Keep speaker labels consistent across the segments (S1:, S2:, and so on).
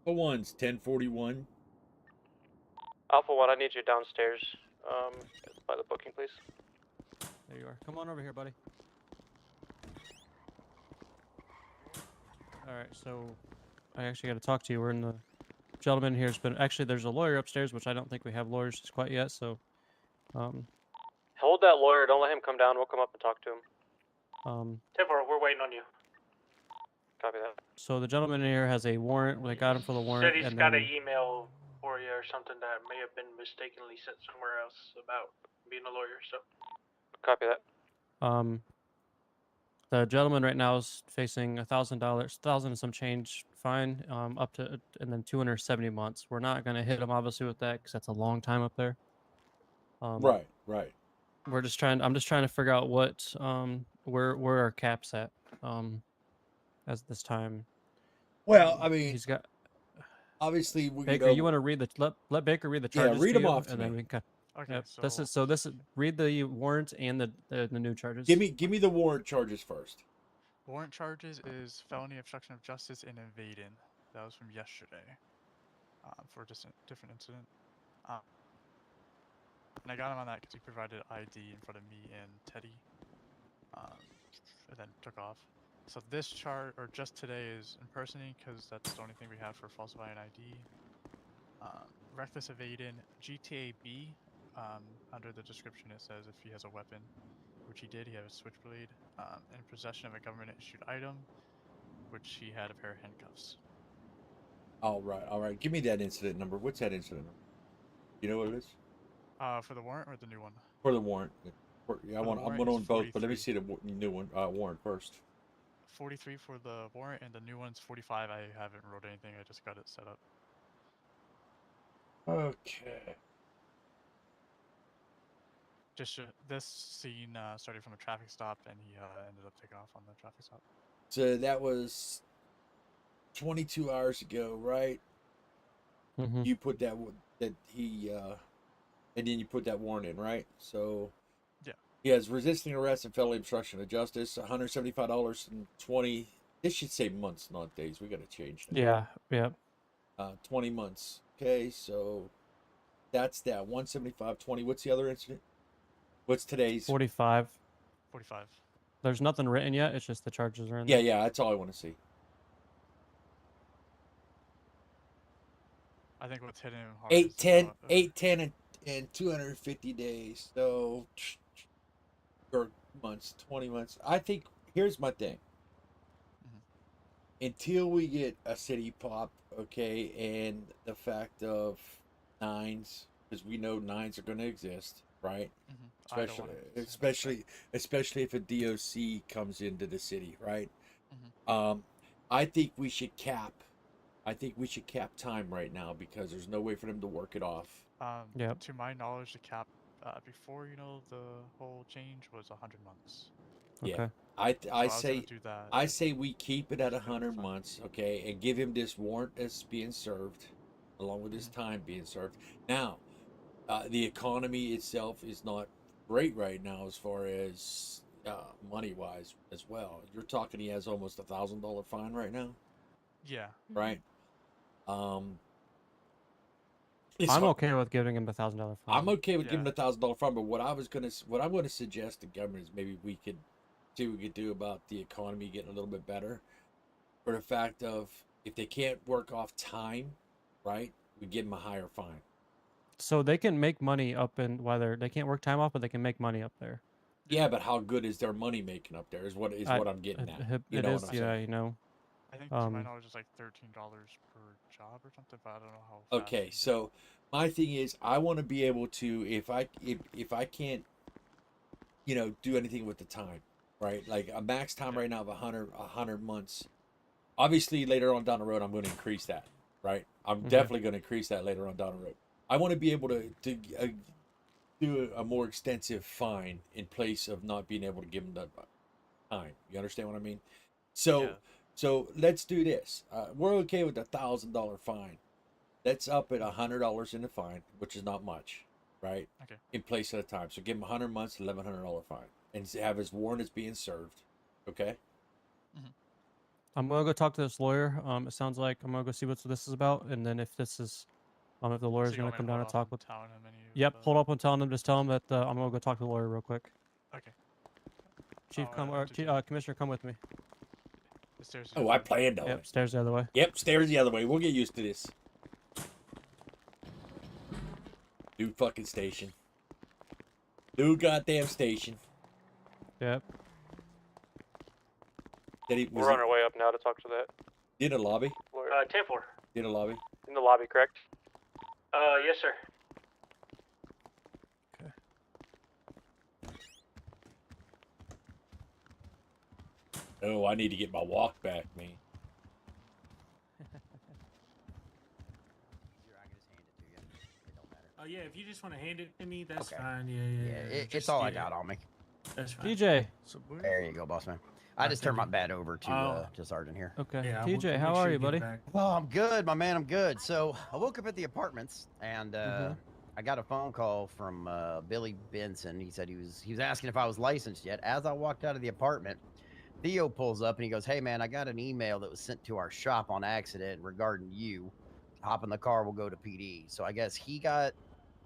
S1: The one's 1041.
S2: Alpha 1, I need you downstairs. By the booking, please.
S3: There you are. Come on over here, buddy. All right, so I actually got to talk to you. We're in the gentleman here's been actually there's a lawyer upstairs, which I don't think we have lawyers quite yet. So, um,
S2: Hold that lawyer. Don't let him come down. We'll come up and talk to him.
S4: 10-4, we're waiting on you.
S2: Copy that.
S3: so the gentleman in here has a warrant. We got him for the warrant,
S4: Said he's
S3: and
S4: got
S3: then
S4: an email for you or something that may have been mistakenly sent somewhere else about being a lawyer. So.
S2: Copy that.
S3: the gentleman right now is facing $1,000, thousand and some change fine, up to and then 270 months. We're not gonna hit him obviously with that because that's a long time up there.
S1: Right, right.
S3: We're just trying. I'm just trying to figure out what where our cap's at as this time.
S1: Well, I mean,
S3: He's got
S1: obviously we
S3: Baker. You want to read the let Baker read the charges?
S1: read
S3: to
S1: them
S3: you,
S1: off to
S3: and then
S1: me.
S3: we can.
S4: Okay.
S3: Yep.
S4: So
S3: This is read the warrant and the new charges.
S1: Give me the warrant charges first.
S5: Warrant charges is felony obstruction of justice and evading. That was from yesterday. For just a different incident. And I got him on that because he provided ID in front of me and Teddy. And then took off. So this charge, or just today, is impersonating because that's the only thing we have for falsifying ID. Reckless evading, GTAB. Under the description it says if he has a weapon, which he did. He had a switchblade. And possession of a government-issued item, which he had a pair of handcuffs.
S1: All right, all right. Give me that incident number. What's that incident number? You know what it is?
S5: For the warrant or the new one?
S1: For the warrant. Yeah, I'm
S5: warrant
S1: going
S5: is
S1: on both, but let me
S5: 43.
S1: see the new one warrant first.
S5: 43 for the warrant, and the new one's 45. I haven't wrote anything. I just got it set up.
S1: Okay.
S5: Just this scene started from a traffic stop, and he ended up taking off on the traffic stop.
S1: So that was 22 hours ago, right?
S3: Mm-hmm.
S1: You put that he and then you put that warrant in, right? So
S5: yeah,
S1: he has resisting arrest and felony obstruction of justice, $175.20. This should say months, not days. We got to change that.
S3: Yeah.
S1: 20 months. Okay, so that's that 175.20. What's the other incident? What's today's?
S3: 45.
S5: 45.
S3: There's nothing written yet. It's just the charges are in
S1: Yeah,
S3: there.
S1: yeah. That's all I want to see.
S5: I think what's hitting him hard
S1: 810 and 250 days. So or months, 20 months. I think here's my thing. Until we get a city pop, okay, and the fact of nines, because we know nines are going to exist, right? Especially if a DOC comes into the city, right? I think we should cap. I think we should cap time right now because there's no way for them to work it off.
S3: Yep.
S5: To my knowledge, the cap before the whole change was 100 months.
S1: Yeah.
S3: Okay.
S1: I say we keep it at 100 months, okay, and give him this warrant that's being served, along with his time being served. Now, the economy itself is not great right now as far as money wise as well. You're talking he has almost $1,000 fine right now.
S5: Yeah.
S1: Right.
S3: I'm okay with giving him $1,000 fine.
S1: I'm okay with giving him $1,000 fine, but what I'm going to suggest to government is maybe we could see what we could do about the economy getting a little bit better. For the fact of if they can't work off time, right, we give them a higher fine.
S3: So they can make money up in whether they can't work time off, but they can make money up there.
S1: Yeah, but how good is their money making up there? Is what I'm getting at.
S3: It is, yeah, you know.
S5: I think to my knowledge, it's like $13 per job or something, but I don't know how.
S1: Okay, so my thing is, I want to be able to if I can't, do anything with the time, right? Like a max time right now of 100 months. Obviously, later on down the road, I'm going to increase that, right? I'm definitely going to increase that later on down the road. I want to be able to do a more extensive fine in place of not being able to give them the time. You understand what I mean? So let's do this. We're okay with the $1,000 fine. Let's up it $100 in the fine, which is not much, right?
S5: Okay.
S1: In place of the time. So give him 100 months, $1,100 fine, and have his warrant is being served. Okay.
S3: I'm gonna go talk to this lawyer. It sounds like I'm gonna go see what this is about, and then if this is, if the lawyer's
S5: So you
S3: gonna
S5: want me to
S3: come down
S5: hold
S3: and
S5: off
S3: talk
S5: on
S3: with.
S5: telling him any of
S3: Yep, hold
S5: the-
S3: up on telling them. Just tell them that I'm gonna go talk to the lawyer real quick.
S5: Okay.
S3: Chief,
S5: I'll,
S3: come
S5: have
S3: or
S5: to do-
S3: Commissioner, come with me.
S5: the stairs is
S1: Oh,
S5: the
S1: I
S5: other way.
S1: planned on
S3: Yep,
S1: it.
S3: stairs the other way.
S1: Yep, stairs the other way. We'll get used to this. New fucking station. New goddamn station.
S3: Yep.
S1: That he was
S2: We're on our way up now to talk to that
S1: in a lobby.
S2: lawyer.
S4: 10-4.
S1: In a lobby.
S2: In the lobby, correct?
S4: Yes, sir.
S1: Oh, I need to get my walk back, man.
S6: Oh yeah, if you just want to hand it to me, that's
S7: Okay.
S6: fine.
S7: Yeah,
S6: Just,
S7: it's all I got on me.
S6: That's fine.
S3: TJ.
S7: There you go, boss man. I just
S6: thank
S7: turned my
S6: you.
S7: bat over to Sergeant here.
S3: Okay.
S6: Yeah,
S3: TJ,
S6: we'll
S3: how
S6: make
S3: are
S6: sure
S3: you,
S6: get it
S3: buddy?
S6: back.
S7: Oh, I'm good, my man. I'm good. So I woke up at the apartments and
S3: Mhm.
S7: I got a phone call from Billy Benson. He said he was asking if I was licensed yet. As I walked out of the apartment, Theo pulls up and he goes, "Hey man, I got an email that was sent to our shop on accident regarding you. Hop in the car, we'll go to PD." So I guess he got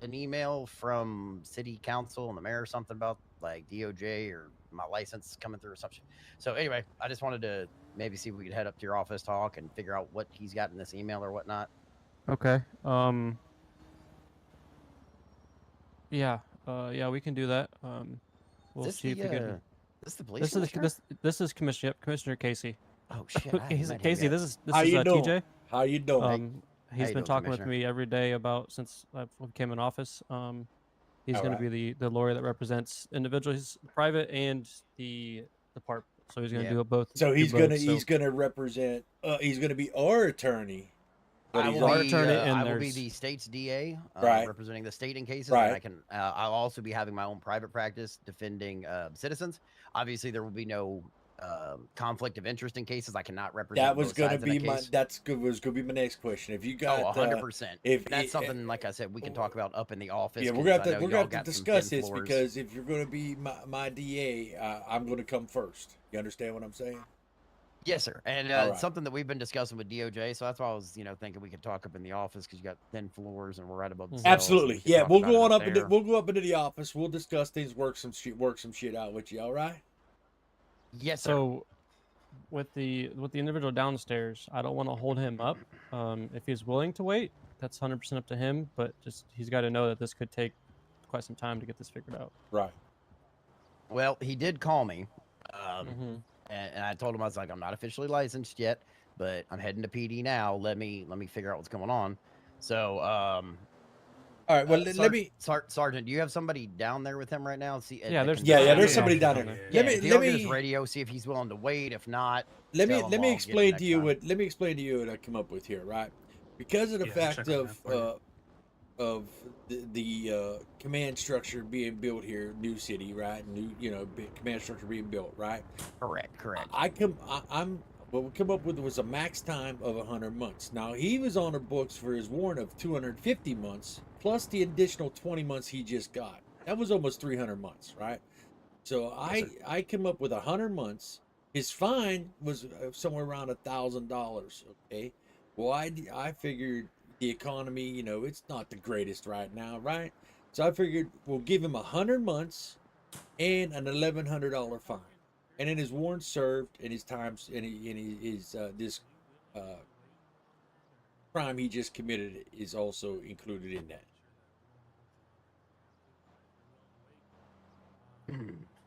S7: an email from city council and the mayor or something about like DOJ or my license coming through or something. So anyway, I just wanted to maybe see if we could head up to your office, talk, and figure out what he's got in this email or whatnot.
S3: Okay. Yeah. Yeah, we can do that. We'll
S7: Is this
S3: see if we can.
S7: this the police
S3: This is
S7: commissioner?
S3: this is Commissioner Commissioner Casey.
S7: Oh shit! I haven't met him
S3: Casey,
S7: yet.
S3: this is
S1: How you doing?
S3: TJ.
S1: How you doing?
S3: He's
S7: you
S3: been
S7: doing,
S3: talking with
S7: Commissioner?
S3: me every day about since I came in office. He's going to
S1: Alright.
S3: be the lawyer that represents individuals, private and the department. So he's going to
S7: Yeah.
S3: do both.
S1: So
S3: do
S1: he's
S3: both,
S1: gonna
S3: so-
S1: he's gonna represent. He's gonna be our attorney. But
S7: I
S1: he's
S7: will
S3: our
S7: be,
S3: attorney and
S7: I will be
S3: there's-
S7: the state's DA,
S1: Right.
S7: representing the state in cases.
S1: Right.
S7: And I can. I'll also be having my own private practice defending citizens. Obviously, there will be no conflict of interest in cases. I cannot represent.
S1: that was
S7: both
S1: gonna
S7: sides in a
S1: be my.
S7: case.
S1: That's good. Was gonna be my next question. If you got.
S7: Oh, 100%.
S1: if
S7: That's
S1: it-
S7: something, like I said, we can talk about up in the office.
S1: Yeah,
S7: 'cause
S1: we're gonna
S7: I
S1: have to
S7: know
S1: we're
S7: y'all
S1: gonna have to
S7: got some
S1: discuss
S7: thin
S1: this
S7: floors.
S1: because if you're gonna be my DA, I'm gonna come first. You understand what I'm saying?
S7: Yes, sir. And
S1: All
S7: it's
S1: right.
S7: something that we've been discussing with DOJ. So that's why I was, thinking we could talk up in the office because you got thin floors and we're right above the cells, and
S1: Absolutely.
S7: we could
S1: Yeah,
S7: talk
S1: we'll
S7: about it
S1: go on up into
S7: there.
S1: we'll go up into the office. We'll discuss things. Work some shit out with you. All right.
S7: Yes, sir.
S3: So with the individual downstairs, I don't want to hold him up. If he's willing to wait, that's 100% up to him. But just he's got to know that this could take quite some time to get this figured out.
S1: Right.
S7: Well, he did call me.
S3: Mhm.
S7: And I told him, I was like, I'm not officially licensed yet, but I'm heading to PD now. Let me figure out what's going on. So,
S1: All right. Well, let me.
S7: Sergeant, do you have somebody down there with him right now? See,
S3: Yeah,
S7: that
S3: there's-
S7: can-
S1: Yeah, there's
S3: Yeah,
S1: somebody
S3: yeah,
S1: down
S3: yeah.
S1: there.
S7: Yeah,
S1: Let
S7: if
S1: me
S7: y'all
S1: let
S7: get his
S1: me
S7: radio, see if he's willing to wait. If not,
S1: let me
S7: tell him
S1: let me
S7: I'll get him
S1: explain
S7: next
S1: to you
S7: time.
S1: what I come up with here. Right. Because of the
S6: Yeah,
S1: fact
S6: check on that for you.
S1: of the command structure being built here, New City, right? New command structure being built, right?
S7: Correct.
S1: What we come up with was a max time of 100 months. Now he was on the books for his warrant of 250 months plus the additional 20 months he just got. That was almost 300 months, right? So I come up with 100 months. His fine was somewhere around $1,000. Okay, well I figured the economy, it's not the greatest right now, right? So I figured we'll give him 100 months and an $1,100 fine. And then his warrant served and his times and this crime he just committed is also included in that.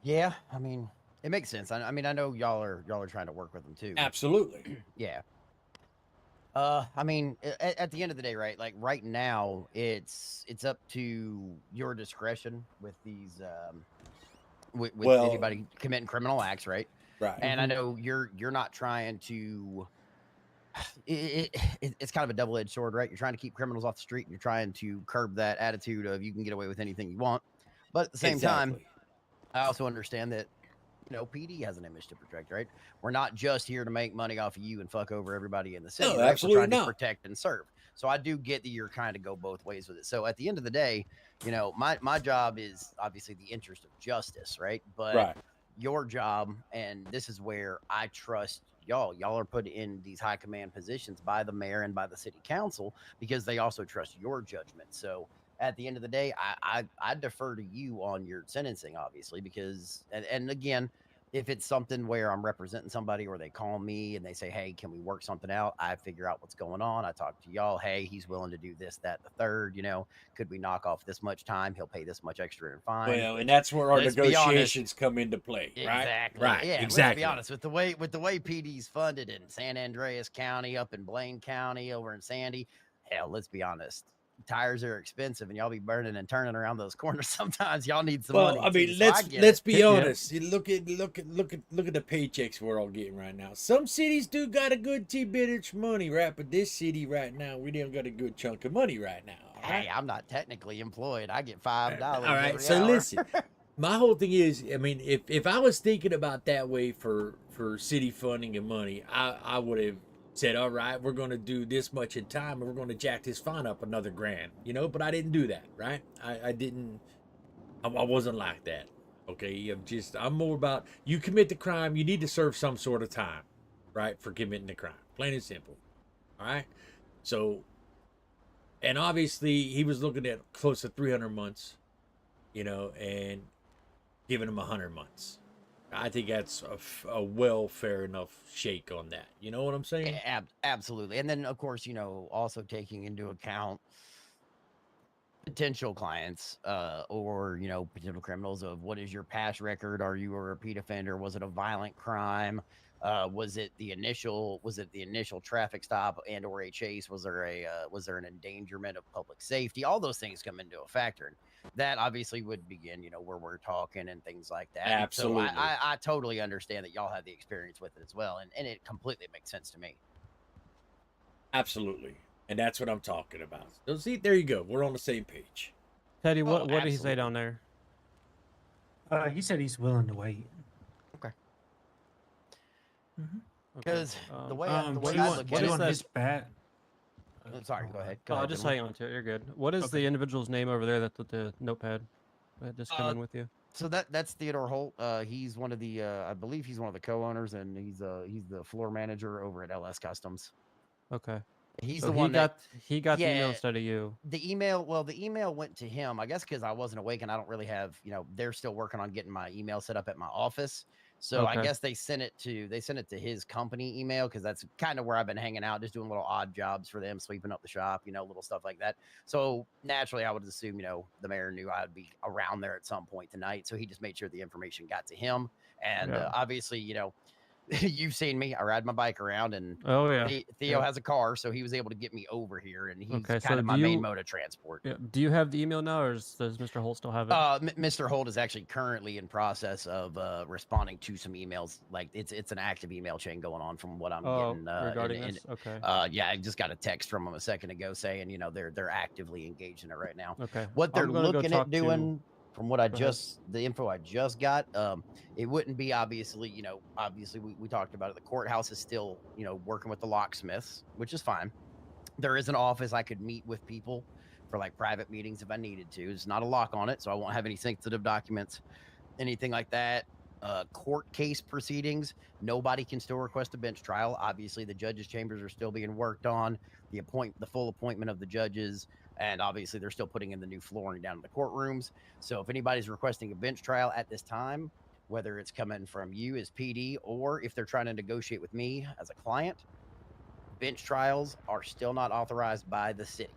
S7: Yeah, I mean, it makes sense. I mean, I know y'all are trying to work with him too.
S1: Absolutely.
S7: Yeah. I mean, at the end of the day, right? Like right now, it's up to your discretion with these, with
S1: Well-
S7: anybody committing criminal acts, right?
S1: Right.
S7: And I know you're not trying to. It's kind of a double-edged sword, right? You're trying to keep criminals off the street, and you're trying to curb that attitude of you can get away with anything you want. But at the same time,
S1: Exactly.
S7: I also understand that, PD has an image to protect, right? We're not just here to make money off of you and fuck over everybody in the city.
S1: No,
S7: right?
S1: absolutely
S7: We're trying
S1: not.
S7: to protect and serve. So I do get that you're trying to go both ways with it. So at the end of the day, my job is obviously the interest of justice, right? But
S1: Right.
S7: your job, and this is where I trust y'all. Y'all are put in these high command positions by the mayor and by the city council because they also trust your judgment. So at the end of the day, I defer to you on your sentencing, obviously, because and again, if it's something where I'm representing somebody or they call me and they say, hey, can we work something out? I figure out what's going on. I talk to y'all. Hey, he's willing to do this, that, the third. Could we knock off this much time? He'll pay this much extra in fine.
S1: Well, and that's where our
S7: let's be honest,
S1: negotiations come into play, right?
S7: exactly.
S1: Right.
S7: Yeah.
S1: Exactly.
S7: Let's be honest, with the way PD's funded in San Andreas County, up in Blaine County, over in Sandy, hell, let's be honest. Tires are expensive, and y'all be burning and turning around those corners. Sometimes y'all need some money.
S1: I mean,
S7: too, so
S1: let's be
S3: Yeah.
S1: honest. You look at the paychecks we're all getting right now. Some cities do got a good bit of money, right? But this city right now, we don't got a good chunk of money right now. Right?
S7: Hey, I'm not technically employed. I get $5.
S1: All right.
S7: every
S1: So
S7: hour.
S1: listen, my whole thing is, I mean, if I was thinking about that way for city funding and money, I would have said, all right, we're going to do this much in time and we're going to jack this fine up another grand, but I didn't do that, right? I wasn't like that. Okay. I'm more about, you commit the crime, you need to serve some sort of time, right? For committing the crime, plain and simple. All right. So, and obviously he was looking at close to 300 months, and giving him 100 months. I think that's a fair enough shake on that. You know what I'm saying?
S7: Absolutely. And then, of course, also taking into account potential clients or, potential criminals of what is your past record? Are you a repeat offender? Was it a violent crime? Was it the initial traffic stop and or a chase? Was there an endangerment of public safety? All those things come into a factor. And that obviously would begin, where we're talking and things like that.
S1: Absolutely.
S7: So I totally understand that y'all have the experience with it as well. And it completely makes sense to me.
S1: Absolutely. And that's what I'm talking about. So see, there you go. We're on the same page.
S3: Teddy, what did he
S7: absolutely.
S3: say down there?
S6: He said he's willing to wait.
S7: Because the way I
S6: do
S7: look
S6: you
S7: at
S6: want,
S7: it,
S6: do you want his bat?
S7: sorry, go ahead.
S3: Oh, just hang on to it. You're good. What is the individual's name over there? That's with the notepad. That just come in with you.
S7: So that's Theodore Holt. He's one of the I believe he's one of the co-owners, and he's the floor manager over at LS Customs.
S3: Okay.
S7: He's
S3: So
S7: the one that
S3: he got the email
S7: yeah,
S3: instead of you.
S7: the email. Well, the email went to him, I guess, because I wasn't awake and I don't really have. They're still working on getting my email set up at my office. So I
S3: Okay.
S7: guess they sent it to his company email because that's kind of where I've been hanging out, just doing little odd jobs for them, sweeping up the shop, little stuff like that. So naturally, I would assume, the mayor knew I'd be around there at some point tonight. So he just made sure the information got to him. And
S3: Yeah.
S7: obviously, you've seen me. I ride my bike around, and
S3: Oh yeah.
S7: Theo has a car, so he was able to get me over here, and he's
S3: Okay,
S7: kind
S3: so
S7: of my
S3: do
S7: main
S3: you-
S7: mode of transport.
S3: Yeah. Do you have the email now, or does Mr. Holt still have it?
S7: Mr. Holt is actually currently in process of responding to some emails. Like it's an active email chain going on from what I'm getting.
S3: Regarding this. Okay.
S7: Yeah, I just got a text from him a second ago saying, they're actively engaged in it right now.
S3: Okay.
S7: What they're
S3: I'm gonna go
S7: looking
S3: talk
S7: at
S3: to-
S7: doing, from what I
S3: Go ahead.
S7: the info I just got, it wouldn't be obviously, we talked about it. The courthouse is still, working with the locksmiths, which is fine. There is an office I could meet with people for like private meetings if I needed to. There's not a lock on it, so I won't have any sensitive documents, anything like that. Court case proceedings, nobody can still request a bench trial. Obviously, the judges' chambers are still being worked on. The full appointment of the judges, and obviously they're still putting in the new flooring down in the courtrooms. So if anybody's requesting a bench trial at this time, whether it's coming from you as PD or if they're trying to negotiate with me as a client, bench trials are still not authorized by the city.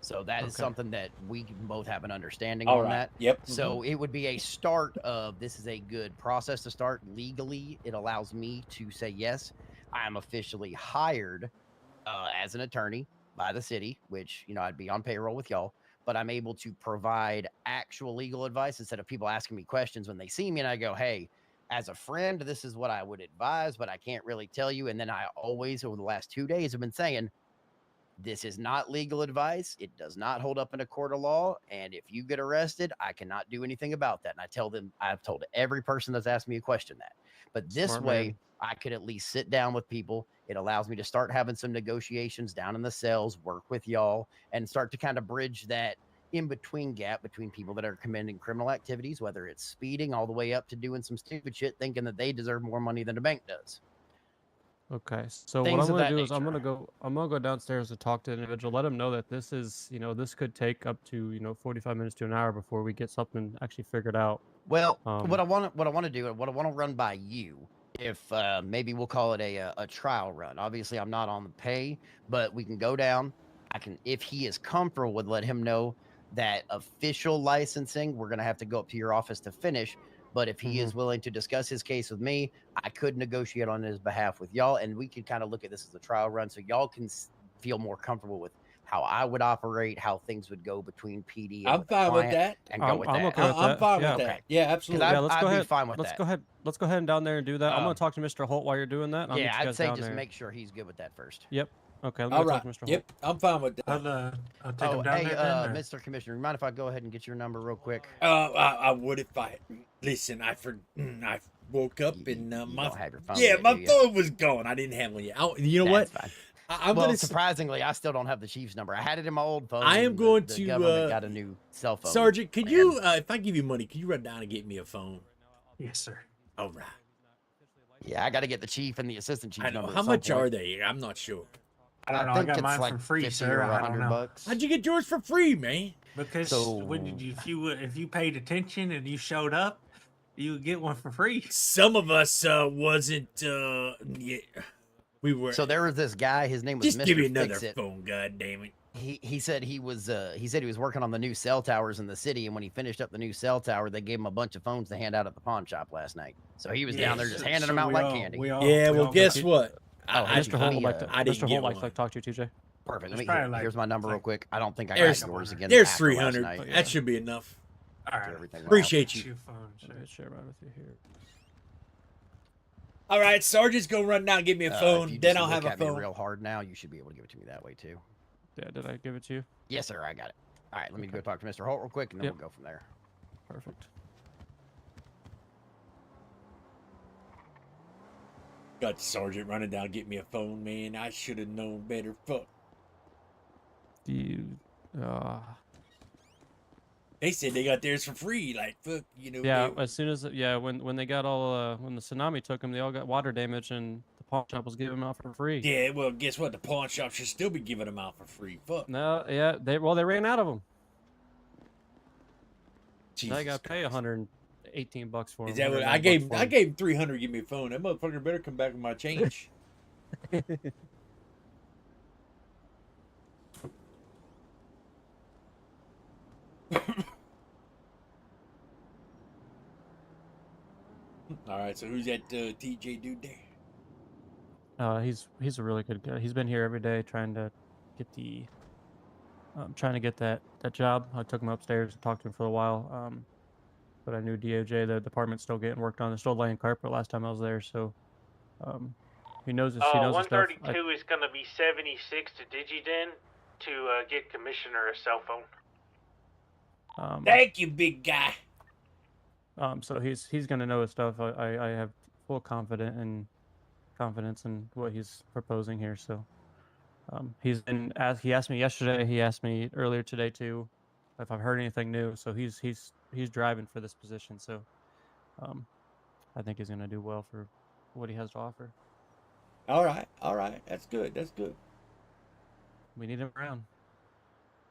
S7: So that is
S3: Okay.
S7: something that we can both have an understanding
S1: All
S7: on
S1: right.
S7: that.
S1: Yep.
S7: So it would be a start of, this is a good process to start. Legally, it allows me to say, yes, I am officially hired as an attorney by the city, which, I'd be on payroll with y'all, but I'm able to provide actual legal advice instead of people asking me questions when they see me and I go, hey, as a friend, this is what I would advise, but I can't really tell you. And then I always, over the last 2 days, have been saying, this is not legal advice. It does not hold up in a court of law. And if you get arrested, I cannot do anything about that. And I tell them, I've told every person that's asked me a question that. But this
S3: Smart
S7: way,
S3: man.
S7: I could at least sit down with people. It allows me to start having some negotiations down in the cells, work with y'all, and start to kind of bridge that, in-between gap between people that are committing criminal activities, whether it's speeding all the way up to doing some stupid shit, thinking that they deserve more money than the bank does.
S3: Okay, so what
S7: Things
S3: I'm
S7: of
S3: gonna
S7: that
S3: do is I'm
S7: nature.
S3: gonna go downstairs to talk to the individual, let him know that this is, this could take up to 45 minutes to an hour before we get something actually figured out.
S7: Well,
S3: Um,
S7: what I want to do, what I want to run by you, if maybe we'll call it a trial run. Obviously, I'm not on the pay, but we can go down. I can, if he is comfortable with, let him know that official licensing, we're gonna have to go up to your office to finish. But if he is willing to discuss his case with me, I could negotiate on his behalf with y'all, and we could kind of look at this as a trial run, so y'all can feel more comfortable with how I would operate, how things would go between PD and
S1: I'm
S7: with the
S1: fine with
S7: client,
S1: that.
S7: and go
S3: I'm,
S7: with
S3: I'm
S7: that.
S3: okay with
S1: I'm
S3: that.
S1: fine
S3: Yeah.
S1: with that.
S7: Okay.
S1: Yeah,
S7: Because
S1: absolutely.
S3: Yeah, let's
S7: I'd
S3: go
S7: be
S3: ahead.
S7: fine with
S3: Let's
S7: that.
S3: go ahead. Let's go ahead and down there and do that. I'm gonna
S7: Um,
S3: talk to Mr. Holt while you're doing that. I'll meet
S7: Yeah,
S3: you
S7: I'd
S3: guys
S7: say
S3: down
S7: just
S3: there.
S7: make sure he's good with that first.
S3: Yep. Okay, let me
S1: All
S3: go
S1: right.
S3: talk to Mr. Holt.
S1: Yep, I'm fine with that.
S6: I'll take him down
S7: Hey,
S6: there then. Or?
S7: Mr. Commissioner, you mind if I go ahead and get your number real quick?
S1: I would if I listen. I woke up and
S7: You
S1: my
S7: don't have your phone
S1: yeah,
S7: yet,
S1: my
S7: do you?
S1: phone was gone. I didn't have one yet. You know
S7: That's
S1: what?
S7: fine.
S1: I'm
S7: Well,
S1: gonna.
S7: surprisingly, I still don't have the chief's number. I had it in my old phone.
S1: I am going
S7: the
S1: to,
S7: government got a new cell phone.
S1: Sergeant, could
S7: plan.
S1: you, if I give you money, could you run down and get me a phone?
S6: Yes, sir.
S1: All right.
S7: Yeah, I got to get the chief and the assistant chief's
S1: I know.
S7: number.
S1: How
S7: at some
S1: much are
S7: point.
S1: they? I'm not sure.
S6: I don't know. I
S7: think
S6: got
S7: it's
S6: mine
S7: like
S6: for free,
S7: 50
S6: sir.
S7: or
S6: I don't know.
S7: $100.
S1: How'd you get yours for free, man?
S6: Because
S7: So-
S6: if you paid attention and you showed up, you would get one for free.
S1: Some of us wasn't. Yeah, we were.
S7: So there was this guy. His name was
S1: just
S7: Mr.
S1: give me another
S7: Fix-It.
S1: phone. God damn it.
S7: He said he was working on the new cell towers in the city, and when he finished up the new cell tower, they gave him a bunch of phones to hand out at the pawn shop last night. So he was down there just handing them out like candy.
S1: Yeah. Well, guess what?
S7: Mr.
S3: Mr. Holt
S7: me,
S3: would like to.
S1: I didn't
S3: Mr. Holt
S1: get
S3: likes to
S1: one.
S3: talk to you, TJ.
S7: Perfect.
S6: It's
S7: Let me
S6: probably like-
S7: here's my number real
S6: like-
S7: quick. I don't think I
S1: There's-
S7: got yours again.
S1: There's
S7: after last
S1: 300.
S7: night.
S3: Yeah.
S1: That should be enough.
S6: All right.
S7: Everything went
S1: Appreciate
S6: Get
S1: you.
S6: your phone, sir.
S3: Let me share mine with you here.
S1: All right, Sergeant's gonna run down and give me a
S7: If
S1: phone.
S7: you
S1: Then
S7: just
S1: I'll
S7: look
S1: have a
S7: at me
S1: phone.
S7: real hard now, you should be able to give it to me that way too.
S3: Yeah, did I give it to you?
S7: Yes, sir. I got it. All right, let me go talk to Mr. Holt real quick, and then
S3: Yep.
S7: we'll go from there.
S3: Perfect.
S1: Got Sergeant running down, get me a phone, man. I should have known better. Fuck.
S3: Do you?
S1: They said they got theirs for free. Like, fuck, you know.
S3: Yeah,
S1: they-
S3: as soon as when they got all when the tsunami took them, they all got water damage, and the pawn shop was giving them out for free.
S1: yeah, well, guess what? The pawn shop should still be giving them out for free. Fuck.
S3: No, yeah, they ran out of them.
S1: Jesus
S3: Now I got to pay
S1: Christ.
S3: $118 for them.
S1: Is that what I gave? I gave him 300 to give me a phone. That motherfucker better come back with my change. All right, so who's that TJ dude there?
S3: He's a really good guy. He's been here every day trying to get that job. I took him upstairs and talked to him for a while. But I knew DOJ, the department's still getting worked on. They're still laying carpet last time I was there, so he knows his he knows his stuff.
S4: 132 is going to be 76 to Digiden to get Commissioner a cell phone.
S1: Thank you, big guy.
S3: So he's gonna know his stuff. I have full confidence in what he's proposing here. So he asked me yesterday. He asked me earlier today too, if I've heard anything new. So he's driving for this position. So I think he's gonna do well for what he has to offer.
S1: All right. That's good. That's good.
S3: We need him around.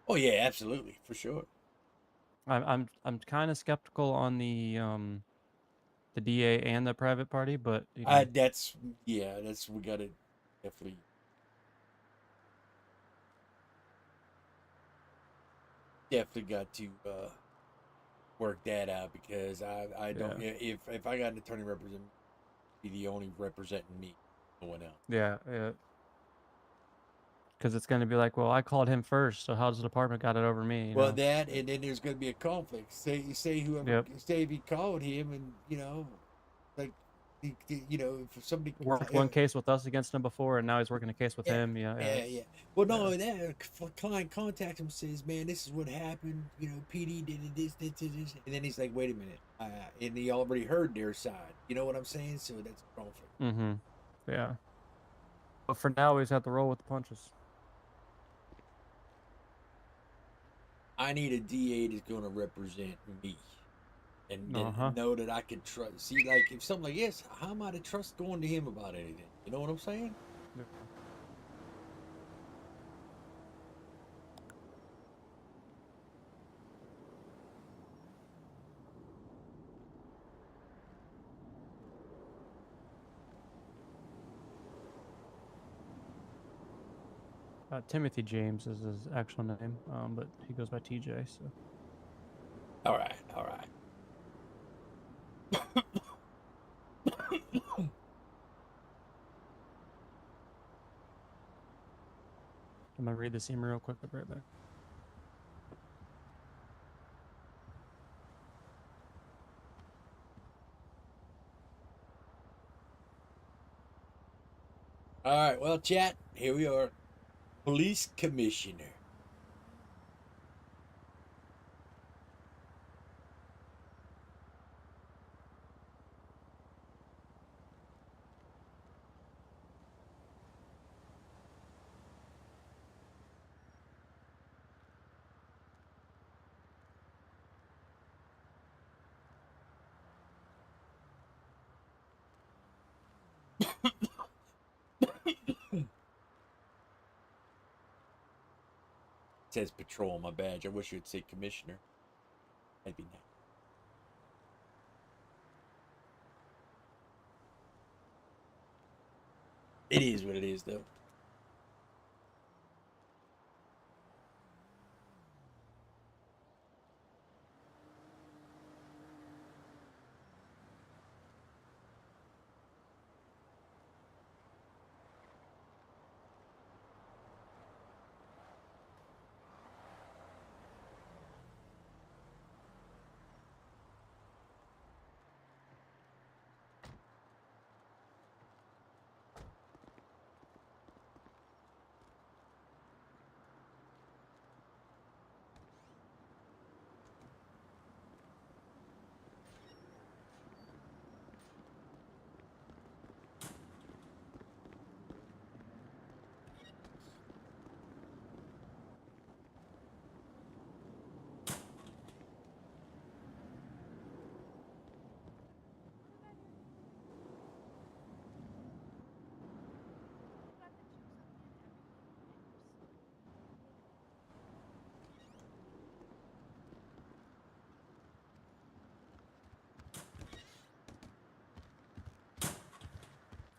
S1: Oh yeah, absolutely, for sure.
S3: I'm kind of skeptical on the DA and the private party, but you know,
S1: That's we gotta definitely. Definitely got to work that out because I don't if I got an attorney represent be the only representing me, no one else.
S3: yeah. Because it's going to be like, well, I called him first, so how does the department got it over me? You
S1: Well,
S3: know?
S1: that and then there's going to be a conflict. Say whoever
S3: Yep.
S1: say if he called him and like if somebody
S3: Worked one case with us against him before, and now he's working a case with him. Yeah.
S1: Yeah. Well, not only that, a client contacts him and says, "Man, this is what happened. PD did this, and then he's like, "Wait a minute," and he already heard their side. You know what I'm saying? So that's a conflict.
S3: Mm-hmm. Yeah. But for now, we just have to roll with the punches.
S1: I need a DA that's going to represent me. And then know that I can trust. See, like, if something like this, how am I to trust going to him about anything? You know what I'm saying?
S3: Timothy James is his actual name, but he goes by TJ. So.
S1: All right, all right.
S3: I'm gonna read this email real quick. I'll be right back.
S1: All right, well, chat, here we are. Police commissioner. It says patrol on my badge. I wish it would say commissioner. That'd be nice. It is what it is, though.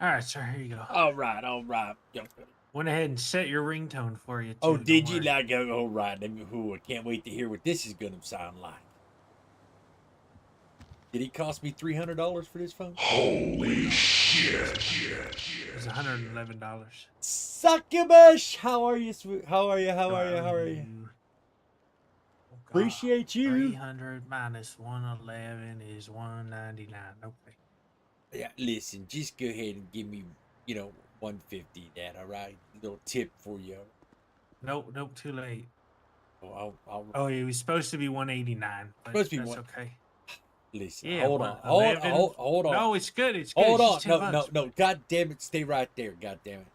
S6: All right, sir. Here you go.
S1: All right, all right.
S6: Went ahead and set your ringtone for you. Too,
S1: Oh,
S6: don't
S1: did you?
S6: worry.
S1: Like, all right. Let me, I can't wait to hear what this is going to sound like. Did he cost me $300 for this phone?
S8: Holy shit.
S6: It was $111.
S1: Succubus! How are you, sweet? How are you? How are you? How are you?
S6: Oh, God.
S1: Appreciate you.
S6: 300 minus 111 is 199. Okay.
S1: Yeah, listen, just go ahead and give me, 150 that, all right? Little tip for you.
S6: Nope, too late.
S1: Oh, I'll
S6: Oh, it was supposed to be 189. But
S1: Supposed to be
S6: that's
S1: one-
S6: okay.
S1: listen.
S6: Yeah,
S1: Hold on.
S6: 111.
S1: Hold on.
S6: No, it's good. It's good.
S1: Hold
S6: It's
S1: on.
S6: just 10 bucks.
S1: No. God damn it. Stay right there. God damn it.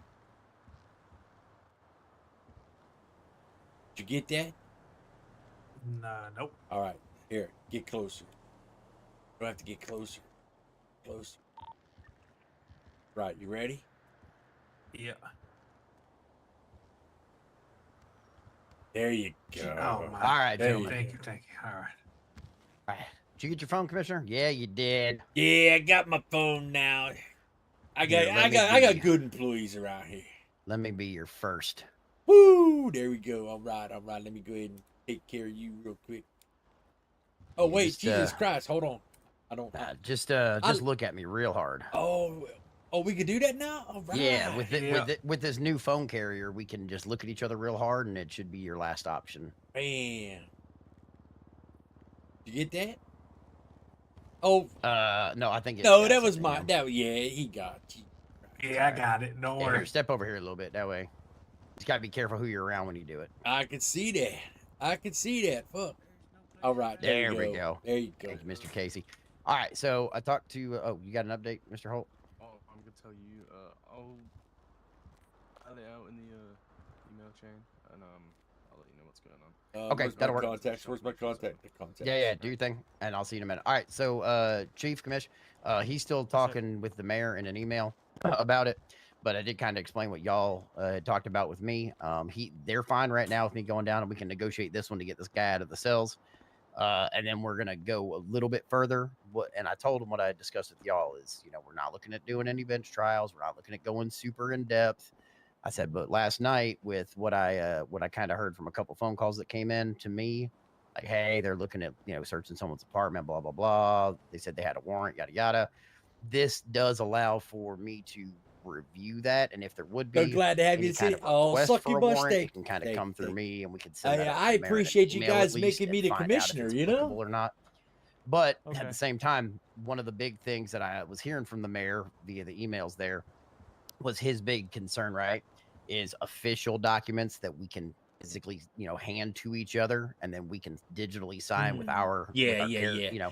S1: Did you get that?
S6: Nah, nope.
S1: All right. Here, get closer. You don't have to get closer. Closer. Right. You ready?
S6: Yeah.
S1: There you go.
S6: Oh, my.
S7: All right,
S1: There
S7: gentlemen.
S1: you
S6: Thank you. All right.
S7: All right. Did you get your phone, Commissioner? Yeah, you did.
S1: Yeah, I got my phone now. I
S7: Here,
S1: got
S7: let me
S1: I got
S7: be-
S1: good employees around here.
S7: Let me be your first.
S1: Woo! There we go. All right. Let me go ahead and take care of you real quick. Oh
S7: Yeah,
S1: wait,
S7: just,
S1: Jesus Christ! Hold on. I don't.
S7: Just look at me real hard.
S1: Oh, we can do that now. All right.
S7: Yeah,
S6: Yeah.
S7: with this new phone carrier, we can just look at each other real hard, and it should be your last option.
S1: Man. You get that? Oh
S7: No, I think.
S1: no, that was my. That yeah, he got.
S6: Yeah, I got it. Don't
S7: Here,
S6: worry.
S7: step over here a little bit. That way, just gotta be careful who you're around when you do it.
S1: I can see that. I can see that. Fuck. All right.
S7: There we go.
S1: There you go.
S7: Thank you, Mr. Casey. All right, so I talked to. Oh, you got an update, Mr. Holt?
S9: Oh, I'm gonna tell you. I'll lay out in the email chain, and I'll let you know what's going on.
S7: Okay,
S1: where's my
S7: that'll work.
S1: contacts? Where's my contact? The contacts.
S7: Yeah, do your thing, and I'll see you in a minute. All right, so Chief Commish, he's still talking with the mayor in an email about it, but I did kind of explain what y'all had talked about with me. They're fine right now with me going down, and we can negotiate this one to get this guy out of the cells, and then we're gonna go a little bit further. And I told him what I had discussed with y'all is, we're not looking at doing any bench trials, we're not looking at going super in depth. I said, but last night with what I kind of heard from a couple phone calls that came in to me, like, hey, they're looking at, searching someone's apartment, blah, blah, blah. They said they had a warrant, yada, yada. This does allow for me to review that. And if there would
S1: So
S7: be
S1: glad to have
S7: any
S1: you
S7: kind
S1: see.
S7: of
S1: Oh,
S7: request
S1: suck
S7: for
S1: your
S7: a
S1: butt
S7: warrant,
S1: steak.
S7: it can kind of come through me, and we can
S1: I
S7: send that up to the mayor in an
S1: appreciate you
S7: email at
S1: guys
S7: least
S1: making me
S7: and
S1: the
S7: find out if
S1: commissioner,
S7: it's
S1: you know?
S7: applicable or not. But
S3: Okay.
S7: at the same time, one of the big things that I was hearing from the mayor via the emails there was his big concern, right? Is official documents that we can physically, hand to each other, and then we can digitally sign with our
S1: Yeah.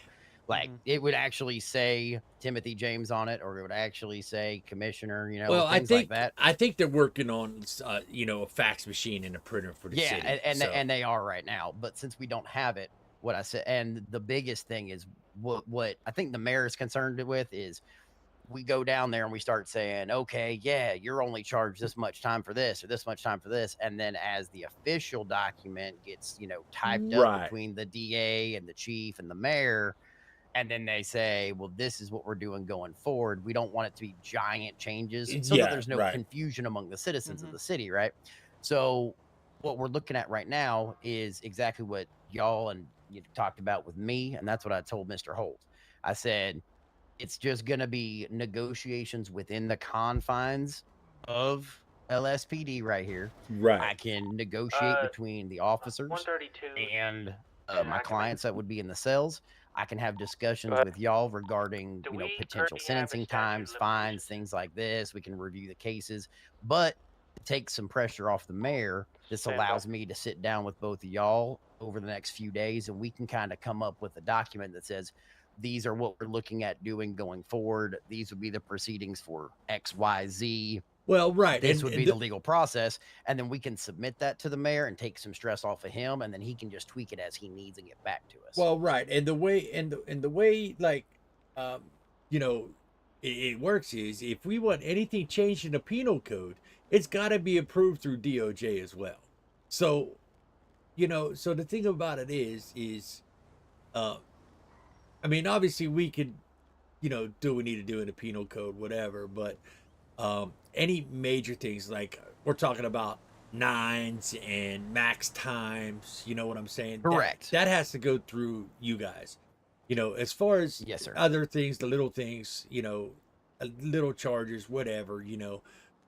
S7: like it would actually say Timothy James on it, or it would actually say Commissioner,
S1: Well,
S7: things like that.
S1: I think they're working on, a fax machine and a printer for the
S7: Yeah,
S1: city.
S7: and they are right now. But since we don't have it, what I said, and the biggest thing is what I think the mayor is concerned with is we go down there and we start saying, okay, yeah, you're only charged this much time for this or this much time for this. And then as the official document gets, typed up
S1: Right.
S7: between the DA and the chief and the mayor, and then they say, well, this is what we're doing going forward. We don't want it to be giant changes so that there's no confusion among the citizens of the city, right? So what we're looking at right now is exactly what y'all and you talked about with me. And that's what I told Mr. Holt. I said, it's just going to be negotiations within the confines of LSPD right here.
S1: Right.
S7: I can negotiate between the officers
S4: 132
S7: and
S4: and
S7: my
S4: I
S7: clients that would be in the cells. I can have discussions with y'all regarding,
S4: Do we
S7: potential
S4: currently have a
S7: sentencing
S4: statute of
S7: times, fines,
S4: limitations?
S7: things like this. We can review the cases, but to take some pressure off the mayor, this
S2: Stand by.
S7: allows me to sit down with both of y'all over the next few days, and we can kind of come up with a document that says, these are what we're looking at doing going forward. These would be the proceedings for X, Y, Z.
S1: Well, right.
S7: This would be the legal process. And then we can submit that to the mayor and take some stress off of him. And then he can just tweak it as he needs and get back to us.
S1: Well, right. And the way like, it works is if we want anything changed in the penal code, it's got to be approved through DOJ as well. So, so the thing about it is, I mean, obviously we could, do what we need to do in the penal code, whatever, but any major things like we're talking about 9s and max times, you know what I'm saying?
S7: Correct.
S1: That has to go through you guys. As far as
S7: yes, sir.
S1: other things, the little things, little charges, whatever,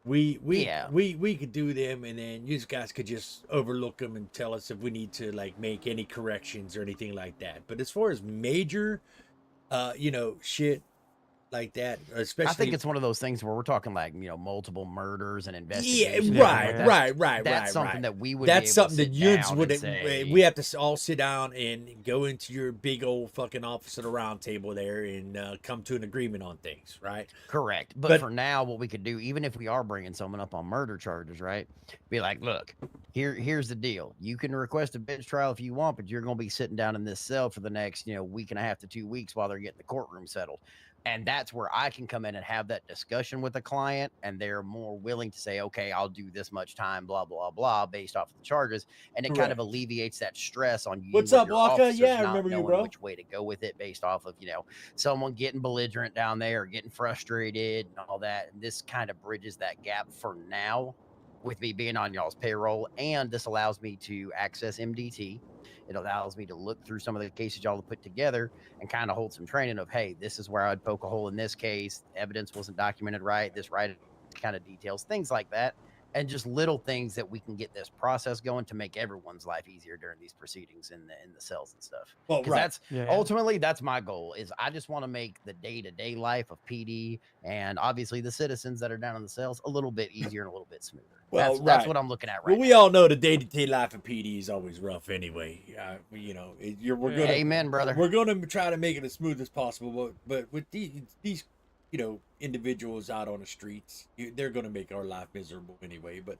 S1: we could do them, and then you guys could just overlook them and tell us if we need to like make any corrections or anything like that. But as far as major shit like that, especially,
S7: I think it's one of those things where we're talking like multiple murders and investigations.
S1: Right.
S7: That's something that we would.
S1: That's something that
S7: you
S1: would. We have to all sit down and go into your big old fucking office at a round table there and come to an agreement on things, right?
S7: Correct. But for now, what we could do, even if we are bringing someone up on murder charges, right? Be like, look, here's the deal. You can request a bench trial if you want, but you're going to be sitting down in this cell for the next week and a half to 2 weeks while they're getting the courtroom settled. And that's where I can come in and have that discussion with the client, and they're more willing to say, okay, I'll do this much time, blah, blah, blah, based off of the charges. And it kind of alleviates that stress on you.
S1: What's up, Waka? Yeah, I remember you, bro.
S7: Which way to go with it based off of, someone getting belligerent down there or getting frustrated and all that. And this kind of bridges that gap for now with me being on y'all's payroll. And this allows me to access MDT. It allows me to look through some of the cases y'all have put together and kind of hold some training of, hey, this is where I'd poke a hole in this case. Evidence wasn't documented right. This right kind of details, things like that. And just little things that we can get this process going to make everyone's life easier during these proceedings in the cells and stuff.
S1: Well, right.
S7: Ultimately, that's my goal is I just want to make the day-to-day life of PD and obviously the citizens that are down in the cells a little bit easier and a little bit smoother.
S1: Well,
S7: that's what I'm looking at right now.
S1: Well, we all know the day-to-day life of PD is always rough anyway. We're gonna,
S7: amen, brother.
S1: We're going to try to make it as smooth as possible, but with these individuals out on the streets, they're going to make our life miserable anyway. But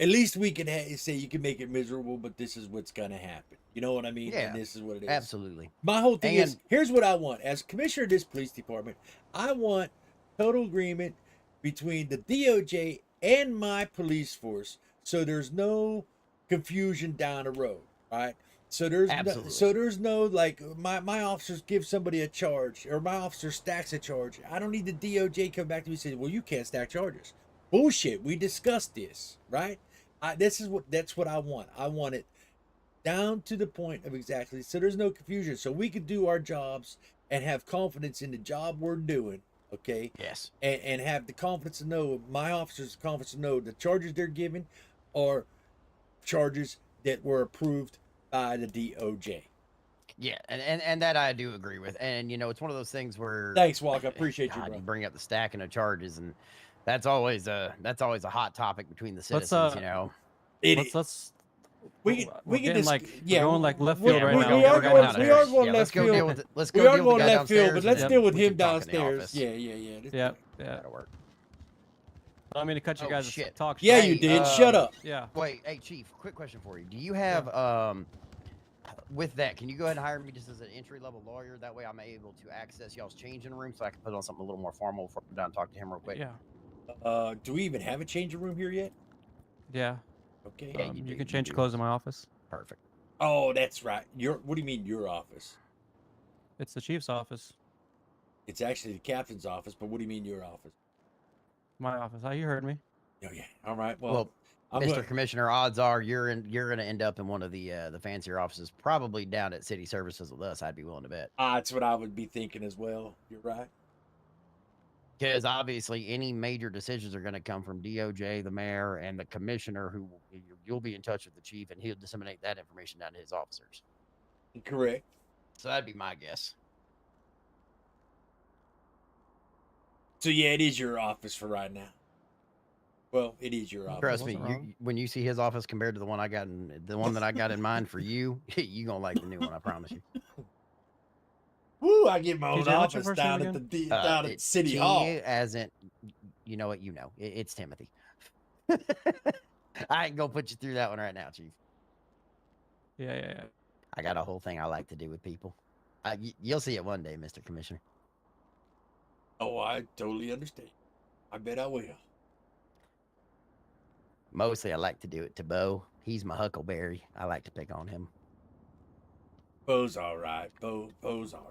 S1: at least we can say you can make it miserable, but this is what's gonna happen. You know what I mean?
S7: Yeah,
S1: And this is what it is.
S7: absolutely.
S1: My whole thing is,
S7: And-
S1: here's what I want. As commissioner of this police department, I want total agreement between the DOJ and my police force, so there's no confusion down the road, right? So there's no like my officers give somebody a charge or my officer stacks a charge. I don't need the DOJ come back to me and say, well, you can't stack charges. Bullshit. We discussed this, right? That's what I want. I want it down to the point of exactly, so there's no confusion, so we could do our jobs and have confidence in the job we're doing, okay?
S7: Yes.
S1: And have the confidence to know, my officers confidence to know the charges they're giving are charges that were approved by the DOJ.
S7: Yeah, and that I do agree with. And you know, it's one of those things where
S1: Thanks, Walk. I appreciate you,
S7: God,
S1: bro.
S7: you bring up the stacking of charges, and that's always a hot topic between the citizens. You know,
S3: Let's
S1: we
S3: we're
S1: can
S3: getting
S1: just,
S3: like
S1: yeah,
S3: we're going like left
S1: we-
S3: field right
S1: we-
S3: now.
S1: we are going
S3: downstairs.
S1: left
S7: let's go
S1: field.
S7: deal with it. Let's
S1: we
S7: go
S1: are
S7: deal with
S1: going
S7: the guy
S1: left field,
S7: downstairs,
S1: but let's
S7: and
S1: deal
S7: then
S1: with
S7: we
S1: him
S7: can talk in the
S1: downstairs.
S7: office.
S1: Yeah.
S3: Yep. Yeah.
S7: That'll work.
S3: I don't mean to cut you
S7: Oh,
S3: guys
S7: shit.
S3: talk.
S1: Yeah,
S3: short.
S1: you did.
S7: Hey,
S1: Shut up.
S3: Yeah.
S7: Wait, hey Chief, quick question for you. Do you have with that, can you go ahead and hire me just as an entry level lawyer? That way I'm able to access y'all's changing room so I can put on something a little more formal before I go down and talk to him real quick.
S3: Yeah.
S1: Do we even have a changing room here yet?
S3: Yeah.
S1: Okay.
S7: Yeah,
S3: You
S7: do,
S3: can change
S7: do.
S3: clothes in my office.
S7: Perfect.
S1: Oh, that's right. What do you mean your office?
S3: It's the chief's office.
S1: It's actually the captain's office, but what do you mean your office?
S3: My office. Oh, you heard me.
S1: Oh yeah. All right. Well,
S7: Well,
S1: I'm
S7: Mr.
S1: gonna-
S7: Commissioner, odds are you're gonna end up in one of the fancier offices, probably down at City Services with us. I'd be willing to bet.
S1: that's what I would be thinking as well. You're right.
S7: Because obviously, any major decisions are going to come from DOJ, the mayor, and the commissioner. Who you'll be in touch with the chief, and he'll disseminate that information down to his officers.
S1: Correct.
S7: So that'd be my guess.
S1: So yeah, it is your office for right now. Well, it is your office.
S7: Trust me,
S3: wasn't wrong.
S7: when you see his office compared to the one I got the one that I got in mind for you, you gonna like the new one. I promise you.
S1: Woo! I get my own
S3: TJ, what's your
S1: office
S3: first
S1: down
S3: name
S1: at the
S3: again?
S1: down at
S7: It's
S1: City
S7: T
S1: Hall.
S7: As in, you know what? You know, it's Timothy. I ain't gonna put you through that one right now, Chief.
S3: Yeah.
S7: I got a whole thing I like to do with people. You'll see it one day, Mr. Commissioner.
S1: Oh, I totally understand. I bet I will.
S7: Mostly, I like to do it to Bo. He's my huckleberry. I like to pick on him.
S1: Bo's all right. Bo's all right.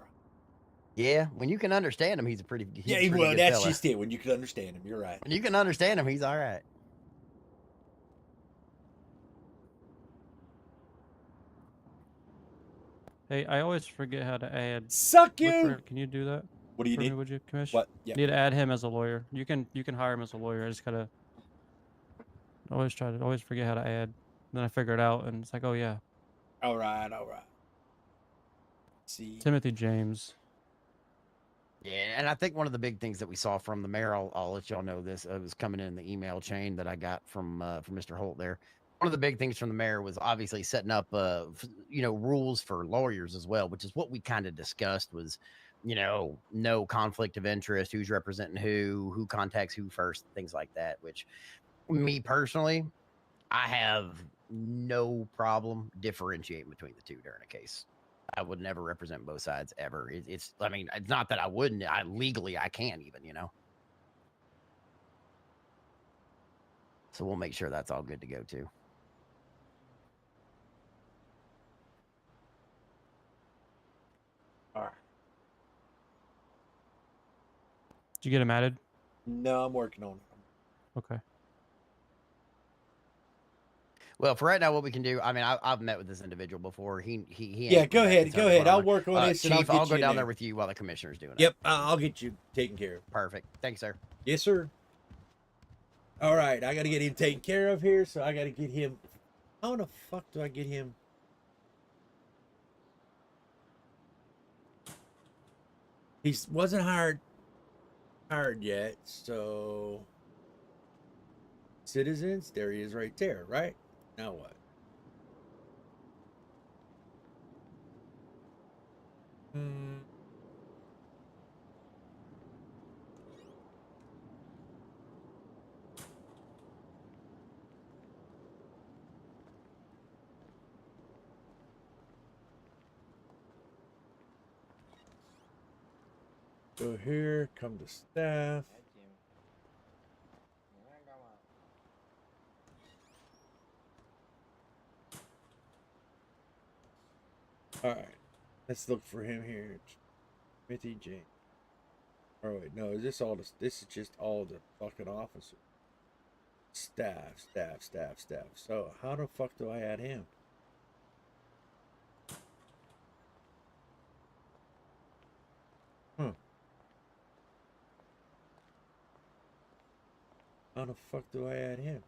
S7: Yeah, when you can understand him, he's a pretty.
S1: Yeah,
S7: a pretty
S1: well,
S7: good
S1: that's
S7: fella.
S1: just it. When you can understand him, you're right.
S7: When you can understand him, he's all right.
S3: Hey, I always forget how to add.
S1: Suck you.
S3: Whitford, can you do that?
S1: What do you
S3: for me,
S1: need?
S3: would you, Commish?
S1: What? Yeah.
S3: Need to add him as a lawyer. You can hire him as a lawyer. I just gotta always forget how to add. Then I figure it out, and it's like, oh yeah,
S1: All right. All right. See.
S3: Timothy James.
S7: Yeah, and I think one of the big things that we saw from the mayor, I'll let y'all know this. It was coming in the email chain that I got from Mr. Holt there. One of the big things from the mayor was obviously setting up, rules for lawyers as well, which is what we kind of discussed was, no conflict of interest, who's representing who contacts who first, things like that, which me personally, I have no problem differentiating between the two during a case. I would never represent both sides ever. It's not that I wouldn't. Legally, I can even, So we'll make sure that's all good to go too.
S1: All right.
S3: Did you get him added?
S1: No, I'm working on it.
S3: Okay.
S7: Well, for right now, what we can do, I've met with this individual before. He
S1: Yeah,
S7: ain't
S1: go
S7: been back
S1: ahead.
S7: in
S1: Go
S7: town
S1: ahead.
S7: for a
S1: I'll
S7: while.
S1: work on this.
S7: Chief,
S1: and I'll, get
S7: I'll go
S1: you
S7: down
S1: in
S7: there with you while the commissioner's doing it.
S1: Yep, I'll get you taken care of.
S7: Perfect. Thanks, sir.
S1: Yes, sir. All right, I got to get him taken care of here, so I got to get him. How the fuck do I get him? He wasn't hired yet, so citizens. There he is, right there. Right now, what? Go here, come to staff. Alright. Let's look for him here. Timothy James. Oh wait, no, is this all this is just all the fucking officers. Staff. So how the fuck do I add him? How the fuck do I add him?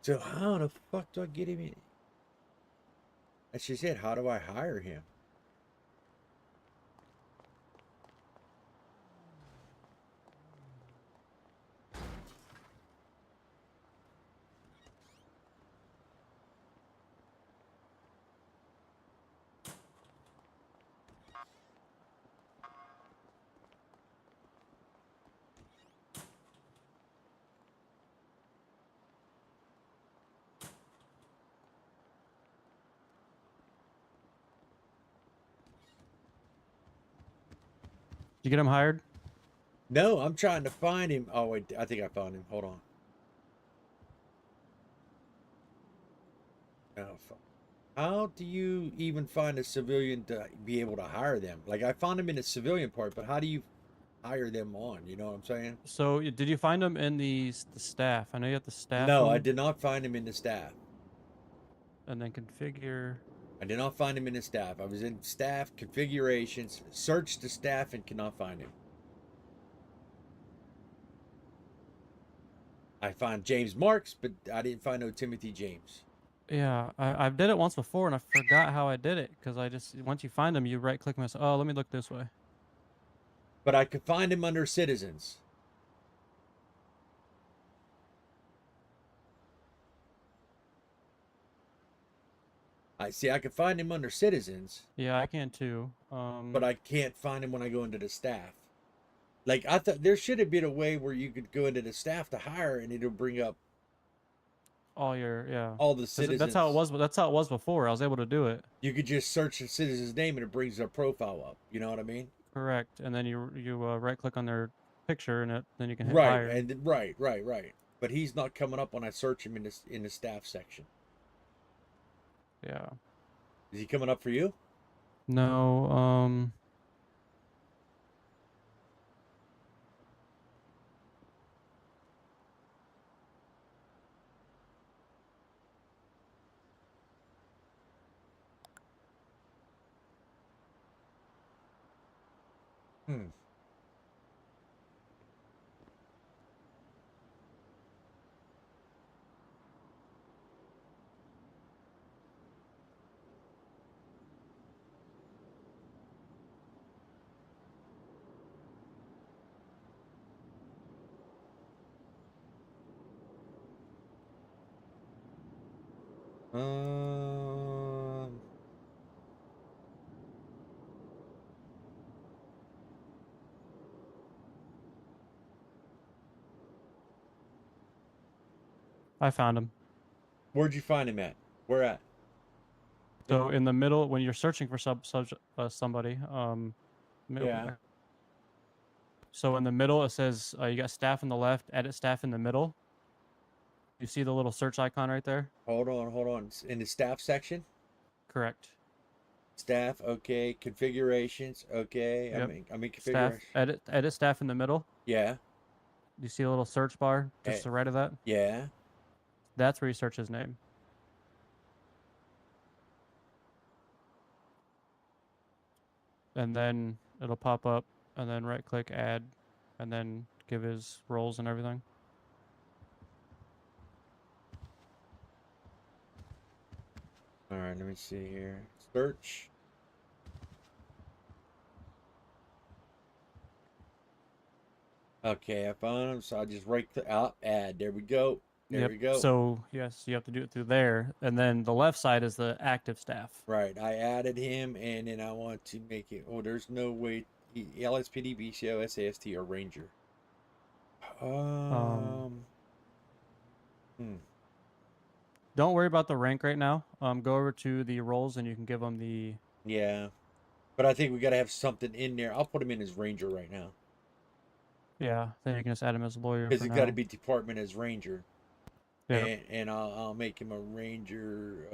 S1: So how the fuck do I get him in? That's just it. How do I hire him?
S3: Did you get him hired?
S1: No, I'm trying to find him. Oh wait, I think I found him. Hold on. Oh fuck. How do you even find a civilian to be able to hire them? Like I found him in the civilian part, but how do you hire them on? You know what I'm saying?
S3: So did you find him in the staff? I know you have the staff.
S1: No, I
S3: one,
S1: did not find him in the staff.
S3: And then configure.
S1: I did not find him in the staff. I was in staff configurations, searched the staff, and cannot find him. I found James Marks, but I didn't find no Timothy James.
S3: Yeah, I did it once before and I forgot how I did it because I just once you find them, you right click and say, oh, let me look this way.
S1: But I could find him under citizens. I see. I could find him under citizens,
S3: Yeah, I can too.
S1: but I can't find him when I go into the staff. Like I thought there should have been a way where you could go into the staff to hire, and it'll bring up
S3: all your
S1: all the citizens.
S3: That's how it was. That's how it was before. I was able to do it.
S1: You could just search the citizen's name, and it brings their profile up. You know what I mean?
S3: Correct. And then you right click on their picture, and then you can hit
S1: Right,
S3: hire.
S1: and right. But he's not coming up when I search him in the staff section.
S3: Yeah.
S1: Is he coming up for you?
S3: No.
S1: Hmm. Um.
S3: I found him.
S1: Where'd you find him at? Where at?
S3: So in the middle, when you're searching for somebody,
S1: Yeah.
S3: So in the middle, it says you got staff on the left, edit staff in the middle. You see the little search icon right there?
S1: Hold on. In the staff section?
S3: Correct.
S1: Staff, okay. Configurations, okay.
S3: Yep.
S1: I'm in
S3: Staff,
S1: configuration.
S3: edit staff in the middle.
S1: Yeah.
S3: You see a little search bar just to the right of that?
S1: Yeah.
S3: That's where you search his name. And then it'll pop up, and then right click add, and then give his roles and everything.
S1: All right, let me see here. Search. Okay, I found him, so I just right click out, add. There we go. There we go.
S3: So yes, you have to do it through there, and then the left side is the active staff.
S1: Right, I added him, and then I want to make it. Oh, there's no way. LSPD, BCO, SAST, or Ranger. Hmm.
S3: Don't worry about the rank right now. Go over to the roles and you can give them the.
S1: Yeah, but I think we got to have something in there. I'll put him in as ranger right now
S3: Yeah, then you can just add him as a lawyer
S1: because
S3: for
S1: he's
S3: now.
S1: got to be department as ranger.
S3: Yeah.
S1: And I'll make him a ranger.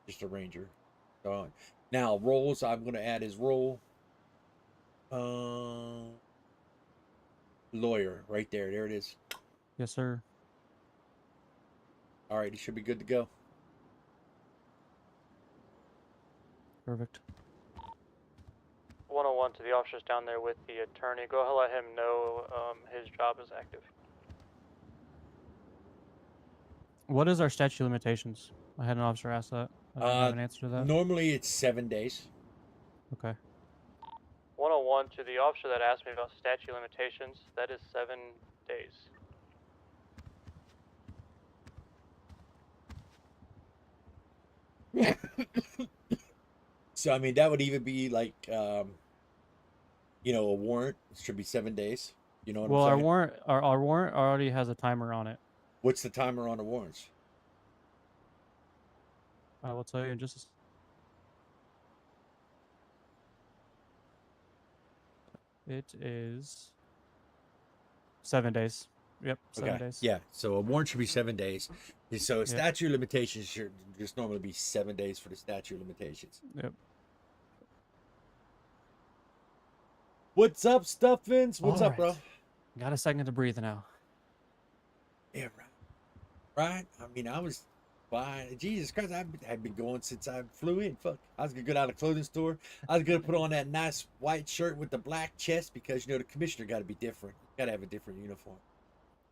S1: Just a ranger. So now roles. I'm gonna add his role. Lawyer right there. There it is.
S3: Yes, sir.
S1: All right, he should be good to go.
S3: Perfect.
S2: 101 to the officers down there with the attorney. Go ahead, let him know his job is active.
S3: What is our statute of limitations? I had an officer ask that. I didn't have an answer to that.
S1: Normally it's 7 days.
S3: Okay.
S2: 101 to the officer that asked me about statute limitations. That is 7 days.
S1: So I mean that would even be like you know, a warrant. It should be 7 days. You know what
S3: Well,
S1: I'm
S3: our
S1: saying?
S3: warrant already has a timer on it.
S1: What's the timer on the warrants?
S3: I will tell you in just a It is 7 days. Yep, 7 days.
S1: Yeah. So a warrant should be 7 days. And so a statute of limitations should just normally be 7 days for the statute of limitations.
S3: Yep.
S1: What's up, Stuffins? What's
S3: All
S1: up, bro?
S3: right. Got a second to breathe now.
S1: Yeah, right. I mean, I was fine. Jesus Christ, I've been going since I flew in. Fuck, I was gonna go down to the clothing store. I was gonna put on that nice white shirt with the black chest because you know the commissioner got to be different. Got to have a different uniform.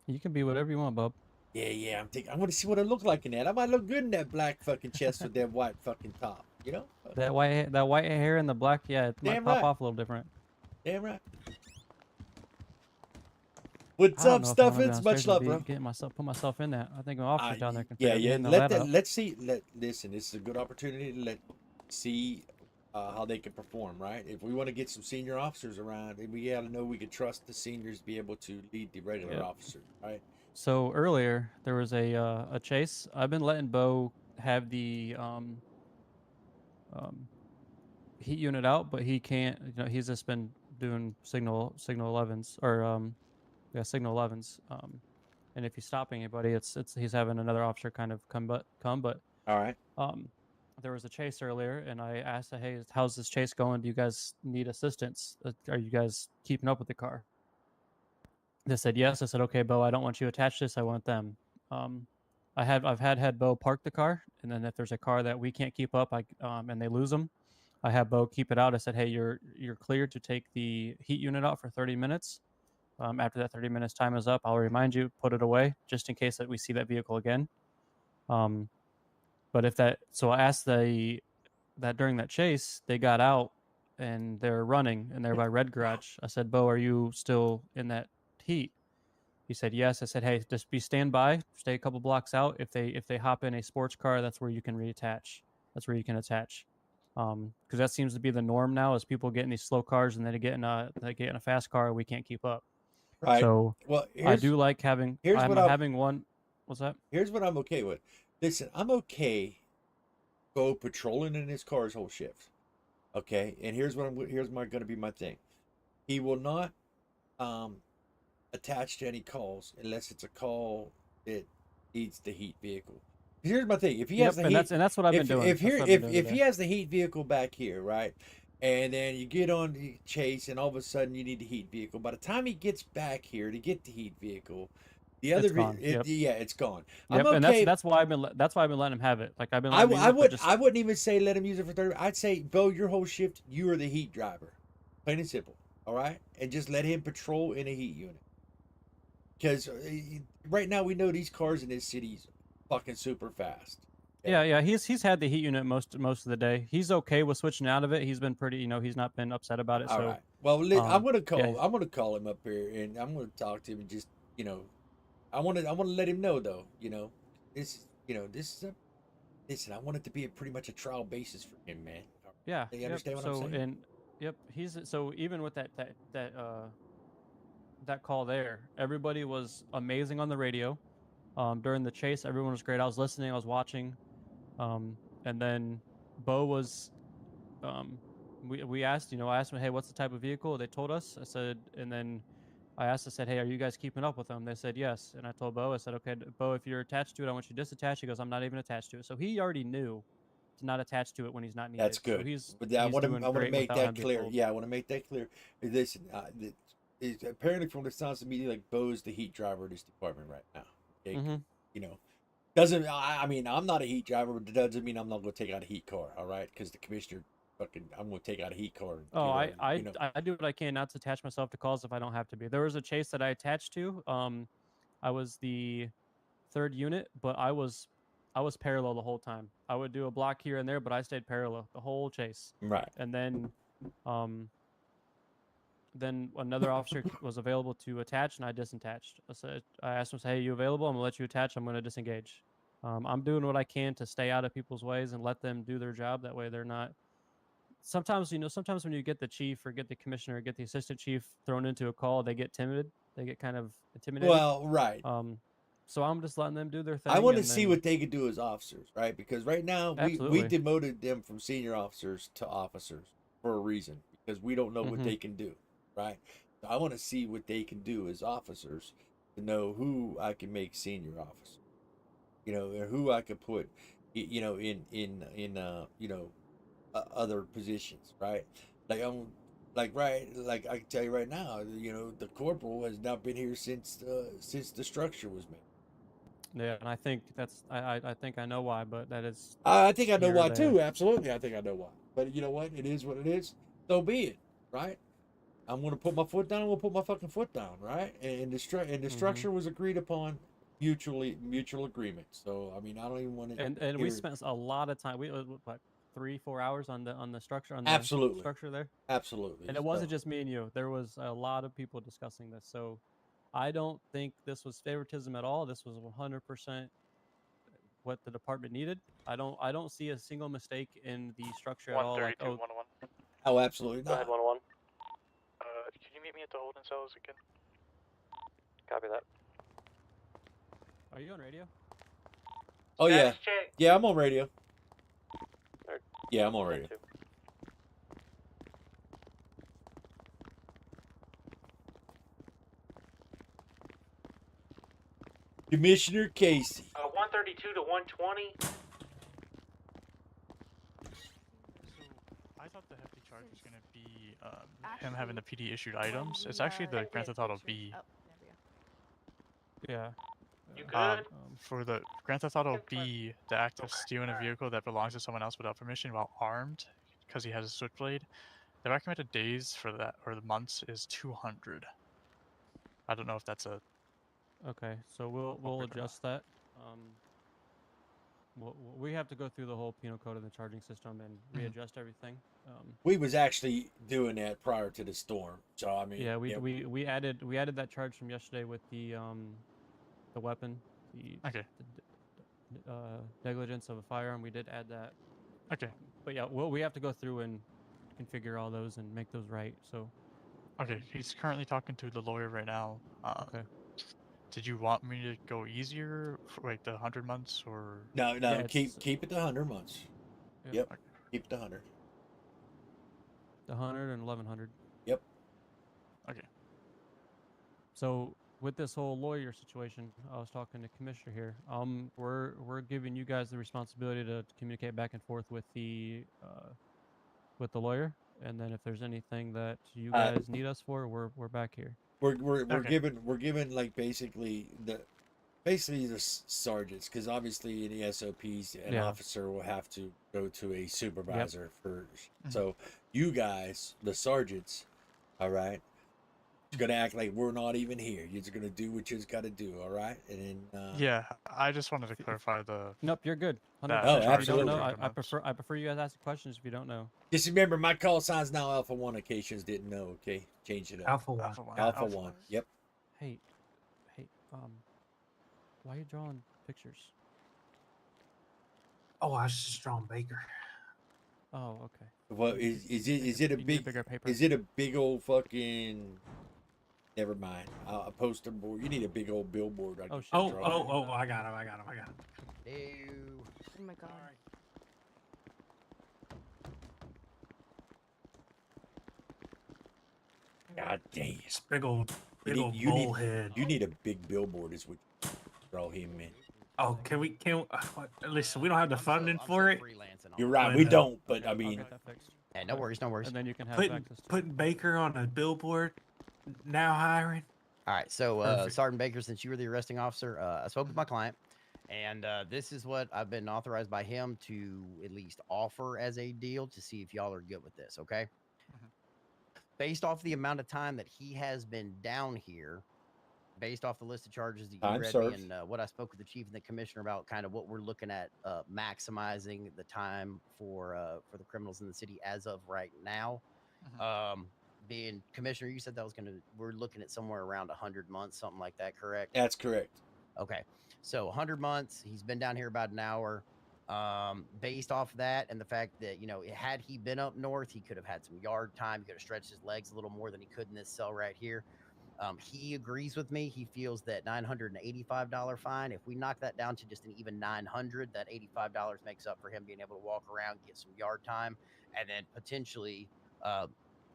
S3: You can be whatever you want, bub.
S1: Yeah. I'm thinking. I want to see what I look like in that. I might look good in that black fucking chest with that white fucking top. You know.
S3: That white hair and the black, yeah, it might
S1: Damn
S3: pop
S1: right.
S3: off a little different.
S1: Damn right. What's
S3: I
S1: up,
S3: don't know if I wanna go
S1: Stuffins? Much
S3: downstairs and
S1: love, bro.
S3: put myself in that. I think an officer down there can
S1: Yeah.
S3: handle
S1: Let
S3: that up.
S1: let's see. Listen. This is a good opportunity to see how they can perform. Right. If we want to get some senior officers around, we got to know we can trust the seniors to be able to lead the regular
S3: Yep.
S1: officers. Right.
S3: So earlier there was a chase. I've been letting Bo have the heat unit out, but he can't. You know, he's just been doing signal 11s or signal 11s. And if he's stopping anybody, it's he's having another officer kind of come. But
S1: All right.
S3: there was a chase earlier, and I asked, hey, how's this chase going? Do you guys need assistance? Are you guys keeping up with the car? They said yes. I said, okay, Bo, I don't want you attached to this. I want them. I've had Bo park the car, and then if there's a car that we can't keep up, and they lose them, I have Bo keep it out. I said, hey, you're cleared to take the heat unit out for 30 minutes. After that 30 minutes time is up, I'll remind you, put it away, just in case that we see that vehicle again. But if that, so I asked that during that chase, they got out and they're running and they're by Red Garage. I said, Bo, are you still in that heat? He said yes. I said, hey, just standby, stay a couple blocks out. If they hop in a sports car, that's where you can reattach. That's where you can attach. Because that seems to be the norm now, is people get in these slow cars and then they get in a fast car, we can't keep up.
S1: Right.
S3: So
S1: well,
S3: I do like having. I'm having one. What's that?
S1: Here's what I'm okay with. Listen, I'm okay Bo patrolling in his car his whole shift. Okay, and here's going to be my thing. He will not attach to any calls unless it's a call that needs the heat vehicle. Here's my thing: if he has the heat,
S3: and that's what I've been doing.
S1: If he has the heat vehicle back here, right, and then you get on the chase, and all of a sudden you need the heat vehicle. By the time he gets back here to get the heat vehicle, the other it's gone.
S3: Yep,
S1: I'm okay.
S3: and that's why I've been letting him have it. Like I've been. I
S1: wouldn't even say let him use it for 30. I'd say, Bo, your whole shift, you are the heat driver, plain and simple. All right, and just let him patrol in a heat unit. Because right now we know these cars in this city's fucking super fast.
S3: Okay? Yeah. He's had the heat unit most of the day. He's okay with switching out of it. He's been pretty. He's not been upset about it.
S1: All right. Well, I'm gonna call him up here, and I'm gonna talk to him and just I want to let him know though. This is listen. I want it to be pretty much a trial basis for him, man.
S3: Yeah.
S1: You understand what I'm saying?
S3: And he's so even with that call there, everybody was amazing on the radio. During the chase, everyone was great. I was listening, I was watching, and then Bo was. We asked, I asked them, hey, what's the type of vehicle? They told us. I said, and then I said, hey, are you guys keeping up with them? They said yes. And I told Bo, I said, okay, Bo, if you're attached to it, I want you to disattach. He goes, I'm not even attached to it. So he already knew to not attach to it when he's not needed.
S1: That's good.
S3: So he's
S1: But I
S3: he's
S1: want to
S3: doing
S1: make
S3: great without
S1: that
S3: him being
S1: clear.
S3: told.
S1: Yeah, I want to make that clear. Listen, apparently from the sounds of me, like Bo's the heat driver of this department right now. Okay?
S3: Mhm.
S1: You know, doesn't I mean I'm not a heat driver, but it doesn't mean I'm not going to take out a heat car. All right, because the commissioner fucking I'm going to take out a heat car. And
S3: Oh,
S1: do whatever,
S3: I do what I can not to attach myself to calls if I don't have to be. There was a chase that I attached to. I was the third unit, but I was parallel the whole time. I would do a block here and there, but I stayed parallel the whole chase.
S1: Right.
S3: And then another officer was available to attach, and I disattached. I asked him, "Hey, you available? I'm gonna let you attach. I'm gonna disengage." I'm doing what I can to stay out of people's ways and let them do their job. That way, they're not. Sometimes, sometimes when you get the chief or get the commissioner or get the assistant chief thrown into a call, they get timid. They get kind of intimidated.
S1: Well, right.
S3: So I'm just letting them do their thing.
S1: I want to
S3: and
S1: see
S3: then-
S1: what they could do as officers, right? Because right now we
S3: Absolutely.
S1: demoted them from senior officers to officers for a reason because we don't know what
S3: Mhm.
S1: they can do, right? So I want to see what they can do as officers to know who I can make senior officer, or who I could put, in other positions, right? Like like I can tell you right now, the corporal has not been here since the structure was made.
S3: Yeah, and I think I think I know why, but that is.
S1: I think I know
S3: here or
S1: why
S3: there.
S1: too. Absolutely, I think I know why. But you know what? It is what it is. So be it, right? I'm going to put my foot down. I'm going to put my fucking foot down, right? And the structure was agreed upon mutual agreement. So I mean, I don't even want to.
S3: And we spent a lot of time. We what 3-4 hours on the structure on the
S1: Absolutely.
S3: structure there.
S1: Absolutely.
S3: And it wasn't
S1: So,
S3: just me and you. There was a lot of people discussing this. So I don't think this was favoritism at all. This was 100% what the department needed. I don't see a single mistake in the structure at all. Like,
S2: 132,
S3: oh,
S2: 101.
S1: oh, absolutely
S2: Go ahead,
S1: not.
S2: 101.
S5: Can you meet me at the holding cells again?
S2: Copy that.
S3: are you on radio?
S1: Oh yeah,
S6: Status check.
S1: yeah. I'm on radio.
S2: Or-
S1: Yeah, I'm on radio.
S2: 102.
S1: Commissioner Casey.
S6: 132 to 120.
S5: So I thought the hefty charge was going to be him having the PD issued items. It's actually the Grand Theft Auto B.
S3: Yeah.
S6: You
S3: Uh,
S6: good?
S5: For the Grand Theft Auto B, the act of stealing a vehicle that belongs to someone else without permission while armed, because he has a switchblade, the recommended days for that, or the months, is 200. I don't know if that's a...
S3: Okay, so we'll
S5: Appropriate or not.
S3: adjust that. We have to go through the whole penal code and the charging system and readjust everything.
S1: We was actually doing that prior to the storm. So I mean,
S3: Yeah, we added that charge from yesterday with the weapon, the
S5: Okay.
S3: negligence of a firearm. We did add that.
S5: Okay.
S3: But yeah, we have to go through and configure all those and make those right. So
S5: Okay, he's currently talking to the lawyer right now.
S3: okay.
S5: Did you want me to go easier for like the 100 months or?
S1: no,
S3: Yeah,
S1: keep
S3: it's-
S1: it to 100 months.
S3: Yeah.
S1: Yep,
S5: Okay.
S1: keep it to 100.
S3: The 100 and 1100.
S1: Yep.
S5: Okay.
S3: So with this whole lawyer situation, I was talking to Commissioner here. We're giving you guys the responsibility to communicate back and forth with the lawyer, and then if there's anything that you guys need us for, we're back here.
S1: We're
S5: Okay.
S1: giving like basically the sergeants, because obviously in the SOPs an
S3: Yeah.
S1: officer will have to go to a supervisor first.
S5: Mhm.
S1: So you guys, the sergeants, all right, you're gonna act like we're not even here. You're just gonna do what you just got to do, all right? And then
S5: Yeah, I just wanted to clarify the.
S3: Nope, you're good. 100%.
S5: That
S1: Oh,
S3: If you don't
S1: absolutely.
S3: know,
S5: charge
S3: I
S5: months.
S3: prefer you guys ask questions if you don't know.
S1: just remember my call sign's now Alpha 1 in case you didn't know. Okay, change it up.
S6: Alpha 1.
S5: Alpha 1.
S1: Alpha 1. Yep.
S3: Hey, why are you drawing pictures?
S6: Oh, I was just drawing Baker.
S3: Oh, okay.
S1: Well, is it a
S3: You need
S1: big
S3: bigger paper?
S1: is it a big old fucking Never mind. A poster board. You need a big old billboard. I
S3: Oh,
S1: can
S3: shit.
S6: Oh,
S1: draw
S6: oh,
S1: it.
S6: oh! I got him! I got him! I got him!
S7: Ew.
S9: Oh my god.
S1: God dang it.
S6: This big old
S1: You need,
S6: bullhead.
S1: you need a big billboard is what you draw him in.
S6: Oh, can we? Listen, we don't have the funding for it.
S7: Freelancing
S1: You're
S7: on
S1: right.
S6: But,
S1: We
S6: uh,
S1: don't, but
S3: Okay,
S1: I
S3: I'll
S1: mean,
S3: get that fixed.
S7: Hey, no worries, no worries.
S3: And then you can have
S6: Putting
S3: access to it.
S6: putting Baker on a billboard. Now hiring.
S7: All right, so
S6: Perfect.
S7: Sergeant Baker, since you were the arresting officer, I spoke with my client, and this is what I've been authorized by him to at least offer as a deal to see if y'all are good with this. Okay.
S5: Mhm.
S7: Based off the amount of time that he has been down here, based off the list of charges that you
S1: Time
S7: read
S1: served.
S7: me and what I spoke with the chief and the commissioner about, kind of what we're looking at maximizing the time for the criminals in the city as of right now.
S5: Mhm.
S7: Being commissioner, you said that was we're looking at somewhere around 100 months, something like that, correct?
S1: that's correct.
S7: Okay, so 100 months. He's been down here about an hour. Based off that and the fact that had he been up north, he could have had some yard time. He could have stretched his legs a little more than he could in this cell right here. He agrees with me. He feels that $985 fine. If we knock that down to just an even $900, that $85 makes up for him being able to walk around, get some yard time, and then potentially,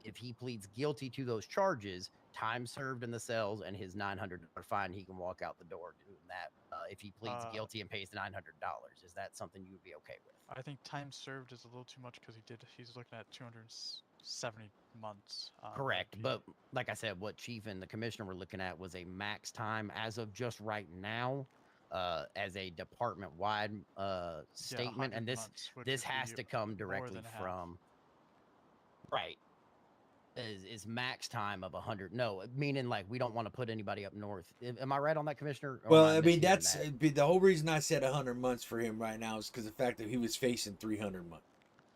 S7: if he pleads guilty to those charges, time served in the cells and his $900 fine, he can walk out the door doing that. If he pleads guilty and pays the $900, is that something you would be okay with?
S5: I think time served is a little too much because he's looking at 270 months.
S7: Correct,
S5: IDP.
S7: but like I said, what Chief and the Commissioner were looking at was a max time as of just right now, as a department-wide statement,
S5: 100
S7: and
S5: months, which
S7: this
S5: would
S7: has
S5: be
S7: to come
S5: more
S7: directly
S5: than half.
S7: from right. Is max time of 100? No, meaning like we don't want to put anybody up north. Am I right on that, Commissioner? Or
S1: Well,
S7: am
S1: I mean,
S7: mishearing
S1: that's
S7: that?
S1: the whole reason I said 100 months for him right now is because the fact that he was facing 300 months,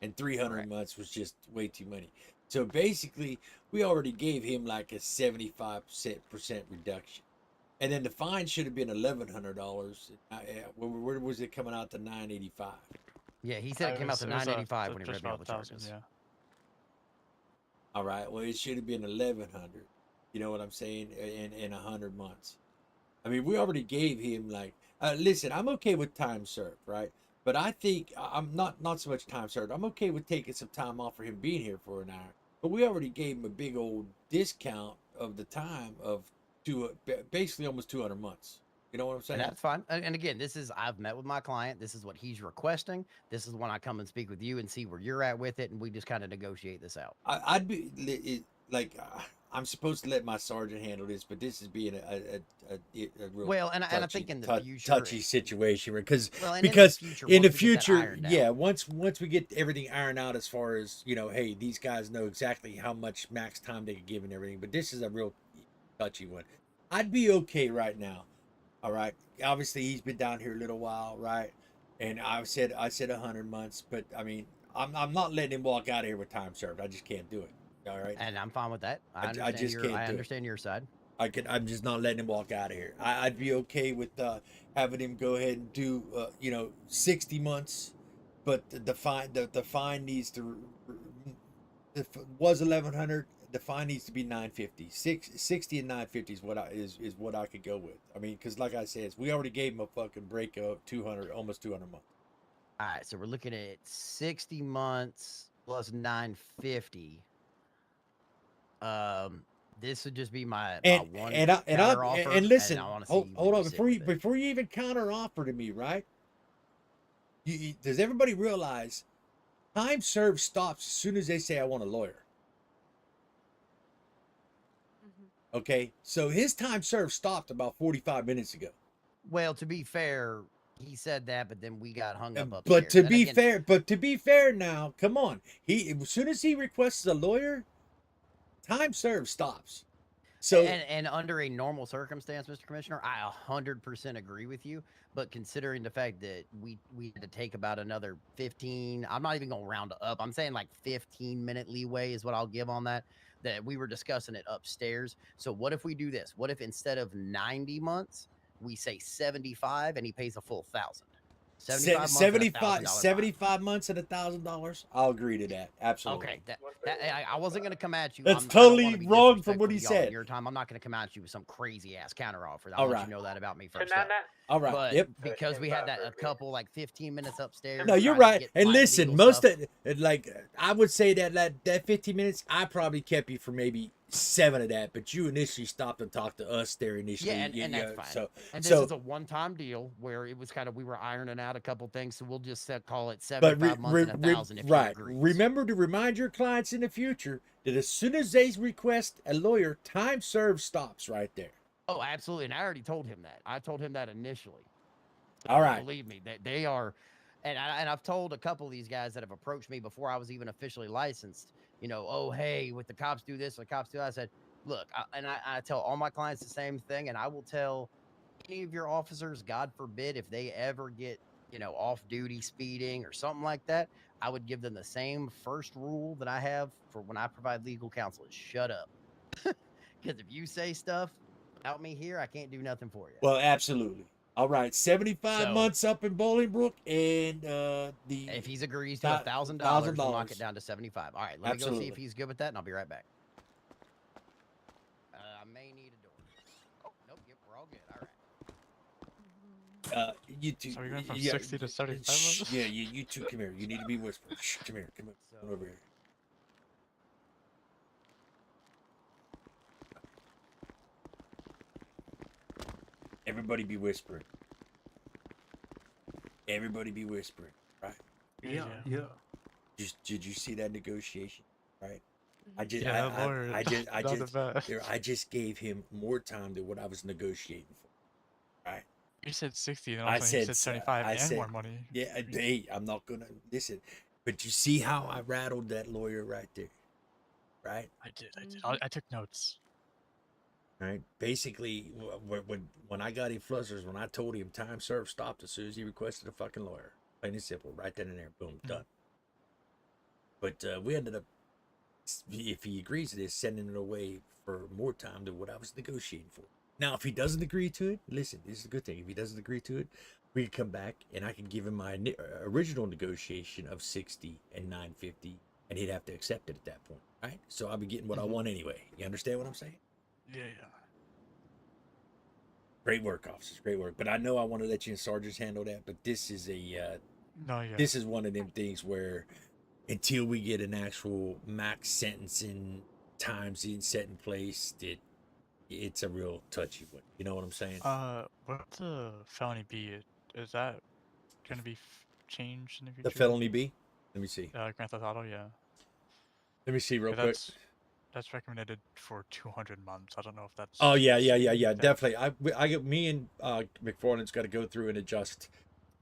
S1: and 300
S7: Correct.
S1: months was just way too many. So basically, we already gave him like a 75% reduction, and then the fine should have been $1,100. Where was it coming out to 985?
S7: Yeah, he said it came out to
S5: It was,
S7: 985 when he
S5: just
S7: read me all the
S5: about 1,000,
S7: charges.
S5: yeah.
S1: All right. Well, it should have been 1,100. You know what I'm saying? In 100 months. I mean, we already gave him like. Listen, I'm okay with time served, right? But I think I'm not so much time served. I'm okay with taking some time off for him being here for an hour. But we already gave him a big old discount of the time of basically almost 200 months. You know what I'm saying?
S7: And that's fine. And again, I've met with my client. This is what he's requesting. This is when I come and speak with you and see where you're at with it, and we just kind of negotiate this out.
S1: I'd be like, I'm supposed to let my sergeant handle this, but this is being a real
S7: Well, and I
S1: touchy,
S7: think in the future,
S1: touchy situation because
S7: well, and
S1: because in the
S7: once we get that
S1: future,
S7: ironed out.
S1: yeah, once we get everything ironed out as far as hey, these guys know exactly how much max time they can give and everything, but this is a real touchy one. I'd be okay right now. All right. Obviously, he's been down here a little while, right? And I said 100 months, but I mean, I'm not letting him walk out of here with time served. I just can't do it. All right.
S7: And I'm fine with that. I understand your side.
S1: I'm just not letting him walk out of here. I'd be okay with having him go ahead and do 60 months, but the fine needs to was 1,100. The fine needs to be 950. 60 and 950 is what I could go with. I mean, because like I said, we already gave him a fucking break of 200, almost 200 months.
S7: All right, so we're looking at 60 months plus 950. This would just be my one counter offer.
S1: And listen,
S7: and I wanna see
S1: hold
S7: where
S1: on
S7: sit
S1: before you
S7: with it.
S1: before you even counter offer to me, right? Does everybody realize time served stops as soon as they say I want a lawyer? Okay, so his time served stopped about 45 minutes ago.
S7: Well, to be fair, he said that, but then we got hung up upstairs.
S1: But to
S7: And
S1: be
S7: again,
S1: fair, now, come on. As soon as he requests a lawyer, time served stops. So
S7: and under a normal circumstance, Mr. Commissioner, I 100% agree with you. But considering the fact that we had to take about another 15, I'm not even going to round up. I'm saying like 15-minute leeway is what I'll give on that. That we were discussing it upstairs. So what if we do this? What if instead of 90 months, we say 75 and he pays a full 1,000? $75 months and $1,000 fine.
S1: 75 months and $1,000. I'll agree to that. Absolutely.
S7: Okay, I wasn't going to come at you.
S1: That's
S7: I don't wanna
S1: totally
S7: be
S1: wrong from what
S7: disrespectful
S1: he
S7: to y'all and
S1: said.
S7: Your time. I'm not going to come at you with some crazy ass counter offer. I'll
S1: All
S7: let
S1: right.
S7: you know that about me
S4: Can
S7: first.
S4: I
S7: Up.
S4: not?
S1: All right.
S7: But
S1: Yep.
S7: because we had that a couple like 15 minutes upstairs.
S1: No, you're
S7: trying to
S1: right.
S7: get
S1: And
S7: my
S1: listen,
S7: legal
S1: most
S7: stuff.
S1: of like I would say that 15 minutes, I probably kept you for maybe 7 of that, but you initially stopped and talked to us there initially.
S7: Yeah, and that's fine.
S1: So
S7: And this
S1: so
S7: is a one-time deal where it was kind of we were ironing out a couple things, so we'll just call it
S1: but
S7: 75 months and 1,000 if he
S1: right.
S7: agrees.
S1: Remember to remind your clients in the future that as soon as they request a lawyer, time served stops right there.
S7: Oh, absolutely. And I already told him that. I told him that initially. So
S1: All right.
S7: Believe me, that they are, and I've told a couple of these guys that have approached me before I was even officially licensed. You know, oh hey, with the cops do this, or the cops do that. I said, look, I tell all my clients the same thing, and I will tell any of your officers, God forbid, if they ever get off duty speeding or something like that, I would give them the same first rule that I have for when I provide legal counsel: is shut up. Because if you say stuff without me here, I can't do nothing for you.
S1: Well, absolutely. All right, 75
S7: So-
S1: months up in Bolingbrook, and the
S7: If he's agrees to $1,000, we'll knock it down to 75. All right, let me go see if he's good with that, and I'll be right back. I may need a door. Oh, nope, yep, we're all good. All right.
S1: you two.
S5: So we're going from
S1: yeah,
S5: 60 to 75
S1: shh,
S5: months?
S1: yeah, you two come here. You need to be whispering. Shh, come here, come over here. Everybody be whispering. Everybody be whispering, right?
S6: Yeah.
S1: Did you see that negotiation? Right. I just
S5: Yeah, that lawyer, not the best.
S1: I just gave him more time than what I was negotiating for. Right.
S5: You said 60, and
S1: I
S5: also you
S1: said
S5: said 75
S1: I
S5: and
S1: said-
S5: more money.
S1: Yeah, hey, I'm not gonna listen. But you see how I rattled that lawyer right there, right?
S5: I did. I took notes.
S1: Right. Basically, when I got him flustered, when I told him time served stopped as soon as he requested a fucking lawyer. Plain and simple, right then and there, boom, done. But we ended up, if he agrees to this, sending it away for more time than what I was negotiating for. Now, if he doesn't agree to it, listen, this is a good thing. If he doesn't agree to it, we can come back and I can give him my original negotiation of 60 and 950, and he'd have to accept it at that point, right? So I'll be getting what I want anyway. You understand what I'm saying?
S5: Yeah.
S1: Great work, officers. Great work. But I know I want to let you and sergeants handle that. But this is
S5: No, yeah.
S1: this is one of them things where until we get an actual max sentencing times set in place, it's a real touchy one. You know what I'm saying?
S5: What's the felony B? Is that gonna be changed in the future?
S1: The felony B. Let me see.
S5: Grand Theft Auto, yeah.
S1: Let me see real
S5: Yeah,
S1: quick.
S5: That's recommended for 200 months. I don't know if that's.
S1: Oh yeah.
S5: that-
S1: Definitely. I get me and McFarland's got to go through and adjust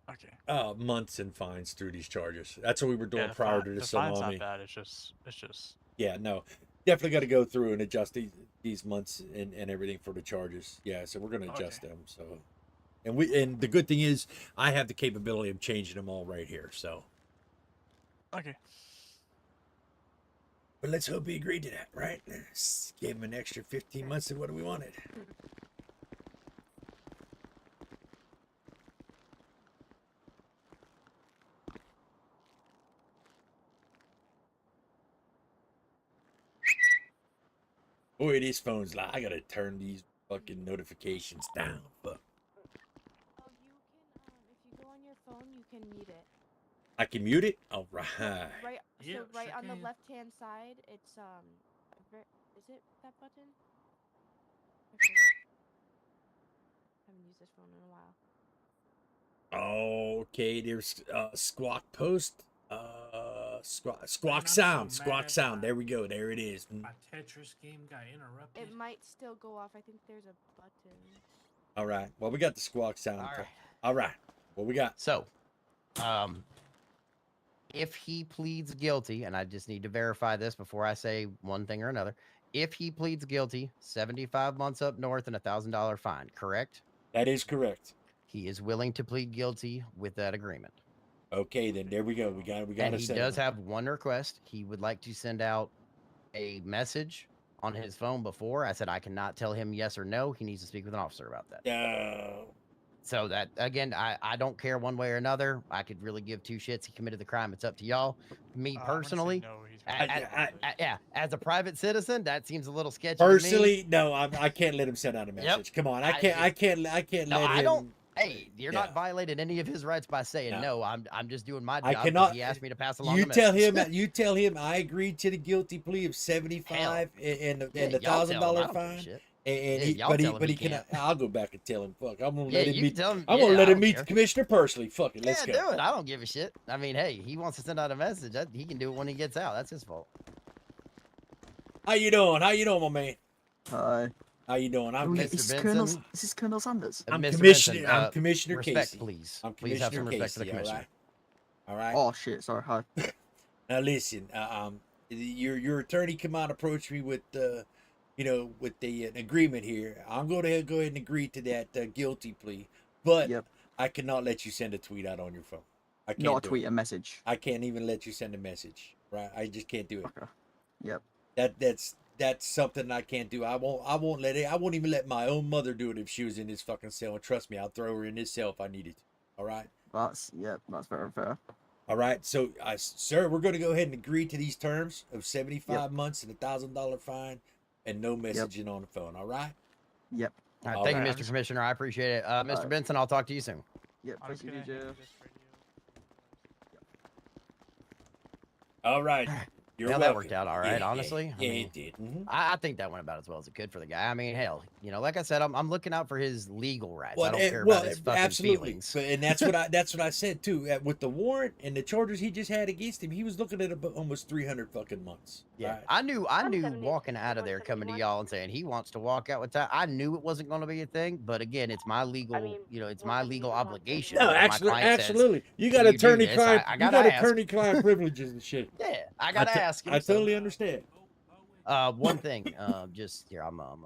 S5: Okay.
S1: months and fines through these charges. That's what we were doing
S5: Yeah,
S1: prior to
S5: the
S1: this
S5: fine's
S1: tsunami.
S5: not bad. It's just.
S1: Yeah, no, definitely got to go through and adjust these months and everything for the charges. Yeah, so we're gonna adjust them. So, and the good thing is I have the capability of changing them all right here. So,
S5: Okay.
S1: but let's hope he agreed to that, right? Gave him an extra 15 months of what we wanted. Boy, this phone's like, I gotta turn these fucking notifications down. Fuck.
S9: Oh, you can, if you go on your phone, you can mute it.
S1: I can mute it? All right.
S9: Right,
S6: Yeah,
S9: so right
S6: sure
S9: on the
S6: can.
S9: left-hand side, it's, is it that button? I forgot. I haven't used this phone in a while.
S1: Okay, there's squawk post. Squawk
S6: I'm
S1: sound.
S6: so
S1: Squawk
S6: mad
S1: sound.
S6: that
S1: There we go. There it is.
S6: My Tetris game got interrupted.
S9: It might still go off. I think there's a button.
S1: All right. Well, we got the squawk sound.
S7: All right.
S1: All right. What we got?
S7: So, if he pleads guilty, and I just need to verify this before I say one thing or another. If he pleads guilty, 75 months up north and $1,000 fine, correct?
S1: That is correct.
S7: He is willing to plead guilty with that agreement.
S1: Okay, then there we go. We got
S7: And
S1: to
S7: he
S1: set
S7: does
S1: it up.
S7: have one request. He would like to send out a message on his phone before. I said I cannot tell him yes or no. He needs to speak with an officer about that. So that again, I don't care one way or another. I could really give two shits. He committed the crime. It's up to y'all. Me
S5: I'm gonna say
S7: personally,
S5: no, he's
S7: yeah, as a private citizen, that seems a little sketchy to me.
S1: Personally, no, I can't let him send out a message. Come on, I can't
S7: No,
S1: let
S7: I
S1: him.
S7: don't. Hey, you're
S1: yeah.
S7: not violating any of his rights by saying
S1: No.
S7: no. I'm just doing my
S1: I
S7: job. 'Cause
S1: cannot.
S7: He asked me to pass along
S1: You
S7: the
S1: tell
S7: message.
S1: him. You tell him I agreed to the guilty plea of 75 and the
S7: Yeah, y'all tell him. I
S1: $1,000
S7: don't give a
S1: fine.
S7: shit.
S1: And
S7: Yeah,
S1: he,
S7: y'all
S1: but he,
S7: tell him
S1: but
S7: he
S1: he cannot.
S7: can't.
S1: I'll go back and tell him. Fuck, I'm gonna
S7: Yeah,
S1: let him
S7: you
S1: meet.
S7: can tell him.
S1: I'm
S7: Yeah,
S1: gonna
S7: I
S1: let him
S7: don't
S1: meet
S7: care.
S1: the commissioner personally. Fuck it, let's
S7: Yeah,
S1: go.
S7: do it. I don't give a shit. I mean, hey, he wants to send out a message. He can do it when he gets out. That's his fault.
S1: How you doing? How you doing, my man?
S10: Hi.
S1: How you doing? I'm
S7: Mr.
S10: Is
S7: Benson.
S10: this Colonel Sanders?
S1: I'm
S7: Mr.
S1: Commissioner.
S7: Benson,
S1: I'm Commissioner
S7: respect,
S1: Casey.
S7: please.
S1: I'm
S7: Please have some
S1: Commissioner
S7: respect for the
S1: Casey.
S7: commissioner.
S1: All right.
S10: Oh shit! Sorry. Hi.
S1: Now listen. Your attorney come out approach me with with the an agreement here. I'm going to go ahead and agree to that guilty plea, but
S10: Yep.
S1: I cannot let you send a tweet out on your phone. I can't.
S10: Not a
S1: do
S10: tweet,
S1: it.
S10: a message.
S1: I can't even let you send a message. Right? I just can't do it.
S10: Okay. Yep.
S1: That's something I can't do. I won't let it. I won't even let my own mother do it if she was in this fucking cell. And trust me, I'll throw her in this cell if I needed to. All right.
S10: That's very fair.
S1: All right. So, sir, we're going to go ahead and agree to these terms of 75
S10: Yep.
S1: months and $1,000 fine, and no messaging on the phone. All right.
S10: Yep.
S7: All right,
S1: All
S7: thank
S1: right.
S7: you,
S5: I'm
S7: Mr.
S5: just-
S7: Commissioner. I appreciate it. Mr. Benson, I'll talk to you soon.
S10: Yep.
S5: I'm
S10: Thank
S5: just
S10: you,
S5: gonna
S10: DJ.
S5: hand you this radio.
S1: All right. You're
S7: Well,
S1: welcome.
S7: that worked out all right, honestly. I
S1: Yeah,
S7: mean,
S1: it did. Mhm.
S7: I think that went about as well as it could for the guy. I mean, hell, like I said, I'm looking out for his legal rights. I don't care about his fucking
S1: absolutely.
S7: feelings.
S1: But, and that's what I said too. With the warrant and the charges he just had against him, he was looking at about almost 300 fucking months.
S7: Yeah,
S1: right?
S7: I knew
S9: 170
S7: walking out of there, coming to
S9: 171.
S7: y'all and saying he wants to walk out with that. I knew it wasn't going to be a thing, but again, it's my legal,
S9: mean,
S7: it's my
S9: 170
S7: legal
S9: to
S7: obligation.
S9: 171.
S1: No,
S7: when my
S1: actually,
S7: client says,
S1: absolutely. You
S7: "Can
S1: got
S7: you do
S1: attorney
S7: this?"
S1: client.
S7: I
S1: You
S7: gotta
S1: got
S7: ask.
S1: attorney client privileges and shit.
S7: Yeah, I gotta ask him.
S1: I
S7: so-
S1: totally understand.
S7: One thing, just here, I'm gonna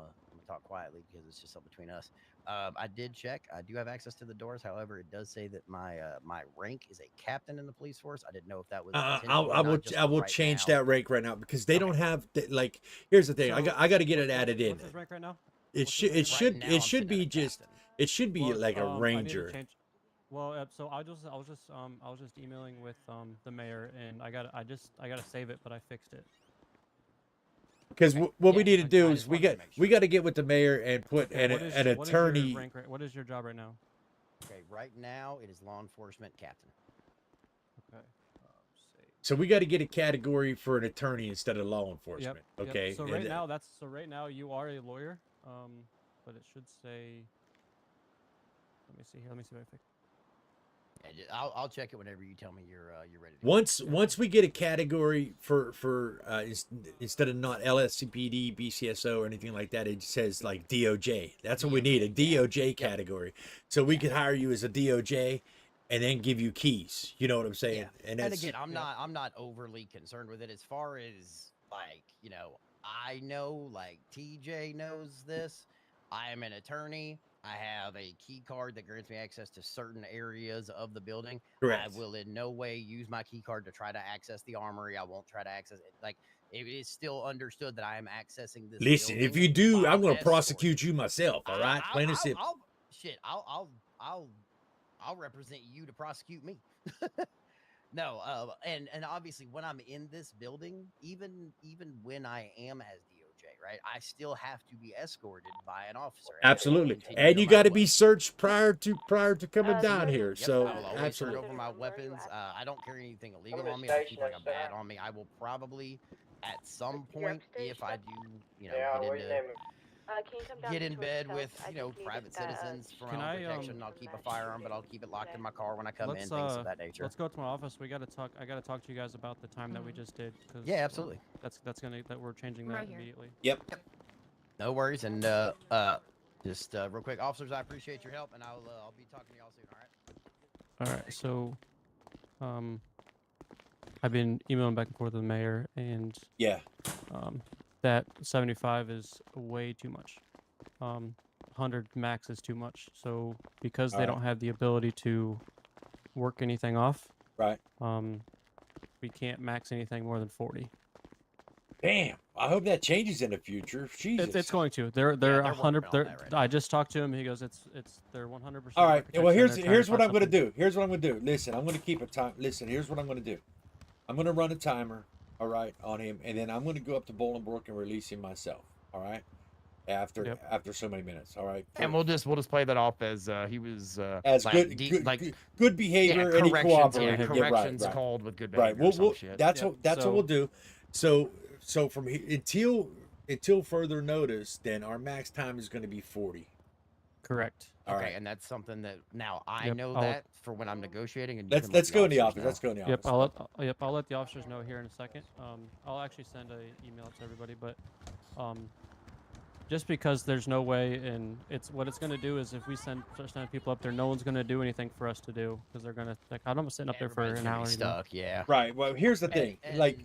S7: talk quietly because it's just something between us. I did check. I do have access to the doors. However, it does say that my rank is a captain in the police force. I didn't know if that was. intentional or not, just
S1: I
S7: for
S1: will
S7: right
S1: change
S7: now.
S1: that rank right now because they don't have like. Here's the thing. I got to get it added in.
S3: What's his rank right now?
S1: It
S3: What's
S1: should
S3: his rank?
S7: Right now, I'm
S1: should
S7: sitting
S1: be
S7: at a
S1: just
S7: captain.
S1: it should be
S3: Well,
S1: like a
S3: I need to
S1: ranger.
S3: change- Well, so I was just emailing with the mayor, and I gotta save it, but I fixed it.
S1: Because
S7: Okay.
S1: what we
S7: Yeah,
S1: need to
S7: I
S1: do
S7: just
S1: is we
S7: wanted to
S1: got
S7: make
S1: to get with the mayor and put
S3: Okay,
S1: an
S3: what is
S1: attorney.
S3: your rank? What is your job right now?
S7: Okay, right now it is law enforcement captain.
S3: Okay.
S1: So we got to get a category for an attorney instead of law
S3: Yep.
S1: enforcement.
S3: yep.
S1: Okay.
S3: So
S1: And
S3: right now right now you are a lawyer, but it should say. Let me see here. Let me see if I fix.
S7: Yeah, I'll check it whenever you tell me you're ready. To go.
S1: once we get a category for instead of not LSCPD, BCSO or anything like that, it says like DOJ. That's what we need, a DOJ category. So we could hire you as a DOJ and then give you keys. You know what I'm saying?
S7: Yeah.
S1: And
S7: And
S1: that's
S7: again, I'm not overly concerned with it as far as like, I know like TJ knows this. I am an attorney. I have a key card that grants me access to certain areas of the building.
S1: correct.
S7: I will in no way use my key card to try to access the armory. I won't try to access it. Like it is still understood that I am accessing this.
S1: Listen, if
S7: building
S1: you do,
S7: by
S1: I'm going to
S7: escort.
S1: prosecute you myself. All right, plain and simple.
S7: I'll represent you to prosecute me. No, and obviously when I'm in this building, even when I am as DOJ, right, I still have to be escorted by an officer. and I will
S1: Absolutely,
S7: continue
S1: and
S7: no
S1: you got
S7: matter
S1: to be
S7: what.
S1: searched prior to coming down
S9: Sergeant,
S1: here.
S7: Yep,
S1: So
S7: I will always
S1: absolutely.
S7: turn over my
S9: Where are you
S7: weapons.
S9: at?
S7: I don't carry anything illegal
S4: the
S7: on me. I keep like a
S4: station,
S7: bat
S4: sir.
S7: on me. I will probably, at some
S9: You're
S7: point,
S9: upstairs,
S7: if I
S9: sir?
S7: do,
S4: Yeah,
S7: get
S4: what's your
S7: into
S4: name?
S9: Can you come down
S7: get
S9: to
S7: in
S9: towards
S7: bed
S9: south?
S7: with
S9: I just need
S7: private
S9: a,
S7: citizens for
S3: Can
S7: my
S3: I,
S7: own protection. I'll keep a firearm, but I'll keep it locked in my car when I come in.
S3: Let's
S7: Things of that nature.
S3: let's go to my office. I gotta talk to you guys about the time that we just did. Cause,
S7: Yeah, absolutely.
S3: That we're changing
S9: I'm
S3: that
S9: right here.
S3: immediately.
S1: Yep.
S7: No worries, and just real quick, officers, I appreciate your help, and I'll be talking to y'all soon. All right.
S3: All right. So, I've been emailing back and forth with the mayor, and
S1: Yeah.
S3: that 75 is way too much. 100 max is too much. So because they
S1: Alright.
S3: don't have the ability to work anything off,
S1: Right.
S3: we can't max anything more than 40.
S1: Damn. I hope that changes in the future. Jesus.
S3: It's going to. They're
S7: they're
S3: 100.
S7: working on that right now.
S3: I just talked to him. He goes, it's they're 100%.
S1: All right. Well, here's
S3: They're trying to
S1: what
S3: find
S1: I'm gonna
S3: something.
S1: do. Here's what I'm gonna do. Listen, I'm gonna keep a time. Listen, here's what I'm gonna do. I'm gonna run a timer. All right, on him, and then I'm gonna go up to Bolingbrook and release him myself. All right. After so many minutes. All right.
S11: And we'll just play that off as he was
S1: as
S11: like,
S1: good behavior, and he cooperated.
S11: corrections
S1: right.
S11: called with good
S1: Right.
S11: behavior.
S1: We'll,
S11: Shit.
S1: that's what we'll do. So from here until further notice, then our max time is going to be 40.
S3: Correct.
S1: All
S7: okay,
S1: right.
S7: and that's something that now I
S3: Yep,
S7: know
S3: I'll-
S7: that for when I'm negotiating. And you can let
S1: Let's go in the
S7: officers
S1: office.
S7: know.
S1: Let's go in the
S3: Yep.
S1: office.
S3: I'll let the officers know here in a second. I'll actually send an email to everybody, but just because there's no way, and what it's going to do is if we send people up there, no one's going to do anything for us to do because they're going to like I'm sitting up there for
S7: Everybody's
S3: an
S7: gonna be
S3: hour. You know?
S7: stuck. Yeah.
S1: Right. Well, here's the thing. Like,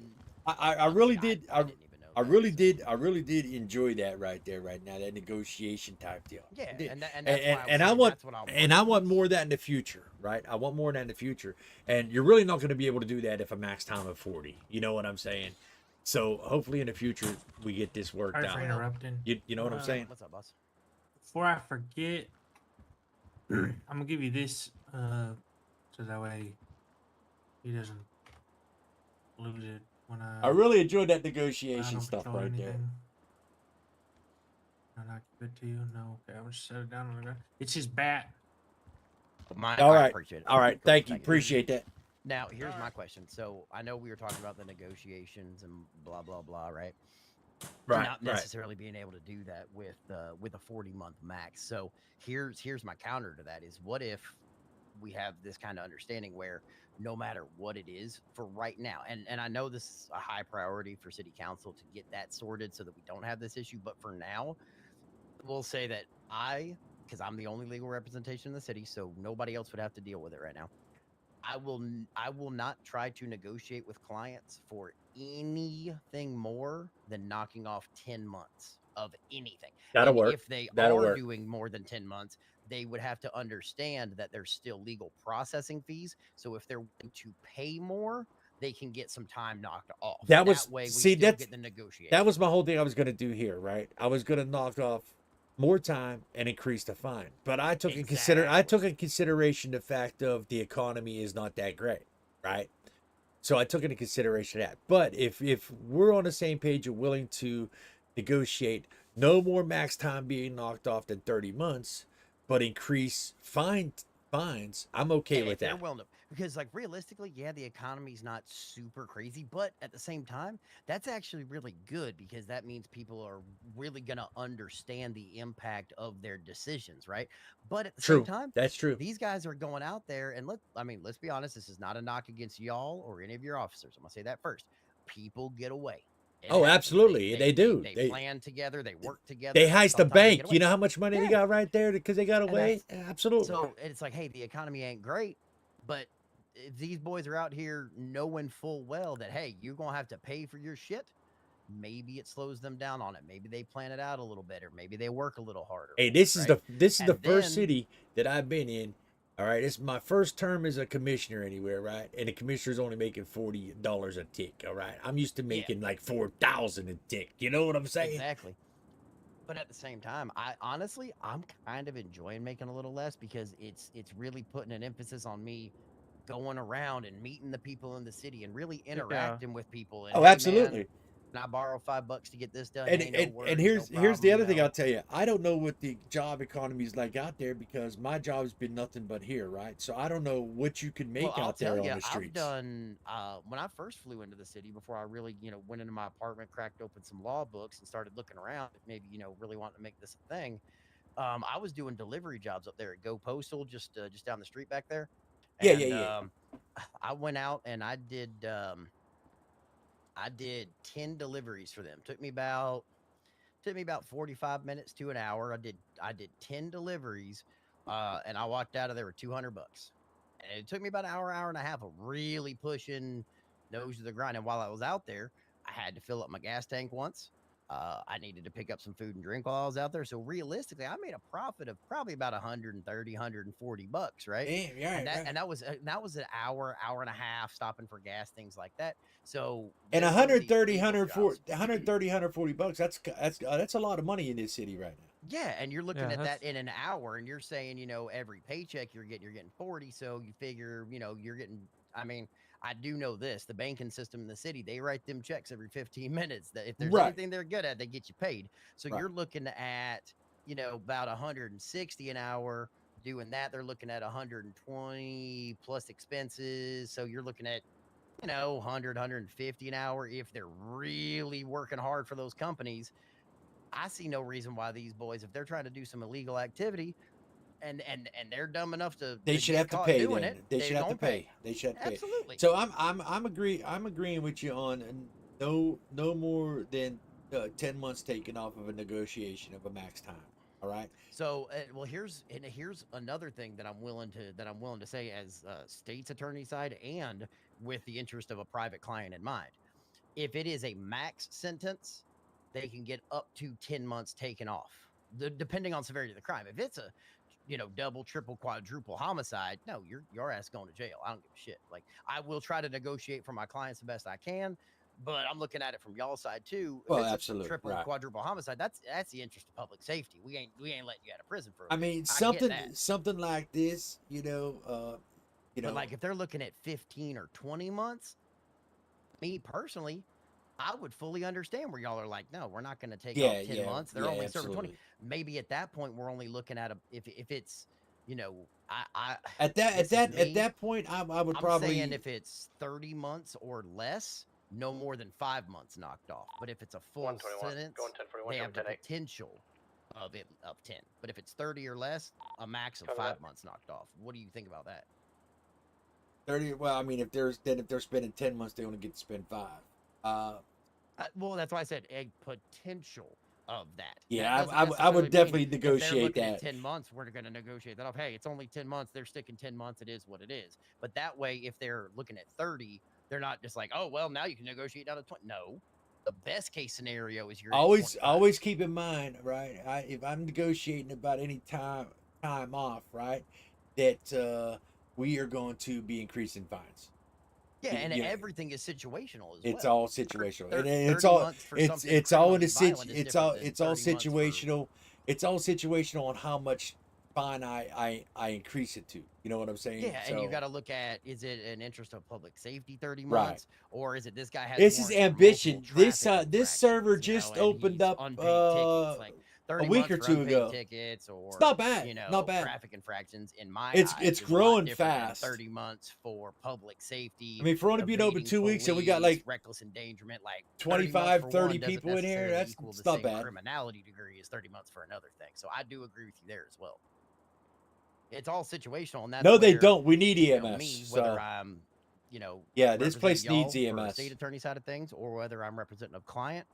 S7: And
S1: I really did.
S7: I didn't even know
S1: I
S7: that,
S1: really
S7: so-
S1: did. I really did enjoy that right there, right now. That negotiation type deal.
S7: Yeah,
S1: I did.
S7: and that's
S1: and
S7: why
S1: I
S7: was
S1: want
S7: saying that's what I
S1: and I
S7: want.
S1: want more of that in the future, right? I want more of that in the future, and you're really not going to be able to do that if a max time of 40. You know what I'm saying? So hopefully in the future we get this worked
S6: Sorry for
S1: out.
S6: interrupting.
S1: You know what I'm saying?
S7: What's up, boss?
S6: Before I forget, I'm gonna give you this, so that way he doesn't lose it when
S1: I really enjoyed that
S6: when I
S1: negotiation
S6: don't
S1: stuff
S6: control
S1: right there.
S6: anything. Can I give it to you? No. Okay, I'm gonna set it down on the ground. It's his bat.
S1: All
S7: I
S1: right.
S7: appreciate it.
S1: All right.
S7: Cool,
S1: Thank you. Appreciate that.
S7: Now, here's my question. So I know we were talking about the negotiations and blah blah blah, right? Not necessarily being able to do that with a 40-month max. So here's my counter to that is what if we have this kind of understanding where no matter what it is for right now, and I know this is a high priority for city council to get that sorted so that we don't have this issue, but for now, we'll say that because I'm the only legal representation in the city, so nobody else would have to deal with it right now. I will not try to negotiate with clients for anything more than knocking off 10 months of anything.
S1: That'll
S7: And
S1: work.
S7: If they
S1: That'll
S7: are
S1: work.
S7: doing more than 10 months, they would have to understand that there's still legal processing fees. So if they're willing to pay more, they can get some time knocked off.
S1: That was
S7: way we
S1: see
S7: still
S1: that's
S7: get the negotiation.
S1: that was my whole thing I was going to do here, right? I was going to knock off more time and increase the fine. But I took in consideration the fact of the economy is not that great, right? So I took into consideration that. But if we're on the same page and willing to negotiate no more max time being knocked off than 30 months, but increase fines, I'm okay
S7: And
S1: with
S7: if they're
S1: that.
S7: willing to, because like realistically, yeah, the economy's not super crazy, but at the same time, that's actually really good because that means people are really gonna understand the impact of their decisions, right? But at the
S1: True.
S7: same time,
S1: That's true.
S7: these guys are going out there and let's be honest, this is not a knock against y'all or any of your officers. I'm gonna say that first. People get away. It
S1: Oh,
S7: happens.
S1: absolutely. They do.
S7: They
S1: They-
S7: plan together, they work together.
S1: They heist a
S7: sometimes they get
S1: bank.
S7: away.
S1: You know how much money they
S7: Yeah.
S1: got right there because they got
S7: And
S1: away? Absolutely.
S7: So it's like, hey, the economy ain't great, but if these boys are out here knowing full well that, hey, you're going to have to pay for your shit, maybe it slows them down on it. Maybe they plan it out a little better. Maybe they work a little harder.
S1: Hey, this is
S7: right?
S1: the
S7: And
S1: first
S7: then-
S1: city that I've been in. All right, it's my first term as a commissioner anywhere, right? And the commissioner's only making $40 a tick. All right, I'm used to making like 4,000 a tick. You know what I'm saying?
S7: Exactly. But at the same time, I'm kind of enjoying making a little less because it's really putting an emphasis on me going around and meeting the people in the city and really interacting with people. And,
S1: Oh,
S7: "Hey, man,
S1: absolutely.
S7: can I borrow $5 to get this done?"
S1: And
S7: "Hey, no
S1: and,
S7: worries,
S1: and
S7: no
S1: here's the
S7: problem,"
S1: other
S7: you
S1: thing
S7: know?
S1: I'll tell you. I don't know what the job economy is like out there because my job's been nothing but here, right? So I don't know what you can make
S7: Well, I'll
S1: out there
S7: tell
S1: on
S7: ya,
S1: the streets.
S7: I've done when I first flew into the city before I really, went into my apartment, cracked open some law books, and started looking around. Maybe really wanting to make this a thing. I was doing delivery jobs up there at Go Postal, just down the street back there.
S1: Yeah,
S7: And,
S1: yeah.
S7: I went out and I did 10 deliveries for them. Took me about 45 minutes to an hour. I did 10 deliveries, and I walked out of there with $200. And it took me about an hour and a half of really pushing nose to the grind. And while I was out there, I had to fill up my gas tank once. I needed to pick up some food and drink while I was out there. So realistically, I made a profit of probably about 130, 140 bucks, right?
S1: Damn, yeah,
S7: And that
S1: right.
S7: and that was an hour and a half stopping for gas, things like that. So
S1: And
S7: there's some of these
S1: 130,
S7: illegal
S1: 140,
S7: jobs.
S1: 130, 140 bucks. That's a lot of money in this city right now.
S7: Yeah, and you're looking
S3: Yeah,
S7: at that
S3: that's-
S7: in an hour, and you're saying, every paycheck you're getting 40. So you figure, you're getting. I mean, I do know this: the banking system in the city, they write them checks every 15 minutes. That if there's
S1: Right.
S7: anything they're good at, they get you paid. So
S1: Right.
S7: you're looking at, about 160 an hour. Doing that, they're looking at 120 plus expenses. So you're looking at, 100, 150 an hour if they're really working hard for those companies. I see no reason why these boys, if they're trying to do some illegal activity and they're dumb enough to
S1: They should
S7: get
S1: have to
S7: caught
S1: pay
S7: doing
S1: then.
S7: it,
S1: They
S7: they're
S1: should have to
S7: gonna
S1: pay. They should have to pay.
S7: Absolutely.
S1: So I'm agreeing with you on no more than 10 months taken off of a negotiation of a max time. All right.
S7: So well, here's another thing that I'm willing to say as state's attorney side and with the interest of a private client in mind. If it is a max sentence, they can get up to 10 months taken off, depending on severity of the crime. If it's a double, triple, quadruple homicide, no, your ass going to jail. I don't give a shit. Like, I will try to negotiate for my clients the best I can, but I'm looking at it from y'all's side too. If
S1: Well,
S7: it's
S1: absolutely,
S7: a triple,
S1: right.
S7: quadruple homicide, that's the interest of public safety. We ain't letting you out of prison for.
S1: I mean,
S7: I get that.
S1: something like this,
S7: But like if they're looking at 15 or 20 months, me personally, I would fully understand where y'all are like, no, we're not going to take off 10 months. They're only serving 20.
S1: absolutely.
S7: Maybe at that point, we're only looking at if it's,
S1: At that point, I would
S7: I'm
S1: probably
S7: saying if it's 30 months or less, no more than 5 months knocked off. But if it's a full
S2: 121,
S7: sentence,
S2: going 1041,
S7: they have the
S2: 10:08.
S7: potential of 10. But if it's 30 or less, a max of
S2: Coming
S7: 5
S2: up.
S7: months knocked off. What do you think about that?
S1: 30. Well, I mean, if they're spending 10 months, they only get to spend 5.
S7: Well, that's why I said a potential of that.
S1: Yeah,
S7: That
S1: I
S7: doesn't
S1: would
S7: necessarily
S1: definitely
S7: mean if they're
S1: negotiate
S7: looking
S1: that.
S7: At 10 months, we're going to negotiate that off. Hey, it's only 10 months. They're sticking 10 months. It is what it is. But that way, if they're looking at 30, they're not just like, oh, well, now you can negotiate down to 20. No. The best case scenario is you're at
S1: Always
S7: 25.
S1: keep in mind, right? If I'm negotiating about any time off, right, that we are going to be increasing fines.
S7: Yeah, and
S1: Yeah.
S7: everything is situational as
S1: It's
S7: well.
S1: all situational, and
S7: 30
S1: it's all
S7: months for
S1: it's
S7: something
S1: all in the
S7: criminally violent is
S1: it's all
S7: different
S1: it's
S7: than
S1: all
S7: 30 months for-
S1: situational. It's all situational on how much fine I increase it to. You know what I'm saying?
S7: Yeah, and you
S1: So,
S7: got to look at, is it an interest of public safety 30
S1: Right.
S7: months, or is it this guy has
S1: This is
S7: warrants for
S1: ambition.
S7: multiple
S1: This
S7: traffic
S1: this server
S7: infractions,
S1: just
S7: and
S1: opened
S7: he's
S1: up
S7: unpaid tickets, like 30
S1: a week
S7: months
S1: or
S7: for
S1: two
S7: unpaid
S1: ago.
S7: tickets, or
S1: It's not bad. Not bad.
S7: traffic infractions in my
S1: It's
S7: eyes
S1: it's
S7: is a lot
S1: growing
S7: different than
S1: fast.
S7: 30 months for public safety.
S1: I mean, for only being open
S7: evading
S1: 2 weeks and we got
S7: police,
S1: like
S7: reckless endangerment, like
S1: 25,
S7: 30 months for
S1: 30
S7: one doesn't
S1: people in here.
S7: necessarily
S1: That's
S7: equal the
S1: it's not
S7: same
S1: bad.
S7: criminality degree as 30 months for another thing. So I do agree with you there as well. It's all situational, and that's
S1: No, they
S7: where,
S1: don't. We need EMS.
S7: me, whether
S1: so
S7: I'm,
S1: yeah, this
S7: representing
S1: place needs
S7: y'all for
S1: EMS.
S7: state attorney side of things, or whether I'm representing a client,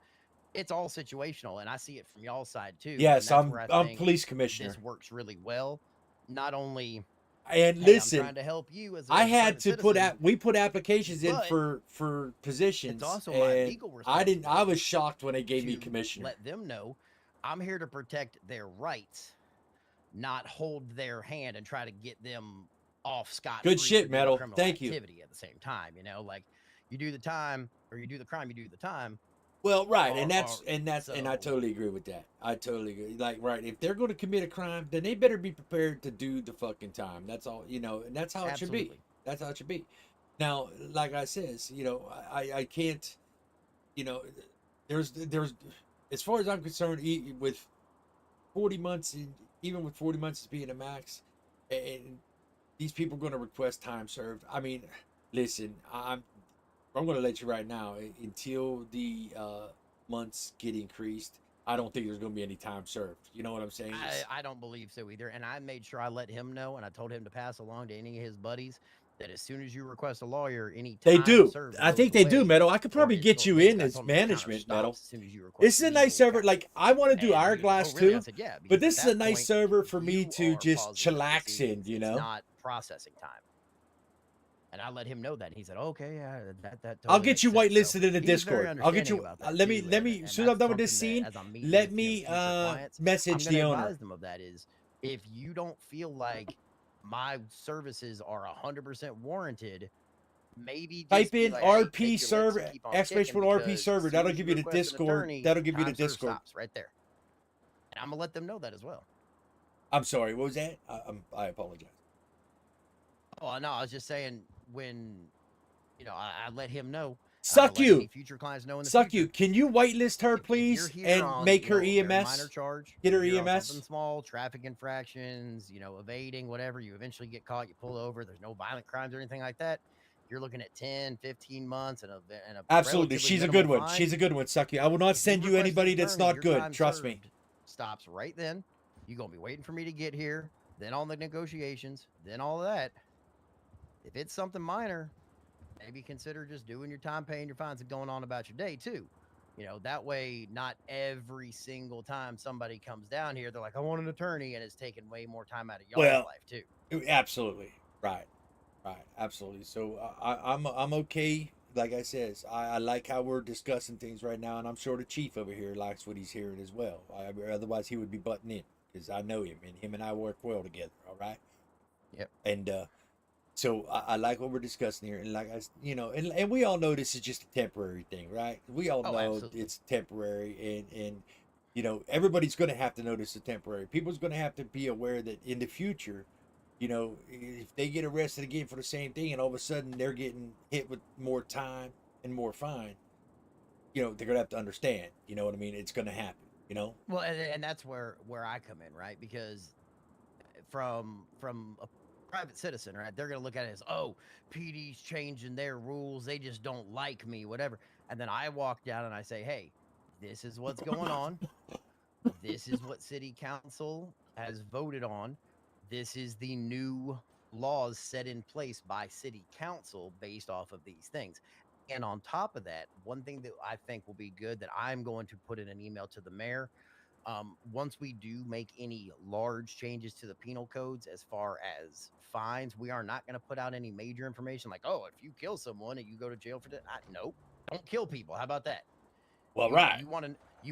S7: it's all situational, and I see it from y'all's side too. and
S1: Yes,
S7: that's where I
S1: I'm
S7: think
S1: police commissioner.
S7: this works really well. Not only,
S1: And
S7: hey, I'm
S1: listen,
S7: trying to help you as a
S1: I had
S7: private
S1: to put
S7: citizen,
S1: we put applications in
S7: but
S1: for positions,
S7: it's also my
S1: and
S7: legal
S1: I didn't. I was
S7: responsibility
S1: shocked when they gave me
S7: to
S1: commissioner.
S7: let them know I'm here to protect their rights, not hold their hand and try to get them off scot.
S1: Good shit, Metal. Thank you.
S7: Activity at the same time, like you do the time or you do the crime, you do the time.
S1: Well, right,
S7: Or-
S1: and
S7: or-
S1: and I
S7: so-
S1: totally agree with that. I totally agree. Like, right, if they're going to commit a crime, then they better be prepared to do the fucking time. That's all, and that's how it should be.
S7: Absolutely.
S1: That's how it should be. Now, like I says, I can't, there's as far as I'm concerned, with 40 months, even with 40 months as being a max, and these people are going to request time served. I mean, listen, I'm going to let you right now, until the months get increased, I don't think there's going to be any time served. You know what I'm saying?
S7: I don't believe so either. And I made sure I let him know, and I told him to pass along to any of his buddies that as soon as you request a lawyer, any
S1: They
S7: time
S1: do.
S7: served
S1: I
S7: goes
S1: think they do,
S7: away,
S1: Metal. I could
S7: or
S1: probably
S7: it's
S1: get
S7: told-
S1: you
S7: this
S1: in
S7: guy
S1: as
S7: told me the counter
S1: management,
S7: stops
S1: Metal.
S7: as soon as you request
S1: This is a
S7: legal
S1: nice server.
S7: counsel.
S1: Like, I want to do
S7: And he
S1: Hourglass
S7: goes, "Oh, really?"
S1: too.
S7: I said, yeah,
S1: But
S7: because
S1: this
S7: at
S1: is a
S7: that
S1: nice
S7: point,
S1: server for me
S7: you
S1: to
S7: are
S1: just
S7: pausing the
S1: chillax in,
S7: proceedings.
S1: you
S7: It's
S1: know?
S7: not processing time. And I let him know that. And he said, "Okay, yeah, that
S1: I'll
S7: totally
S1: get
S7: makes
S1: you
S7: sense." So
S1: whitelisted in the
S7: he was very
S1: Discord. I'll get
S7: understanding
S1: you.
S7: about that
S1: Let me
S7: too,
S1: let me.
S7: and
S1: As soon as I'm
S7: that's
S1: done with this
S7: something
S1: scene,
S7: that as I'm meeting
S1: let
S7: with
S1: me
S7: future clients, I'm
S1: message
S7: gonna
S1: the owner.
S7: advise them of that is if you don't feel like my services are 100% warranted, maybe
S1: Type
S7: just be
S1: in
S7: like, hey,
S1: RP
S7: take your licks
S1: server,
S7: and keep on
S1: exclamation
S7: ticking,
S1: point RP
S7: because
S1: server.
S7: as soon
S1: That'll
S7: as you
S1: give you the
S7: request an
S1: Discord.
S7: attorney,
S1: That'll give you the
S7: time served
S1: Discord.
S7: stops right there. And I'm gonna let them know that as well.
S1: I'm sorry. What was that? I apologize.
S7: Oh no, I was just saying when I let him know. And I'm
S1: Suck
S7: gonna let any
S1: you.
S7: future clients know in the
S1: Suck
S7: future.
S1: you. Can you whitelist her,
S7: If you're
S1: please,
S7: here
S1: and
S7: on
S1: make her
S7: a very minor
S1: EMS?
S7: charge,
S1: Get her
S7: you're here on
S1: EMS.
S7: something small, traffic infractions, evading, whatever, you eventually get caught, you pull over, there's no violent crimes or anything like that, you're looking at 10, 15 months and a
S1: Absolutely.
S7: relatively
S1: She's a
S7: minimal
S1: good one.
S7: fine.
S1: She's a good one. Suck you. I will not
S7: If
S1: send you
S7: request an
S1: anybody that's
S7: attorney,
S1: not
S7: your
S1: good.
S7: time
S1: Trust me.
S7: served stops right then. You're gonna be waiting for me to get here, then all the negotiations, then all of that. If it's something minor, maybe consider just doing your time, paying your fines, and going on about your day too. That way, not every single time somebody comes down here, they're like, I want an attorney, and it's taking way more time out of y'all's
S1: Well,
S7: life too.
S1: Absolutely. Right. Right. Absolutely. So I'm okay. Like I says, I like how we're discussing things right now, and I'm sure the chief over here likes what he's hearing as well. Otherwise, he would be butting in because I know him, and him and I work well together. All right.
S7: Yep.
S1: And so I like what we're discussing here, and like and we all know this is just a temporary thing, right? We all know
S7: absolutely.
S1: it's temporary, and everybody's going to have to know this is temporary. People's going to have to be aware that in the future, if they get arrested again for the same thing, and all of a sudden they're getting hit with more time and more fine, they're going to have to understand. You know what I mean? It's going to happen.
S7: Well, and that's where I come in, right? Because from a private citizen, right? They're gonna look at it as, oh, PD's changing their rules. They just don't like me, whatever. And then I walk down and I say, hey, this is what's going on. This is what city council has voted on. This is the new laws set in place by city council based off of these things. And on top of that, one thing that I think will be good that I'm going to put in an email to the mayor, once we do make any large changes to the penal codes as far as fines, we are not going to put out any major information like, oh, if you kill someone and you go to jail for that. Nope, don't kill people. How about that?
S1: Well,
S7: You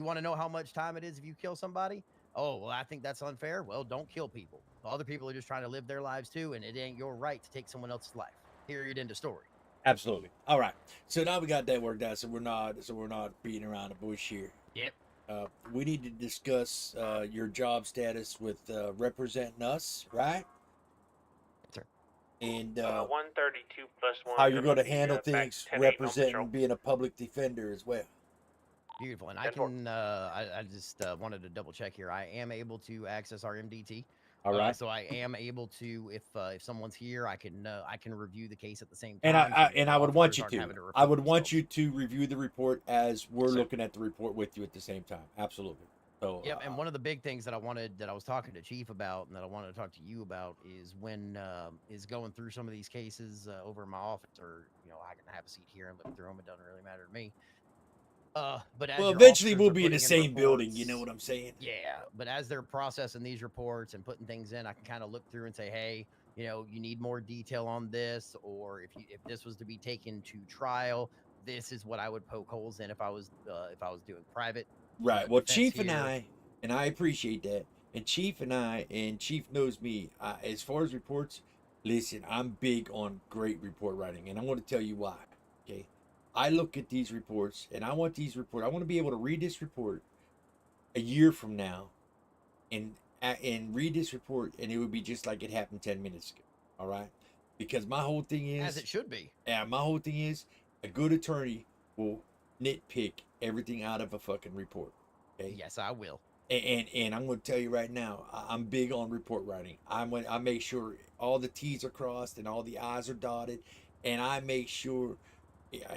S7: want to know how much time it is if you kill somebody? Oh, well, I think that's unfair. Well, don't kill people. Other people are just trying to live their lives too, and it ain't your right to take someone else's life. Period. End of story.
S1: Absolutely. All right. So now we got that worked out. So we're not beating around the bush here.
S7: Yep.
S1: We need to discuss your job status with representing us, right?
S7: Sir.
S1: And
S4: 132 plus 1.
S1: how you're going to
S4: the,
S1: handle
S4: back
S1: things
S4: 10-8 on
S1: representing
S4: patrol.
S1: being a public defender as well.
S7: Beautiful. And I can, I just wanted to double check here. I am able to access our MDT.
S1: All right.
S7: So I am able to, if someone's here, I can review the case at the same
S1: And
S7: time.
S1: I would want you
S7: officers aren't
S1: to.
S7: having
S1: I would
S7: repeat
S1: want
S7: themselves.
S1: you to review the report as we're
S7: Sir.
S1: looking at the report with you at the same time. Absolutely. So
S7: Yep. And one of the big things that I was talking to Chief about, and that I wanted to talk to you about, is when is going through some of these cases over in my office, or I can have a seat here and look through them. It doesn't really matter to me. But as
S1: eventually
S7: officers
S1: we'll
S7: are
S1: be in the
S7: putting
S1: same building.
S7: reports,
S1: You know what I'm saying?
S7: Yeah, but as they're processing these reports and putting things in, I can kind of look through and say, hey, you need more detail on this, or if this was to be taken to trial, this is what I would poke holes in if I was doing private.
S1: Right. Well,
S7: defense
S1: Chief and
S7: here.
S1: I appreciate that. And Chief knows me. As far as reports, listen, I'm big on great report writing, and I'm going to tell you why. Okay. I look at these reports, and I want I want to be able to read this report a year from now, and read this report, and it would be just like it happened 10 minutes ago. All right. Because my whole thing is,
S7: As it should be.
S1: Yeah, my whole thing is, a good attorney will nitpick everything out of a fucking report. Okay.
S7: Yes, I will.
S1: And I'm going to tell you right now, I'm big on report writing. I make sure all the T's are crossed and all the I's are dotted, and I make sure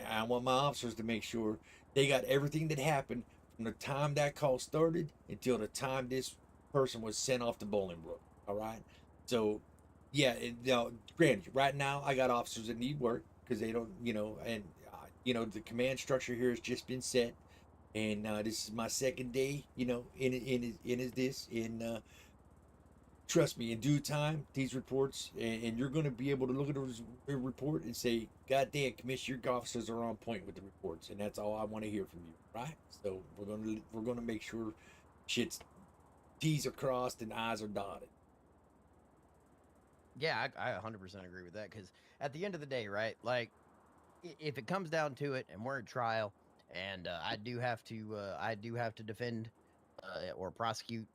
S1: I want my officers to make sure they got everything that happened from the time that call started until the time this person was sent off to Bolingbrook. All right. So, yeah, granted, right now I got officers that need work because they don't, and the command structure here has just been set. And this is my second day, in trust me, in due time, these reports, and you're going to be able to look at a report and say, God damn, Commissioner, your officers are on point with the reports, and that's all I want to hear from you, right? So we're gonna make sure shit's T's are crossed and I's are dotted.
S7: Yeah, I 100% agree with that because at the end of the day, right? Like, if it comes down to it, and we're at trial, and I do have to defend or prosecute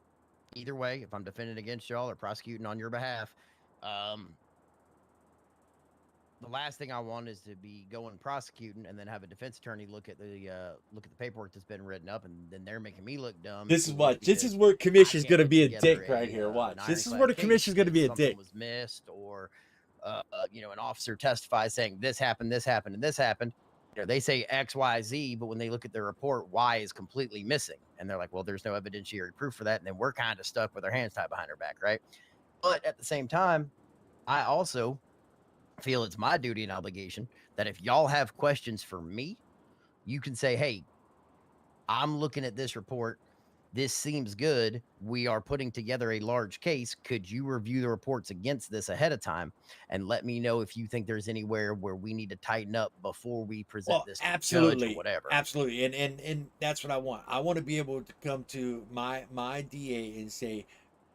S7: either way. If I'm defending against y'all or prosecuting on your behalf, um, the last thing I want is to be going prosecuting and then have a defense attorney look at the paperwork that's been written up, and then they're making me look dumb.
S1: This is what. This is
S7: because
S1: where
S7: I
S1: Commission's
S7: can't
S1: gonna
S7: put
S1: be a
S7: together
S1: dick right here.
S7: an
S1: Watch. This is where
S7: ironclad
S1: the
S7: case
S1: Commission's gonna
S7: because
S1: be a
S7: something
S1: dick.
S7: was missed, or an officer testifies saying this happened, and this happened. They say X, Y, Z, but when they look at their report, Y is completely missing, and they're like, "Well, there's no evidentiary proof for that," and then we're kind of stuck with our hands tied behind our back, right? But at the same time, I also feel it's my duty and obligation that if y'all have questions for me, you can say, "Hey, I'm looking at this report. This seems good. We are putting together a large case. Could you review the reports against this ahead of time and let me know if you think there's anywhere where we need to tighten up before we present this to the judge or whatever?"
S1: Absolutely, and that's what I want. I want to be able to come to my DA and say,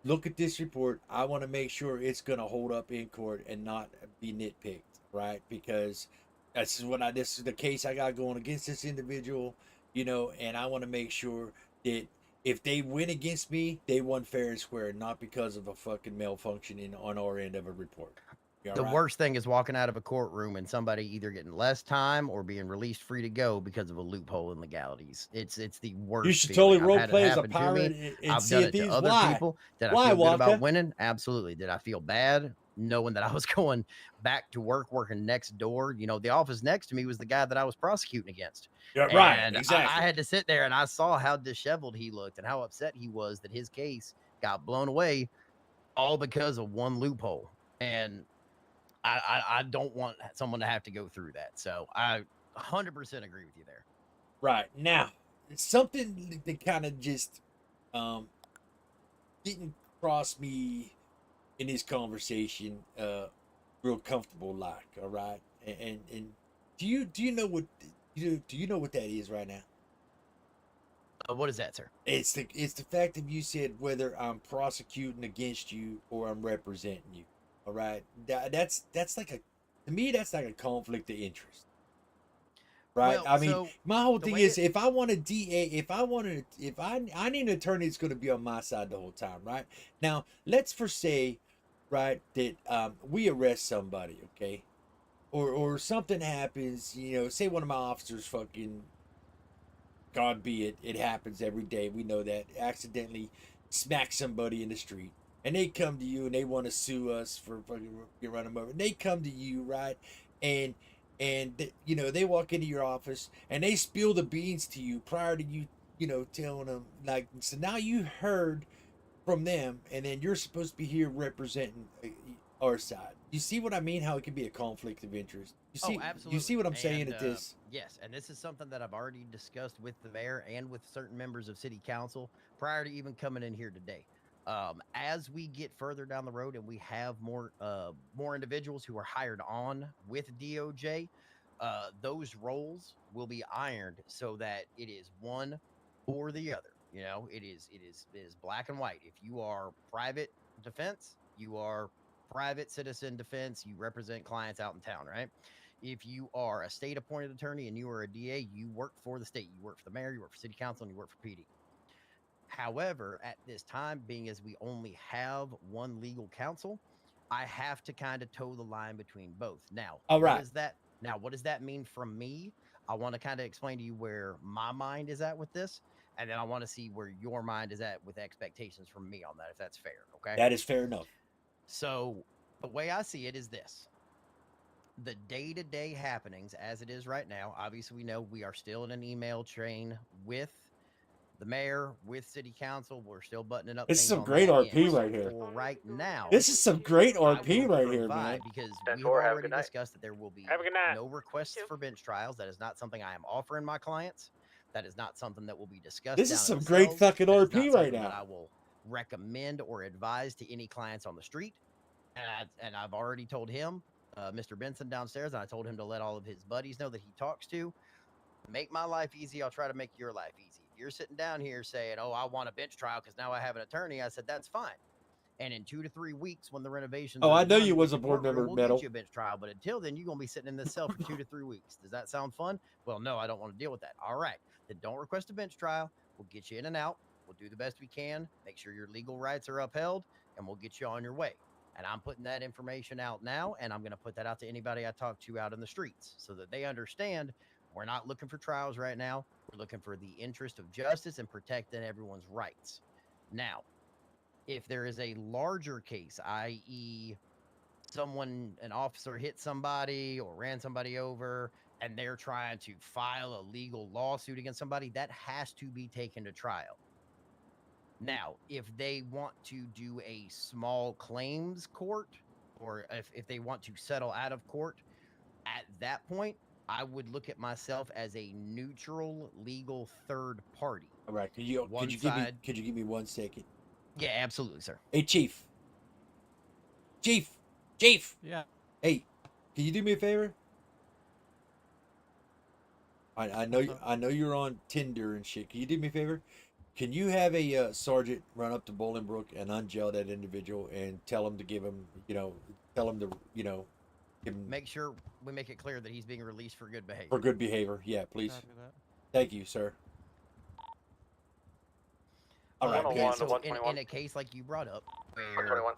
S1: look at this report. I want to make sure it's going to hold up in court and not be nitpicked, right? Because this is the case I got going against this individual, and I want to make sure that if they win against me, they won fair and square, not because of a fucking malfunction on our end of a report.
S7: The worst thing is walking out of a courtroom and somebody either getting less time or being released free to go because of a loophole in legalities. It's the worst.
S1: You should
S7: feeling.
S1: totally role
S7: I've had it
S1: play as a
S7: happen to
S1: pirate
S7: me.
S1: and
S7: I've
S1: see
S7: done
S1: if
S7: it to
S1: these.
S7: other
S1: Why?
S7: people. Did I
S1: Why,
S7: feel good about
S1: Wonka?
S7: winning? Absolutely. Did I feel bad knowing that I was going back to work, working next door? The office next to me was the guy that I was prosecuting against.
S1: Yeah, right.
S7: And
S1: Exactly.
S7: I had to sit there and I saw how disheveled he looked and how upset he was that his case got blown away all because of one loophole. And I don't want someone to have to go through that. So I 100% agree with you there.
S1: Right. Now, something that kind of just didn't cross me in this conversation real comfortable like, all right? And do you know what do you know what that is right now?
S7: What is that, sir?
S1: It's the fact that you said whether I'm prosecuting against you or I'm representing you. All right? That's like to me that's like a conflict of interest. Right.
S7: Well,
S1: I mean,
S7: so
S1: my whole
S7: the
S1: thing
S7: way
S1: is, if I want a DA, if I need an attorney that's going to be on my side the whole time, right? Now, let's say, right, that we arrest somebody, okay, or something happens, say one of my officers fucking, God be it, it happens every day. We know that accidentally smack somebody in the street, and they come to you and they want to sue us for fucking run them over. And they come to you, right, and they walk into your office and they spill the beans to you prior to you telling them, like, so now you heard from them and then you're supposed to be here representing our side. You see what I mean? How it can be a conflict of interest.
S7: absolutely.
S1: You see what I'm saying at this?
S7: Yes, and this is something that I've already discussed with the mayor and with certain members of city council prior to even coming in here today. As we get further down the road and we have more individuals who are hired on with DOJ, those roles will be ironed so that it is one or the other. It is black and white. If you are private defense, you are private citizen defense. You represent clients out in town, right? If you are a state appointed attorney and you are a DA, you work for the state. You work for the mayor, you work for city council, and you work for PD. However, at this time, being as we only have one legal counsel, I have to kind of toe the line between both. Now,
S1: All right.
S7: What does that mean from me? I want to kind of explain to you where my mind is at with this, and then I want to see where your mind is at with expectations from me on that, if that's fair. Okay.
S1: That is fair enough.
S7: So the way I see it is this. The day-to-day happenings as it is right now, obviously we know we are still in an email chain with the mayor, with city council. We're still buttoning up.
S1: This is some great RP right here.
S7: For right now,
S1: this is some great RP right here, man.
S7: Because we have already discussed that there will be no requests for bench trials. That is not something I am offering my clients. That is not something that will be discussed.
S1: This is some great fucking RP right now.
S7: I will recommend or advise to any clients on the street. And I've already told him, Mr. Benson downstairs, and I told him to let all of his buddies know that he talks to. Make my life easy. I'll try to make your life easy. If you're sitting down here saying, oh, I want a bench trial because now I have an attorney, I said, that's fine. And in 2 to 3 weeks, when the renovations
S1: Oh,
S7: are
S1: I know
S7: done,
S1: you
S7: we
S1: was
S7: get
S1: a
S7: the
S1: board
S7: courtroom,
S1: member,
S7: we'll
S1: Metal.
S7: get you a bench trial. But until then, you're going to be sitting in this cell for 2 to 3 weeks. Does that sound fun? Well, no, I don't want to deal with that. All right. Then don't request a bench trial. We'll get you in and out. We'll do the best we can. Make sure your legal rights are upheld, and we'll get you on your way. And I'm putting that information out now, and I'm going to put that out to anybody I talk to out in the streets so that they understand we're not looking for trials right now. We're looking for the interest of justice and protecting everyone's rights. Now, if there is a larger case, i.e., an officer hit somebody or ran somebody over, and they're trying to file a legal lawsuit against somebody, that has to be taken to trial. Now, if they want to do a small claims court, or if they want to settle out of court, at that point, I would look at myself as a neutral legal third party.
S1: All right. Could you give me 1 second?
S7: Yeah, absolutely, sir.
S1: Hey, Chief. Chief.
S3: Yeah.
S1: Hey, can you do me a favor? I know
S3: What's up?
S1: I know you're on Tinder and shit. Can you do me a favor? Can you have a sergeant run up to Bolingbrook and unjail that individual and tell him to give him, tell him to, give him
S7: Make sure we make it clear that he's being released for good behavior.
S1: for good behavior? Yeah, please.
S3: Copy that.
S1: Thank you, sir. All right.
S2: 101
S7: so
S2: to 121.
S7: in a case like you brought up, where
S2: 121.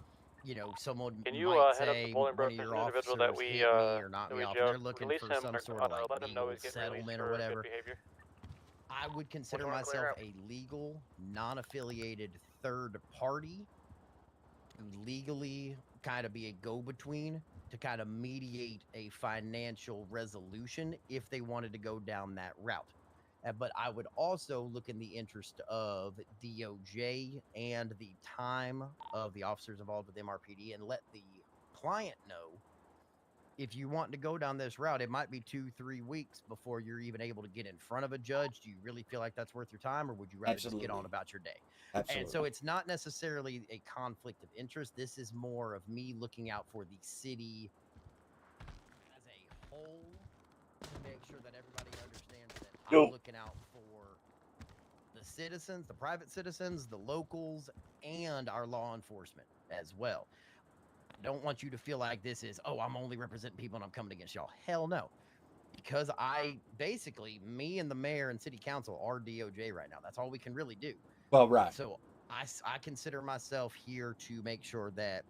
S7: Someone
S2: Can you
S7: might
S2: head up to
S7: say
S2: Bolingbrook?
S7: one of
S2: There's
S7: your
S2: an individual
S7: officers
S2: that we
S7: hit me or knocked
S2: that
S7: me
S2: we
S7: off, and they're looking
S2: release
S7: for
S2: him
S7: some
S2: or
S7: sort of like
S2: let him know
S7: legal
S2: he's getting released
S7: settlement
S2: for
S7: or whatever.
S2: good behavior.
S7: I would consider
S2: 121, clear
S7: myself
S2: out.
S7: a legal, non-affiliated third party to legally kind of be a go-between to kind of mediate a financial resolution if they wanted to go down that route. But I would also look in the interest of DOJ and the time of the officers involved with MRPD and let the client know if you want to go down this route. It might be 2-3 weeks before you're even able to get in front of a judge. Do you really feel like that's worth your time, or would you rather just get on
S1: Absolutely.
S7: about your day?
S1: Absolutely.
S7: And so it's not necessarily a conflict of interest. This is more of me looking out for the city as a whole to make sure that everybody understands that I'm looking out for the citizens, the private citizens, the locals, and our law enforcement as well. I don't want you to feel like this is, oh, I'm only representing people and I'm coming against y'all. Hell no. Because me and the mayor and city council are DOJ right now. That's all we can really do.
S1: Well, right.
S7: So I consider myself here to make sure that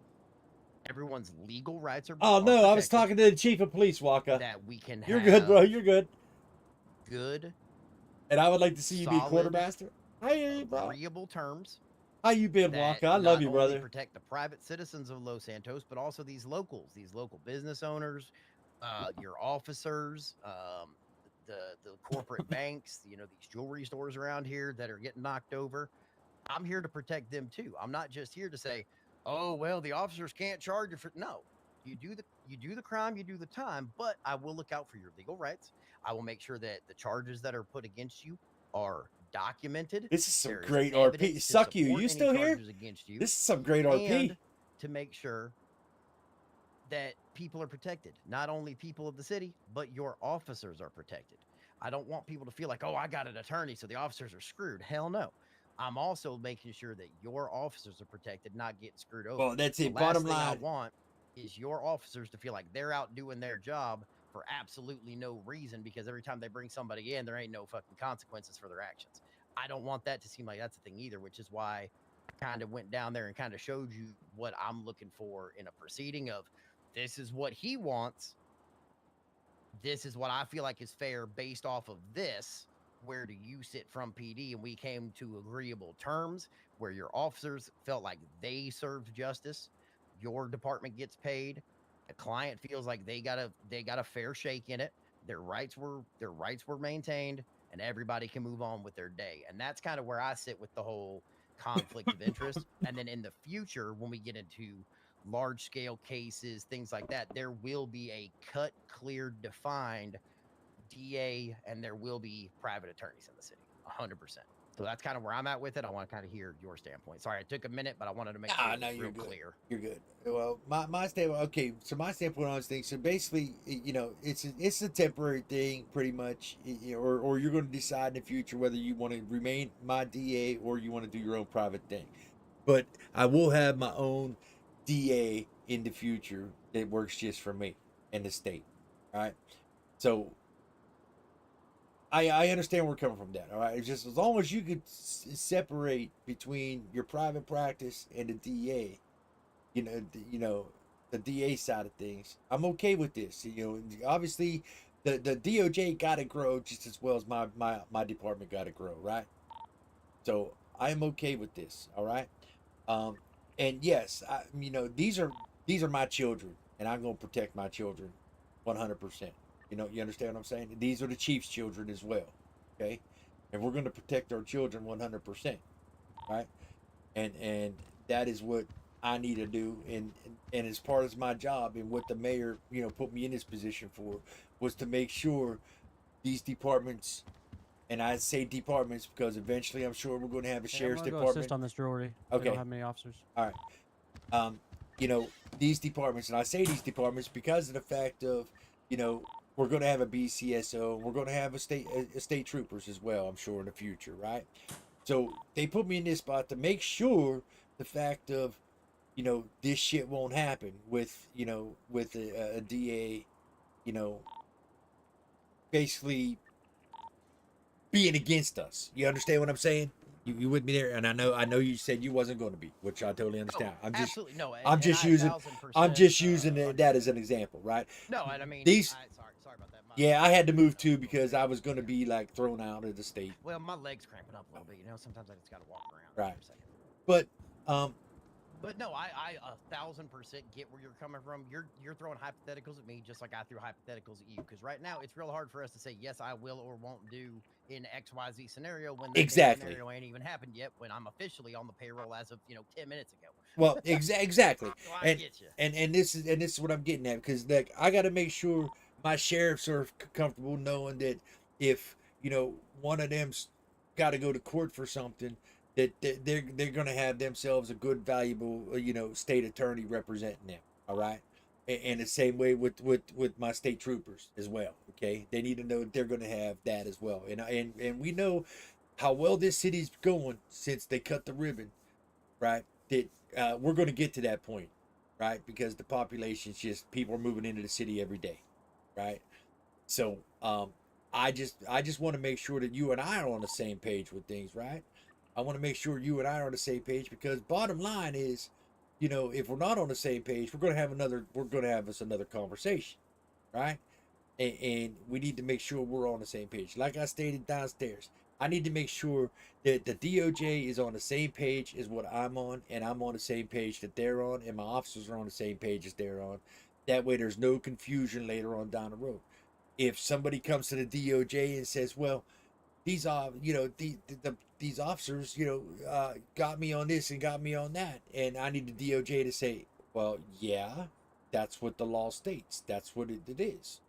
S7: everyone's legal rights are
S1: Oh,
S7: are
S1: no. I was
S7: protected,
S1: talking to the chief of police, Waka.
S7: that we can
S1: You're
S7: have
S1: good, bro. You're good.
S7: good,
S1: And I would like to see you be
S7: solid,
S1: quartermaster. How you, bro?
S7: agreeable terms
S1: How you been,
S7: that
S1: Waka? I love you,
S7: not only
S1: brother.
S7: protect the private citizens of Los Santos, but also these locals, these local business owners, your officers, the corporate banks, these jewelry stores around here that are getting knocked over. I'm here to protect them too. I'm not just here to say, oh, well, the officers can't charge you for. No, you do the crime, you do the time, but I will look out for your legal rights. I will make sure that the charges that are put against you are documented.
S1: This is some
S7: There is
S1: great
S7: evidence
S1: RP.
S7: to
S1: Suck you.
S7: support
S1: You
S7: any
S1: still here?
S7: charges against you,
S1: This is some great RP.
S7: and to make sure that people are protected. Not only people of the city, but your officers are protected. I don't want people to feel like, oh, I got an attorney, so the officers are screwed. Hell no. I'm also making sure that your officers are protected, not getting screwed over.
S1: Well, that's
S7: The
S1: it.
S7: last
S1: Bottom
S7: thing I
S1: line.
S7: want is your officers to feel like they're out doing their job for absolutely no reason, because every time they bring somebody in, there ain't no fucking consequences for their actions. I don't want that to seem like that's a thing either, which is why I kind of went down there and kind of showed you what I'm looking for in a proceeding of, this is what he wants. This is what I feel like is fair based off of this. Where do you sit from PD? And we came to agreeable terms where your officers felt like they served justice. Your department gets paid. The client feels like they got a fair shake in it. Their rights were maintained, and everybody can move on with their day. And that's kind of where I sit with the whole conflict of interest. And then in the future, when we get into large scale cases, things like that, there will be a cut, clear, defined DA, and there will be private attorneys in the city. 100%. So that's kind of where I'm at with it. I want to kind of hear your standpoint. Sorry, it took a minute, but I wanted to make sure
S1: Ah,
S7: it
S1: no,
S7: was
S1: you're
S7: real
S1: good.
S7: clear.
S1: You're good. Well, my standpoint. Okay, so my standpoint on this thing. So basically, you know, it's a temporary thing, pretty much, or you're going to decide in the future whether you want to remain my DA or you want to do your own private thing. But I will have my own DA in the future that works just for me and the state. All right. So I understand where we're coming from that. All right. It's just as long as you could separate between your private practice and the DA, you know, the DA side of things, I'm okay with this. You know, obviously the DOJ got to grow just as well as my department got to grow, right? So I'm okay with this. All right. Um, and yes, you know, these are my children, and I'm gonna protect my children, 100%. You know, you understand what I'm saying? These are the chief's children as well, okay? And we're gonna protect our children 100%, right? And that is what I need to do, and as part of my job and what the mayor, you know, put me in this position for was to make sure these departments, and I say departments because eventually I'm sure we're going to have a
S3: Hey, I'm
S1: sheriff's
S3: gonna go
S1: department.
S3: assist on this jewelry. We
S1: Okay.
S3: don't have many officers.
S1: All right. You know, these departments, and I say these departments because of the fact of, you know, we're going to have a BCSO, we're going to have a state troopers as well, I'm sure, in the future, right? So they put me in this spot to make sure the fact of, you know, this shit won't happen with, you know, with a DA, you know, basically being against us. You understand what I'm saying? You with me there? And I know you said you wasn't going to be, which I totally understand.
S7: Absolutely no.
S1: I'm
S7: and
S1: just
S7: I
S1: using
S7: 1000%
S1: that as an example, right?
S7: No, and I mean,
S1: These
S7: sorry about that.
S1: Yeah, I had to move too
S7: little
S1: because
S7: bit.
S1: I was going to be like thrown out of the state.
S7: Well, my leg's cramping up a little bit. You know, sometimes I just got to walk around
S1: Right.
S7: for a second.
S1: But
S7: But no, I 1000% get where you're coming from. You're throwing hypotheticals at me just like I threw hypotheticals at you. Because right now it's real hard for us to say yes, I will or won't do in XYZ scenario when that
S1: Exactly.
S7: scenario ain't even happened yet. When I'm officially on the payroll as of 10 minutes ago.
S1: Well, exactly.
S7: So I get you.
S1: And this is what I'm getting at because like I got to make sure my sheriffs are comfortable knowing that if you know one of them's got to go to court for something, that they're going to have themselves a good, valuable you know state attorney representing them. All right. And the same way with my state troopers as well. Okay, they need to know that they're going to have that as well. And we know how well this city's going since they cut the ribbon, right? That we're going to get to that point, right? Because the population's just people are moving into the city every day, right? So I just want to make sure that you and I are on the same page with things, right? I want to make sure you and I are on the same page because bottom line is, you know, if we're not on the same page, we're going to have another conversation, right? And we need to make sure we're on the same page. Like I stated downstairs, I need to make sure that the DOJ is on the same page as what I'm on, and I'm on the same page that they're on, and my officers are on the same page as they're on. That way, there's no confusion later on down the road. If somebody comes to the DOJ and says, "Well, these you know, these officers, you know, got me on this and got me on that," and I need the DOJ to say, "Well, yeah, that's what the law states. That's what it is."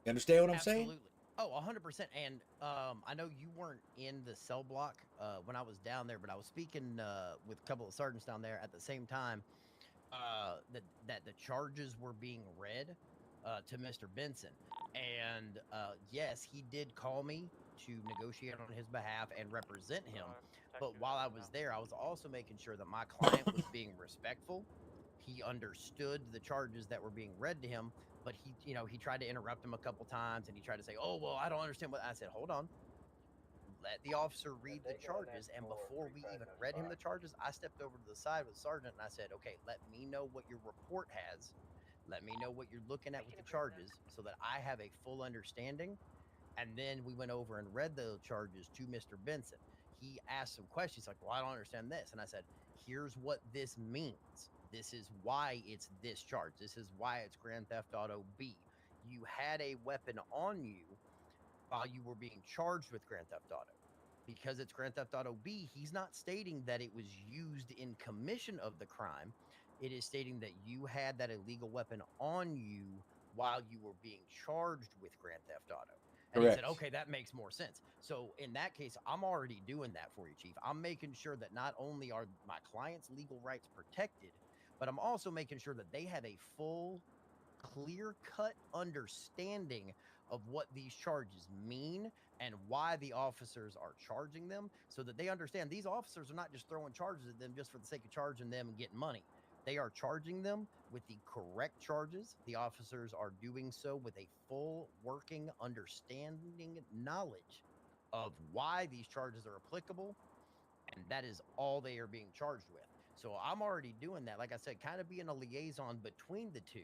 S1: You understand what I'm saying?
S7: Absolutely. Oh, 100%. And I know you weren't in the cell block when I was down there, but I was speaking with a couple of sergeants down there at the same time that the charges were being read to Mr. Benson. And yes, he did call me to negotiate on his behalf and represent him. But while I was there, I was also making sure that my client was being respectful. He understood the charges that were being read to him, but he tried to interrupt him a couple times, and he tried to say, "Oh, well, I don't understand what." I said, "Hold on, let the officer read the charges." And before we even read him the charges, I stepped over to the side with the sergeant and I said, "Okay, let me know what your report has. Let me know what you're looking at with the charges so that I have a full understanding." And then we went over and read the charges to Mr. Benson. He asked some questions like, "Well, I don't understand this." And I said, "Here's what this means. This is why it's this charge. This is why it's Grand Theft Auto B. You had a weapon on you while you were being charged with Grand Theft Auto. Because it's Grand Theft Auto B, he's not stating that it was used in commission of the crime. It is stating that you had that illegal weapon on you while you were being charged with Grand Theft Auto." And he said,
S1: Correct.
S7: okay, that makes more sense. So in that case, I'm already doing that for you, Chief. I'm making sure that not only are my clients' legal rights protected, but I'm also making sure that they have a full, clear-cut understanding of what these charges mean and why the officers are charging them, so that they understand these officers are not just throwing charges at them just for the sake of charging them and getting money. They are charging them with the correct charges. The officers are doing so with a full working understanding knowledge of why these charges are applicable, and that is all they are being charged with. So I'm already doing that. Like I said, kind of being a liaison between the two.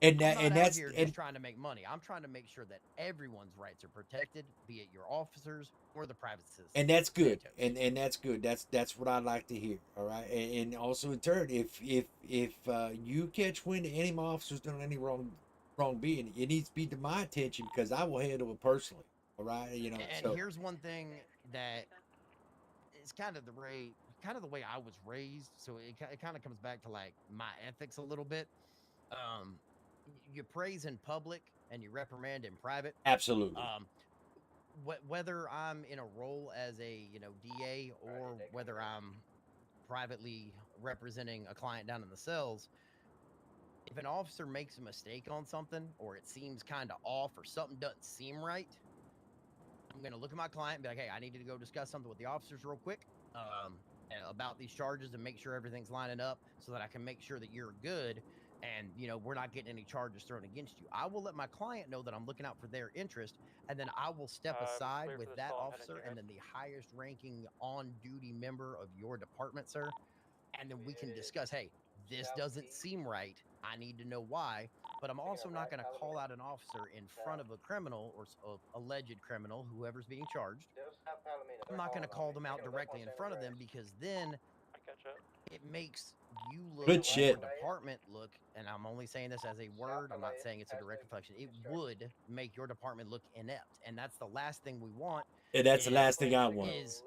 S1: And
S7: I'm
S1: that
S7: not
S1: and
S7: out
S1: that's
S7: here
S1: and
S7: just trying to make money. I'm trying to make sure that everyone's rights are protected, be it your officers or the private citizens.
S1: and that's good.
S7: Santos.
S1: And that's good. That's what I like to hear. All right. And also in turn, if you catch wind of any of my officers doing any wrong being, it needs to be to my attention because I will handle it personally. All right. You know.
S7: And
S1: So
S7: here's one thing that is kind of the way I was raised. So it kind of comes back to like my ethics a little bit. You praise in public and you reprimand in private.
S1: absolutely.
S7: Whether I'm in a role as a DA or whether I'm privately representing a client down in the cells, if an officer makes a mistake on something or it seems kind of off or something doesn't seem right, I'm going to look at my client and be like, hey, I need you to go discuss something with the officers real quick about these charges and make sure everything's lining up so that I can make sure that you're good and, we're not getting any charges thrown against you. I will let my client know that I'm looking out for their interest, and then I will step aside
S2: clear for
S7: with
S2: the
S7: that
S2: stall, I'm heading to
S7: officer
S2: your
S7: and
S2: head.
S7: then the highest ranking on-duty member of your department, sir, and then we can discuss, hey, this doesn't seem right. I need to know why. But I'm also not going to call out an officer in front of a criminal or alleged criminal, whoever's being charged. I'm not going to call them out directly in front of them because then
S2: I catch up.
S7: it makes you look
S1: Good
S7: and
S1: shit.
S7: your department look, and I'm only saying this as a word, I'm not saying it's a direct reflection. It would make your department look inept, and that's the last thing we want.
S1: And that's the last thing I want.
S7: Is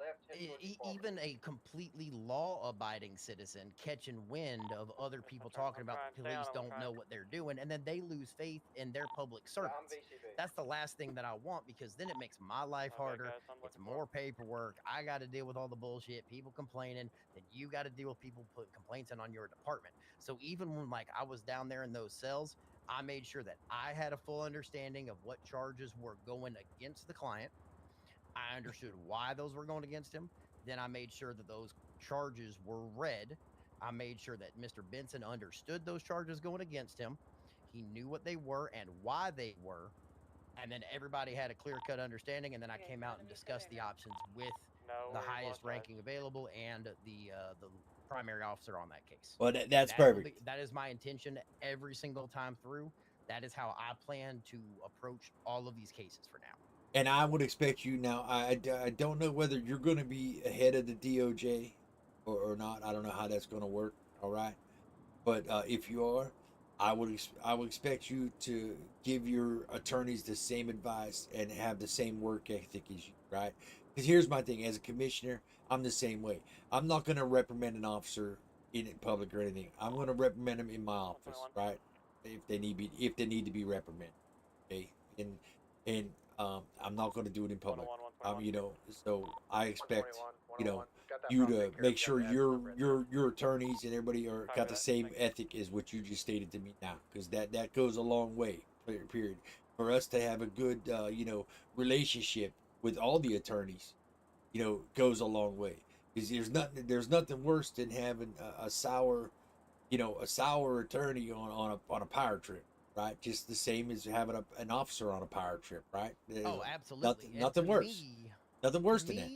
S7: even a completely law-abiding citizen catching wind of other people talking about the police don't know what they're doing, and then they lose faith in their public servants. That's the last thing that I want, because then it makes my life harder. It's more paperwork. I got to deal with all the bullshit, people complaining, then you got to deal with people putting complaints in on your department. So even when I was down there in those cells, I made sure that I had a full understanding of what charges were going against the client. I understood why those were going against him. Then I made sure that those charges were read. I made sure that Mr. Benson understood those charges going against him. He knew what they were and why they were. And then everybody had a clear-cut understanding. And then I came out and discussed the options with the highest ranking available and the primary officer on that case.
S1: Well, that's perfect.
S7: That is my intention every single time through. That is how I plan to approach all of these cases for now.
S1: And I would expect you now. I don't know whether you're going to be ahead of the DOJ or not. I don't know how that's going to work. All right, but if you are, I would expect you to give your attorneys the same advice and have the same work ethic as you. Right? Because here's my thing: as a commissioner, I'm the same way. I'm not going to reprimand an officer in public or anything. I'm going to reprimand them in my office. Right? If they need to be reprimanded. Okay, and I'm not going to do it in public. So I expect you to make sure your attorneys and everybody got the same ethic as what you just stated to me now, because that goes a long way. Period. For us to have a good relationship with all the attorneys, goes a long way. Because there's nothing worse than having a sour attorney on a power trip. Right, just the same as having an officer on a power trip, right?
S7: Oh, absolutely.
S1: Nothing worse. Nothing worse than that.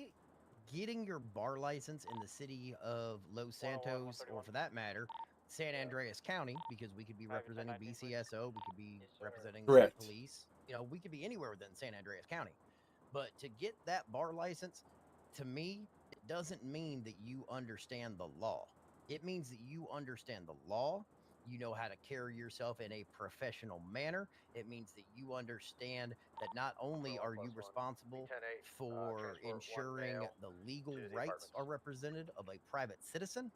S7: Getting your bar license in the city of Los Santos, or for that matter, San Andreas County, because we could be representing BCSO, we could be representing state police. We could be anywhere within San Andreas County. But to get that bar license, to me, it doesn't mean that you understand the law. It means that you understand the law. You know how to carry yourself in a professional manner. It means that you understand that not only are you responsible for ensuring the legal rights are represented of a private citizen,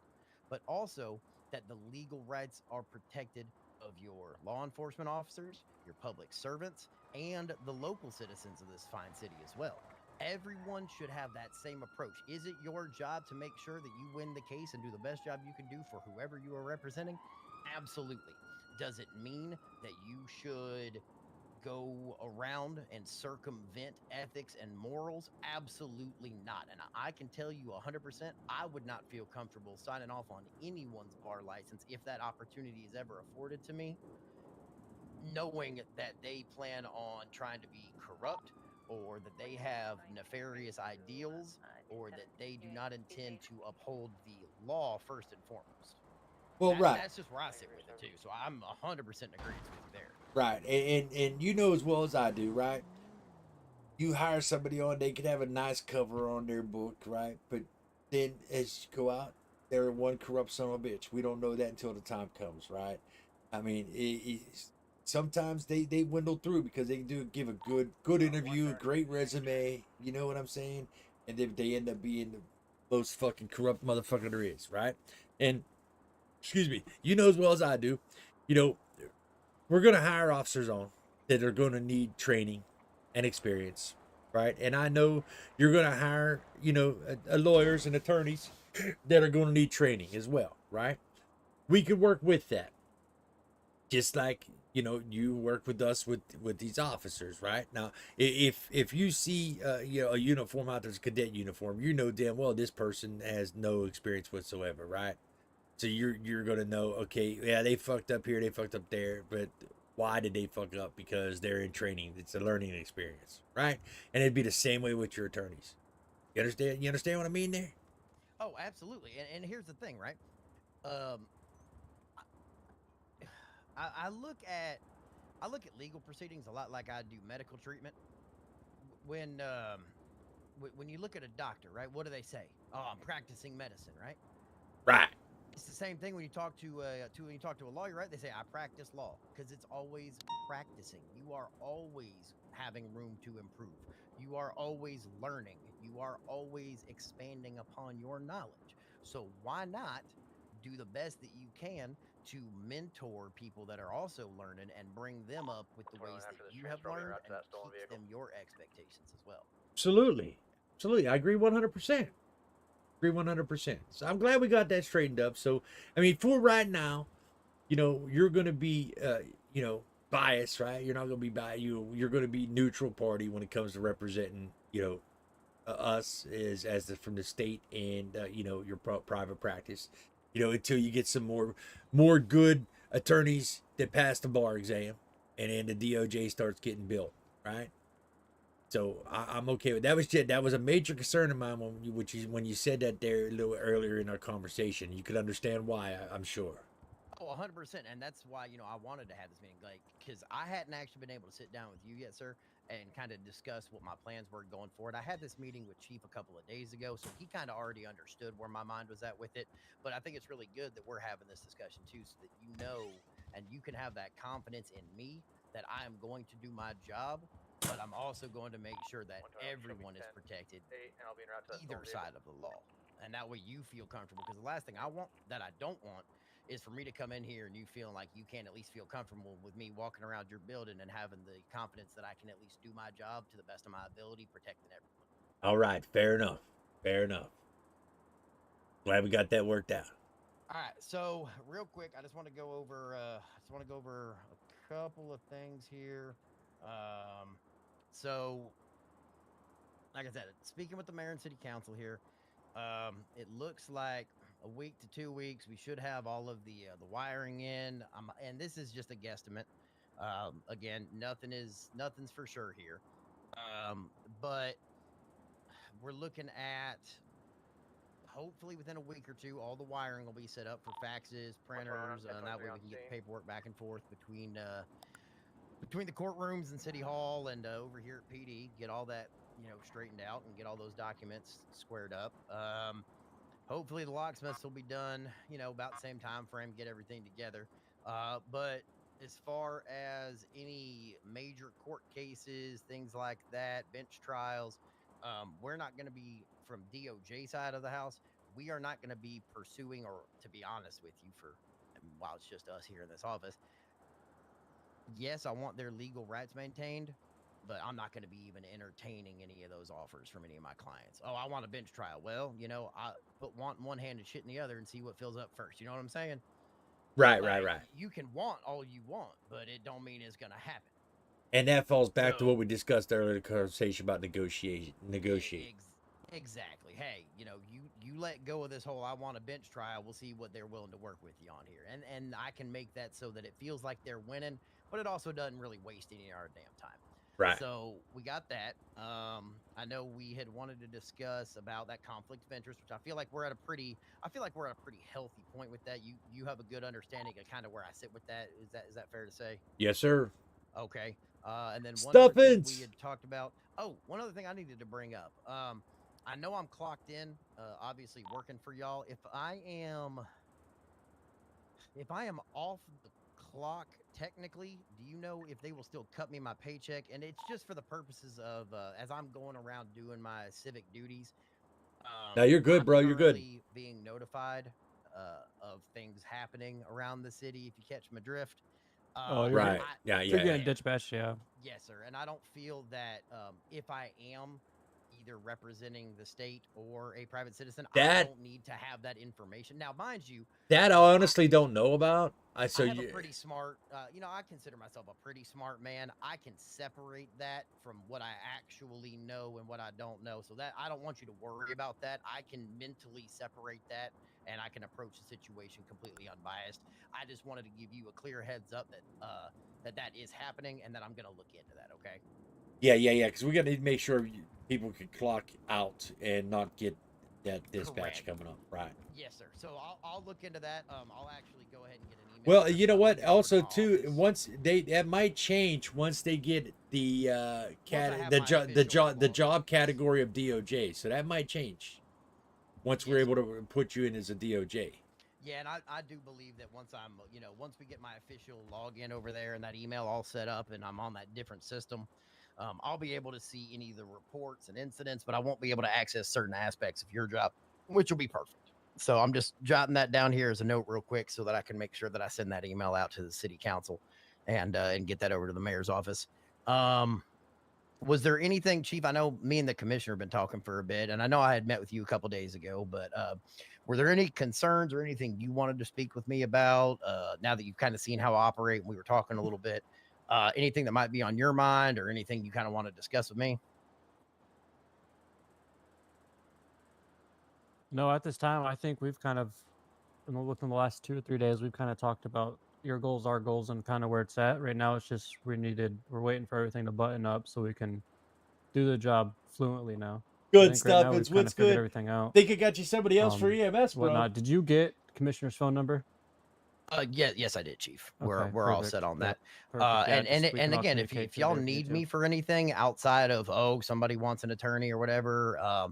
S7: but also that the legal rights are protected of of your law enforcement officers, your public servants, and the local citizens of this fine city as well. Everyone should have that same approach. Is it your job to make sure that you win the case and do the best job you can do for whoever you are representing? Absolutely. Does it mean that you should go around and circumvent ethics and morals? Absolutely not. And I can tell you 100%, I would not feel comfortable signing off on anyone's bar license if that opportunity is ever afforded to me, knowing that they plan on trying to be corrupt or that they have nefarious ideals or that they do not intend to uphold the law first and foremost.
S1: Well,
S7: That-
S1: right,
S7: That's just where I sit with it too. So I'm 100% in agreement with you there.
S1: right, and you know as well as I do, right? You hire somebody on, they could have a nice cover on their book, right? But then as you go out, they're one corrupt son of a bitch. We don't know that until the time comes, right? I mean, sometimes they dwindle through because they do give a good interview, a great resume. You know what I'm saying? And then they end up being the most fucking corrupt motherfucker there is, right? And excuse me, you know as well as I do, you know, we're gonna hire officers on that are gonna need training and experience, right? And I know you're gonna hire, you know, lawyers and attorneys that are gonna need training as well, right? We could work with that, just like you know you work with us with these officers, right? Now, if you see you know a uniform out there's a cadet uniform, you know damn well this person has no experience whatsoever, right? So you're gonna know, okay, yeah, they fucked up here, they fucked up there, but why did they fuck up? Because they're in training. It's a learning experience, right? And it'd be the same way with your attorneys. You understand? You understand what I mean there?
S7: Oh, absolutely. And here's the thing, right? Um, I look at legal proceedings a lot like I do medical treatment. When you look at a doctor, right? What do they say? Oh, I'm practicing medicine, right?
S1: Right.
S7: It's the same thing when you talk to a lawyer, right? They say I practice law because it's always practicing. You are always having room to improve. You are always learning. You are always expanding upon your knowledge. So why not do the best that you can to mentor people that are also learning and bring them up with the ways that you have learned and teach them your expectations as well.
S1: Absolutely. Absolutely. I agree 100%. Agree 100%. So I'm glad we got that straightened up. So, I mean, for right now, you know, you're going to be, you know, biased, right? You're not going to be biased. You're going to be neutral party when it comes to representing, you know, us from the state and, you know, your private practice, you know, until you get some more good attorneys that pass the bar exam and then the DOJ starts getting built, right? So I'm okay with that. That was a major concern of mine when you said that there a little earlier in our conversation. You could understand why, I'm sure.
S7: Oh, 100%. And that's why, I wanted to have this meeting, because I hadn't actually been able to sit down with you yet, sir, and kind of discuss what my plans were going forward. I had this meeting with Chief a couple of days ago, so he kind of already understood where my mind was at with it. But I think it's really good that we're having this discussion too, so that you know, and you can have that confidence in me that I am going to do my job, but I'm also going to make sure that everyone is protected, either side of the law. And that way you feel comfortable, because the last thing I don't want is for me to come in here and you feeling like you can't at least feel comfortable with me walking around your building and having the confidence that I can at least do my job to the best of my ability, protecting everyone.
S1: All right, fair enough. Fair enough. Glad we got that worked out.
S7: All right, so real quick, I just want to go over a couple of things here. So like I said, speaking with the mayor and city council here, it looks like a week to 2 weeks we should have all of the wiring in. And this is just a guesstimate. Again, nothing's for sure here. But we're looking at hopefully within a week or two, all the wiring will be set up for faxes, printers, and that way we can get the paperwork back and forth between the courtrooms and city hall and over here at PD, get all that straightened out and get all those documents squared up. Hopefully the locksmiths will be done about the same time frame, get everything together. But as far as any major court cases, things like that, bench trials, we're not going to be, from DOJ side of the house, we are not going to be pursuing, or to be honest with you, while it's just us here in this office, yes, I want their legal rights maintained, but I'm not going to be even entertaining any of those offers from any of my clients. Oh, I want a bench trial. Well, I put want one hand and shit in the other and see what fills up first. You know what I'm saying?
S1: Right,
S7: Like,
S1: right.
S7: you can want all you want, but it don't mean it's going to happen.
S1: And that falls back to
S7: So-
S1: what we discussed earlier, the conversation about negotiate.
S7: Exactly. Hey, you let go of this whole I want a bench trial. We'll see what they're willing to work with you on here, and I can make that so that it feels like they're winning, but it also doesn't really waste any of our damn time.
S1: Right.
S7: So we got that. I know we had wanted to discuss about that conflict of interest, which I feel like we're at a pretty healthy point with that. You have a good understanding of kind of where I sit with that. Is that fair to say?
S1: Yes, sir.
S7: Okay. And then one other thing
S1: Stuffins.
S7: we had talked about. Oh, one other thing I needed to bring up. I know I'm clocked in, obviously working for y'all. If I am off the clock technically, do you know if they will still cut me my paycheck? And it's just for the purposes of as I'm going around doing my civic duties.
S1: Now you're good,
S7: I'm
S1: bro. You're good.
S7: currently being notified of things happening around the city. If you catch my drift.
S3: Oh, you're
S1: Right. Yeah.
S3: You're
S1: Yeah.
S3: getting dispatched, yeah.
S7: Yes, sir. And I don't feel that if I am either representing the state or a private citizen, I don't need to have that information. Now, mind you,
S1: That I honestly don't know about.
S7: I have a pretty smart, I consider myself a pretty smart man. I can separate that from what I actually know and what I don't know. So that I don't want you to worry about that. I can mentally separate that and I can approach the situation completely unbiased. I just wanted to give you a clear heads up that that is happening and that I'm going to look into that. Okay.
S1: Yeah. Because we got to make sure people can clock out and not get that dispatch
S7: Correct.
S1: coming up. Right.
S7: Yes, sir. So I'll look into that. I'll actually go ahead and get an email.
S1: Well,
S7: address
S1: you know
S7: and I'll
S1: what?
S7: send it over
S1: Also,
S7: to my
S1: too,
S7: office.
S1: once that might change once they get the
S7: have
S1: the
S7: my
S1: the
S7: official
S1: job category of DOJ. So that might change once we're
S7: Yes,
S1: able to put you in as a DOJ.
S7: Yeah, and I do believe that once I'm, once we get my official login over there and that email all set up and I'm on that different system, I'll be able to see any of the reports and incidents, but I won't be able to access certain aspects of your job, which will be perfect. So I'm just jotting that down here as a note real quick so that I can make sure that I send that email out to the city council and get that over to the mayor's office. Was there anything, Chief? I know me and the commissioner have been talking for a bit, and I know I had met with you a couple days ago, but were there any concerns or anything you wanted to speak with me about now that you've kind of seen how I operate and we were talking a little bit? Anything that might be on your mind or anything you kind of want to discuss with me?
S3: No, at this time, I think we've kind of, within the last 2 or 3 days, we've kind of talked about your goals, our goals, and kind of where it's at. Right now, it's just we're waiting for everything to button up so we can do the job fluently now. I
S1: Good
S3: think
S1: stuff.
S3: Right now,
S1: It's
S3: we've kind
S1: what's
S3: of figured
S1: good.
S3: everything out.
S1: Think I got you somebody else for EMS, bro.
S3: Whatnot. Did you get Commissioner's phone number?
S7: Yes, I did, Chief. We're
S3: Okay,
S7: all
S3: perfect.
S7: set on that.
S3: Perfect. Yeah,
S7: And again, if y'all
S3: need
S7: need me for anything outside of somebody wants an attorney or whatever,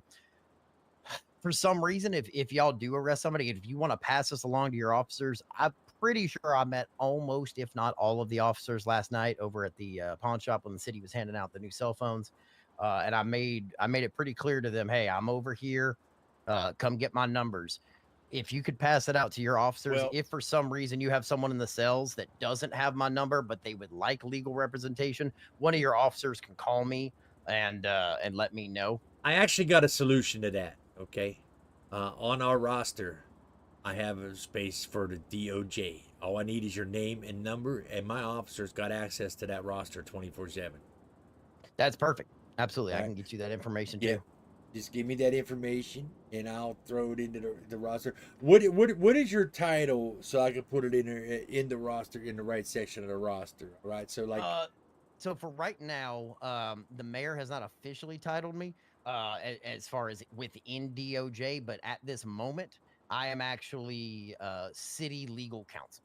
S7: for some reason, if y'all do arrest somebody, if you want to pass this along to your officers, I'm pretty sure I met almost, if not all, of the officers last night over at the pawn shop when the city was handing out the new cell phones, and I made it pretty clear to them, hey, I'm over here, come get my numbers. If you could pass it out to your officers, if for some reason you have someone in the cells that doesn't have my number but they would like legal representation, one of your officers can call me and let me know.
S1: I actually got a solution to that. Okay, on our roster, I have a space for the DOJ. All I need is your name and number, and my officers got access to that roster 24/7.
S7: That's perfect. Absolutely,
S1: All
S7: I
S1: right.
S7: can get you that information
S1: Yeah.
S7: too.
S1: Just give me that information, and I'll throw it into the roster. What is your title, so I can put it in the roster, in the right section of the roster? All right. So like,
S7: So for right now, the mayor has not officially titled me as far as within DOJ, but at this moment, I am actually city legal counsel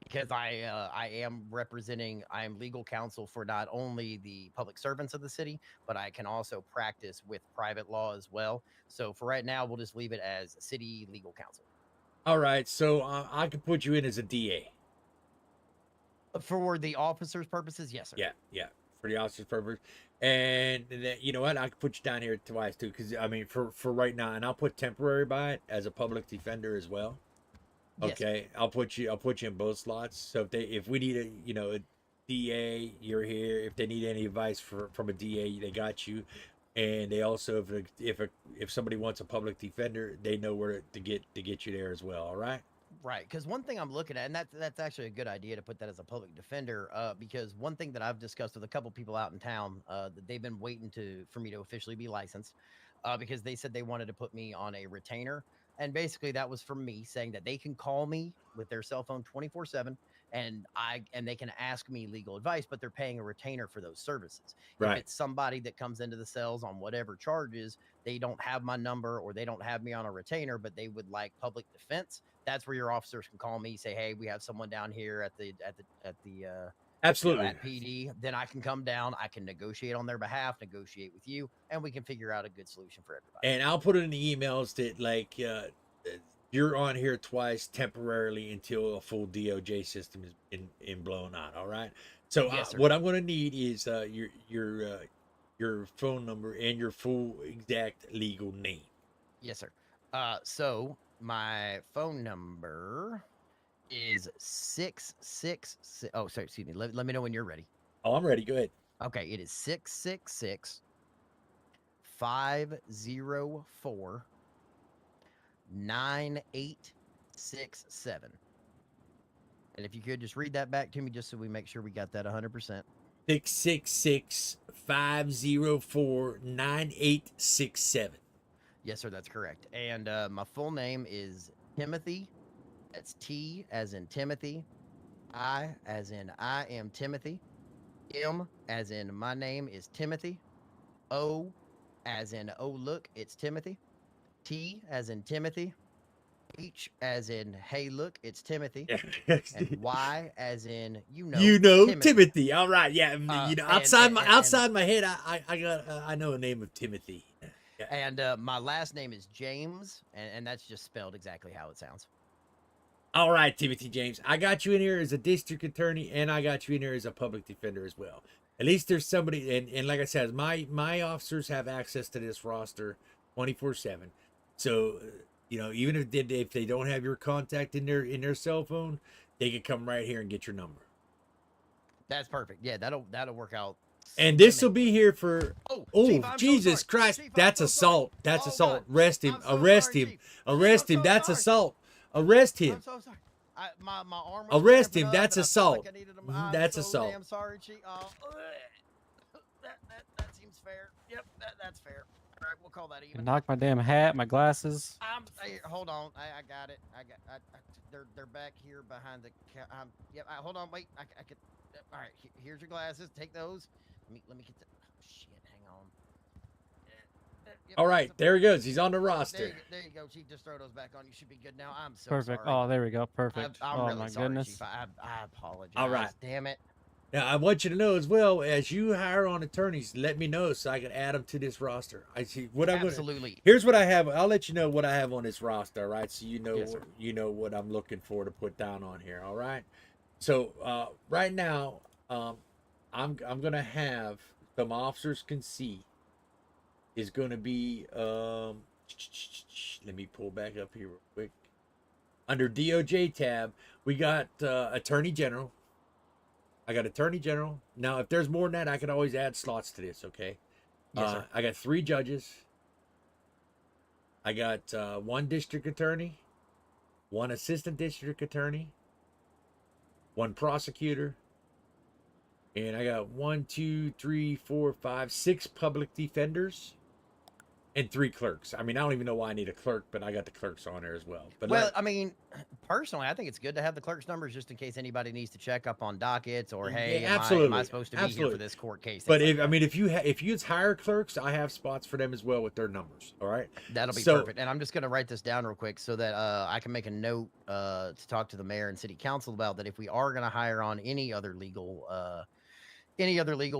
S7: because I am legal counsel for not only the public servants of the city, but I can also practice with private law as well. So for right now, we'll just leave it as city legal counsel.
S1: all right. So I can put you in as a DA.
S7: For the officers' purposes, yes, sir.
S1: Yeah, for the officer's purpose. And then, you know what? I can put you down here twice too, because I mean, for right now, and I'll put temporary by it as a public defender as well.
S7: Yes.
S1: Okay, I'll put you in both slots. So if we need a DA, you're here. If they need any advice from a DA, they got you. And they also if somebody wants a public defender, they know where to get you there as well. All right.
S7: Right, because one thing I'm looking at, and that's actually a good idea to put that as a public defender, because one thing that I've discussed with a couple people out in town, that they've been waiting for me to officially be licensed, because they said they wanted to put me on a retainer, and basically that was from me saying that they can call me with their cell phone 24/7, and they can ask me legal advice, but they're paying a retainer for those services. If
S1: Right.
S7: it's somebody that comes into the cells on whatever charges, they don't have my number or they don't have me on a retainer, but they would like public defense. That's where your officers can call me, say, "Hey, we have someone down here at the
S1: Absolutely.
S7: at PD." Then I can come down, I can negotiate on their behalf, negotiate with you, and we can figure out a good solution for everybody.
S1: And I'll put it in the emails that you're on here twice temporarily until a full DOJ system is in blown out. All right. So
S7: Yes, sir.
S1: what I'm going to need is your phone number and your full exact legal name.
S7: Yes, sir. So my phone number is 666. Oh, sorry, excuse me. Let me know when you're ready.
S1: Oh, I'm ready. Go ahead.
S7: Okay, it is 666 504 9867. And if you could just read that back to me just so we make sure we got that 100%.
S1: 666-504-9867.
S7: Yes, sir, that's correct. And my full name is Timothy. That's T as in Timothy. I as in I am Timothy. M as in my name is Timothy. O as in oh look, it's Timothy. T as in Timothy. H as in hey look, it's Timothy. And Y as in
S1: Timothy. All right, yeah. Outside my head, I know the name of Timothy. Yeah.
S7: And my last name is James, and that's just spelled exactly how it sounds.
S1: All right, Timothy James. I got you in here as a district attorney, and I got you in here as a public defender as well. At least there's somebody, and like I said, my officers have access to this roster 24/7. So, even if they don't have your contact in their cell phone, they can come right here and get your number.
S7: That's perfect. Yeah, that'll work out.
S1: And this will be here for.
S7: Chief, I'm
S1: Jesus
S7: so
S1: Christ!
S7: Chief,
S1: That's
S7: so
S1: assault. That's assault.
S7: God.
S1: Arrest him.
S7: I'm so
S1: Arrest
S7: sorry,
S1: him.
S7: Chief.
S1: Arrest
S7: I'm
S1: him.
S7: so
S1: That's
S7: sorry.
S1: assault. Arrest him.
S7: I'm so sorry. My arm was
S1: Arrest
S7: cramping
S1: him.
S7: up,
S1: That's
S7: and I felt
S1: assault.
S7: like I needed a-
S1: Mhm,
S7: I'm
S1: that's
S7: so
S1: assault.
S7: Damn sorry, Chief. That seems fair. Yep, that's fair. All right, we'll call that even.
S3: Knock my damn hat, my glasses.
S7: Hey, hold on. I got it. They're back here behind the. Yep. Hold on. Wait. I could. All right. Here's your glasses. Take those. Let me get the. Oh, shit. Hang on. Yep,
S1: All right, there he goes. He's on the roster.
S7: There you go, Chief. Just throw those back on. You should be good now. I'm so
S3: Perfect.
S7: sorry.
S3: Oh, there we go. Perfect.
S7: I'm
S3: Oh
S7: really
S3: my
S7: sorry,
S3: goodness.
S7: Chief. I apologize.
S1: All right.
S7: Damn it.
S1: Now, I want you to know as well, as you hire on attorneys, let me know so I can add them to this roster. I see what I'm
S7: Absolutely.
S1: Here's what I have. I'll let you know what I have on this roster, all right? So
S7: Yes, sir.
S1: you know what I'm looking for to put down on here, all right? So right now, I'm gonna have some officers can see is gonna be let me pull back up here real quick. Under DOJ tab, we got Attorney General. I got Attorney General. Now, if there's more than that, I can always add slots to this, okay?
S7: Yes, sir.
S1: I got 3 judges. I got 1 district attorney, 1 assistant district attorney, 1 prosecutor, and I got 1, 2, 3, 4, 5, 6 public defenders. And 3 clerks. I mean, I don't even know why I need a clerk, but I got the clerks on there as well. But
S7: I mean, personally, I think it's good to have the clerk's numbers just in case anybody needs to check up on dockets or, hey,
S1: yeah,
S7: am I supposed to be here for this court case?
S1: But
S7: things like that.
S1: if you hire clerks, I have spots for them as well with their numbers. All right,
S7: That'll be perfect. And I'm just gonna write this down real quick so that I can make a note to talk to the mayor and city council about that. If we are gonna hire on any other legal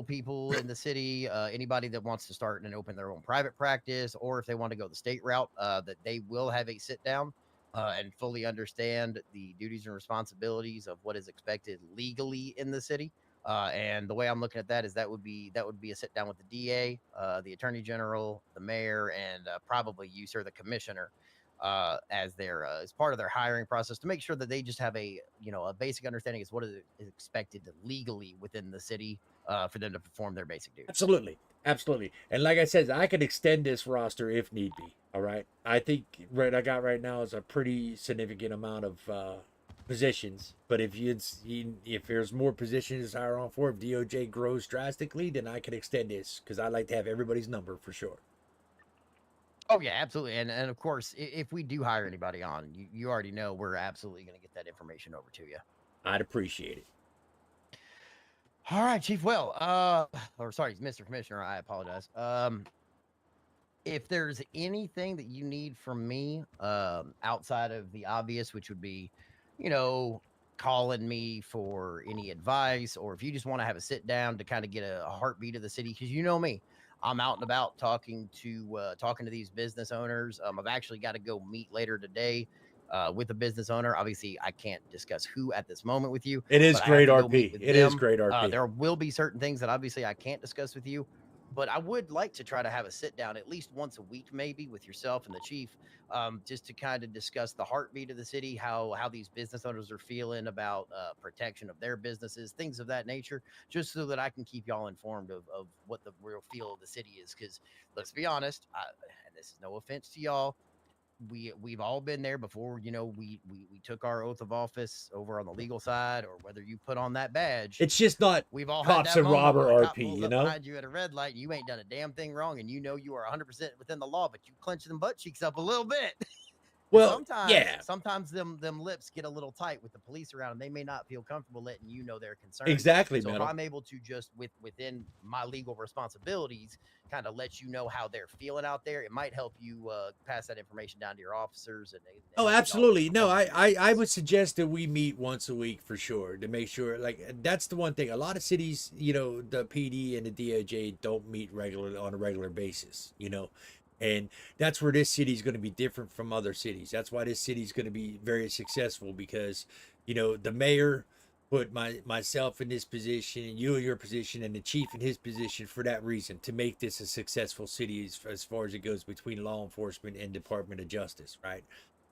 S7: people in the city, anybody that wants to start and open their own private practice, or if they want to go the state route, that they will have a sit down and fully understand the duties and responsibilities of what is expected legally in the city. And the way I'm looking at that is that would be a sit down with the DA, the Attorney General, the mayor, and probably you, sir, the commissioner. as their as part of their hiring process to make sure that they just have a a basic understanding as what is expected legally within the city for them to perform their basic duties.
S1: Absolutely. Absolutely. And like I said, I could extend this roster if need be. All right. I think what I got right now is a pretty significant amount of positions. But if if there's more positions to hire on for, if DOJ grows drastically, then I can extend this because I like to have everybody's number for sure.
S7: Oh yeah, absolutely. And of course, if we do hire anybody on, you already know we're absolutely going to get that information over to you.
S1: I'd appreciate it.
S7: All right, Chief. Well, or sorry, Mr. Commissioner, I apologize. If there's anything that you need from me, outside of the obvious, which would be, calling me for any advice, or if you just want to have a sit down to kind of get a heartbeat of the city, because you know me, I'm out and about talking to these business owners. I've actually got to go meet later today with a business owner. Obviously, I can't discuss who at this moment with you.
S1: It is
S7: but I have
S1: great
S7: to go meet
S1: RP.
S7: with
S1: It is
S7: them.
S1: great RP.
S7: There will be certain things that obviously I can't discuss with you, but I would like to try to have a sit down at least once a week, maybe with yourself and the chief, just to kind of discuss the heartbeat of the city, how these business owners are feeling about protection of their businesses, things of that nature, just so that I can keep y'all informed of what the real feel of the city is. Because let's be honest, and this is no offense to y'all, we've all been there before. We took our oath of office over on the legal side, or whether you put on that badge.
S1: It's just not
S7: We've all
S1: cops
S7: had that
S1: and
S7: moment
S1: robber
S7: where a cop
S1: RP,
S7: pulls
S1: you
S7: up
S1: know?
S7: behind you at a red light, and you ain't done a damn thing wrong, and you are 100% within the law, but you clench them butt cheeks up a little bit.
S1: Well,
S7: sometimes them lips get a little tight with the police around, and they may not feel comfortable letting you know their concerns.
S1: Exactly,
S7: So if
S1: Metal.
S7: I'm able to just within my legal responsibilities, kind of let you know how they're feeling out there, it might help you pass that information down to your officers.
S1: Oh, absolutely. No, I would suggest that we meet once a week for sure to make sure. Like, that's the one thing. A lot of cities, the PD and the DOJ don't meet on a regular basis, and that's where this city is going to be different from other cities. That's why this city is going to be very successful because, the mayor put myself in this position and you in your position and the chief in his position for that reason, to make this a successful city as far as it goes between law enforcement and Department of Justice, right?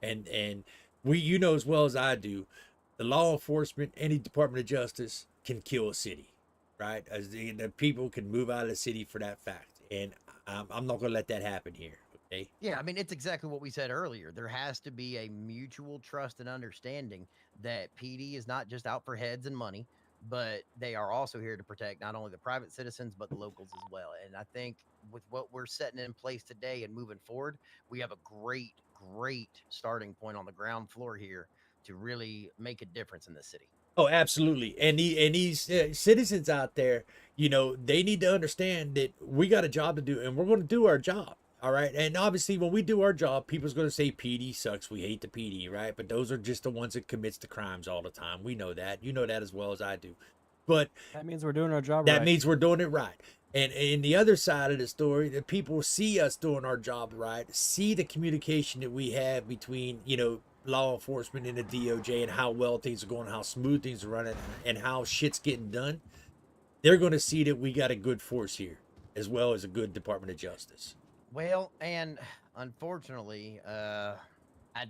S1: And we, as well as I do, the law enforcement, any Department of Justice can kill a city, right? As the people can move out of the city for that fact, and I'm not going to let that happen here. Okay.
S7: Yeah, I mean, it's exactly what we said earlier. There has to be a mutual trust and understanding that PD is not just out for heads and money, but they are also here to protect not only the private citizens, but the locals as well. And I think with what we're setting in place today and moving forward, we have a great starting point on the ground floor here to really make a difference in the city.
S1: Oh, absolutely. And these citizens out there, they need to understand that we got a job to do, and we're going to do our job. All right. And obviously, when we do our job, people's going to say PD sucks. We hate the PD, right? But those are just the ones that commits the crimes all the time. We know that. You know that as well as I do. But
S3: that means we're doing our job
S1: right.
S3: That
S1: means we're doing it right. And in the other side of the story, the people see us doing our job right, see the communication that we have between, law enforcement and the DOJ, and how well things are going, how smooth things are running, and how shit's getting done. They're going to see that we got a good force here, as well as a good Department of Justice.
S7: Well, and unfortunately, I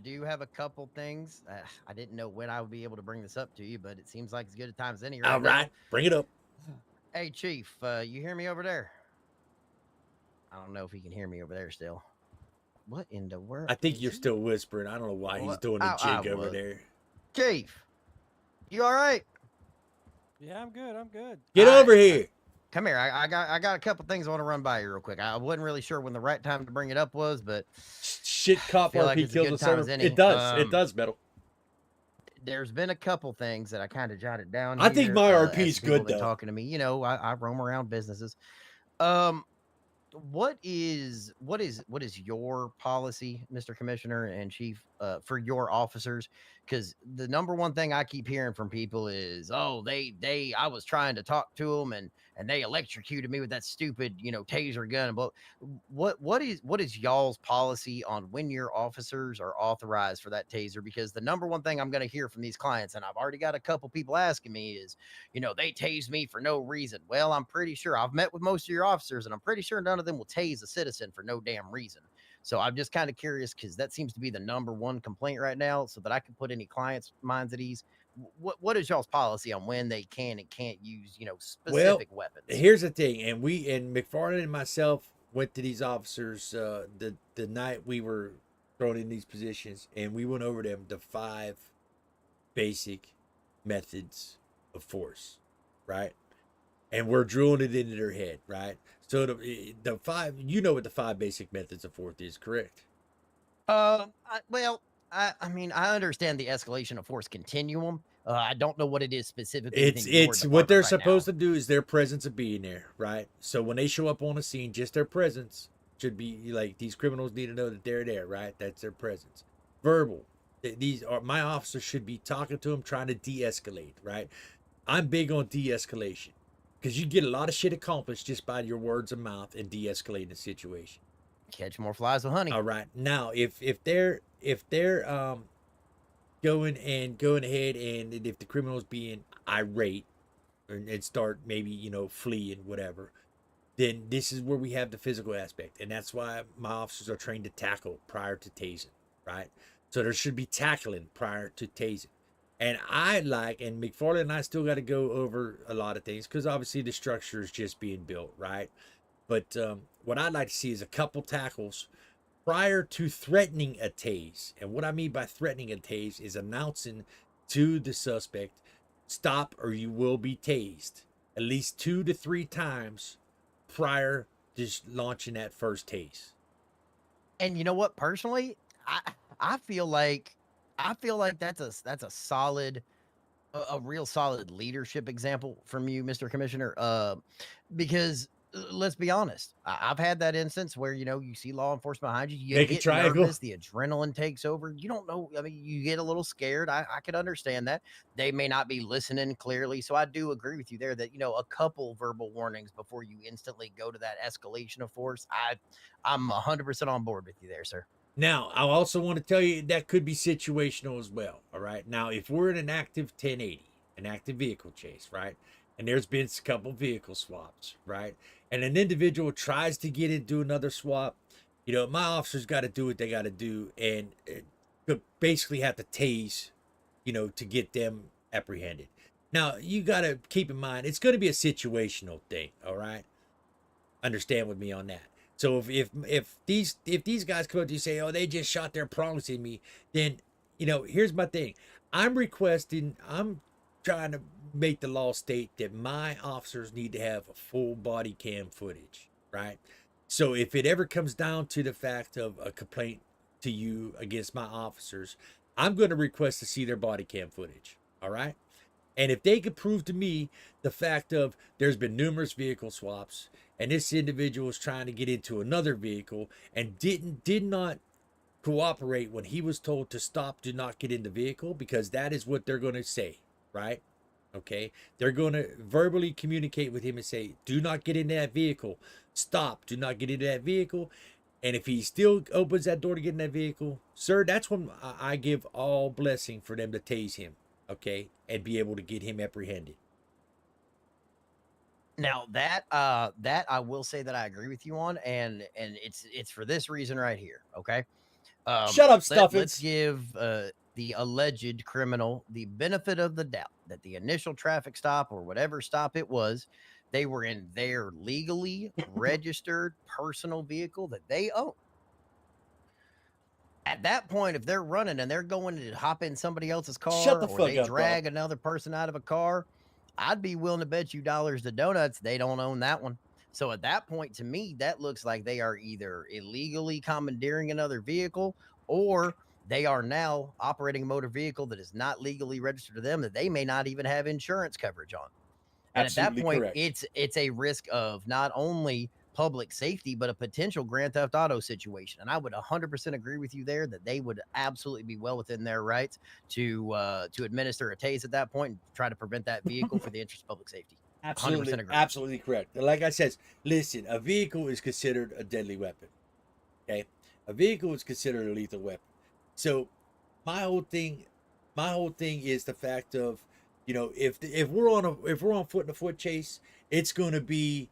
S7: do have a couple things. I didn't know when I would be able to bring this up to you, but it seems like as good a time as any.
S1: All right, bring it up.
S7: Hey, Chief, you hear me over there? I don't know if he can hear me over there still. What in the world?
S1: I think you're still whispering. I don't know why he's doing a jig over there.
S7: Chief, you all right?
S3: Yeah, I'm good.
S1: Get over here.
S7: Come here. I got a couple things I want to run by you real quick. I wasn't really sure when the right time to bring it up was, but
S1: shit, cop RP
S7: like
S1: kills the server. It does. It does, Metal.
S7: There's been a couple things that I kind of jotted down.
S1: I think my RP is good though.
S7: Talking to me, I roam around businesses. What is your policy, Mr. Commissioner and Chief, for your officers? Because the number one thing I keep hearing from people is, oh, I was trying to talk to them and they electrocuted me with that stupid, taser gun. But what is y'all's policy on when your officers are authorized for that taser? Because the number one thing I'm going to hear from these clients, and I've already got a couple people asking me, is, they tased me for no reason. Well, I'm pretty sure I've met with most of your officers, and I'm pretty sure none of them will tase a citizen for no damn reason. So I'm just kind of curious because that seems to be the number one complaint right now, so that I can put any clients' minds at ease. What is y'all's policy on when they can and can't use,
S1: Well,
S7: specific weapons?
S1: here's the thing, and McFarland and myself went to these officers the night we were thrown in these positions, and we went over them the 5 basic methods of force, right? And we're drilling it into their head, right? So the 5, what the 5 basic methods of force is, correct?
S7: I mean, I understand the escalation of force continuum. I don't know what it is specifically.
S1: It's what they're supposed to do is their presence of being there, right? So when they show up on a scene, just their presence should be like, these criminals need to know that they're there, right? That's their presence. Verbal. These are my officers should be talking to them, trying to de-escalate, right? I'm big on de-escalation because you get a lot of shit accomplished just by your words of mouth and de-escalating the situation.
S7: Catch more flies with honey.
S1: All right. Now, if they're going ahead, and if the criminal's being irate and start maybe flee and whatever, then this is where we have the physical aspect, and that's why my officers are trained to tackle prior to tasing, right? So there should be tackling prior to tasing. And and McFarland and I still got to go over a lot of things because obviously the structure is just being built, right? But what I'd like to see is a couple tackles prior to threatening a tase. And what I mean by threatening a tase is announcing to the suspect, stop or you will be tased, at least 2 to 3 times prior to launching that first tase.
S7: And you know what? Personally, I feel like that's a solid, a real solid leadership example from you, Mr. Commissioner. Because let's be honest, I've had that instance where you see law enforcement behind you, you get nervous, the adrenaline takes over. You don't know. I mean, you get a little scared. I could understand that. They may not be listening clearly, so I do agree with you there that a couple verbal warnings before you instantly go to that escalation of force. I'm 100% on board with you there, sir.
S1: Now, I also want to tell you that could be situational as well. All right. Now, if we're in an active 1080, an active vehicle chase, right? And there's been a couple vehicle swaps, right? And an individual tries to get into another swap, my officers got to do what they got to do and basically have to tase, to get them apprehended. Now, you got to keep in mind, it's going to be a situational thing, all right? Understand with me on that. So if these guys come up to you and say, oh, they just shot their prongs in me, then, here's my thing. I'm trying to make the law state that my officers need to have a full body cam footage, right? So if it ever comes down to the fact of a complaint to you against my officers, I'm going to request to see their body cam footage, all right? And if they could prove to me the fact of there's been numerous vehicle swaps and this individual is trying to get into another vehicle and did not cooperate when he was told to stop, do not get in the vehicle, because that is what they're going to say, right? Okay, they're going to verbally communicate with him and say, do not get in that vehicle, stop, do not get into that vehicle. And if he still opens that door to get in that vehicle, sir, that's when I give all blessing for them to tase him, okay, and be able to get him apprehended.
S7: Now that I will say that I agree with you on, and it's for this reason right here, okay?
S1: Shut up, Stuffins.
S7: Let's give the alleged criminal the benefit of the doubt that the initial traffic stop or whatever stop it was, they were in their legally registered personal vehicle that they own. At that point, if they're running and they're going to hop in somebody else's car, or they drag another person out of a car, I'd be willing to bet you dollars to donuts they don't own that one. So at that point, to me, that looks like they are either illegally commandeering another vehicle, or they are now operating a motor vehicle that is not legally registered to them, that they may not even have insurance coverage on. And
S1: Absolutely
S7: at that point,
S1: correct.
S7: it's a risk of not only public safety, but a potential Grand Theft Auto situation. And I would 100% agree with you there that they would absolutely be well within their rights to administer a tase at that point and try to prevent that vehicle for the interest of public safety.
S1: Absolutely,
S7: 100% agree.
S1: absolutely correct. Like I said, listen, a vehicle is considered a deadly weapon. Okay, a vehicle is considered a lethal weapon. So my whole thing is the fact of, if we're on foot in a foot chase, it's going to be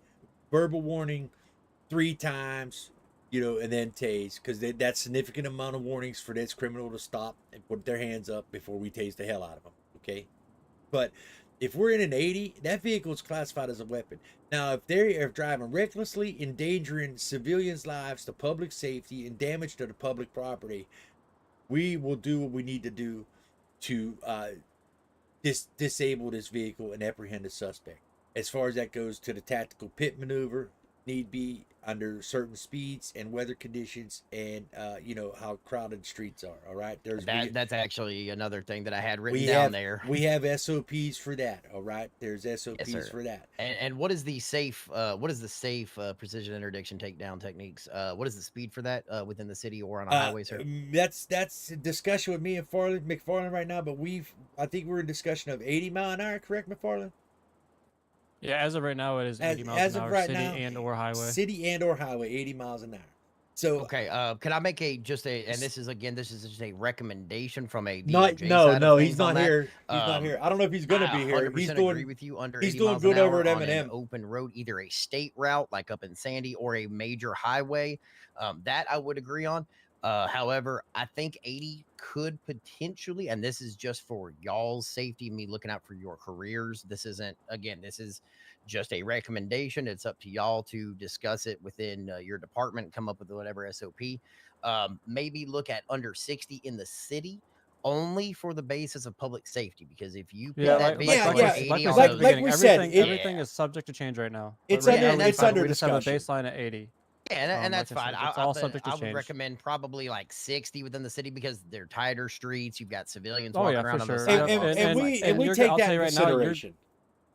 S1: verbal warning 3 times, you know, and then tase, because that's significant amount of warnings for this criminal to stop and put their hands up before we tase the hell out of them. Okay, but if we're in an 80, that vehicle is classified as a weapon. Now, if they are driving recklessly, endangering civilians' lives, to public safety, and damage to the public property, we will do what we need to do to disable this vehicle and apprehend the suspect. As far as that goes, to the tactical pit maneuver, need be under certain speeds and weather conditions, and you know how crowded streets are. All right,
S7: That's actually another thing that I had written
S1: we
S7: down
S1: have
S7: there.
S1: we have SOPs for that. All right, there's SOPs
S7: Yes,
S1: for that.
S7: And what is the safe? What is the safe precision interdiction takedown techniques? What is the speed for that within the city or on a highway, sir?
S1: That's a discussion with me and McFarland right now, but I think we're in discussion of 80 mile an hour, correct, McFarland?
S3: Yeah, as of right now, it is 80 miles
S1: As
S3: an
S1: of
S3: hour,
S1: right
S3: city
S1: now,
S3: and or highway.
S1: City and or highway, 80 miles an hour. So
S7: Okay, can I make and this is just a recommendation from a
S1: not
S7: DOJ
S1: no
S7: side
S1: no
S7: of
S1: he's
S7: things
S1: not
S7: on that?
S1: here. He's not here. I don't know if he's gonna be here.
S7: 100%
S1: He's
S7: agree
S1: doing
S7: with you. Under
S1: he's
S7: 80
S1: doing
S7: miles
S1: good
S7: an
S1: over
S7: hour
S1: at
S7: on an
S1: M&M.
S7: open road, either a state route like up in Sandy or a major highway. That I would agree on. However, I think 80 could potentially, and this is just for y'all's safety, me looking out for your careers. This isn't, again, this is just a recommendation. It's up to y'all to discuss it within your department, come up with whatever SOP. Maybe look at under 60 in the city, only for the basis of public safety. Because if you put that vehicle under 80
S3: like we
S7: on
S3: said at
S7: those,
S3: the beginning,
S1: we said,
S3: everything is subject to change right now. But
S1: It's
S3: right
S1: under
S3: now,
S1: it's under
S3: we just have a
S1: discussion.
S3: baseline at 80.
S7: Yeah, and that's
S3: like I
S7: fine.
S3: said, it's all
S7: but
S3: subject to
S7: I would
S3: change.
S7: recommend probably like 60 within the city because they're tighter streets. You've got civilians
S3: Oh
S7: walking
S3: yeah, for
S7: around on the
S3: sure.
S7: sidewalks.
S1: And we take
S3: I'll
S1: that
S3: tell you
S1: in
S3: right now,
S1: consideration.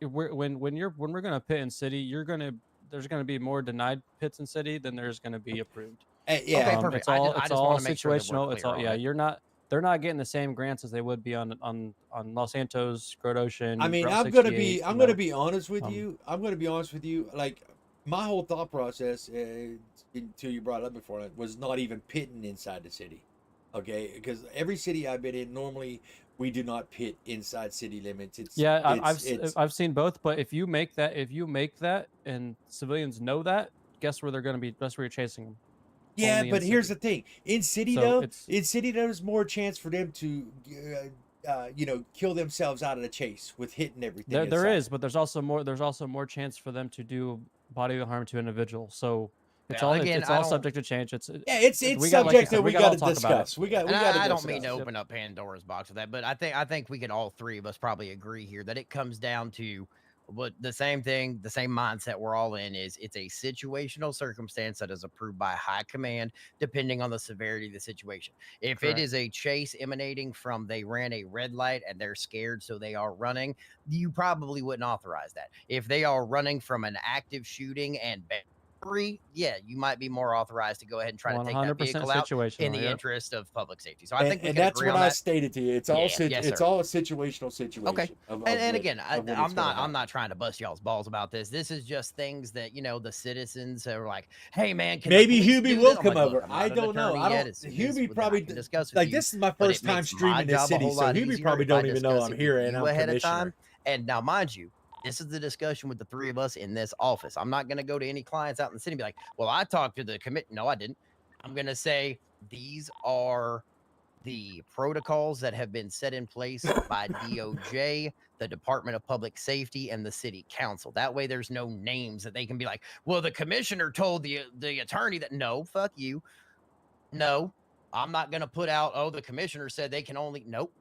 S3: when we're gonna pit in city, there's gonna be more denied pits in city than there's gonna be approved.
S1: Yeah,
S7: okay, perfect.
S3: It's all
S7: I
S3: it's
S7: just
S3: all
S7: want to make sure that
S3: situational.
S7: we're
S3: It's
S7: clear
S3: all
S7: on it.
S3: they're not getting the same grants as they would be on Los Santos, Great Ocean.
S1: I mean,
S3: Route
S1: I'm gonna
S3: 68,
S1: be honest with you. I'm gonna be honest with you. Like my whole thought process, until you brought it up before, was not even pitting inside the city. Okay, because every city I've been in, normally we do not pit inside city limits.
S3: I've seen both, but if you make that and civilians know that, guess where they're gonna be? That's where you're chasing them.
S1: Yeah, but here's the thing: in city there's more chance for them to, kill themselves out of the chase with hitting everything.
S3: There is, but there's also more chance for them to do bodily harm to an individual. So it's all subject to change. It's
S1: subject that we got to discuss. We got.
S7: I don't mean to open up Pandora's box with that, but I think we could all three of us probably agree here that it comes down to the same thing, the same mindset we're all in is it's a situational circumstance that is approved by high command, depending on the severity of the situation. If it is a chase emanating from they ran a red light and they're scared, so they are running, you probably wouldn't authorize that. If they are running from an active shooting and yeah, you might be more authorized to go ahead and try to take that vehicle out in the interest of public safety. So I think we can
S1: that's
S7: agree
S1: what
S7: on
S1: I
S7: that.
S1: stated to you. It's all it's all a situational situation.
S7: Okay, and again, I'm not trying to bust y'all's balls about this. This is just things that the citizens are like, hey man,
S1: maybe Hubie will come over. I don't know. Hubie probably discuss like this is my first time streaming this city, so Hubie probably don't even know I'm here and I'm
S7: ahead of
S1: commissioner.
S7: time. And now, mind you, this is the discussion with the three of us in this office. I'm not going to go to any clients out in the city and be like, well, I talked to the commit. No, I didn't. I'm going to say these are the protocols that have been set in place by DOJ, the Department of Public Safety, and the City Council. That way there's no names that they can be like, well, the commissioner told the attorney that. No, fuck you. No, I'm not going to put out, oh, the commissioner said they can only. Nope.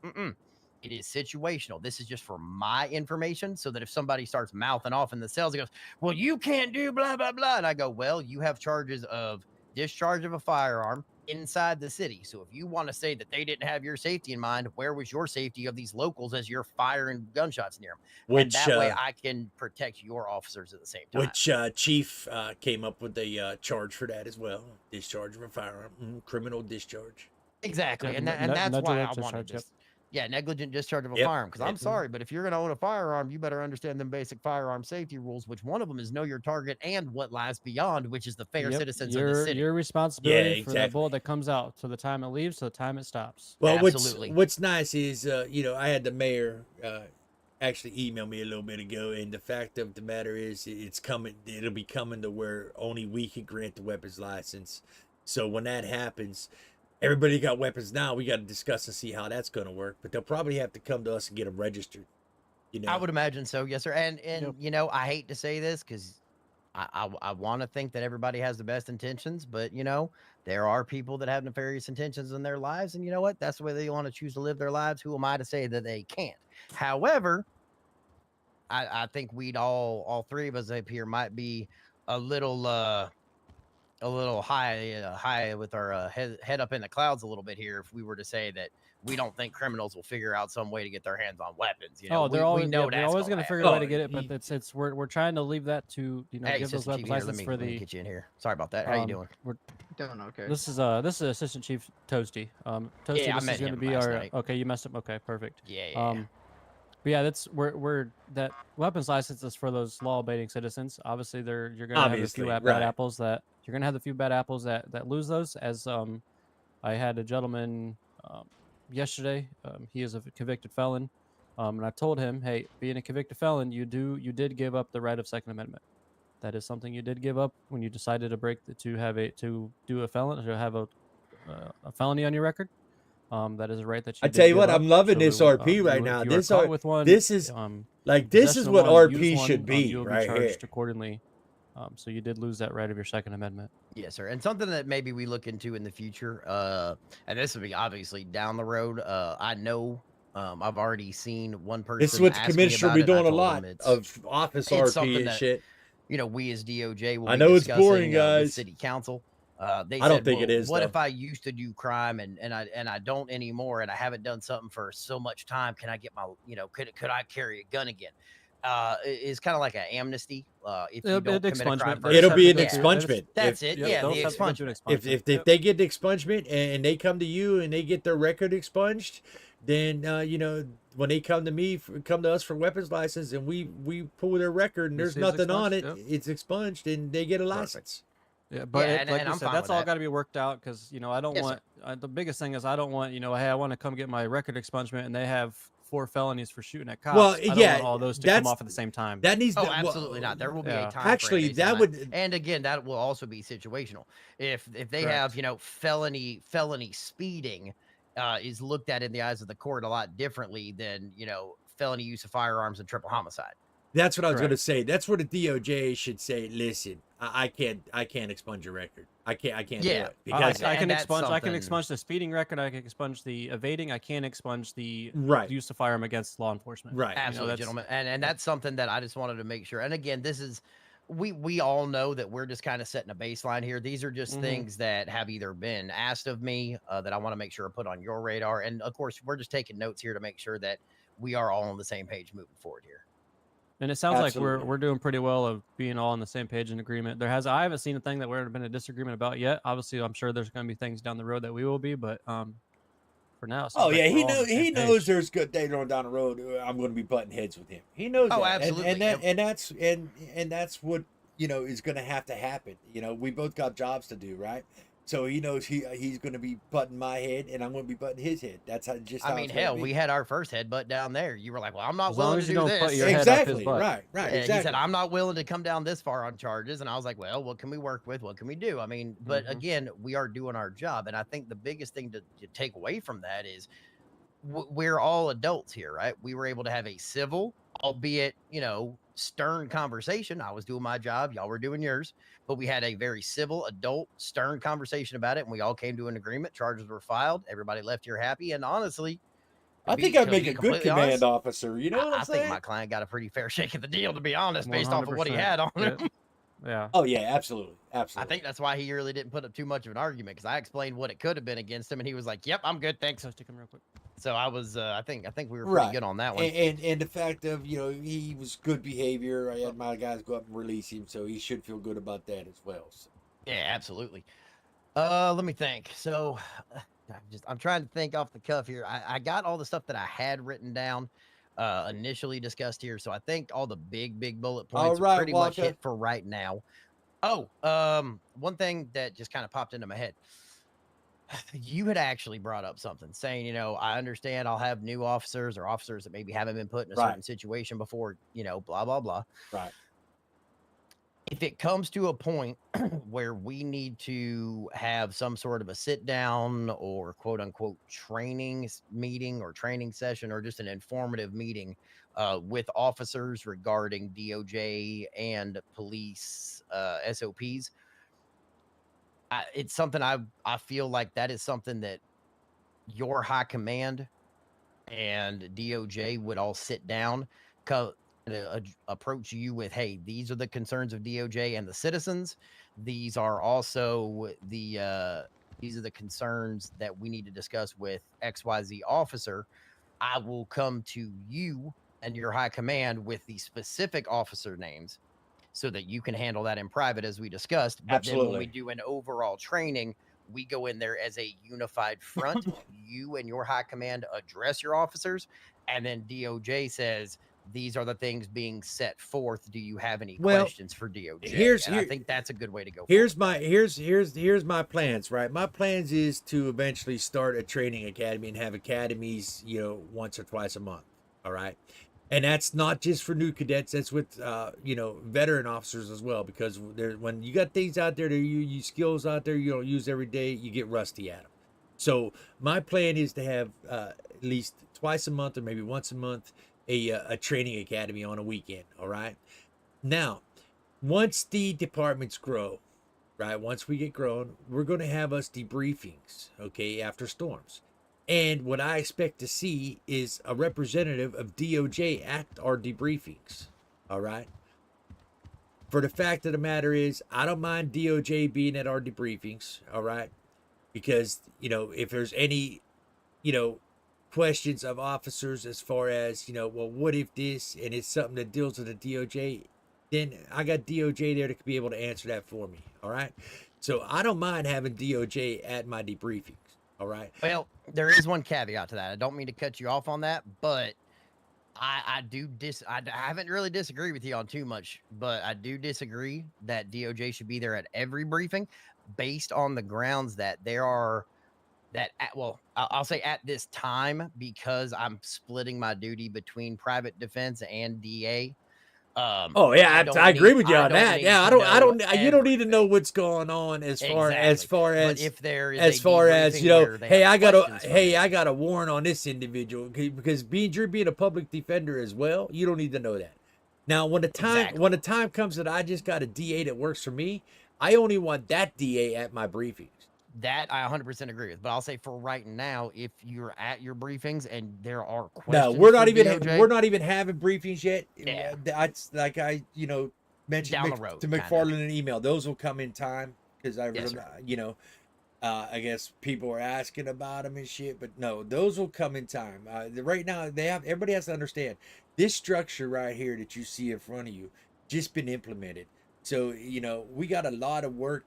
S7: It is situational. This is just for my information so that if somebody starts mouthing off in the cells, it goes, well, you can't do blah, blah, blah. And I go, well, you have charges of discharge of a firearm inside the city. So if you want to say that they didn't have your safety in mind, where was your safety of these locals as you're firing gunshots near them? And that way I can protect your officers at the same time.
S1: Which chief came up with a charge for that as well. Discharge of a firearm, criminal discharge.
S7: Exactly. And that's why I wanted this. Yeah, negligent discharge of a firearm. Because I'm sorry, but if you're going to own a firearm, you better understand them basic firearm safety rules, which one of them is know your target and what lies beyond, which is the fair citizens of the city.
S3: Your responsibility for that bullet that comes out to the time it leaves to the time it stops.
S1: Well, what's nice is, I had the mayor actually emailed me a little bit ago, and the fact of the matter is, it's coming. It'll be coming to where only we can grant the weapons license. So when that happens, everybody got weapons now. We got to discuss and see how that's going to work. But they'll probably have to come to us and get them registered. You know,
S7: I would imagine so, yes, sir. And
S3: Yep.
S7: you know, I hate to say this because I want to think that everybody has the best intentions, but you know, there are people that have nefarious intentions in their lives, and you know what? That's the way they want to choose to live their lives. Who am I to say that they can't? However, I think we'd all three of us up here might be a little high with our head up in the clouds a little bit here if we were to say that we don't think criminals will figure out some way to get their hands on weapons. You know,
S3: Oh, they're
S7: we
S3: always
S7: know
S3: they're
S7: that's
S3: always
S7: gonna
S3: gonna figure
S7: happen.
S3: a way to get it, but it's we're trying to leave that to
S7: Hey,
S3: give those
S7: Assistant Chief,
S3: weapons
S7: here,
S3: license for
S7: let me
S3: the.
S7: get you in here. Sorry about that. How you doing?
S3: We're,
S10: Doing okay.
S3: this is Assistant Chief Toasty. Toasty,
S7: Yeah, I
S3: this
S7: met
S3: is gonna
S7: him
S3: be
S7: last
S3: our.
S7: night.
S3: Okay, you messed up. Okay, perfect.
S7: Yeah.
S3: But yeah, that's we're that weapons license is for those law-abiding citizens. Obviously, you're gonna have a
S1: Obviously,
S3: few bad
S1: right.
S3: apples that you're gonna have the few bad apples that lose those. As I had a gentleman yesterday. He is a convicted felon, and I told him, hey, being a convicted felon, you did give up the right of Second Amendment. That is something you did give up when you decided to to do a felon to have a felony on your record. That is a right that you
S1: I
S3: did
S1: tell you
S3: give
S1: what,
S3: up.
S1: I'm loving
S3: So
S1: this
S3: we,
S1: RP right
S3: if
S1: now.
S3: you are
S1: This
S3: caught with one,
S1: this is like this is
S3: possession of
S1: what
S3: one,
S1: RP
S3: use
S1: should
S3: one,
S1: be
S3: you will
S1: right
S3: be charged
S1: here.
S3: accordingly. So you did lose that right of your Second Amendment.
S7: Yes, sir. And something that maybe we look into in the future, and this will be obviously down the road. I know I've already seen one person.
S1: This is what the
S7: ask me
S1: commissioner
S7: about
S1: be
S7: it, and I
S1: doing a
S7: told
S1: lot
S7: him it's
S1: of office
S7: it's
S1: RP
S7: something
S1: and
S7: that,
S1: shit.
S7: you know, we as DOJ will
S1: I
S7: be
S1: know it's
S7: discussing
S1: boring,
S7: with
S1: guys.
S7: City Council. They
S1: I don't
S7: said,
S1: think
S7: well,
S1: it is,
S7: what
S1: though.
S7: if I used to do crime and I don't anymore, and I haven't done something for so much time? Can I get my, you know, could I carry a gun again? It's kind of like an amnesty. If you don't commit a crime,
S1: It'll be an
S7: yeah,
S1: expungement.
S7: That's it.
S3: Yep,
S7: Yeah,
S3: they'll
S7: the
S3: have to put you in
S7: expungement.
S1: If they get the expungement and they come to you and they get their record expunged, then you know, when they come to me, come to us for weapons license, and we pull their record and
S3: You
S1: there's
S3: see it's
S1: nothing on it,
S3: expunged? Yep.
S1: it's expunged and they get a license.
S3: Yeah, but
S7: Yeah,
S3: it,
S7: and-
S3: like
S7: and
S3: we
S7: I'm
S3: said,
S7: fine
S3: that's
S7: with
S3: all
S7: that.
S3: got to be worked out because you know I don't
S7: Yes,
S3: want the biggest thing is I don't want hey I want to come get my record expungement and they have 4 felonies for shooting at cops.
S1: Well,
S3: I don't
S1: yeah,
S3: want all those to come
S1: that's-
S3: off at the same time.
S1: That needs.
S7: Oh,
S1: to,
S7: absolutely not. There will be a
S3: yeah.
S7: time.
S1: Actually,
S7: frame based on
S1: that would.
S7: and again, that will also be situational. If they
S3: Correct.
S7: have, you know, felony speeding is looked at in the eyes of the court a lot differently than, you know, felony use of firearms and triple homicide.
S1: That's what I was going to
S3: Correct.
S1: say. That's where the DOJ should say, "Listen, I can't expunge your record. I can't do
S7: Yeah.
S1: it because
S3: I can
S7: that's
S3: expunge. I can
S7: something-
S3: expunge the speeding record. I can expunge the evading. I can't expunge the
S1: Right.
S3: use of firearm against law enforcement.
S1: Right.
S7: Absolutely,
S3: that's-
S7: gentlemen. And that's something that I just wanted to make sure. And again, this is we all know that we're just kind of setting a baseline here. These are just
S3: Mhm.
S7: things that have either been asked of me that I want to make sure I put on your radar. And of course, we're just taking notes here to make sure that we are all on the same page moving forward here.
S3: And it sounds like
S1: Absolutely.
S3: we're doing pretty well of being all on the same page in agreement. I haven't seen a thing that we've been in disagreement about yet. Obviously, I'm sure there's going to be things down the road that we will be, but for now. it
S1: Oh
S3: seems like
S1: yeah,
S3: we're
S1: he
S3: all on
S1: knows.
S3: the same
S1: He knows
S3: page.
S1: there's good days on down the road. I'm going to be butting heads with him. He knows
S7: Oh,
S1: that.
S7: absolutely.
S1: And that's what is going to have to happen. We both got jobs to do, right? So he knows he's going to be butting my head, and I'm going to be butting his head. That's how just.
S7: I
S1: how
S7: mean,
S1: it's gonna
S7: hell,
S1: be.
S7: we had our first headbutt down there. You were like, "Well, I'm not
S3: As long
S7: willing
S3: as
S7: to
S3: you
S7: do
S3: don't put
S7: this."
S3: your head up his
S1: Exactly.
S3: butt.
S1: Right.
S7: And
S1: Exactly.
S7: he said, "I'm not willing to come down this far on charges," and I was like, "Well, what can we work with? What can we do?" I mean, but
S3: Mhm.
S7: again, we are doing our job, and I think the biggest thing to take away from that is we're all adults here, right? We were able to have a civil, albeit stern conversation. I was doing my job, y'all were doing yours, but we had a very civil, adult, stern conversation about it, and we all came to an agreement. Charges were filed. Everybody left here happy, and honestly.
S1: I think I'd make a good command officer. You know what I'm
S7: I
S1: saying?
S7: think my client got a pretty fair shake of the deal, to be honest, based off of what he
S3: 100%.
S7: had on
S3: Yeah.
S7: him.
S3: Yeah.
S1: Oh yeah, absolutely.
S7: I think that's why he really didn't put up too much of an argument, because I explained what it could have been against him, and he was like, "Yep, I'm good, thanks."
S3: So stick him real quick.
S7: So I was, I think we were pretty
S1: Right.
S7: good on that one.
S1: And the fact of he was good behavior. I had my guys go up and release him, so he should feel good about that as well. So.
S7: Yeah, absolutely. Let me think. So, I'm trying to think off the cuff here. I got all the stuff that I had written down, initially discussed here. So I think all the big bullet points
S1: right,
S7: are pretty much
S1: Walker.
S7: hit for right now. Oh, one thing that just kind of popped into my head. You had actually brought up something saying, I understand I'll have new officers or officers that maybe haven't been put in a
S1: Right.
S7: certain situation before, blah, blah, blah.
S1: Right.
S7: If it comes to a point where we need to have some sort of a sit down or quote unquote training meeting or training session or just an informative meeting with officers regarding DOJ and police SOPs, it's something I feel like that is something that your high command and DOJ would all sit down, approach you with, hey, these are the concerns of DOJ and the citizens. These are also these are the concerns that we need to discuss with XYZ officer. I will come to you and your high command with the specific officer names so that you can handle that in private as we discussed. But then when we
S1: Absolutely.
S7: do an overall training, we go in there as a unified front. You and your high command address your officers, and then DOJ says, these are the things being set forth. Do you have any
S1: Well,
S7: questions for DOJ? I think that's a good way to go.
S1: Here's my plans, right? My plans is to eventually start a training academy and have academies, once or twice a month. All right. And that's not just for new cadets. That's with, veteran officers as well, because when you got things out there that you use skills out there you don't use every day, you get rusty at them. So my plan is to have at least twice a month or maybe once a month a training academy on a weekend. All right. Now, once the departments grow, right? Once we get grown, we're going to have us debriefings, okay, after storms. And what I expect to see is a representative of DOJ at our debriefings, all right? For the fact of the matter is, I don't mind DOJ being at our debriefings, all right? Because, if there's any, questions of officers as far as, well, what if this, and it's something that deals with the DOJ, then I got DOJ there to be able to answer that for me, all right? So I don't mind having DOJ at my debriefings, all right?
S7: Well, there is one caveat to that. I don't mean to cut you off on that, but I haven't really disagreed with you on too much, but I do disagree that DOJ should be there at every briefing based on the grounds that there are I'll say at this time, because I'm splitting my duty between private defense and DA.
S1: I agree with you on that. Yeah, you don't need to know what's going on as far as
S7: but if there is
S1: hey, I got a warrant on this individual, because you're being a public defender as well, you don't need to know that. Now, when the time comes that I just got a DA that works for me, I only want that DA at my briefings.
S7: That I 100% agree with, but I'll say for right now, if you're at your briefings and there are questions,
S1: no, we're not even having briefings yet.
S7: Yeah,
S1: that's like I mentioned
S7: down the road
S1: to McFarland in an email. Those will come in time because I I guess people are asking about them and shit, but no, those will come in time. Right now, everybody has to understand this structure right here that you see in front of you just been implemented. So we got a lot of work.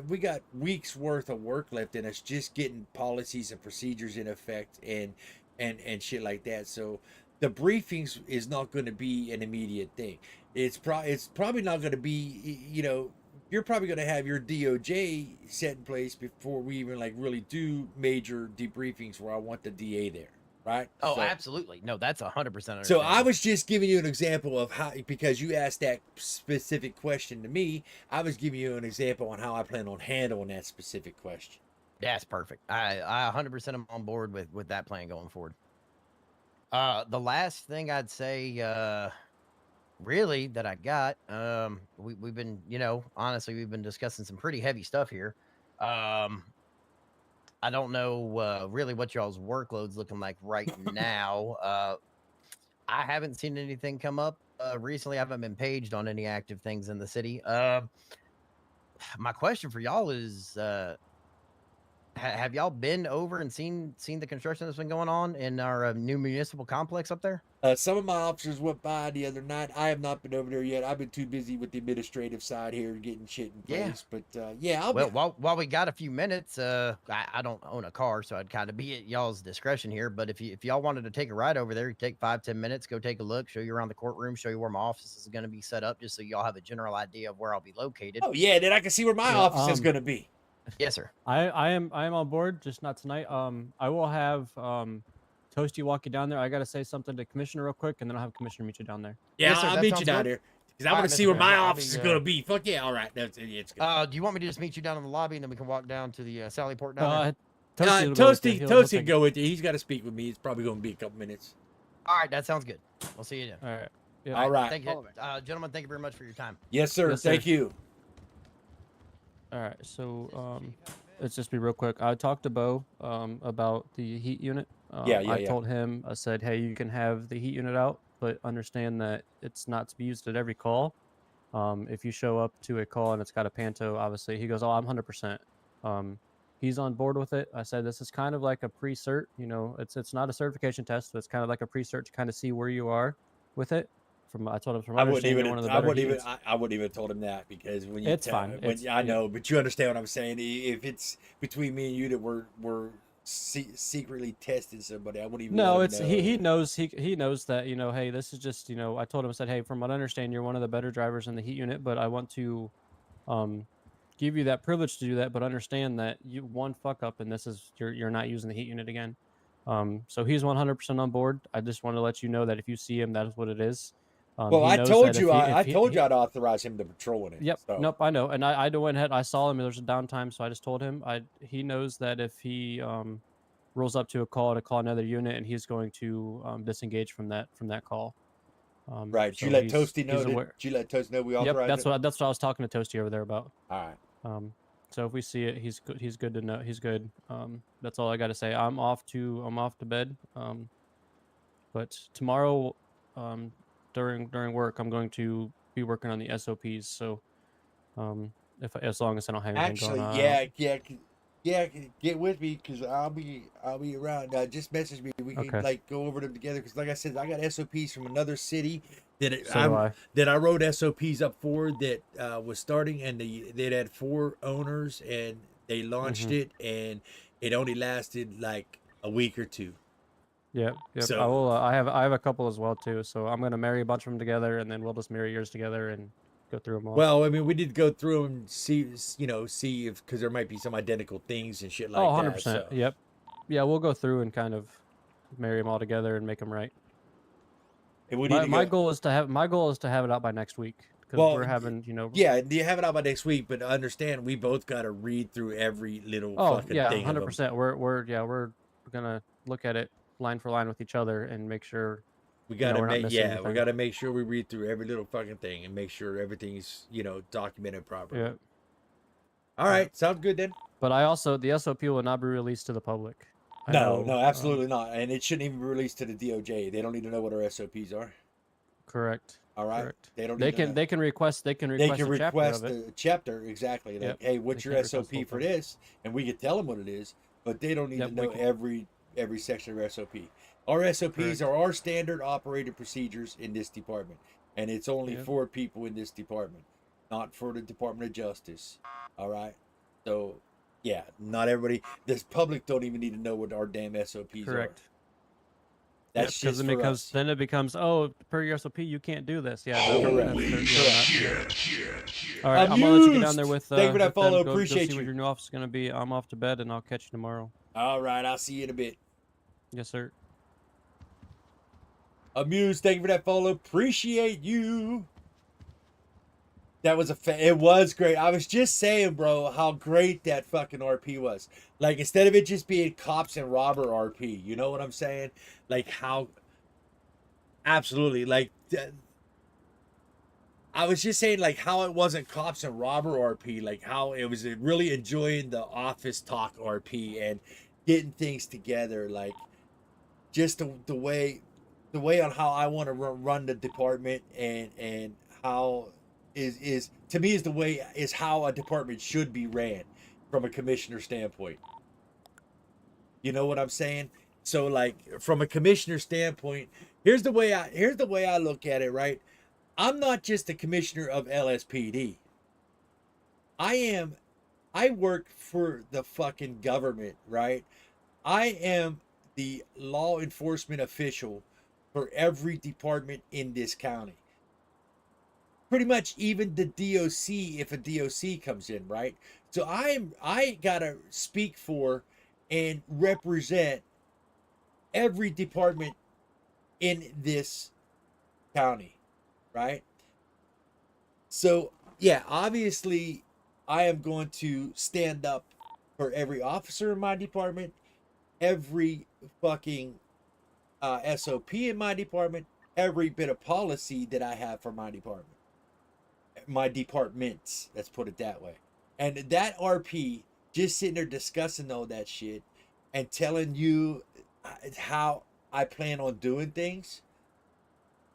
S1: We got weeks worth of work left in us just getting policies and procedures in effect and shit like that. So the briefings is not going to be an immediate thing. It's probably not going to be, you're probably going to have your DOJ set in place before we even really do major debriefings where I want the DA there. Right?
S7: Oh, absolutely. No, that's 100%.
S1: So I was just giving you an example of how, because you asked that specific question to me, I was giving you an example on how I plan on handling that specific question.
S7: That's perfect. I 100% am on board with that plan going forward. The last thing I'd say, really, that I got, we've been, honestly, we've been discussing some pretty heavy stuff here. I don't know really what y'all's workload's looking like right now. I haven't seen anything come up recently. I haven't been paged on any active things in the city. My question for y'all is, have y'all been over and seen the construction that's been going on in our new municipal complex up there?
S1: Some of my officers went by the other night. I have not been over there yet. I've been too busy with the administrative side here getting shit in place.
S7: Yeah. But while we got a few minutes, I don't own a car, so I'd kind of be at y'all's discretion here. But if y'all wanted to take a ride over there, you take 5-10 minutes, go take a look, show you around the courtroom, show you where my office is going to be set up, just so y'all have a general idea of where I'll be located.
S1: Oh yeah, then I can see where my office is going to be.
S7: Yes, sir.
S3: I am on board, just not tonight. I will have Toasty walk you down there. I gotta say something to Commissioner real quick, and then I'll have Commissioner meet you down there.
S1: Yeah,
S7: Yes, sir,
S1: I'll
S7: that
S1: meet you
S7: sounds
S1: down
S7: good.
S1: there because I
S7: All
S1: want
S7: right,
S1: to see
S7: Mr.
S1: where my
S7: President, I'll
S1: office is
S7: be,
S1: gonna be. Fuck yeah! All right, it's good.
S7: Do you want me to just meet you down in the lobby and then we can walk down to the Sally Port down there?
S3: Toasty, will go with you.
S1: Toasty,
S3: He'll
S1: Toasty
S3: take
S1: can go with you. He's got to speak with me. It's probably gonna be a couple minutes.
S7: All right, that sounds good. We'll see you then.
S3: All right. Yep.
S1: All right.
S7: Thank you, gentlemen. Thank you very much for your time.
S1: Yes, sir.
S3: Yes, sir.
S1: Thank you.
S3: All right, so let's just be real quick. I talked to Bo about the heat unit. I told him, I said, hey, you can have the heat unit out, but understand that it's not to be used at every call. If you show up to a call and it's got a panto, obviously, he goes, oh, I'm 100%. He's on board with it. I said, this is kind of like a pre-cert. You know, it's not a certification test, but it's kind of like a pre-cert to kind of see where you are with it. I told him from
S1: I wouldn't
S3: understanding
S1: even.
S3: one of the
S1: I
S3: better
S1: wouldn't even.
S3: heats.
S1: I wouldn't even told him that because when you
S3: It's fine.
S1: I know, but you understand what I'm saying. If it's between me and you that we're secretly testing somebody, I wouldn't even.
S3: No,
S1: let
S3: it's
S1: him know.
S3: he knows he knows that, you know, hey, this is just, you know, I told him, I said, hey, from what I understand, you're one of the better drivers in the heat unit, but I want to give you that privilege to do that, but understand that you one fuck up and this is you're not using the heat unit again. So he's 100% on board. I just want to let you know that if you see him, that is what it is.
S1: Well, I told you. I told you I'd authorize him to patrol in it.
S3: Yep.
S1: So.
S3: Nope. I know, and I went ahead. I saw him. There's a downtime, so I just told him. He knows that if he rolls up to a call to call another unit, and he's going to disengage from that call.
S1: Right. Did
S3: so
S1: you let
S3: he's-
S1: Toasty know?
S3: he's aware.
S1: Did you let Toasty know we
S3: Yep.
S1: authorized
S3: That's
S1: it?
S3: what I was talking to Toasty over there about.
S1: All right.
S3: So if we see it, he's good. He's good to know. He's good. That's all I got to say. I'm off to bed. But tomorrow, during work, I'm going to be working on the SOPs. So, as long as I don't have anything
S1: Actually,
S3: going on.
S1: yeah, get with me because I'll be around. Just message me. We can
S3: Okay.
S1: like go over them together because, like I said, I got SOPs from another city that
S3: So do I.
S1: that I wrote SOPs up for that was starting, and they had 4 owners, and they launched
S3: Mm-hmm.
S1: it, and it only lasted like a week or 2.
S3: Yep.
S1: So-
S3: I will. I have a couple as well too. So I'm gonna marry a bunch of them together, and then we'll just marry yours together and go through them all.
S1: Well, I mean, we need to go through and see if because there might be some identical things and shit like
S3: oh,
S1: that.
S3: 100%.
S1: So.
S3: Yep. Yeah, we'll go through and kind of marry them all together and make them right.
S1: And we need to
S3: My
S1: go-
S3: goal is to have it out by next week because
S1: Well,
S3: we're having, you know.
S1: Yeah, you have it out by next week, but understand we both got to read through every little
S3: Oh
S1: fucking
S3: yeah,
S1: thing.
S3: 100%. We're gonna look at it line for line with each other and make sure.
S1: We got to
S3: we're not
S1: make
S3: missing
S1: we
S3: anything.
S1: got to make sure we read through every little fucking thing and make sure everything's documented properly.
S3: Yeah.
S1: All right, sounds good then.
S3: But I also the SOP will not be released to the public. I
S1: No,
S3: know,
S1: absolutely not, and it shouldn't even be released to the DOJ. They don't need to know what our SOPs are.
S3: Correct.
S1: All right,
S3: Correct.
S1: they don't.
S3: They
S1: need to
S3: can
S1: know.
S3: they can request
S1: They can
S3: a chapter
S1: request
S3: of it.
S1: a chapter exactly. Like,
S3: Yep.
S1: hey, what's
S3: They
S1: your
S3: can't request
S1: SOP
S3: the whole
S1: for
S3: thing.
S1: this? And we can tell them what it is, but they don't need
S3: Yep,
S1: to
S3: we
S1: know
S3: can-
S1: every section of our SOP. Our SOPs
S3: Correct.
S1: are our standard operating procedures in this department, and it's only
S3: Yep.
S1: for people in this department, not for the Department of Justice. All right, so yeah, not everybody. This public don't even need to know what our damn SOPs
S3: Correct.
S1: are. That's
S3: Because
S1: just
S3: then
S1: for us.
S3: then it becomes, oh, per your SOP you can't do this. Yeah. No,
S1: Correct.
S3: All right, I'm gonna let you get down
S1: Amused.
S3: there with.
S1: Thank you for that
S3: with them.
S1: follow.
S3: Go
S1: Appreciate
S3: see
S1: you.
S3: what your new office is gonna be. I'm off to bed and I'll catch you tomorrow.
S1: All right, I'll see you in a bit.
S3: Yes, sir.
S1: Amused, thank you for that follow. Appreciate you. That was it was great. I was just saying, bro, how great that fucking RP was. Like, instead of it just being cops and robber RP, you know what I'm saying? Like, how absolutely, like, I was just saying, like, how it wasn't cops and robber RP, like how it was really enjoying the office talk RP and getting things together, like just the way on how I want to run the department and how is to me is the way is how a department should be ran from a commissioner standpoint. You know what I'm saying? So like from a commissioner standpoint, here's the way I look at it, right? I'm not just a commissioner of LSPD. I work for the fucking government, right? I am the law enforcement official for every department in this county. pretty much even the DOC if a DOC comes in, right? So I gotta speak for and represent every department in this county, right? So yeah, obviously I am going to stand up for every officer in my department, every fucking SOP in my department, every bit of policy that I have for my department, my departments, let's put it that way. And that RP just sitting there discussing all that shit and telling you how I plan on doing things,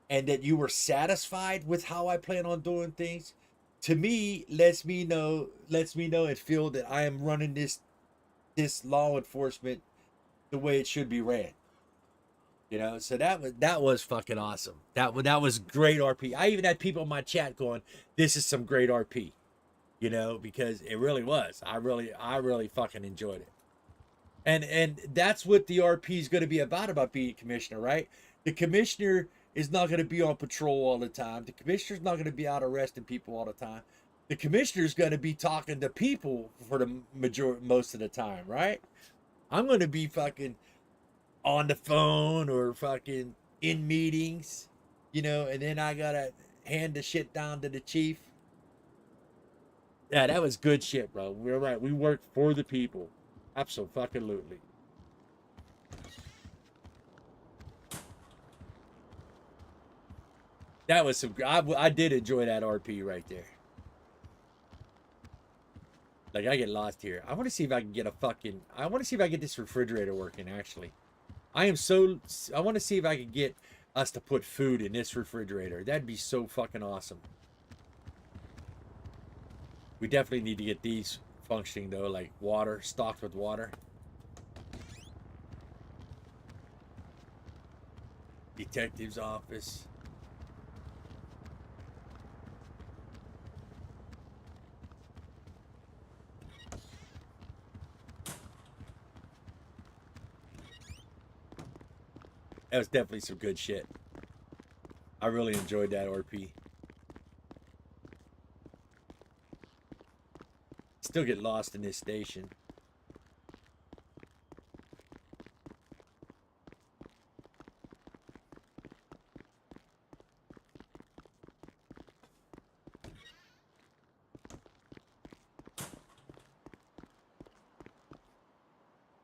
S1: and that you were satisfied with how I plan on doing things, to me lets me know and feel that I am running this law enforcement the way it should be ran. You know, so that was fucking awesome. That was great RP. I even had people in my chat going, "This is some great RP," you know, because it really was. I really fucking enjoyed it. And that's what the RP is going to be about being commissioner, right? The commissioner is not going to be on patrol all the time. The commissioner's not going to be out arresting people all the time. The commissioner's going to be talking to people for the most of the time, right? I'm going to be fucking on the phone or fucking in meetings, you know, and then I gotta hand the shit down to the chief. Yeah, that was good shit, bro. We're right. We worked for the people. Absolutely. That was some. I did enjoy that RP right there. Like, I get lost here. I want to see if I can get a fucking. I want to see if I get this refrigerator working. Actually, I want to see if I can get us to put food in this refrigerator. That'd be so fucking awesome. We definitely need to get these functioning though, like water, stocked with water. Detective's office. That was definitely some good shit. I really enjoyed that RP. Still get lost in this station.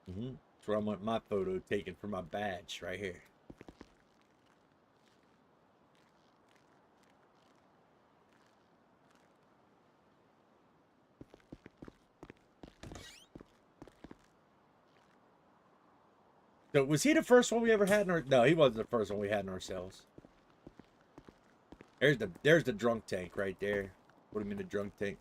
S1: That's where I want my photo taken for my badge, right here. So was he the first one we ever had in our? No, he wasn't the first one we had in ourselves. There's the drunk tank right there. Put him in the drunk tank.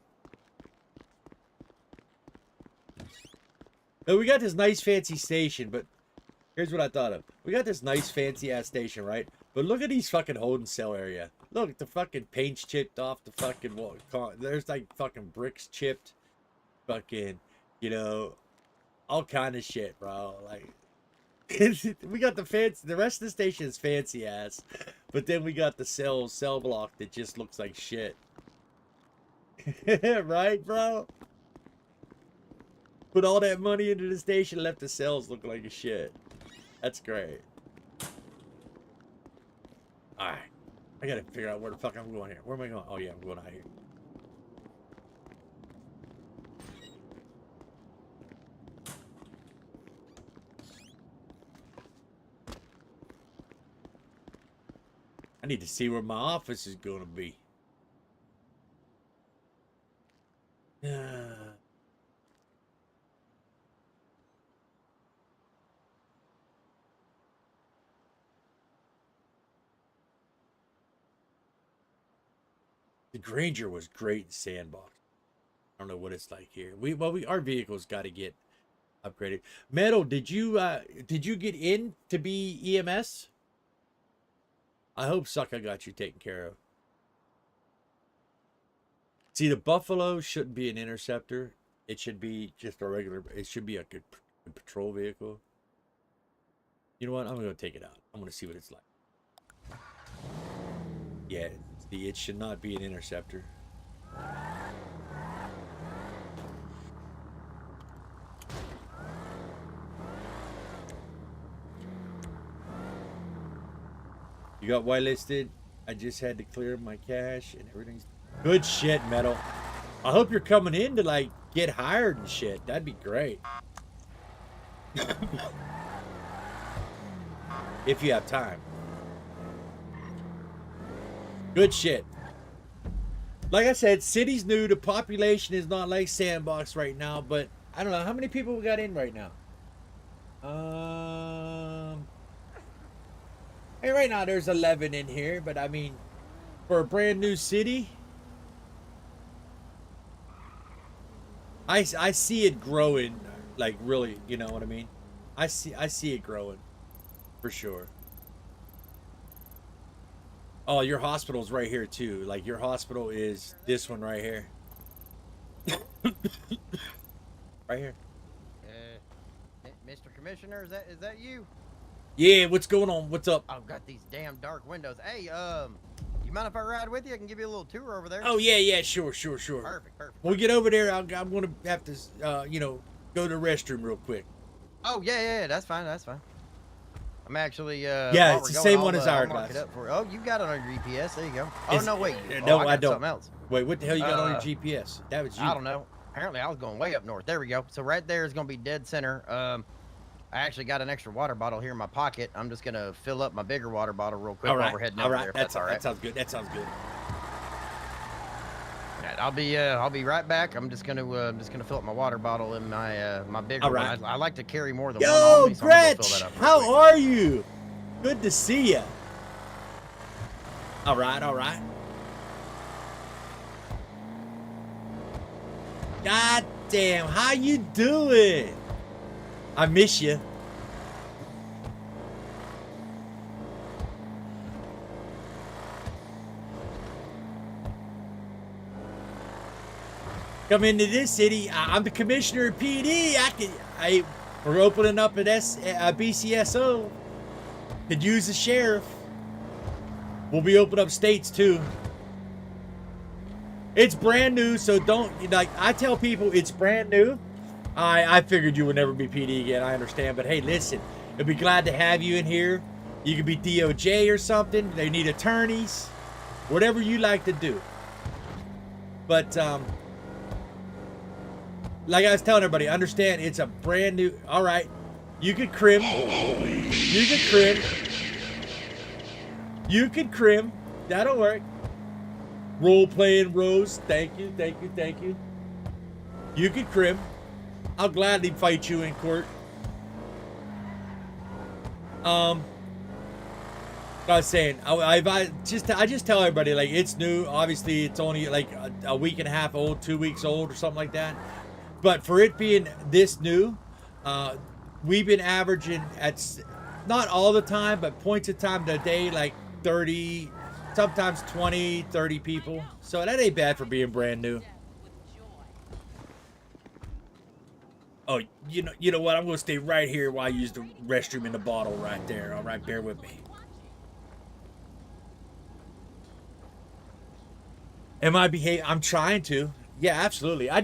S1: So we got this nice fancy station, but here's what I thought of. We got this nice fancy ass station, right? But look at these fucking holding cell area. Look, the fucking paint's chipped off the fucking wall. There's like fucking bricks chipped. Fucking, you know, all kind of shit, bro. Like, we got the rest of the station is fancy ass, but then we got the cell block that just looks like shit. Right, bro? Put all that money into the station, left the cells look like a shit. That's great. Alright. I gotta figure out where the fuck I'm going here. Where am I going? Oh yeah, I'm going out here. I need to see where my office is going to be. The Granger was great in Sandbox. I don't know what it's like here. Our vehicles got to get upgraded. Metal, did you get in to be EMS? I hope Sucka got you taken care of. See, the Buffalo shouldn't be an interceptor. It should be just a regular. It should be a good patrol vehicle. You know what? I'm gonna take it out. I'm gonna see what it's like. Yeah, It should not be an interceptor. You got whitelisted. I just had to clear my cache and everything's good shit, Metal. I hope you're coming in to like get hired and shit. That'd be great. If you have time. Good shit. Like I said, city's new. The population is not like Sandbox right now, but I don't know how many people we got in right now. Hey, right now there's 11 in here, but I mean, for a brand new city, I see it growing, like really, you know what I mean? I see it growing, for sure. Oh, your hospital's right here too. Like your hospital is this one right here. Right here.
S7: Mr. Commissioner, is that you?
S1: Yeah, what's going on? What's up?
S7: I've got these damn dark windows. Hey, you mind if I ride with you? I can give you a little tour over there.
S1: Oh yeah, sure.
S7: Perfect.
S1: When we get over there, I'm gonna have to, you know, go to the restroom real quick.
S7: Oh yeah, that's fine. I'm actually
S1: yeah, it's the same one as our guys.
S7: Oh, you got it on your GPS. There you go. Oh no, wait.
S1: No,
S7: I
S1: don't.
S7: Something else.
S1: Wait, what the hell you got on your GPS? That was you.
S7: I don't know. Apparently, I was going way up north. There we go. So right there is gonna be dead center. I actually got an extra water bottle here in my pocket. I'm just gonna fill up my bigger water bottle real quick while we're heading over there.
S1: That's all right. That sounds good. That sounds good.
S7: Right, I'll be right back. I'm just gonna fill up my water bottle in my bigger one. I like to carry more than one on me, so I'm gonna fill that up real quick.
S1: How are you? Good to see you. All right. God damn, how you doing? I miss you. Come into this city. I'm the commissioner of PD. We're opening up an BCSO. Could use a sheriff. We'll be opening up states too. It's brand new, so don't, like, I tell people it's brand new. I figured you would never be PD again, I understand, but hey, listen, I'd be glad to have you in here. You could be DOJ or something. They need attorneys, whatever you like to do. But like I was telling everybody, understand it's a brand new. All right, you could crim. You could crim. That'll work. Role playing Rose. Thank you. You could crim. I'll gladly fight you in court. I was saying, I just tell everybody, like, it's new. Obviously, it's only like a week and a half old, 2 weeks old, or something like that. But for it being this new, we've been averaging at, not all the time, but points of time a day, like 30, sometimes 20, 30 people. So that ain't bad for being brand new. Oh, you know what? I'm going to stay right here while I use the restroom in the bottle right there. All right, bear with me. Am I behaving? I'm trying to. Yeah, absolutely. I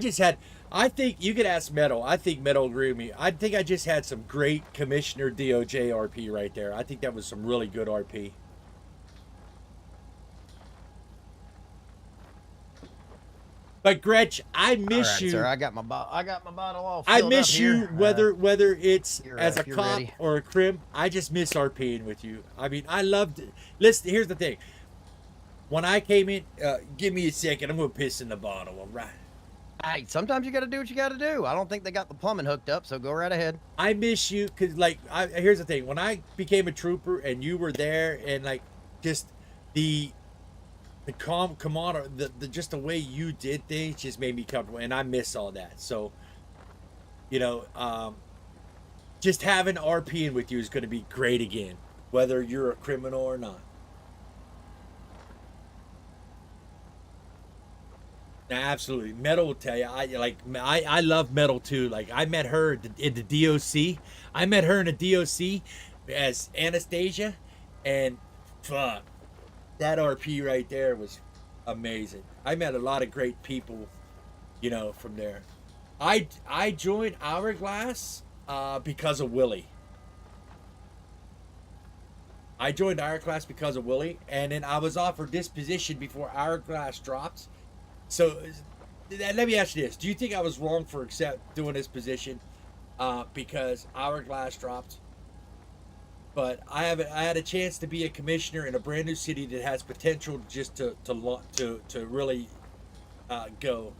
S1: think you could ask Metal. I think Metal agree with me. I think I just had some great Commissioner DOJ RP right there. I think that was some really good RP. But Gretch, I miss you.
S7: Sir, I got my bottle all filled
S1: I miss
S7: up
S1: you
S7: here.
S1: whether it's as a cop
S7: ready.
S1: or a crim. I just miss RPing with you. I mean, I loved it. Listen, here's the thing. When I came in, give me a second. I'm gonna piss in the bottle. All right.
S7: Hey, sometimes you got to do what you got to do. I don't think they got the plumbing hooked up, so go right ahead.
S1: I miss you because, like, here's the thing. When I became a trooper and you were there, and like, just the commander, just the way you did things just made me comfortable, and I miss all that. So, you know, just having RPing with you is going to be great again, whether you're a criminal or not. Absolutely. Metal will tell you, I love Metal too. Like, I met her in the DOC. I met her in the DOC as Anastasia, and fuck, that RP right there was amazing. I met a lot of great people, you know, from there. I joined Hourglass because of Willie. I joined Hourglass because of Willie, and then I was offered this position before Hourglass dropped. So let me ask you this: do you think I was wrong for doing this position because Hourglass dropped? But I had a chance to be a commissioner in a brand new city that has potential just to really go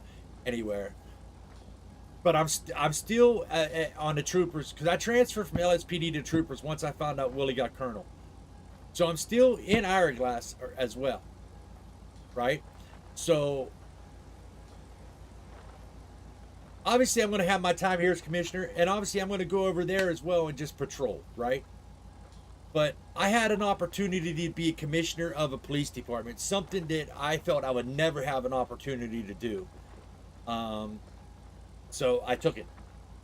S1: anywhere. But I'm still on the troopers because I transferred from LSPD to troopers once I found out Willie got colonel. So I'm still in Hourglass as well, right? So obviously I'm going to have my time here as commissioner, and obviously I'm going to go over there as well and just patrol, right? But I had an opportunity to be a commissioner of a police department, something that I felt I would never have an opportunity to do. So I took it,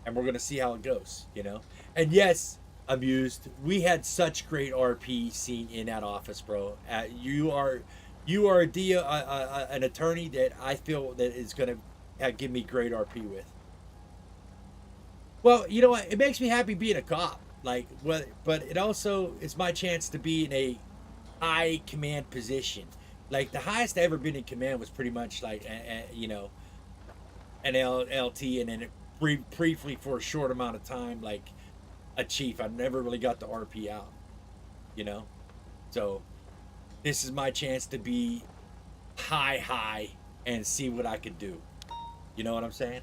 S1: and we're going to see how it goes, you know? And yes, Amused, we had such great RP scene in that office, bro. You are an attorney that I feel that is going to give me great RP with. Well, you know what? It makes me happy being a cop. Like, but it also is my chance to be in a high command position. Like, the highest I ever been in command was pretty much like, you know, an LT, and then briefly for a short amount of time, like a chief. I never really got the RP out, you know. So this is my chance to be high and see what I could do. You know what I'm saying?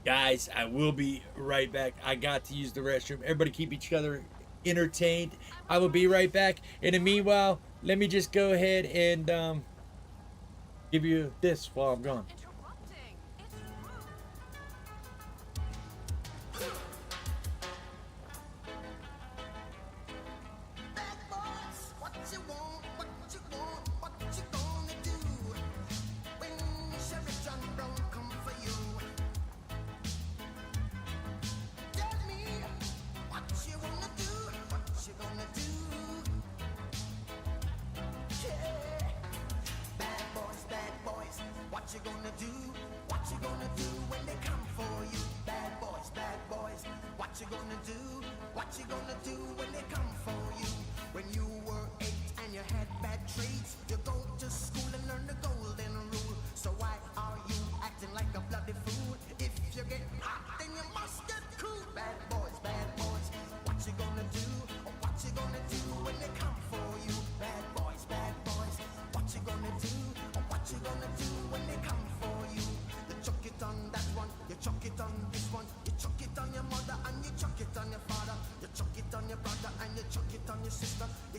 S1: Guys, I will be right back. I got to use the restroom. Everybody keep each other entertained. I will be right back. In the meanwhile, let me just go ahead and give you this while I'm gone.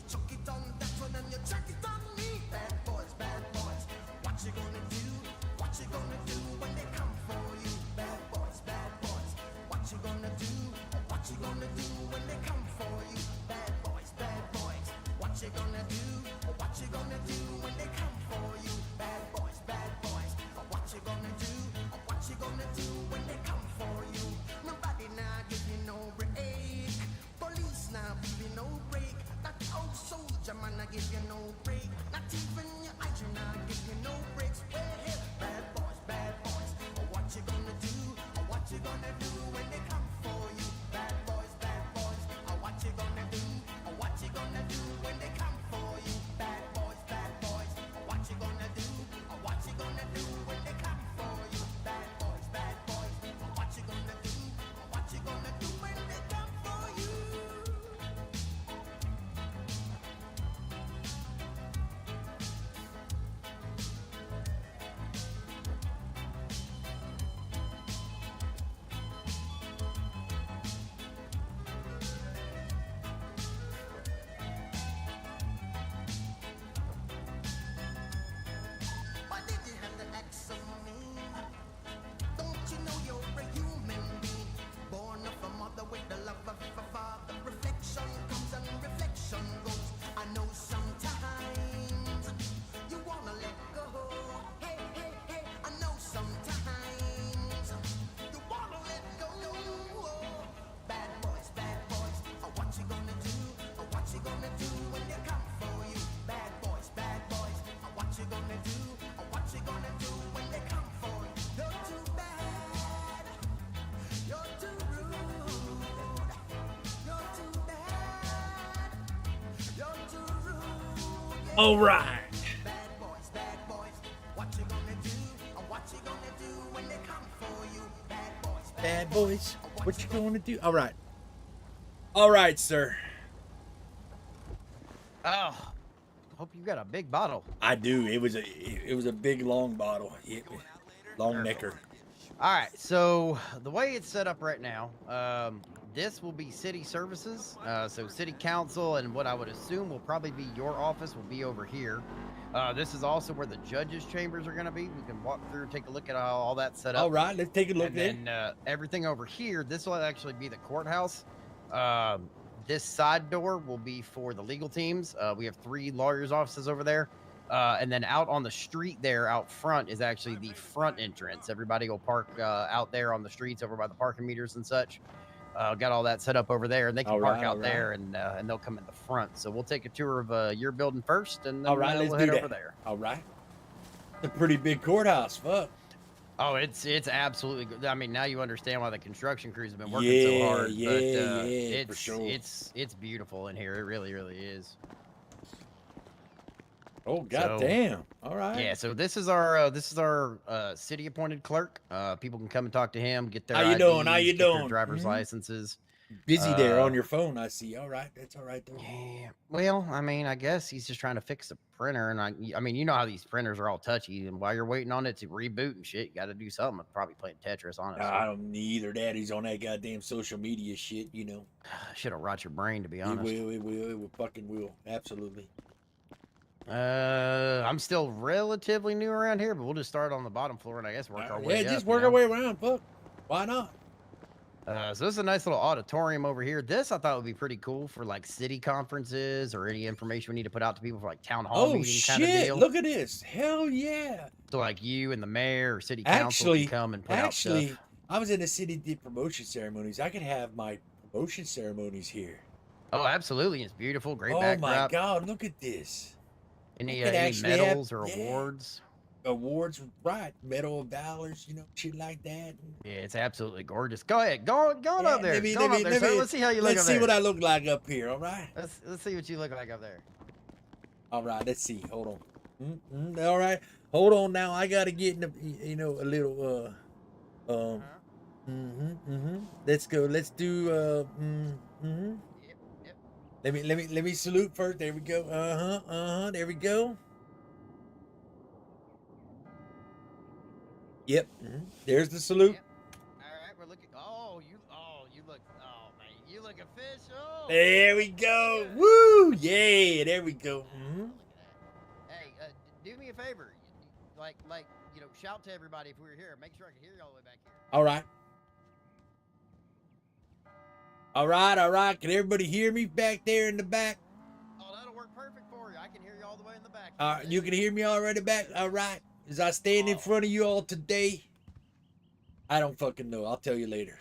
S12: Chuck it on that one and you chuck it on me. Bad boys, what you gonna
S1: All right. Bad boys, what you gonna do? All right. All right, sir.
S7: Oh, hope you got a big bottle.
S1: I do. It was a big long bottle. Long necker.
S7: All right, so the way it's set up right now, this will be city services. So city council and what I would assume will probably be your office will be over here. This is also where the judges' chambers are going to be. We can walk through, take a look at how all that's set up.
S1: All right, let's take a look.
S7: And then everything over here, this will actually be the courthouse. This side door will be for the legal teams. We have 3 lawyers' offices over there. And then out on the street there, out front, is actually the front entrance. Everybody will park out there on the streets over by the parking meters and such. Got all that set up over there, and they can park out there, and they'll come in the front. So we'll take a tour of your building first, and then
S1: let's
S7: we'll
S1: do
S7: head
S1: that.
S7: over there.
S1: All right. It's a pretty big courthouse. Fuck.
S7: Oh, it's absolutely good. I mean, now you understand why the construction crews have been working so hard.
S1: Yeah, for sure.
S7: It's beautiful in here. It really, really is.
S1: Oh, goddamn. All right.
S7: Yeah, so this is our city appointed clerk. People can come and talk to him, get their
S1: How you
S7: IDs,
S1: doing? How you
S7: get their
S1: doing?
S7: driver's licenses.
S1: Busy there on your phone, I see. All right, that's all right though.
S7: Yeah. Well, I mean, I guess he's just trying to fix the printer, and I mean, you know how these printers are all touchy, and while you're waiting on it to reboot and shit, you got to do something. I'm probably playing Tetris, honestly.
S1: I don't need either that. He's on that goddamn social media shit, you know.
S7: Should have rot your brain, to be honest.
S1: It will, fucking will. Absolutely.
S7: I'm still relatively new around here, but we'll just start on the bottom floor and I guess work our way up.
S1: Yeah, just work our way around. Fuck. Why not?
S7: So this is a nice little auditorium over here. This I thought would be pretty cool for like city conferences or any information we need to put out to people for like town hall meetings kind of deal.
S1: Look at this. Hell yeah.
S7: So like you and the mayor or city council can come and put out stuff.
S1: I was in the city, did promotion ceremonies. I could have my promotion ceremonies here.
S7: Oh, absolutely. It's beautiful. Great
S1: Oh
S7: backdrop.
S1: my God, look at this.
S7: Any medals or awards?
S1: Awards, right? Medal of Valors, you know, shit like that.
S7: Yeah, it's absolutely gorgeous. Go ahead, go on up there. Let's see how you look.
S1: Let's see what I look like up here. All right.
S7: Let's see what you look like up there.
S1: All right. Let's see. Hold on. All right. Hold on. Now I gotta get in the, you know, a little. Let's go. Let's do. Yep. Let me salute first. There we go. There we go. Yep. There's the salute.
S7: Yep. All right, we're looking. You look official.
S1: There we go. Woo! Yeah, there we go.
S7: Hey, do me a favor. Like, you know, shout to everybody if we were here. Make sure I can hear you all the way back here.
S1: All right. All right. Can everybody hear me back there in the back?
S7: Oh, that'll work perfect for you. I can hear you all the way in the back.
S1: All right, you can hear me already back. All right. As I stand in front of you all today, I don't fucking know. I'll tell you later.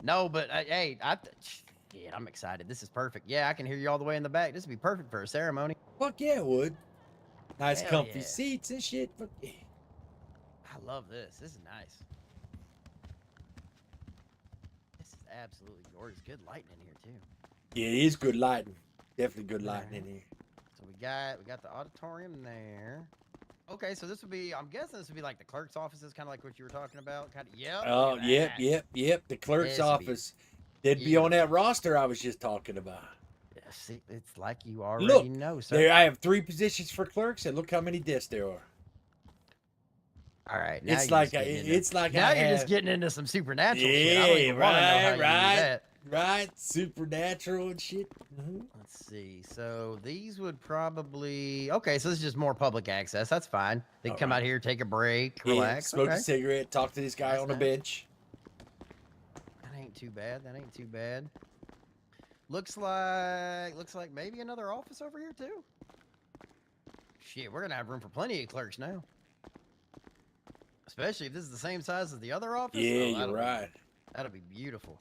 S7: No, but hey, I'm excited. This is perfect. Yeah, I can hear you all the way in the back. This would be perfect for a ceremony.
S1: Fuck yeah, it would. Nice
S7: Hell
S1: comfy
S7: yeah.
S1: seats and shit. Fuck yeah.
S7: I love this. This is nice. This is absolutely gorgeous. Good lighting in here too.
S1: Yeah, it is good lighting. Definitely good lighting in here.
S7: So we got the auditorium there. Okay, so this would be, I'm guessing this would be like the clerk's offices, kind of like what you were talking about. Kind of, yep.
S1: Oh, yep. The clerk's office. They'd be on that roster I was just talking about.
S7: Yeah, see, it's like you already know, sir.
S1: There, I have 3 positions for clerks, and look how many desks there are.
S7: All right, now
S1: It's like you're
S7: just getting into some supernatural shit. I don't even want to know how you do that.
S1: Right, supernatural and shit.
S7: Let's see. So these would probably so this is just more public access. That's fine. They can come out here, take a break, relax,
S1: smoke a cigarette, talk to this guy on the bench.
S7: That ain't too bad. Looks like maybe another office over here too. Shit, we're gonna have room for plenty of clerks now. Especially if this is the same size as the other office.
S1: Yeah, you're right.
S7: That'll be beautiful.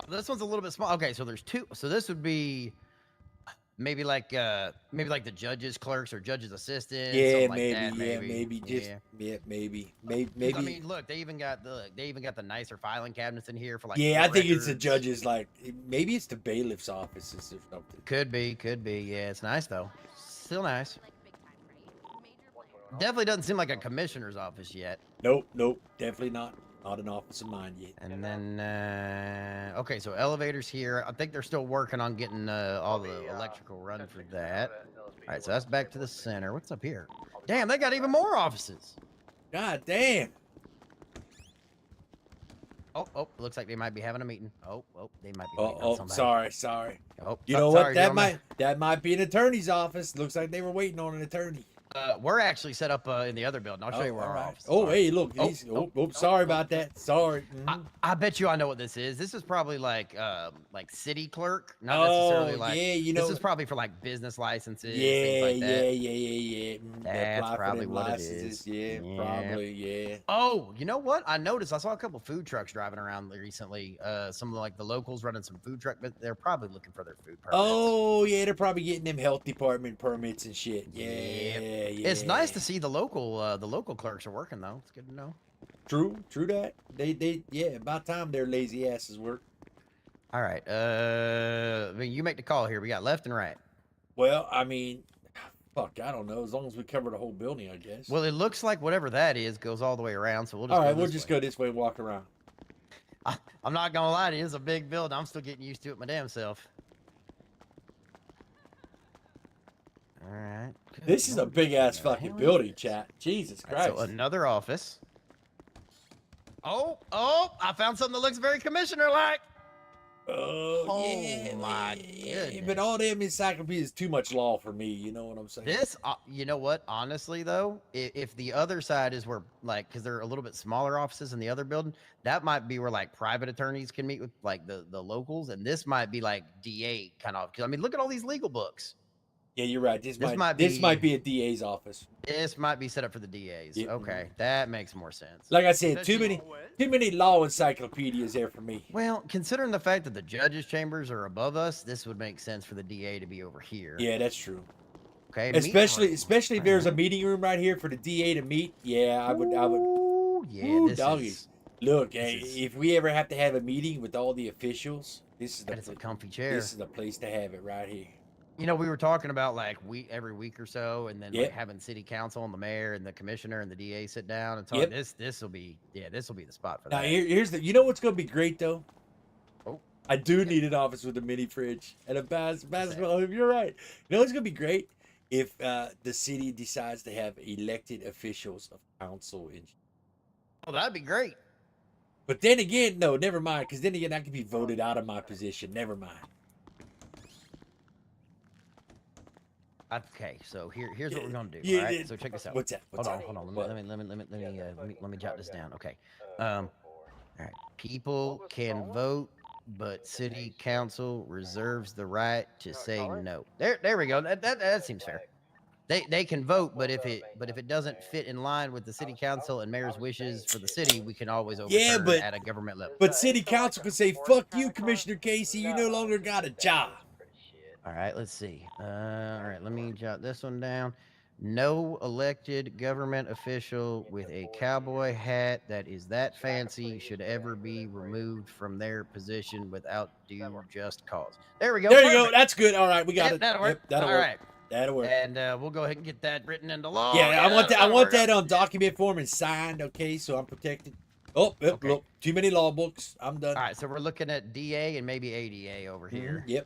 S7: This one's a little bit small. Okay, so there's 2. So this would be maybe like the judges' clerks or judges' assistants.
S1: Yeah,
S7: maybe.
S1: Maybe.
S7: I mean, look, they even got the nicer filing cabinets in here for like.
S1: Yeah, I think it's the judges. Like maybe it's the bailiff's offices or something.
S7: Could be. Yeah, it's nice though. Still nice. Definitely doesn't seem like a commissioner's office yet.
S1: Nope, nope, definitely not. Not an office of mine yet.
S7: And then, okay, so elevators here. I think they're still working on getting all the electrical run for that. All right, so that's back to the center. What's up here? Damn, they got even more offices.
S1: God damn.
S7: Oh, looks like they might be having a meeting. Oh, they might be waiting on
S1: Oh,
S7: somebody.
S1: sorry.
S7: Oh,
S1: You know
S7: sorry,
S1: what? That
S7: gentlemen.
S1: might be an attorney's office. Looks like they were waiting on an attorney.
S7: We're actually set up in the other building. I'll show you where our office is.
S1: Oh,
S7: are.
S1: hey, look. Sorry about that. Sorry.
S7: I bet you I know what this is. This is probably like city clerk, not necessarily like.
S1: Yeah, you know.
S7: This is probably for like business licenses.
S1: Yeah,
S7: things like that.
S1: yeah.
S7: That's
S1: Apply for
S7: probably
S1: them
S7: what it
S1: licenses.
S7: is.
S1: Yeah, probably. Yeah.
S7: Oh, you know what? I noticed. I saw a couple food trucks driving around recently. Some of like the locals running some food truck, but they're probably looking for their food permits.
S1: Oh, yeah, they're probably getting them health department permits and shit. Yeah.
S7: It's nice to see the local clerks are working though. It's good to know.
S1: True that. They about time their lazy asses work.
S7: All right. I mean, you make the call here. We got left and right.
S1: Well, I mean, fuck, I don't know. As long as we cover the whole building, I guess.
S7: Well, it looks like whatever that is goes all the way around. So we'll just
S1: all right,
S7: go
S1: we'll
S7: this
S1: just
S7: way.
S1: go this way and walk around.
S7: I'm not gonna lie to you. It's a big building. I'm still getting used to it my damn self. All right.
S1: This is a big ass fucking
S7: hell
S1: building,
S7: is this?
S1: chat. Jesus
S7: All right,
S1: Christ.
S7: so another office. Oh! I found something that looks very commissioner-like.
S1: Oh, yeah,
S7: my
S1: yeah,
S7: goodness.
S1: but all them encyclopedias is too much law for me. You know what I'm saying?
S7: This, you know what? Honestly, though, if the other side is where, like, because they're a little bit smaller offices in the other building, that might be where, like, private attorneys can meet with, like, the locals, and this might be, like, DA kind of. Because, I mean, look at all these legal books.
S1: Yeah, you're right. This might be a DA's office.
S7: This might be set up for the DAs.
S1: Yeah.
S7: Okay, that makes more sense.
S1: Like I said, too many law encyclopedias there for me.
S7: Well, considering the fact that the judges' chambers are above us, this would make sense for the DA to be over here.
S1: Yeah, that's true.
S7: Okay.
S1: Especially if there's a meeting room right here for the DA to meet. Yeah, I would.
S7: Yeah,
S1: Ooh,
S7: this
S1: doggies.
S7: is.
S1: Look, if we ever have to have a meeting with all the officials, this is
S7: That is a comfy chair.
S1: This is the place to have it right here.
S7: You know, we were talking about like every week or so, and then
S1: Yep.
S7: like having city council and the mayor and the commissioner and the DA sit down and talk.
S1: Yep.
S7: This will be the spot for
S1: Now
S7: that.
S1: here's the. You know what's gonna be great though?
S7: Oh.
S1: I do need an office with a mini fridge and a basketball hoop. You're right. You know what's gonna be great if the city decides to have elected officials of council in.
S7: Oh, that'd be great.
S1: But then again, no, never mind. Because then again, I could be voted out of my position. Never mind.
S7: Okay, so here's what we're gonna do.
S1: Yeah,
S7: all right,
S1: yeah.
S7: so check this out.
S1: What's that?
S7: Hold on. Let me jot this down. Okay. All right. People can vote, but city council reserves the right to say no. There we go. That seems fair. They can vote, but if it doesn't fit in line with the city council and mayor's wishes for the city, we can always overturn it at a government level.
S1: But city council could say, "Fuck you, Commissioner Casey. You no longer got a job."
S7: All right, let's see. All right, let me jot this one down. No elected government official with a cowboy hat that is that fancy should ever be removed from their position without due just cause. There we go.
S1: There you go.
S7: Perfect.
S1: That's good. All right, we got it.
S7: That'll work.
S1: Yep, that'll
S7: All
S1: work.
S7: right.
S1: That'll work.
S7: And we'll go ahead and get that written into law.
S1: Yeah, I want that. I want
S7: that'll
S1: that on document form and signed. Okay, so I'm protected. Oh, yep,
S7: Okay.
S1: look, too many law books. I'm done.
S7: All right, so we're looking at DA and maybe ADA over here.
S1: Yep.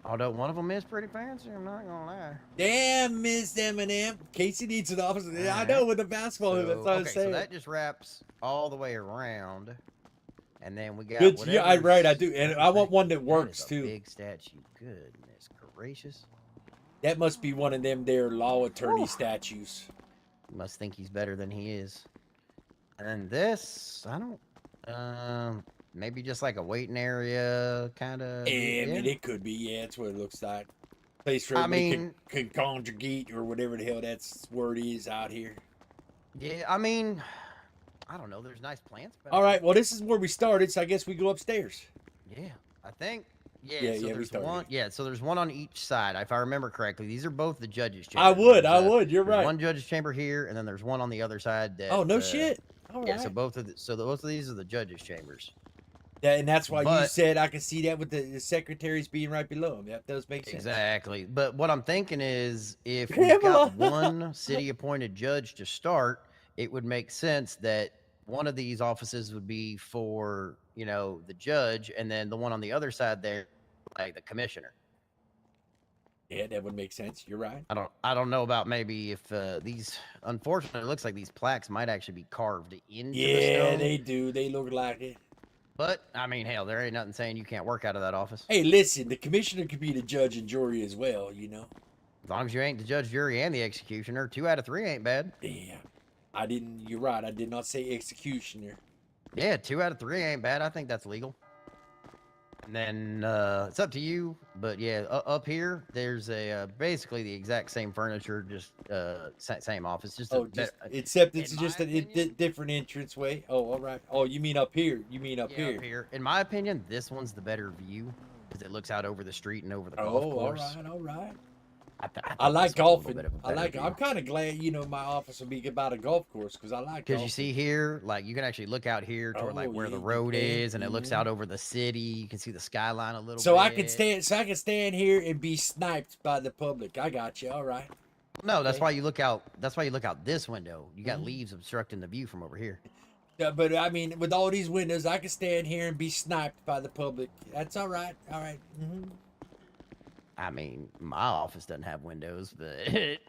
S7: Although one of them is pretty fancy, I'm not gonna lie.
S1: Damn, Miss Eminem. Casey needs an officer. I
S7: Alright.
S1: know with the basketball hoop.
S7: So,
S1: That's what I'm
S7: okay,
S1: saying.
S7: so that just wraps all the way around, and then we got.
S1: Good. Yeah, right. I do,
S7: whatever's-
S1: and I want one that
S7: That
S1: works
S7: is a
S1: too.
S7: Big statue. Goodness gracious.
S1: That must be one of them there law attorney statues.
S7: You must think he's better than he is. And then this, I don't. Maybe just like a waiting area, kind of.
S1: Yeah, I mean, it could be. Yeah, that's what it looks like. Place where
S7: I
S1: everybody
S7: mean-
S1: can congregate or whatever the hell that word is out here.
S7: Yeah, I mean, I don't know. There's nice plants. back
S1: All
S7: there.
S1: right. Well, this is where we started, so I guess we go upstairs.
S7: Yeah, I think. Yeah,
S1: Yeah,
S7: so
S1: we
S7: there's
S1: started.
S7: one. Yeah, so there's one on each side, if I remember correctly. These are both the judges' chambers.
S1: I would.
S7: There's,
S1: You're
S7: there's
S1: right.
S7: One judge's chamber here, and then there's one on the other side. That,
S1: Oh no shit. All
S7: Yeah,
S1: right.
S7: so both of these are the judges' chambers.
S1: And that's why you
S7: But-
S1: said I can see that with the secretaries being right below him. That does make sense.
S7: Exactly. But what I'm thinking is if we've got one city appointed judge to start, it would make sense that one of these offices would be for, you know, the judge, and then the one on the other side there, like the commissioner.
S1: Yeah, that would make sense. You're right.
S7: I don't know about maybe if these, unfortunately, it looks like these plaques might actually be carved into the
S1: Yeah,
S7: stone.
S1: they do. They look like it.
S7: But I mean, hell, there ain't nothing saying you can't work out of that office.
S1: Hey, listen, the commissioner could be the judge and jury as well, you know.
S7: As long as you ain't the judge, jury, and the executioner, 2 out of 3 ain't bad.
S1: Yeah. I didn't, you're right. I did not say executioner.
S7: Yeah, 2 out of 3 ain't bad. I think that's legal. And then it's up to you. But yeah, up here, there's a basically the exact same furniture, just same office. Just,
S1: Except it's
S7: in
S1: just
S7: my
S1: a different entrance way. Oh, all right. Oh, you mean up here? You mean up here?
S7: Up here. In my opinion, this one's the better view because it looks out over the street and over the golf
S1: Oh,
S7: course.
S1: all right, all right.
S7: I
S1: like
S7: think this one's a little
S1: golfing.
S7: bit of a
S1: I
S7: better
S1: like.
S7: view.
S1: I'm kind of glad, you know, my office will be about a golf course because I like.
S7: Because you see here, like you can actually look out here toward like
S1: Oh,
S7: where
S1: yeah,
S7: the
S1: you
S7: road
S1: can.
S7: is, and it looks out over the city. You can see the skyline a little
S1: So
S7: bit.
S1: I can stand. So I can stand here and be sniped by the public. I got you. All right.
S7: No, that's
S1: Okay.
S7: why you look out. That's why you look out this window. You got leaves obstructing the view from over here.
S1: Yeah, but I mean, with all these windows, I can stand here and be sniped by the public. That's all right. All right.
S7: I mean, my office doesn't have windows, but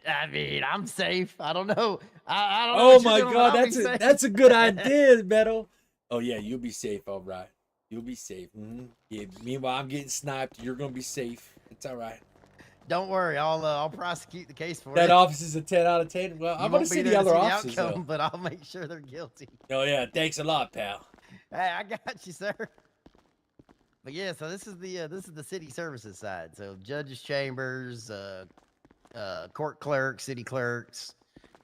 S7: I mean, I'm safe. I don't know. I don't know.
S1: Oh
S7: what you're
S1: my
S7: doing,
S1: God,
S7: but I'll be safe.
S1: that's a good idea, Metal. Oh yeah, you'll be safe. All right, you'll be safe. Yeah. Meanwhile, I'm getting sniped. You're gonna be safe. It's all right.
S7: Don't worry, I'll prosecute the case for
S1: That
S7: you.
S1: office is a 10 out of 10. Well,
S7: You
S1: I'm gonna
S7: won't be
S1: see
S7: there
S1: the
S7: to
S1: other
S7: see the
S1: offices
S7: outcome, but I'll make sure they're guilty.
S1: though. Oh yeah, thanks a lot, pal.
S7: Hey, I got you, sir. But yeah, so this is the city services side. So judges' chambers, court clerks, city clerks,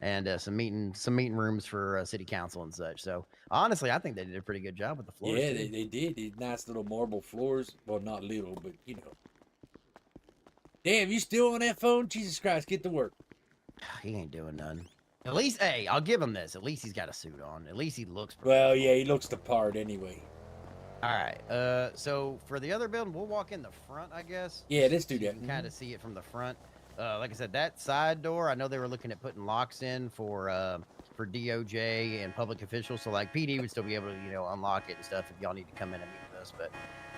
S7: and some meeting rooms for city council and such. So honestly, I think they did a pretty good job with the floors.
S1: Yeah,
S7: too.
S1: they did. These nice little marble floors. Well, not little, but you know. Damn, you still on that phone? Jesus Christ, get to work.
S7: He ain't doing nothing. At least, hey, I'll give him this. At least he's got a suit on. At least he looks.
S1: Well, yeah, he looks the part anyway.
S7: All right. So for the other building, we'll walk in the front, I guess.
S1: Yeah, let's do
S7: So you
S1: that.
S7: can kind of see it from the front. Like I said, that side door, I know they were looking at putting locks in for DOJ and public officials. So like PD would still be able to, you know, unlock it and stuff if y'all need to come in and meet with us. But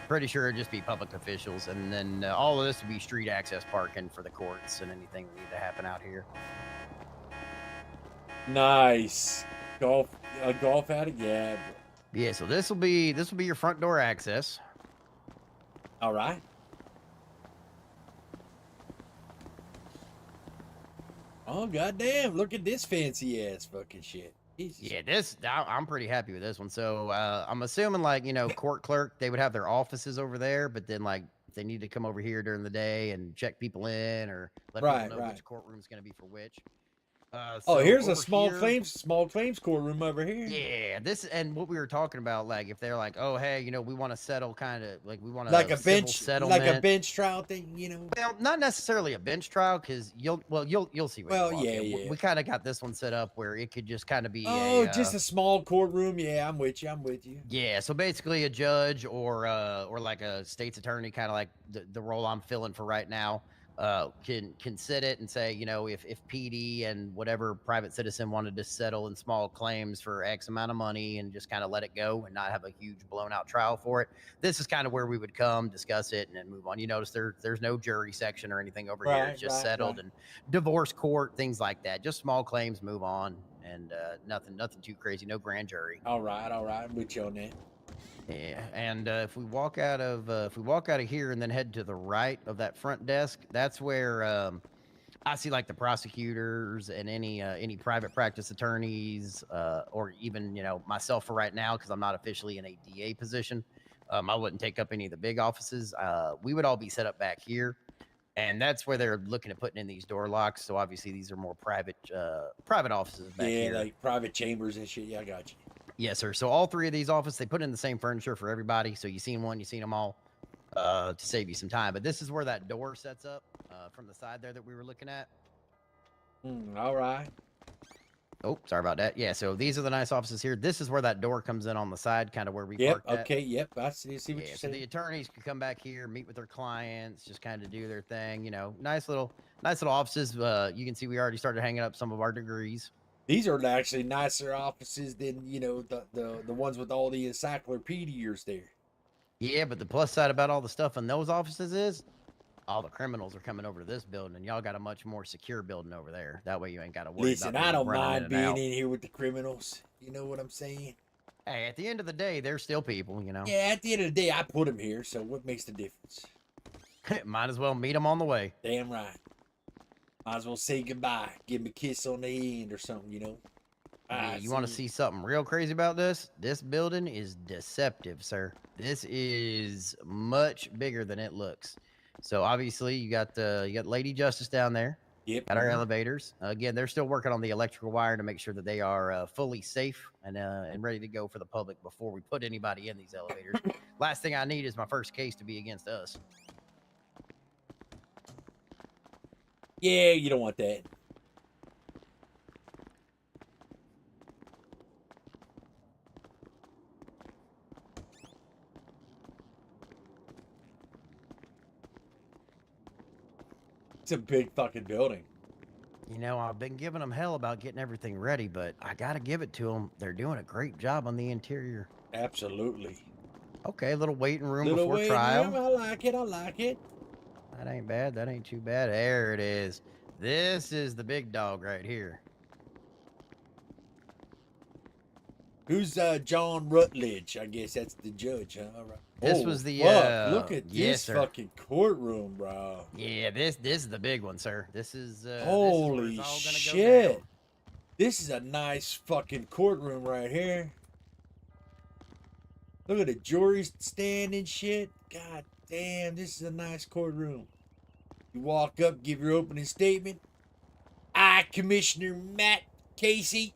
S7: pretty sure it'd just be public officials, and then all of this would be street access parking for the courts and anything that need to happen out here.
S1: Nice. Golf attic, yeah.
S7: Yeah. So this will be your front door access.
S1: All right. Oh goddamn! Look at this fancy ass fucking shit. Jesus.
S7: Yeah, I'm pretty happy with this one. So I'm assuming, like, you know, court clerk, they would have their offices over there, but then like if they need to come over here during the day and check people in or let people know which courtroom's going to be for which.
S1: Oh, here's a
S7: over
S1: small
S7: here-
S1: claims courtroom over here.
S7: Yeah, this and what we were talking about, like if they're like, oh hey, you know, we want to settle, kind of like we want to
S1: Like a
S7: civil
S1: bench,
S7: settlement.
S1: like a bench trial thing, you know.
S7: Well, not necessarily a bench trial, because you'll see. What
S1: Well,
S7: you walk
S1: yeah,
S7: in.
S1: yeah.
S7: We kind of got this one set up where it could just kind of be.
S1: Just a small courtroom. Yeah, I'm with you.
S7: Yeah, so basically a judge or like a state's attorney, kind of like the role I'm filling for right now, can sit it and say, you know, if PD and whatever private citizen wanted to settle in small claims for X amount of money and just kind of let it go and not have a huge blown out trial for it, this is kind of where we would come, discuss it, and then move on. You notice there's no jury section or anything over here. It's just settled and divorce court, things like that. Just small claims, move on, and nothing too crazy. No grand jury.
S1: All right, I'm with you on that.
S7: Yeah, and if we walk out of here and then head to the right of that front desk, that's where I see like the prosecutors and any private practice attorneys, or even, you know, myself for right now, because I'm not officially in a DA position. I wouldn't take up any of the big offices. We would all be set up back here, and that's where they're looking at putting in these door locks. So obviously these are more private offices back here.
S1: Yeah, like private chambers and shit. Yeah, I got you.
S7: Yes, sir. So all three of these offices, they put in the same furniture for everybody. So you seen one, you seen them all, to save you some time. But this is where that door sets up from the side there that we were looking at.
S1: All right.
S7: Oh, sorry about that. Yeah, so these are the nice offices here. This is where that door comes in on the side, kind of where we
S1: Yep.
S7: parked at.
S1: Okay. Yep. I see what
S7: Yeah,
S1: you're
S7: so
S1: saying.
S7: the attorneys can come back here, meet with their clients, just kind of do their thing. You know, nice little offices. You can see we already started hanging up some of our degrees.
S1: These are actually nicer offices than the ones with all the encyclopedias there.
S7: Yeah, but the plus side about all the stuff in those offices is all the criminals are coming over to this building, and y'all got a much more secure building over there. That way you ain't got to worry
S1: Listen,
S7: about
S1: I
S7: them
S1: don't
S7: running in
S1: mind
S7: and
S1: being
S7: out.
S1: in here with the criminals. You know what I'm saying?
S7: Hey, at the end of the day, they're still people, you know.
S1: Yeah, at the end of the day, I put them here, so what makes the difference?
S7: Might as well meet them on the way.
S1: Damn right. Might as well say goodbye. Give them a kiss on the end or something, you know?
S7: Yeah, you want to see something real crazy about this? This building is deceptive, sir. This is much bigger than it looks. So obviously you got Lady Justice down there.
S1: Yep.
S7: Got our elevators. Again, they're still working on the electrical wire to make sure that they are fully safe and ready to go for the public before we put anybody in these elevators. Last thing I need is my first case to be against us.
S1: Yeah, you don't want that. It's a big fucking building.
S7: You know, I've been giving them hell about getting everything ready, but I got to give it to them. They're doing a great job on the interior.
S1: Absolutely.
S7: Okay, little waiting room
S1: Little
S7: before
S1: waiting
S7: trial.
S1: room. I like it. I like it.
S7: That ain't bad. That ain't too bad. There it is. This is the big dog right here.
S1: Who's John Rutledge? I guess that's the judge, huh? All right.
S7: This was the
S1: fuck. Look at
S7: yes,
S1: this
S7: sir.
S1: fucking courtroom, bro.
S7: Yeah, this is the big one, sir. This is
S1: Holy
S7: this is where it's all gonna
S1: shit.
S7: go down.
S1: This is a nice fucking courtroom right here. Look at the jury stand and shit. God damn, this is a nice courtroom. You walk up, give your opening statement. I, Commissioner Matt Casey,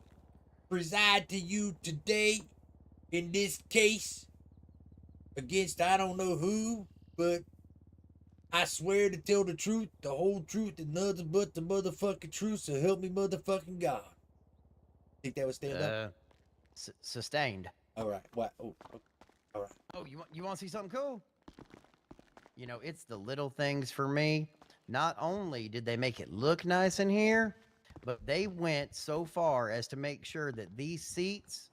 S1: preside to you today in this case against I don't know who, but I swear to tell the truth, the whole truth, and nothing but the motherfucking truth, so help me motherfucking God. Think that would stand up?
S7: Sustained.
S1: All right. What? Oh, okay. All right.
S7: Oh, you want to see something cool? You know, it's the little things for me. Not only did they make it look nice in here, but they went so far as to make sure that these seats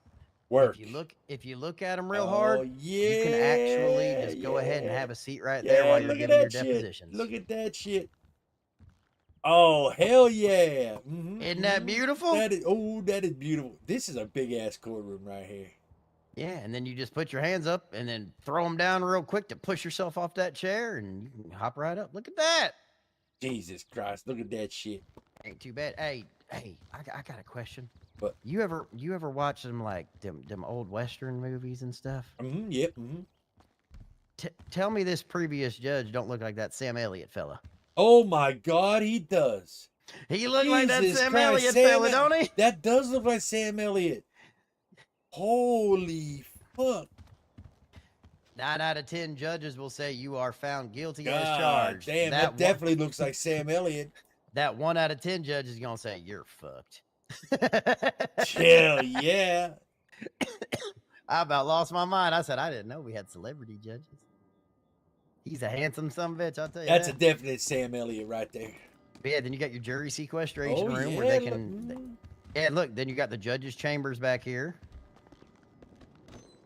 S1: work.
S7: If you look at them real hard,
S1: yeah,
S7: you can actually just go ahead and have a seat right there while you're giving your depositions.
S1: Look at that shit. Oh, hell yeah.
S7: Isn't that beautiful?
S1: That is beautiful. This is a big ass courtroom right here.
S7: Yeah, and then you just put your hands up and then throw them down real quick to push yourself off that chair and you can hop right up. Look at that.
S1: Jesus Christ, look at that shit.
S7: Ain't too bad. Hey, I got a question.
S1: What?
S7: You ever watch them like them old Western movies and stuff?
S1: Yep.
S7: Tell me this previous judge don't look like that Sam Elliott fella.
S1: Oh my God, he does.
S7: He look like that
S1: Jesus
S7: Sam
S1: Christ,
S7: Elliott fella, don't he?
S1: That does look like Sam Elliott. Holy fuck.
S7: 9 out of 10 judges will say you are found guilty
S1: God
S7: as charged.
S1: damn, that definitely looks like Sam Elliott.
S7: That 1 out of 10 judge is gonna say you're fucked.
S1: Hell yeah.
S7: I about lost my mind. I said I didn't know we had celebrity judges. He's a handsome sumbitch, I'll tell you.
S1: That's
S7: that.
S1: a definite Sam Elliott right there.
S7: But yeah, then you got your jury sequestration room where they can. Yeah, look. Then you got the judges' chambers back here.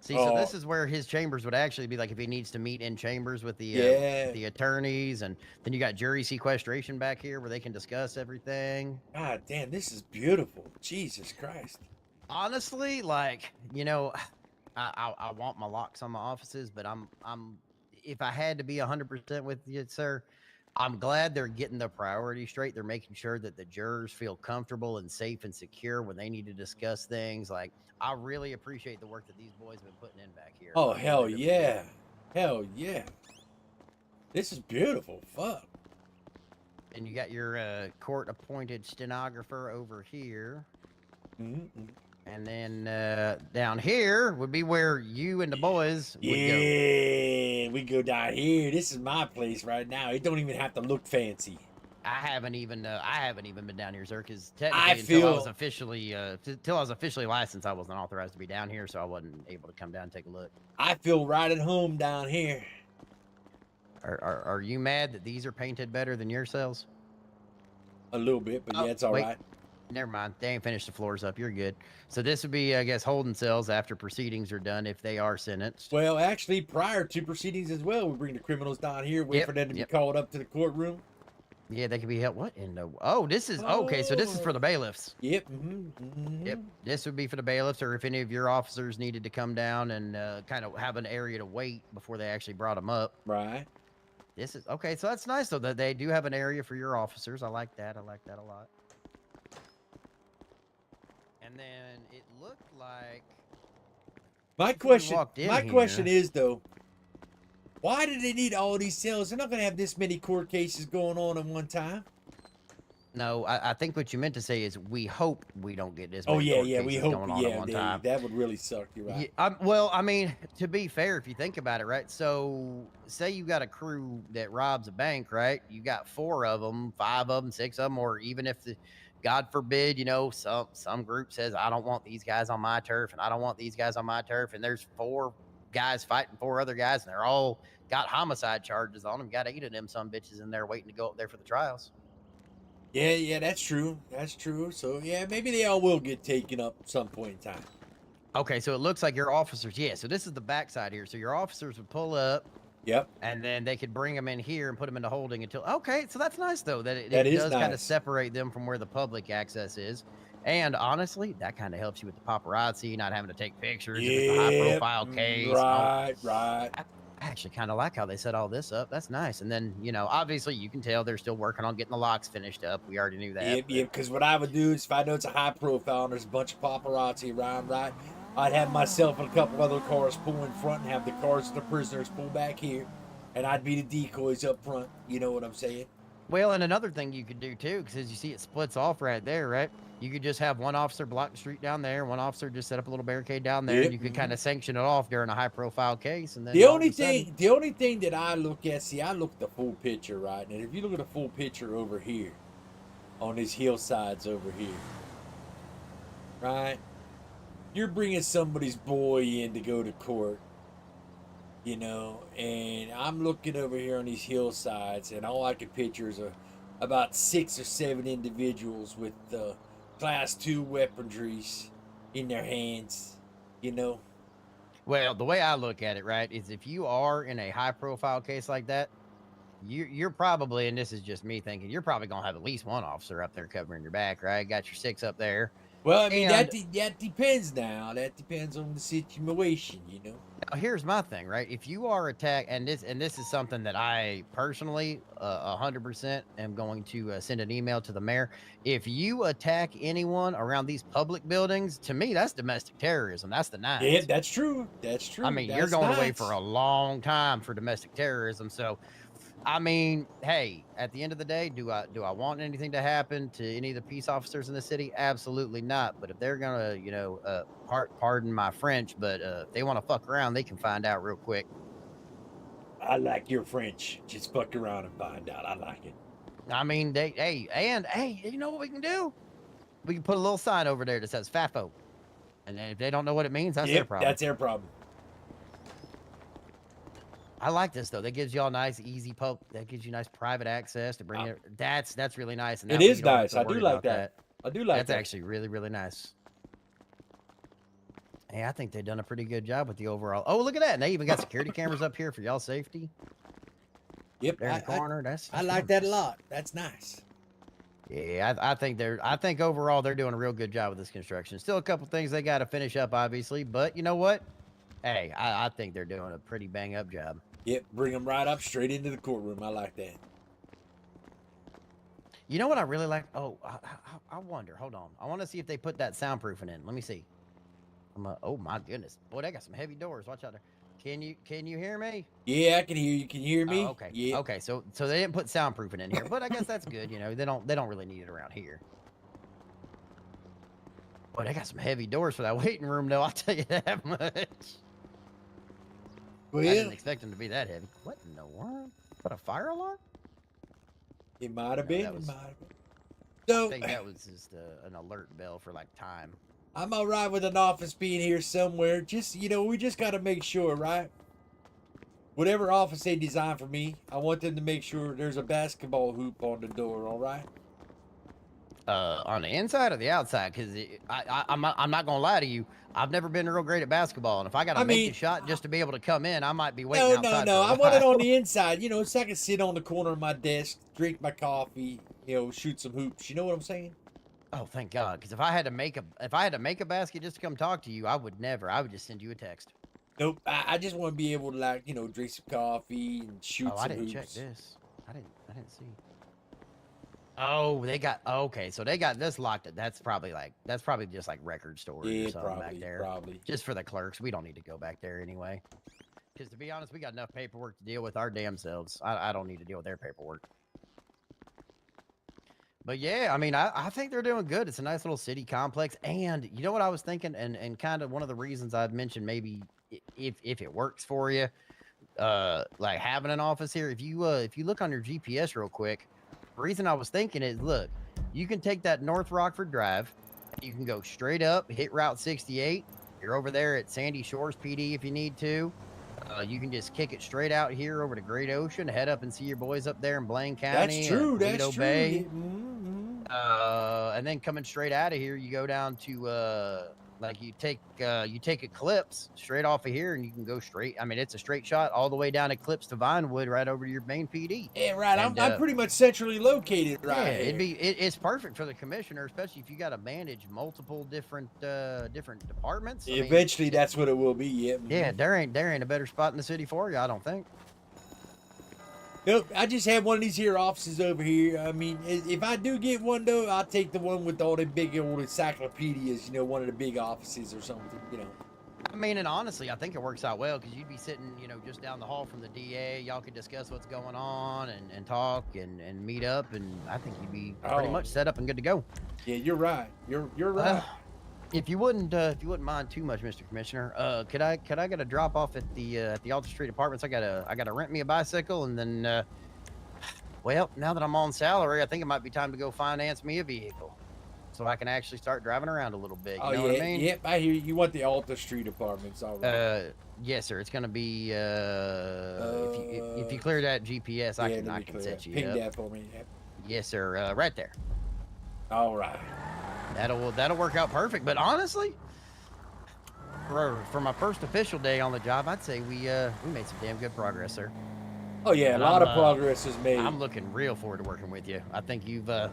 S7: See, so this is where his chambers would actually be, like if he needs to meet in chambers with the attorneys, and then you got jury sequestration back here where they can discuss everything.
S1: God damn, this is beautiful. Jesus Christ.
S7: Honestly, like, you know, I want my locks on my offices, but I'm if I had to be 100% with you, sir, I'm glad they're getting the priority straight. They're making sure that the jurors feel comfortable and safe and secure when they need to discuss things. Like, I really appreciate the work that these boys have been putting in back here.
S1: Oh, hell yeah. Hell yeah. This is beautiful. Fuck.
S7: And you got your court-appointed stenographer over here. And then down here would be where you and the boys would go.
S1: Yeah, we go down here. This is my place right now. It don't even have to look fancy.
S7: I haven't even been down here, sir, because
S1: I
S7: technically until I was
S1: feel-
S7: officially till I was officially licensed, I wasn't authorized to be down here, so I wasn't able to come down and take a look.
S1: I feel right at home down here.
S7: Are you mad that these are painted better than your cells?
S1: A little bit, but yeah, it's all
S7: wait.
S1: right.
S7: Never mind. They ain't finished the floors up. You're good. So this would be, I guess, holding cells after proceedings are done if they are sentenced.
S1: Well, actually, prior to proceedings as well, we bring the criminals down here, wait
S7: Yep,
S1: for them to be
S7: yep.
S1: called up to the courtroom.
S7: Yeah, they can be held. What in the? Oh, this is okay. So this is for the bailiffs.
S1: Yep.
S7: Yep. This would be for the bailiffs, or if any of your officers needed to come down and kind of have an area to wait before they actually brought them up.
S1: Right.
S7: This is okay. So that's nice though that they do have an area for your officers. I like that. I like that a lot. And then it looked like
S1: My
S7: before we
S1: question,
S7: walked in
S1: my
S7: here-
S1: question is though, why do they need all these cells? They're not going to have this many court cases going on at one time.
S7: No, I think what you meant to say is we hope we don't get this.
S1: Oh
S7: many
S1: yeah,
S7: court
S1: yeah, we
S7: cases
S1: hope.
S7: going on
S1: Yeah,
S7: at one time.
S1: that would really suck. You're right.
S7: Yeah, well, I mean, to be fair, if you think about it, right? So, say you got a crew that robs a bank, right? You got 4 of them, 5 of them, 6 of them, or even if the, God forbid, you know, some group says, I don't want these guys on my turf, and I don't want these guys on my turf, and there's 4 guys fighting 4 other guys, and they're all got homicide charges on them. Got 8 of them some bitches in there waiting to go up there for the trials.
S1: Yeah, that's true. That's true. So yeah, maybe they all will get taken up at some point in time.
S7: Okay, so it looks like your officers, yeah. So this is the backside here. So your officers would pull up.
S1: Yep.
S7: And then they could bring them in here and put them into holding until. Okay, so that's nice though. That it
S1: is
S7: does kind of
S1: nice.
S7: separate them from where the public access is. And honestly, that kind of helps you with the paparazzi, not having to take pictures. If it's a high-profile case.
S1: Right.
S7: I actually kind of like how they set all this up. That's nice. And then, you know, obviously you can tell they're still working on getting the locks finished up. We already knew that.
S1: Yep,
S7: but-
S1: yep. Because what I would do is, if I know it's a high profile and there's a bunch of paparazzi around, right, I'd have myself and a couple other cars pull in front and have the cars of the prisoners pull back here, and I'd be the decoys up front. You know what I'm saying?
S7: Well, and another thing you could do too, because as you see, it splits off right there, right? You could just have one officer block the street down there, one officer just set up a little barricade down there,
S1: Yep.
S7: and you could kind of sanction it off during a high-profile case. And then
S1: The
S7: all of
S1: only
S7: a sudden-
S1: thing, the only thing that I look at, I look at the full picture, right? And if you look at the full picture over here, on these hillsides over here, right? You're bringing somebody's boy in to go to court, you know, and I'm looking over here on these hillsides, and all I can picture is about 6 or 7 individuals with Class 2 weaponries in their hands, you know.
S7: Well, the way I look at it, right, is if you are in a high-profile case like that, you're probably, and this is just me thinking, you're probably gonna have at least one officer up there covering your back, right? Got your 6 up there.
S1: Well, I mean,
S7: And-
S1: that depends now. That depends on the situation, you know.
S7: Now, here's my thing, right? If you are attacked, and this is something that I personally 100% am going to send an email to the mayor. If you attack anyone around these public buildings, to me, that's domestic terrorism. That's the 9s.
S1: Yeah, that's true. That's true.
S7: I mean, you're
S1: That's
S7: going away
S1: nice.
S7: for a long time for domestic terrorism. So, I mean, hey, at the end of the day, do I want anything to happen to any of the peace officers in the city? Absolutely not. But if they're gonna, you know, pardon my French, but if they want to fuck around, they can find out real quick.
S1: I like your French. Just fuck around and find out. I like it.
S7: I mean, hey, you know what we can do? We can put a little sign over there that says FAFO, and then if they don't know what it means, that's their
S1: Yep,
S7: problem.
S1: that's their problem.
S7: I like this though. That gives y'all nice, easy that gives you nice private access to bring it. That's really nice. And
S1: It
S7: that way
S1: is
S7: you don't have
S1: nice.
S7: to
S1: I do
S7: worry
S1: like
S7: about
S1: that. I do like
S7: That's
S1: that.
S7: actually really, really nice. Hey, I think they've done a pretty good job with the overall. Oh, look at that! And they even got security cameras up here for y'all safety.
S1: Yep,
S7: There in the corner. That's
S1: I like that a lot. That's nice.
S7: Yeah, I think overall they're doing a real good job with this construction. Still a couple things they got to finish up, obviously, but you know what? Hey, I think they're doing a pretty bang up job.
S1: Yep, bring them right up straight into the courtroom. I like that.
S7: You know what I really like? Oh, I wonder. Hold on. I want to see if they put that soundproofing in. Let me see. Oh my goodness, boy, they got some heavy doors. Watch out there. Can you hear me?
S1: Yeah, I can hear you. Can you hear me?
S7: Oh, okay.
S1: Yeah.
S7: Okay. So they didn't put soundproofing in here, but I guess that's good. You know, they don't really need it around here. Boy, they got some heavy doors for that waiting room, though. I'll tell you that much.
S1: Well,
S7: I didn't expect them to be that heavy. What in the world? What, a fire alarm?
S1: It might have
S7: No,
S1: been.
S7: that
S1: It
S7: was-
S1: might have been.
S7: I
S1: So
S7: think that was just an alert bell for like time.
S1: I'm all right with an office being here somewhere. Just, we just got to make sure, right? Whatever office they design for me, I want them to make sure there's a basketball hoop on the door, all right?
S7: On the inside or the outside? Because I'm not gonna lie to you. I've never been real great at basketball, and if I gotta make a shot just to be able to come in, I might be waiting
S1: No,
S7: outside.
S1: no.
S7: For a
S1: I want it
S7: while.
S1: on the inside, so I can sit on the corner of my desk, drink my coffee, shoot some hoops. You know what I'm saying?
S7: Oh, thank God! Because if I had to make a basket just to come talk to you, I would never. I would just send you a text.
S1: Nope. I just want to be able to drink some coffee and shoot
S7: Oh,
S1: some
S7: I didn't
S1: hoops.
S7: check this. I didn't see. Oh, they got okay. So they got this locked. That's probably just like record storage or something back there.
S1: Probably.
S7: Just for the clerks. We don't need to go back there anyway. Because to be honest, we got enough paperwork to deal with our damn selves. I don't need to deal with their paperwork. But yeah, I mean, I think they're doing good. It's a nice little city complex. And you know what I was thinking? And kind of one of the reasons I've mentioned maybe if it works for you, like having an office here, if you look on your GPS real quick, the reason I was thinking is, look, you can take that North Rockford Drive, you can go straight up, hit Route 68. You're over there at Sandy Shores PD if you need to. You can just kick it straight out here over to Great Ocean, head up and see your boys up there in Blaine County.
S1: That's true.
S7: Toledo
S1: That's
S7: Bay.
S1: true. Mm-hmm.
S7: And then coming straight out of here, you go down to you take Eclipse straight off of here, and you can go straight. I mean, it's a straight shot all the way down Eclipse to Vinewood, right over to your main PD.
S1: Yeah, right.
S7: And,
S1: I'm pretty much centrally located, right?
S7: Yeah, it's perfect for the commissioner, especially if you got to manage multiple different departments.
S1: Eventually, that's what it will be. Yeah.
S7: Yeah, there ain't a better spot in the city for you, I don't think.
S1: Nope, I just have one of these here offices over here. I mean, if I do get one, though, I'll take the one with all the big old encyclopedias, one of the big offices or something,
S7: I mean, and honestly, I think it works out well because you'd be sitting, just down the hall from the DA. Y'all could discuss what's going on and talk and meet up, and I think you'd be pretty much set up and good to go.
S1: Yeah, you're right. You're right.
S7: If you wouldn't mind too much, Mr. Commissioner, could I get a drop off at the Alta Street Apartments? I gotta rent me a bicycle, and then, well, now that I'm on salary, I think it might be time to go finance me a vehicle, so I can actually start driving around a little bit. You know what I mean?
S1: Yep, I hear you. You want the Alta Street Apartments, all right?
S7: Yes, sir. It's gonna be if you clear that GPS, I can set you
S1: Ping
S7: up.
S1: that for me. Yep.
S7: Yes, sir. Right there.
S1: All right.
S7: That'll work out perfect. But honestly, for my first official day on the job, I'd say we made some damn good progress, sir.
S1: Oh yeah,
S7: And
S1: a lot of progress is made.
S7: I'm looking real forward to working with you. I think you've got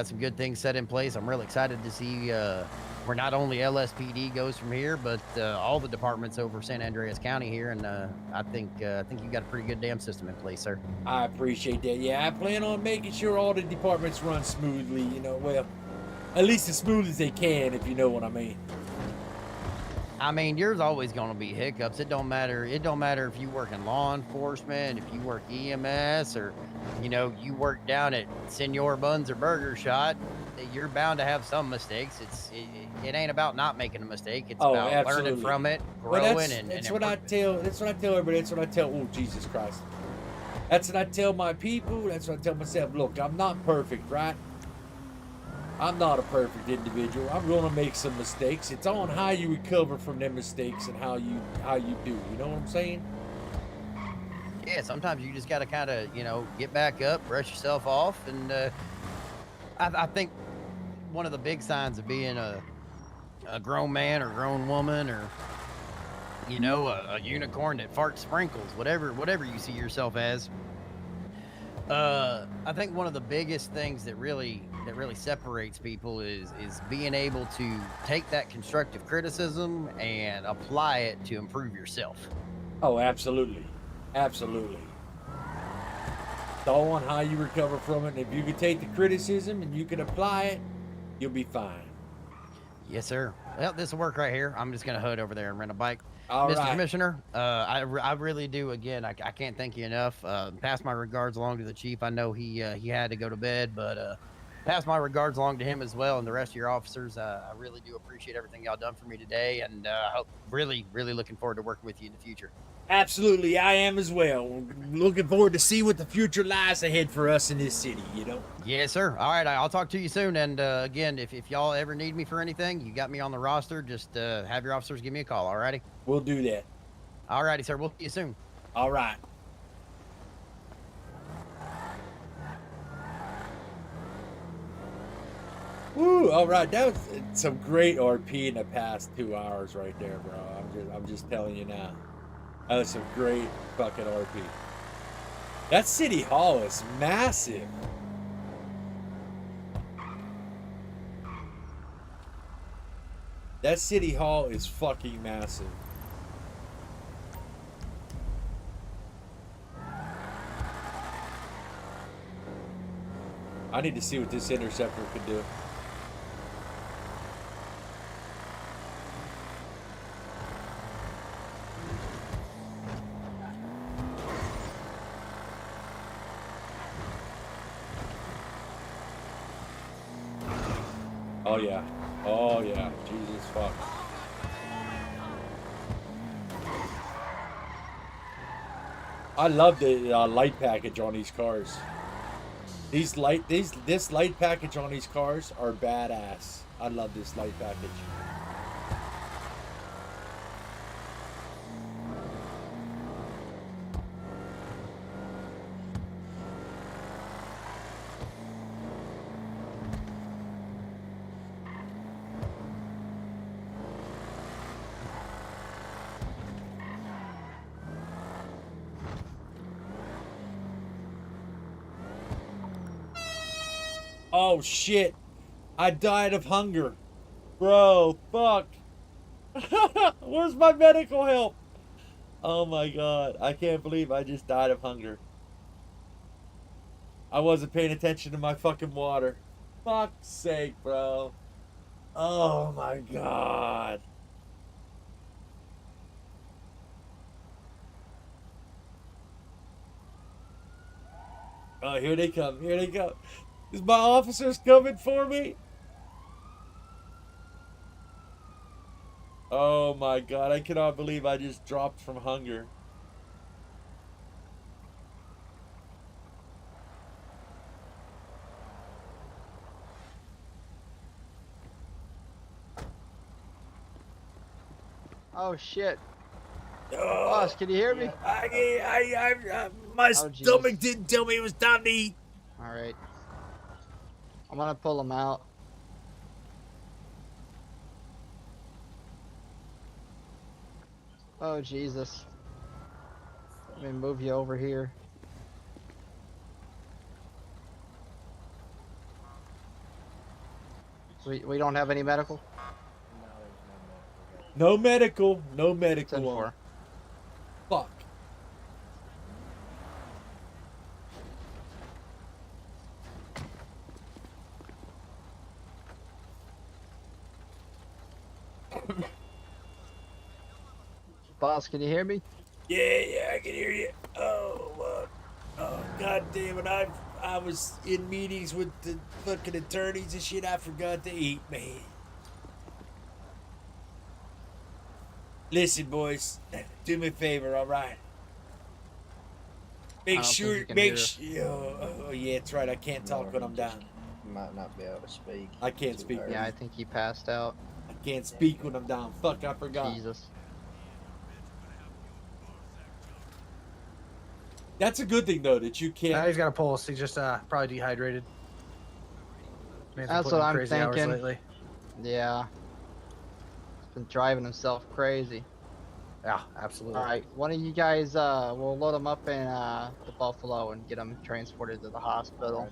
S7: some good things set in place. I'm real excited to see where not only LSPD goes from here, but all the departments over San Andreas County here. And I think you've got a pretty good damn system in place, sir.
S1: I appreciate that. Yeah, I plan on making sure all the departments run smoothly. Well, at least as smooth as they can, if you know what I mean.
S7: I mean, there's always going to be hiccups. It don't matter if you work in law enforcement, if you work EMS, or you work down at Senor Buns or Burger Shot. You're bound to have some mistakes. It ain't about not making a mistake. It's about
S1: absolutely.
S7: learning from it, growing,
S1: well,
S7: and
S1: that's what I tell everybody. That's what I tell. Oh, Jesus Christ! That's what I tell my people. That's what I tell myself. Look, I'm not perfect, right? I'm not a perfect individual. I'm going to make some mistakes. It's on how you recover from them mistakes and how you do. You know what I'm saying?
S7: Yeah, sometimes you just got to kind of, get back up, brush yourself off. And I think one of the big signs of being a grown man or grown woman or, a unicorn that farts sprinkles, whatever you see yourself as. I think one of the biggest things that really separates people is being able to take that constructive criticism and apply it to improve yourself.
S1: Oh, absolutely. Absolutely. It's all on how you recover from it. And if you can take the criticism and you can apply it, you'll be fine.
S7: Yes, sir. Well, this will work right here. I'm just going to head over there and rent a bike.
S1: All
S7: Mr.
S1: right.
S7: Commissioner, I really do. Again, I can't thank you enough. Pass my regards along to the chief. I know he had to go to bed, but pass my regards along to him as well and the rest of your officers. I really do appreciate everything y'all done for me today, and I hope really looking forward to working with you in the future.
S1: Absolutely, I am as well. Looking forward to see what the future lies ahead for us in this city, you know?
S7: Yes, sir. All right, I'll talk to you soon. And again, if y'all ever need me for anything, you got me on the roster. Just have your officers give me a call. All righty.
S1: We'll do that.
S7: All righty, sir. We'll see you soon.
S1: All right. Woo! All right, that was some great RP in the past 2 hours right there, bro. I'm just telling you now. That was some great fucking RP. That city hall is massive. That city hall is fucking massive. I need to see what this interceptor could do. Oh yeah. Oh yeah. Jesus fuck. I love the light package on these cars. This light package on these cars are badass. I love this light package. Oh shit. I died of hunger. Bro, fuck. Where's my medical help? Oh my god. I can't believe I just died of hunger. I wasn't paying attention to my fucking water. Fuck's sake, bro. Oh my god. Oh, here they come. Here they go. Is my officers coming for me? Oh my god, I cannot believe I just dropped from hunger.
S12: Oh shit.
S1: Oh,
S12: Boss, can you hear me?
S1: My
S12: Oh, Jesus.
S1: stomach didn't tell me it was time to eat.
S12: Alright. I'm gonna pull him out. Oh, Jesus. Let me move you over here. We don't have any medical?
S1: No medical. No medical.
S12: 10-4.
S1: Fuck.
S12: Boss, can you hear me?
S1: Yeah, I can hear you. Oh, god damn it! I was in meetings with the fucking attorneys and shit. I forgot to eat, man. Listen, boys, do me a favor, all right? Make sure. Oh yeah, that's right. I can't talk when I'm down.
S13: Might not be able to speak.
S1: I can't speak.
S12: Yeah, I think he passed out.
S1: I can't speak when I'm down. Fuck, I forgot.
S12: Jesus.
S1: That's a good thing though that you can't.
S13: Now he's got a pulse. He's just probably dehydrated. Man's been
S12: That's
S13: putting
S12: what
S13: in
S12: I'm
S13: crazy hours
S12: thinking.
S13: lately.
S12: Yeah. He's been driving himself crazy.
S13: Yeah, absolutely.
S12: Alright, one of you guys, will load him up in the Buffalo and get him transported to the hospital.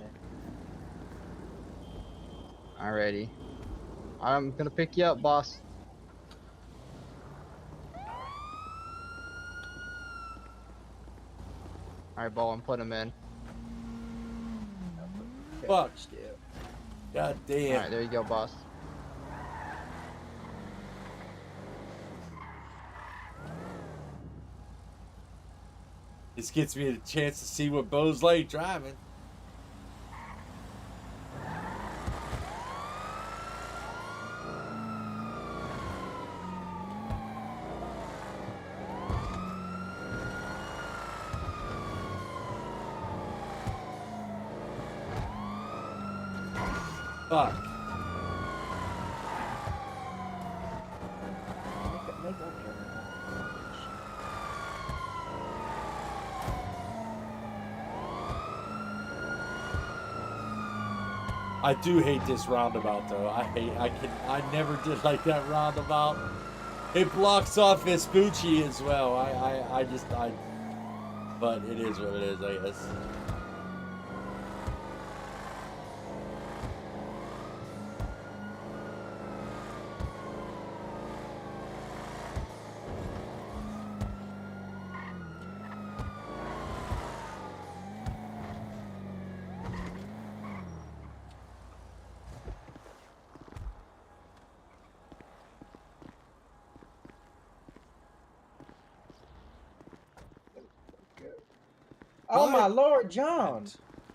S12: Alrighty. I'm gonna pick you up, boss. Alright, Bowen, put him in.
S1: Fuck. God damn.
S12: Alright, there you go, boss.
S1: This gets me a chance to see what Bo's like driving. Fuck. I do hate this roundabout though. I never did like that roundabout. It blocks off Vespucci as well. But it is what it is, I guess.
S14: Oh my Lord, John!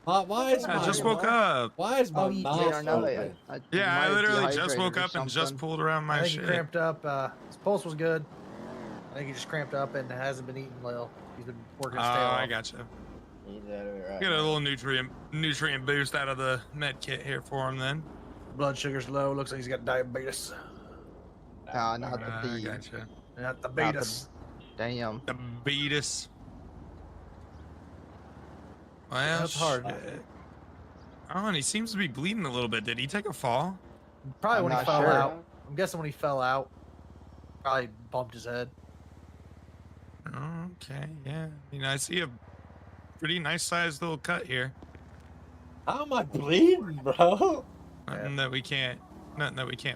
S1: Why is
S15: I
S1: my
S15: just woke up.
S1: Why is my
S14: Oh, you
S1: mouth
S14: did.
S1: open?
S15: Yeah, I literally just woke up and just pulled around my
S13: I think he
S15: shit.
S13: cramped up. His pulse was good. I think he just cramped up and hasn't been eating well. He's been working his tail off.
S15: I gotcha.
S14: Right
S15: Get a little nutrient boost out of the med kit here for him then.
S13: Blood sugar's low. Looks like he's got diabetes.
S12: Nah, not the
S15: I
S12: B.
S15: gotcha.
S13: Not the
S12: Not the-
S13: betas.
S12: Damn.
S15: The beatus. Well,
S13: That's hard.
S15: Oh, and he seems to be bleeding a little bit. Did he take a fall?
S13: Probably
S12: I'm
S13: when he
S12: not
S13: fell
S12: sure.
S13: out. I'm guessing when he fell out, probably bumped his head.
S15: Okay, yeah. I mean, I see a pretty nice sized little cut here.
S1: How am I bleeding, bro?
S15: Nothing that we can't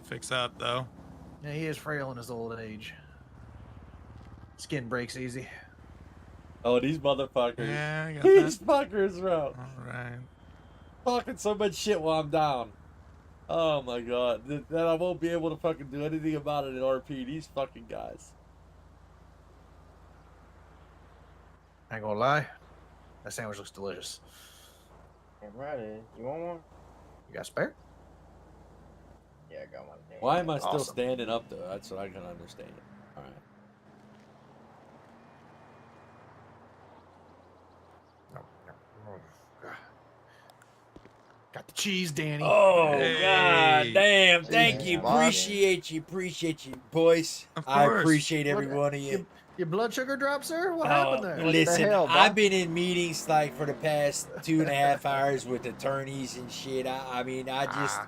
S15: fix up though.
S13: Yeah, he is frail in his old age. Skin breaks easy.
S1: Oh, these motherfuckers.
S15: Yeah, I got
S1: These
S15: that.
S1: fuckers, bro.
S15: Alright.
S1: Talking so much shit while I'm down. Oh my god. That I won't be able to fucking do anything about it in RP. These fucking guys.
S13: I ain't gonna lie. That sandwich looks delicious.
S14: I'm ready. You want one?
S13: You got spare?
S14: Yeah, I got one.
S1: Why am I still
S13: Awesome.
S1: standing up though? That's what I can understand. Alright.
S13: Got the cheese, Danny.
S1: Oh
S15: Hey.
S1: god damn, thank
S12: Hey,
S1: you.
S12: boss.
S1: Appreciate you, boys.
S15: Of
S1: I
S15: course.
S1: appreciate every
S13: What-
S1: one of you.
S13: Your blood sugar dropped, sir? What
S1: Oh,
S13: happened there?
S12: What the
S1: listen,
S12: hell, Bob?
S1: I've been in meetings like for the past 2.5 hours with attorneys and shit. I mean, I just,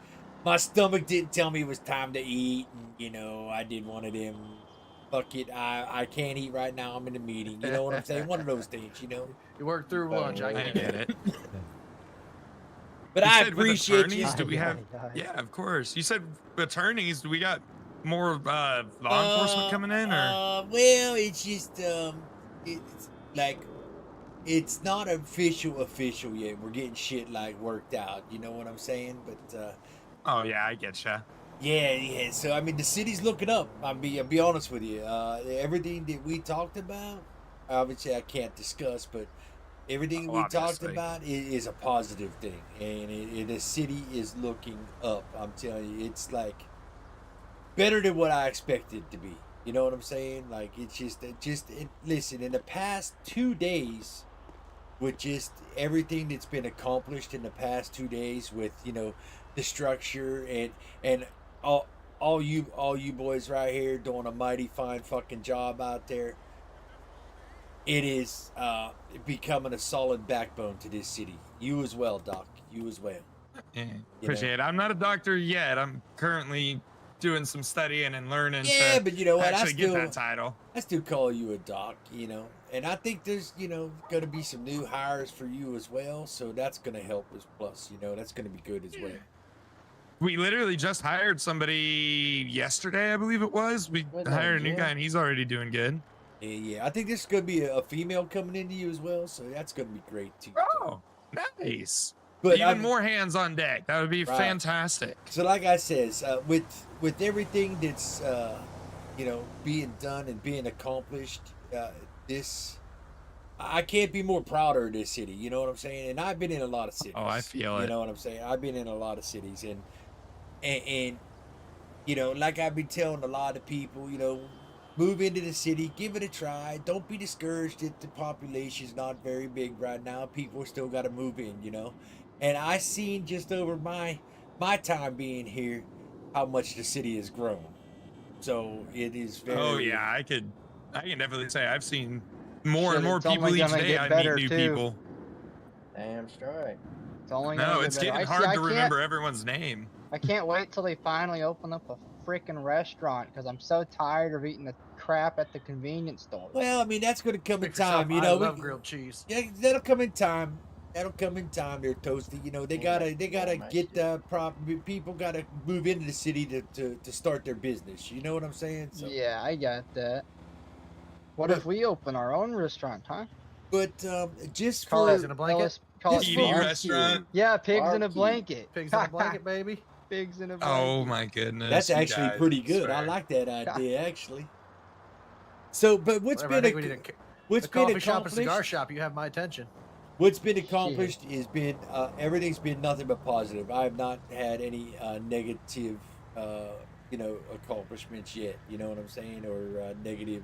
S1: my stomach didn't tell me it was time to eat. And, you know, I did one of them, fuck it, I can't eat right now. I'm in a meeting. You know what I'm saying? One of those things, you know?
S13: You worked through lunch. I
S15: I
S13: get
S15: get
S13: it.
S15: it.
S1: But
S15: You
S1: I
S15: said with
S1: appreciate you.
S15: attorneys, do we have? Yeah, of course. You said attorneys. Do we got more law enforcement coming in, or?
S1: Well, it's just it's like it's not official yet. We're getting shit like worked out. You know what I'm saying? But
S15: Oh yeah, I get ya.
S1: yeah. So I mean, the city's looking up. I'll be honest with you. Everything that we talked about, obviously I can't discuss, but everything we talked
S15: Obviously.
S1: about is a positive thing, and the city is looking up. I'm telling you, it's like better than what I expected it to be. You know what I'm saying? Like it's listen, in the past 2 days, with just everything that's been accomplished in the past 2 days, with the structure and all you boys right here doing a mighty fine fucking job out there. It is becoming a solid backbone to this city. You as well, Doc. You as well.
S15: Yeah, appreciate it. I'm not a doctor yet. I'm currently doing some studying and learning.
S1: Yeah,
S15: to
S1: but you know what?
S15: Actually get that title.
S1: I still call you a doc, and I think there's, going to be some new hires for you as well. So that's going to help us. Plus, that's going to be good as well.
S15: We literally just hired somebody yesterday, I believe it was. We hired a new guy, and he's already doing good.
S1: Yeah. I think there's going to be a female coming into you as well. So that's going to be great too.
S15: Oh, nice.
S1: But
S15: even more hands on deck. That would be
S1: Right.
S15: fantastic.
S1: So like I says, with everything that's being done and being accomplished, I can't be more prouder of this city. You know what I'm saying? And I've been in a lot of cities.
S15: Oh, I feel
S1: You
S15: it.
S1: know what I'm saying? I've been in a lot of cities, and like I've been telling a lot of people, move into the city, give it a try. Don't be discouraged if the population's not very big right now. People still got to move in, And I seen just over my my time being here, how much the city has grown. So it is very.
S15: Oh yeah, I can definitely say I've seen more
S12: Shit,
S15: and more
S12: it's
S15: people
S12: only
S15: each
S12: gonna
S15: day.
S12: get
S15: I meet
S12: better,
S15: new
S12: too.
S15: people.
S14: Damn straight.
S12: It's only
S15: No,
S12: gonna get
S15: it's
S12: better.
S15: getting hard to remember everyone's name.
S12: I can't wait till they finally open up a freaking restaurant because I'm so tired of eating the crap at the convenience stores.
S1: Well, I mean, that's going to come in
S13: Speak for yourself,
S1: time. You
S13: I
S1: know,
S13: love grilled cheese.
S1: Yeah, that'll come in time. That'll come in time. They're toasty. You know, they gotta get people gotta move into the city to start their business. You know what I'm saying? So,
S12: Yeah, I got that. What if we open our own restaurant, huh?
S1: But just
S12: Call
S1: for
S12: it in a blanket. Call it
S15: PD
S12: barbecue.
S15: restaurant?
S12: Yeah, pigs in a
S14: Barbecue.
S12: blanket.
S13: Pigs in a blanket, baby.
S12: Pigs in a blanket.
S15: Oh my goodness.
S1: that's
S15: you
S1: actually
S15: guys,
S1: pretty good. I
S15: swear.
S1: like that idea actually. So, but what's
S13: Whatever, I
S1: been
S13: think we need
S1: what's
S13: a
S1: been
S13: coffee shop and
S1: accomplished?
S13: cigar shop. You have my attention.
S1: What's been accomplished has been everything's been nothing but positive. I have not had any negative, accomplishments yet. You know what I'm saying, or negative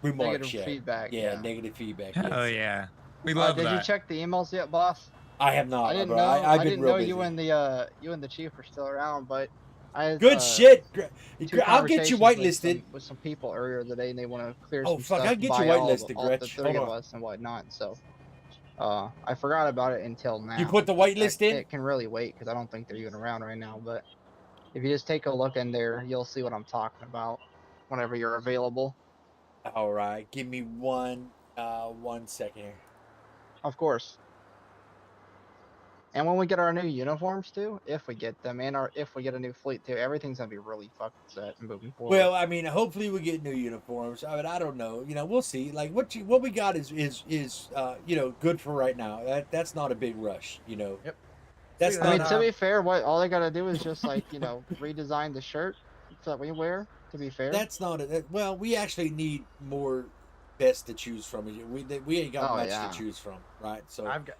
S1: remarks
S12: Negative
S1: yet.
S12: feedback,
S1: Yeah,
S12: yeah.
S1: negative feedback.
S15: Oh
S1: yes.
S15: yeah, we love
S12: Did
S15: that.
S12: you check the emails yet, boss?
S1: I have not.
S12: I didn't
S1: bro.
S12: know.
S1: I've been
S12: didn't
S1: real
S12: know
S1: busy.
S12: you and the chief were still around, but I had,
S1: Good shit.
S12: two
S1: I'll get you
S12: conversations
S1: whitelisted.
S12: with some people earlier today, and they want to clear
S1: Oh,
S12: some
S1: fuck,
S12: stuff
S1: I'll get you
S12: by all
S1: whitelisted,
S12: the
S1: Gretch.
S12: three
S1: Hold
S12: of
S1: on.
S12: us and whatnot. So, I forgot about it until now.
S1: You put the whitelist in?
S12: It can really wait because I don't think they're even around right now. But if you just take a look in there, you'll see what I'm talking about whenever you're available.
S1: All right, give me 1 second here.
S12: Of course. And when we get our new uniforms too, if we get them, and if we get a new fleet too, everything's gonna be really fucking set and moving forward.
S1: Well, I mean, hopefully we get new uniforms. I mean, I don't know. You know, we'll see. Like what we got is good for right now. That's not a big rush. You know.
S13: Yep.
S1: That's
S12: I mean,
S1: not.
S12: to be fair, what all they gotta do is just like redesign the shirt that we wear. To be fair,
S1: That's not a. Well, we actually need more vests to choose from. We ain't got much to choose from, right? So
S13: I've got.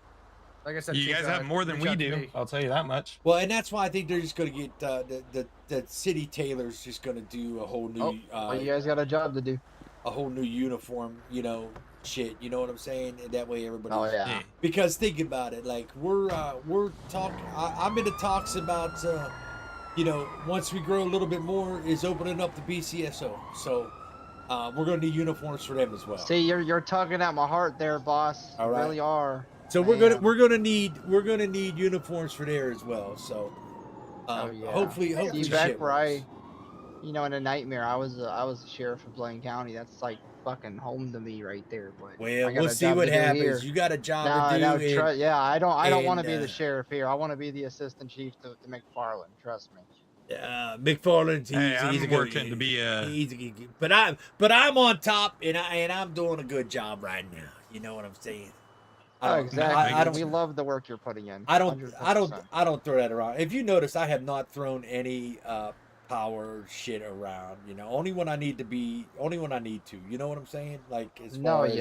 S13: Like I said,
S15: You
S13: Chief,
S15: guys have more than
S13: reach
S15: we
S13: out to
S15: do.
S13: me.
S15: I'll tell you that much.
S1: well, and that's why I think they're just going to get the city tailor's just going to do a whole new
S12: well, you guys got a job to do.
S1: a whole new uniform, shit. You know what I'm saying? And that way everybody.
S12: Oh yeah.
S1: Because think about it, like we're talking. I'm in the talks about, once we grow a little bit more, is opening up the BCSO. So we're going to need uniforms for them as well.
S12: See, you're tugging at my heart there, boss.
S1: All
S12: You
S1: right.
S12: really are.
S1: So we're gonna need uniforms for there as well. So hopefully
S12: See,
S1: shit
S12: back where
S1: works.
S12: in a nightmare, I was a sheriff of Blaine County. That's like fucking home to me right there. But
S1: Well,
S12: I got
S1: we'll
S12: a
S1: see
S12: job
S1: what
S12: to do
S1: happens.
S12: here.
S1: You got a job to do.
S12: I don't want to be
S1: and,
S12: the sheriff here. I want to be the assistant chief to McFarland. Trust me.
S1: McFarland's
S15: I'm
S1: he's a
S15: working
S1: good,
S15: to be a.
S1: but I'm on top and I'm doing a good job right now. You know what I'm saying?
S12: Exactly. We love the work you're putting in.
S1: I don't
S12: 100%.
S1: throw that around. If you notice, I have not thrown any power shit around. Only when I need to. You know what I'm saying? Like as far as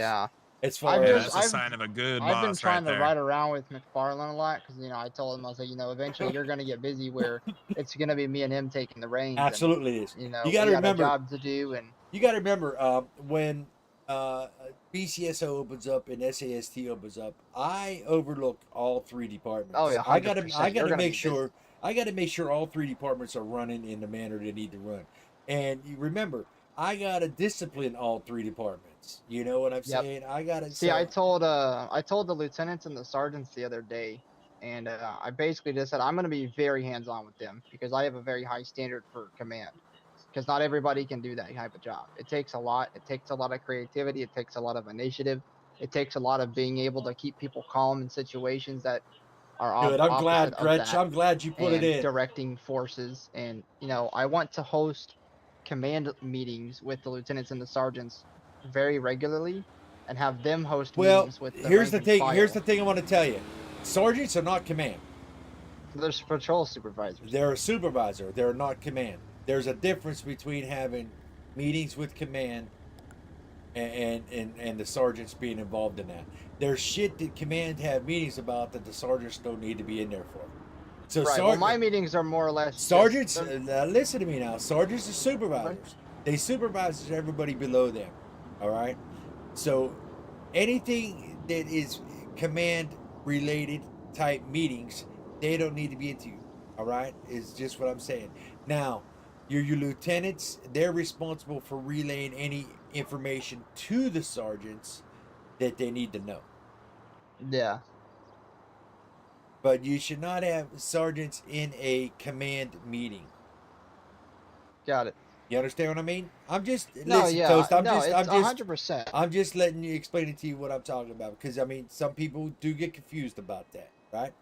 S1: as far
S15: that's a sign of a good boss.
S12: I've been trying
S15: right
S12: to
S15: there.
S12: ride around with McFarland a lot because I told him I was like, eventually you're gonna get busy where it's gonna be me and him taking the reins.
S1: Absolutely,
S12: and,
S1: is.
S12: You
S1: You got to remember
S12: a job to do, and
S1: you got to remember when BCSO opens up and SAST opens up, I overlook all three departments.
S12: Oh yeah,
S1: I gotta
S12: 100%.
S1: make sure all three departments are running in the manner they need to run. And you remember, I gotta discipline all three departments. You know what I'm saying? I gotta
S12: see. I told the lieutenants and the sergeants the other day, and I basically just said I'm gonna be very hands-on with them because I have a very high standard for command. Because not everybody can do that type of job. It takes a lot. It takes a lot of creativity. It takes a lot of initiative. It takes a lot of being able to keep people calm in situations that are
S1: good. I'm glad,
S12: opposite of
S1: Gretch.
S12: that,
S1: I'm glad you put it
S12: and
S1: in.
S12: directing forces. And I want to host command meetings with the lieutenants and the sergeants very regularly, and have them host meetings with the
S1: here's the
S12: rank and
S1: thing.
S12: file.
S1: Here's the thing I want to tell you. Sergeants are not command.
S12: There's patrol supervisors.
S1: They're a supervisor. They're not command. There's a difference between having meetings with command and the sergeants being involved in that. There's shit that command have meetings about that the sergeants don't need to be in there for. So
S12: right. Well, my meetings are more or less
S1: sergeants. Listen to me now. Sergeants are supervisors. They supervise everybody below them. All right. So anything that is command related type meetings, they don't need to be into. All right, is just what I'm saying. Now, your lieutenants, they're responsible for relaying any information to the sergeants that they need to know.
S12: Yeah.
S1: But you should not have sergeants in a command meeting.
S12: Got it.
S1: You understand what I mean? I'm just
S12: No,
S1: listen,
S12: yeah,
S1: Toast.
S12: no, it's 100%.
S1: I'm just letting you explain it to you what I'm talking about, because I mean, some people do get confused about that, right?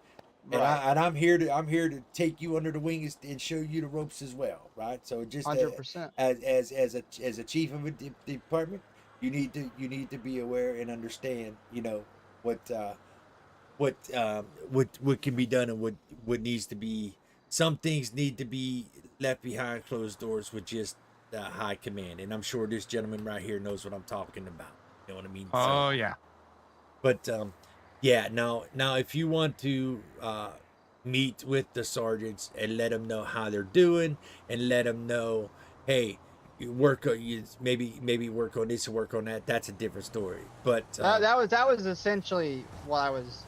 S1: And
S12: Right.
S1: I'm here to take you under the wing and show you the ropes as well, right? So just
S12: 100%.
S1: as a chief of a department, you need to be aware and understand, you know, what can be done and what needs to be. Some things need to be left behind closed doors with just high command, and I'm sure this gentleman right here knows what I'm talking about. You know what I mean?
S15: Oh yeah.
S1: But yeah. Now if you want to meet with the sergeants and let them know how they're doing, and let them know, hey, you maybe work on this and work on that. That's a different story. But
S12: that was essentially what I was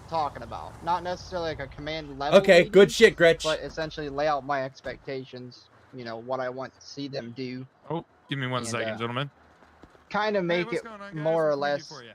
S12: talking about. Not necessarily like a command level.
S1: Okay,
S12: meeting,
S1: good shit, Gretch.
S12: But essentially lay out my expectations. You know what I want to see them do.
S15: Oh, give me one second, gentlemen.
S12: Kind of make
S15: what's
S12: it
S15: going on, guys?
S12: more or
S15: What can I do
S12: less
S15: for ya?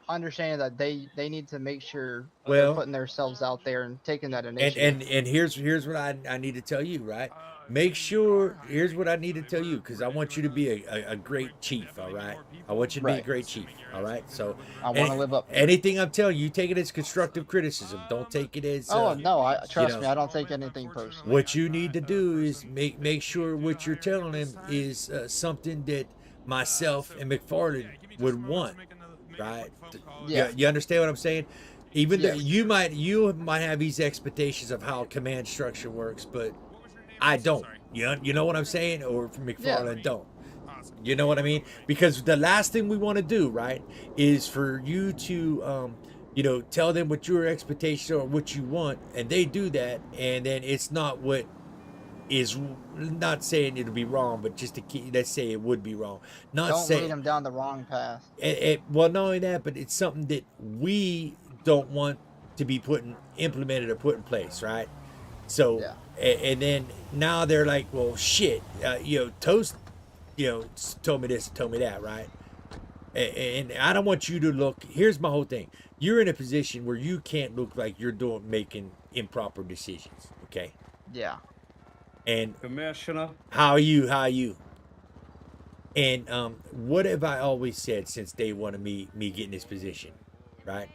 S12: understanding that they need to make sure
S1: Well-
S12: they're putting themselves out there and taking that initiative.
S1: And here's what I need to tell you, right? Make sure, here's what I need to tell you, because I want you to be a great chief, all right? I want you to be a
S12: Right.
S1: great chief, all right? So
S12: I want to live up.
S1: anything I'm telling you, you take it as constructive criticism. Don't take it as
S12: Oh no, I trust
S1: know,
S12: me. I don't take anything personally.
S1: what you need to do is make sure what you're telling him is something that myself and McFarland would want, right?
S12: Yeah.
S1: You understand what I'm saying? Even though
S12: Yes.
S1: you might have these expectations of how command structure works, but I don't. You know what I'm saying? Or McFarland don't. You know what I mean? Because the last thing we want to do, right, is for you to tell them what your expectations are, what you want, and they do that, and then it's not what is, not saying it'll be wrong, but just to keep, let's say it would be wrong. Not
S12: Don't
S1: saying
S12: lead them down the wrong path.
S1: well, not only that, but it's something that we don't want to be implemented or put in place, right? So,
S12: Yeah.
S1: and then now they're like, well, shit, Toast, told me this, told me that, right? And I don't want you to look. Here's my whole thing. You're in a position where you can't look like you're making improper decisions, okay?
S12: Yeah.
S1: And
S16: Commissioner,
S1: how are you? And what have I always said since day one of me getting this position, right?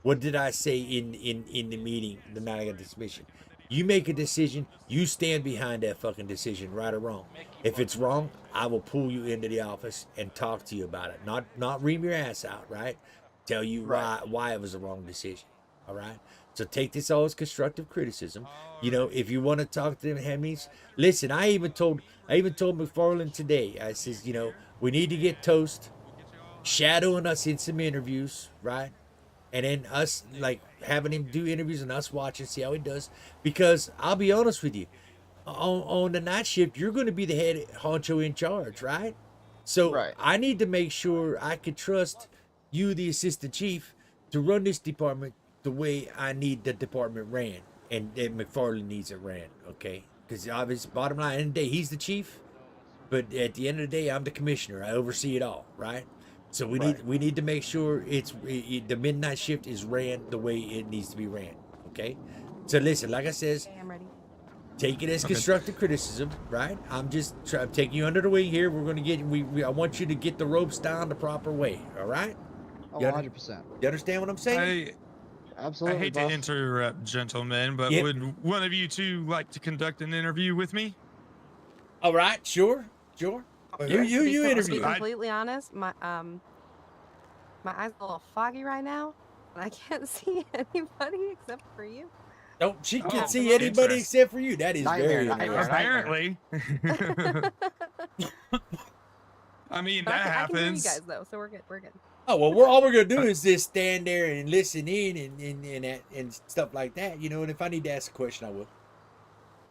S1: What did I say in the meeting the night I got this mission? You make a decision, you stand behind that fucking decision, right or wrong. If it's wrong, I will pull you into the office and talk to you about it. Not ream your ass out, right? Tell you why it was a wrong decision. All right? So take this all as constructive criticism. If you want to talk to them, Hemis, listen, I even told McFarland today, I says, we need to get Toast shadowing us in some interviews, right? And then us like having him do interviews and us watching, see how he does. Because I'll be honest with you, on the night shift, you're going to be the head honcho in charge, right? So I need to make sure I could trust you, the assistant chief, to run this department the way I need the department ran, and McFarland needs it ran, okay? Because obviously, bottom line, end of the day, he's the chief, but at the end of the day, I'm the commissioner. I oversee it all, right? So we need to make sure the midnight shift is ran the way it needs to be ran, okay? So listen, like I says,
S9: I'm ready.
S1: take it as constructive criticism, right? I'm taking you under the wing here. We're gonna get I want you to get the ropes down the proper way, all right?
S12: Oh, 100%.
S1: You understand what I'm saying?
S12: Absolutely.
S15: I hate to interrupt, gentlemen, but would one of you two like to conduct an interview with me?
S1: All right, sure. You interview.
S9: To be completely honest, my eyes are a little foggy right now, and I can't see anybody except for you.
S1: No, she can't see anybody except for you. That is very
S15: apparently. I mean,
S9: But
S15: that
S9: I can hear you
S15: happens.
S9: guys though, so we're good. We're good.
S1: Oh well, all we're gonna do is just stand there and listen in and stuff like that, And if I need to ask a question, I will.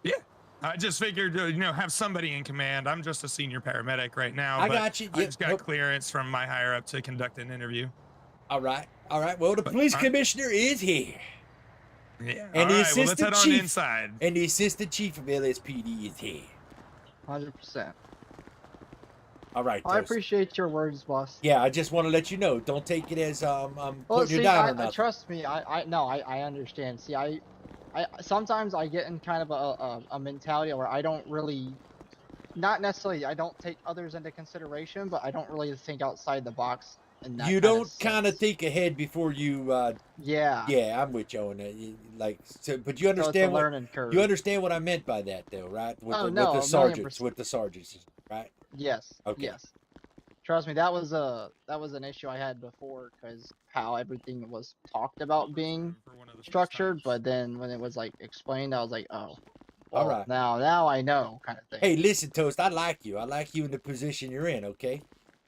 S15: Yeah, I just figured have somebody in command. I'm just a senior paramedic right now.
S1: I
S15: but
S1: got you.
S15: I just got clearance from my higher up to conduct an interview.
S1: All right. Well, the police commissioner is here.
S15: Yeah.
S1: And
S15: All
S1: the
S15: right. Well, let's
S1: assistant
S15: head on
S1: chief
S15: inside.
S1: and the assistant chief of LSPD is here.
S12: 100%.
S1: All right,
S12: I
S1: Toast.
S12: appreciate your words, boss.
S1: Yeah, I just want to let you know. Don't take it as I'm
S12: Well,
S1: putting you
S12: see,
S1: down or
S12: I
S1: nothing.
S12: trust me. I understand. See, I sometimes I get in kind of a mentality where I don't really, not necessarily, I don't take others into consideration, but I don't really think outside the box in that
S1: You
S12: kind of
S1: don't kind of
S12: sense.
S1: think ahead before you.
S12: Yeah.
S1: Yeah, I'm with you on that. Like, so, but you
S12: So it's a
S1: understand what
S12: learning curve.
S1: you understand what I meant by that, though, right? With
S12: Oh,
S1: the,
S12: no,
S1: with the
S12: 1,000,000%.
S1: sergeants, right?
S12: Yes.
S1: Okay.
S12: Yes. Trust me, that was an issue I had before because how everything was talked about being structured, but then when it was like explained, I was like, oh, well,
S1: All right.
S12: now I know, kind of thing.
S1: Hey, listen, Toast. I like you. I like you in the position you're in. Okay.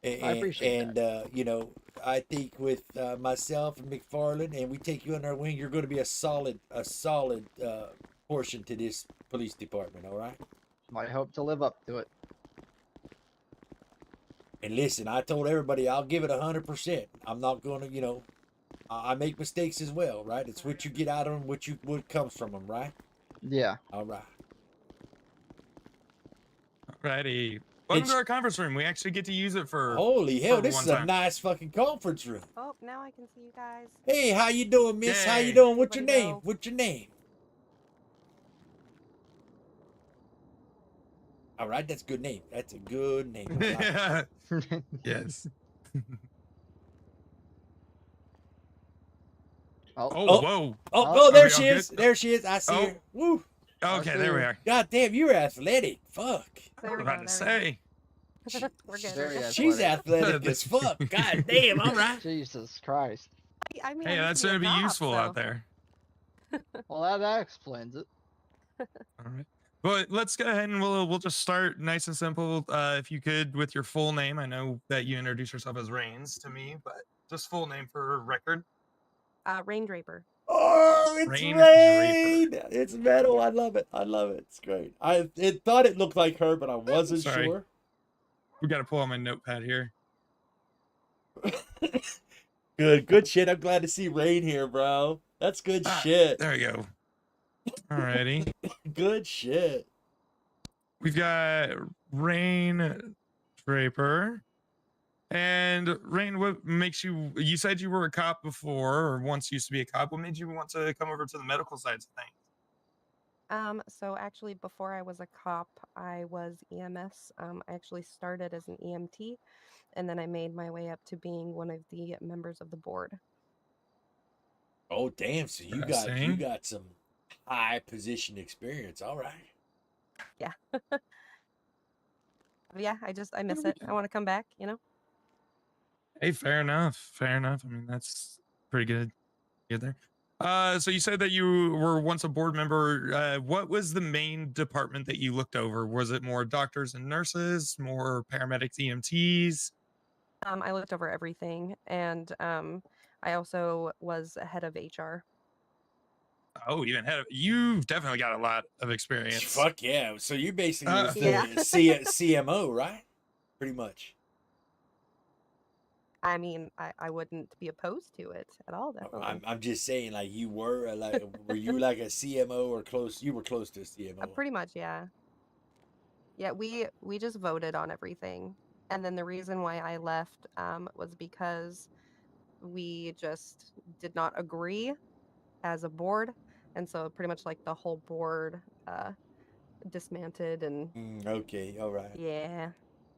S12: I appreciate
S1: that. You know, I think with myself and McFarland, and we take you under our wing, you're going to be a solid portion to this police department. All right.
S12: I hope to live up to it.
S1: And listen, I told everybody I'll give it 100%. I'm not going to, you know, I make mistakes as well, right? It's what you get out of them, what comes from them, right?
S12: Yeah.
S1: All right.
S15: Alrighty. Welcome to our conference room. We actually get to use it for.
S1: Holy hell,
S15: for
S1: this
S15: one
S1: is a
S15: time.
S1: nice fucking conference room.
S9: Oh, now I can see you guys.
S1: Hey, how you doing, miss? How you
S15: Yay.
S1: doing? What's your
S9: Everybody
S1: name?
S9: go.
S1: What's your name? All right, that's a good name. That's a good name. I like it.
S15: Yes.
S12: Oh,
S15: Whoa.
S1: Oh, there
S15: we
S1: she
S15: all
S1: is.
S15: good?
S1: There she is. I see
S15: Oh.
S1: her. Woo.
S15: Okay, there we are.
S1: God damn, you're athletic. Fuck.
S9: There
S15: I'm
S9: we
S15: about
S9: go.
S15: to
S9: There we
S15: say.
S9: go. We're good.
S12: Very
S9: we're good.
S1: She's athletic as fuck. God damn, all right.
S12: Jesus Christ.
S9: I mean,
S15: Hey,
S9: I used
S15: that's
S9: to
S15: going to be
S9: a cop,
S15: useful
S9: so.
S15: out there.
S12: Well, that explains it.
S15: All right. But let's go ahead and we'll just start nice and simple. If you could, with your full name. I know that you introduced yourself as Rains to me, but just full name for record.
S9: Rain Draper.
S1: Oh, it's
S15: Rain
S1: Rain.
S15: Draper.
S1: It's metal. I love it. I love it. It's great. I thought it looked like her, but I wasn't
S15: Sorry.
S1: sure.
S15: We got to pull out my notepad here.
S1: Good shit. I'm glad to see Rain here, bro. That's good shit.
S15: There we go. Alrighty.
S1: Good shit.
S15: We've got Rain Draper. And Rain, what makes you said you were a cop before, or once used to be a cop. What made you want to come over to the medical side of things?
S9: So actually, before I was a cop, I was EMS. I actually started as an EMT, and then I made my way up to being one of the members of the board.
S1: Oh damn! So you got some high position experience. All right.
S9: Yeah. Yeah, I miss it. I want to come back, you know?
S15: Hey, fair enough. Fair enough. I mean, that's pretty good. Get there. So you said that you were once a board member. What was the main department that you looked over? Was it more doctors and nurses, more paramedics, EMTs?
S9: I looked over everything, and I also was head of HR.
S15: Oh, even head of, you've definitely got a lot of experience.
S1: Fuck yeah! So you basically was the
S9: Yeah.
S1: CMO, right? Pretty much.
S9: I mean, I wouldn't be opposed to it at all, definitely.
S1: I'm just saying, like you were were you like a CMO or close? You were close to a CMO.
S9: Pretty much, yeah. Yeah, we just voted on everything, and then the reason why I left was because we just did not agree as a board, and so pretty much like the whole board dismantled and.
S1: Okay, all right.
S9: Yeah.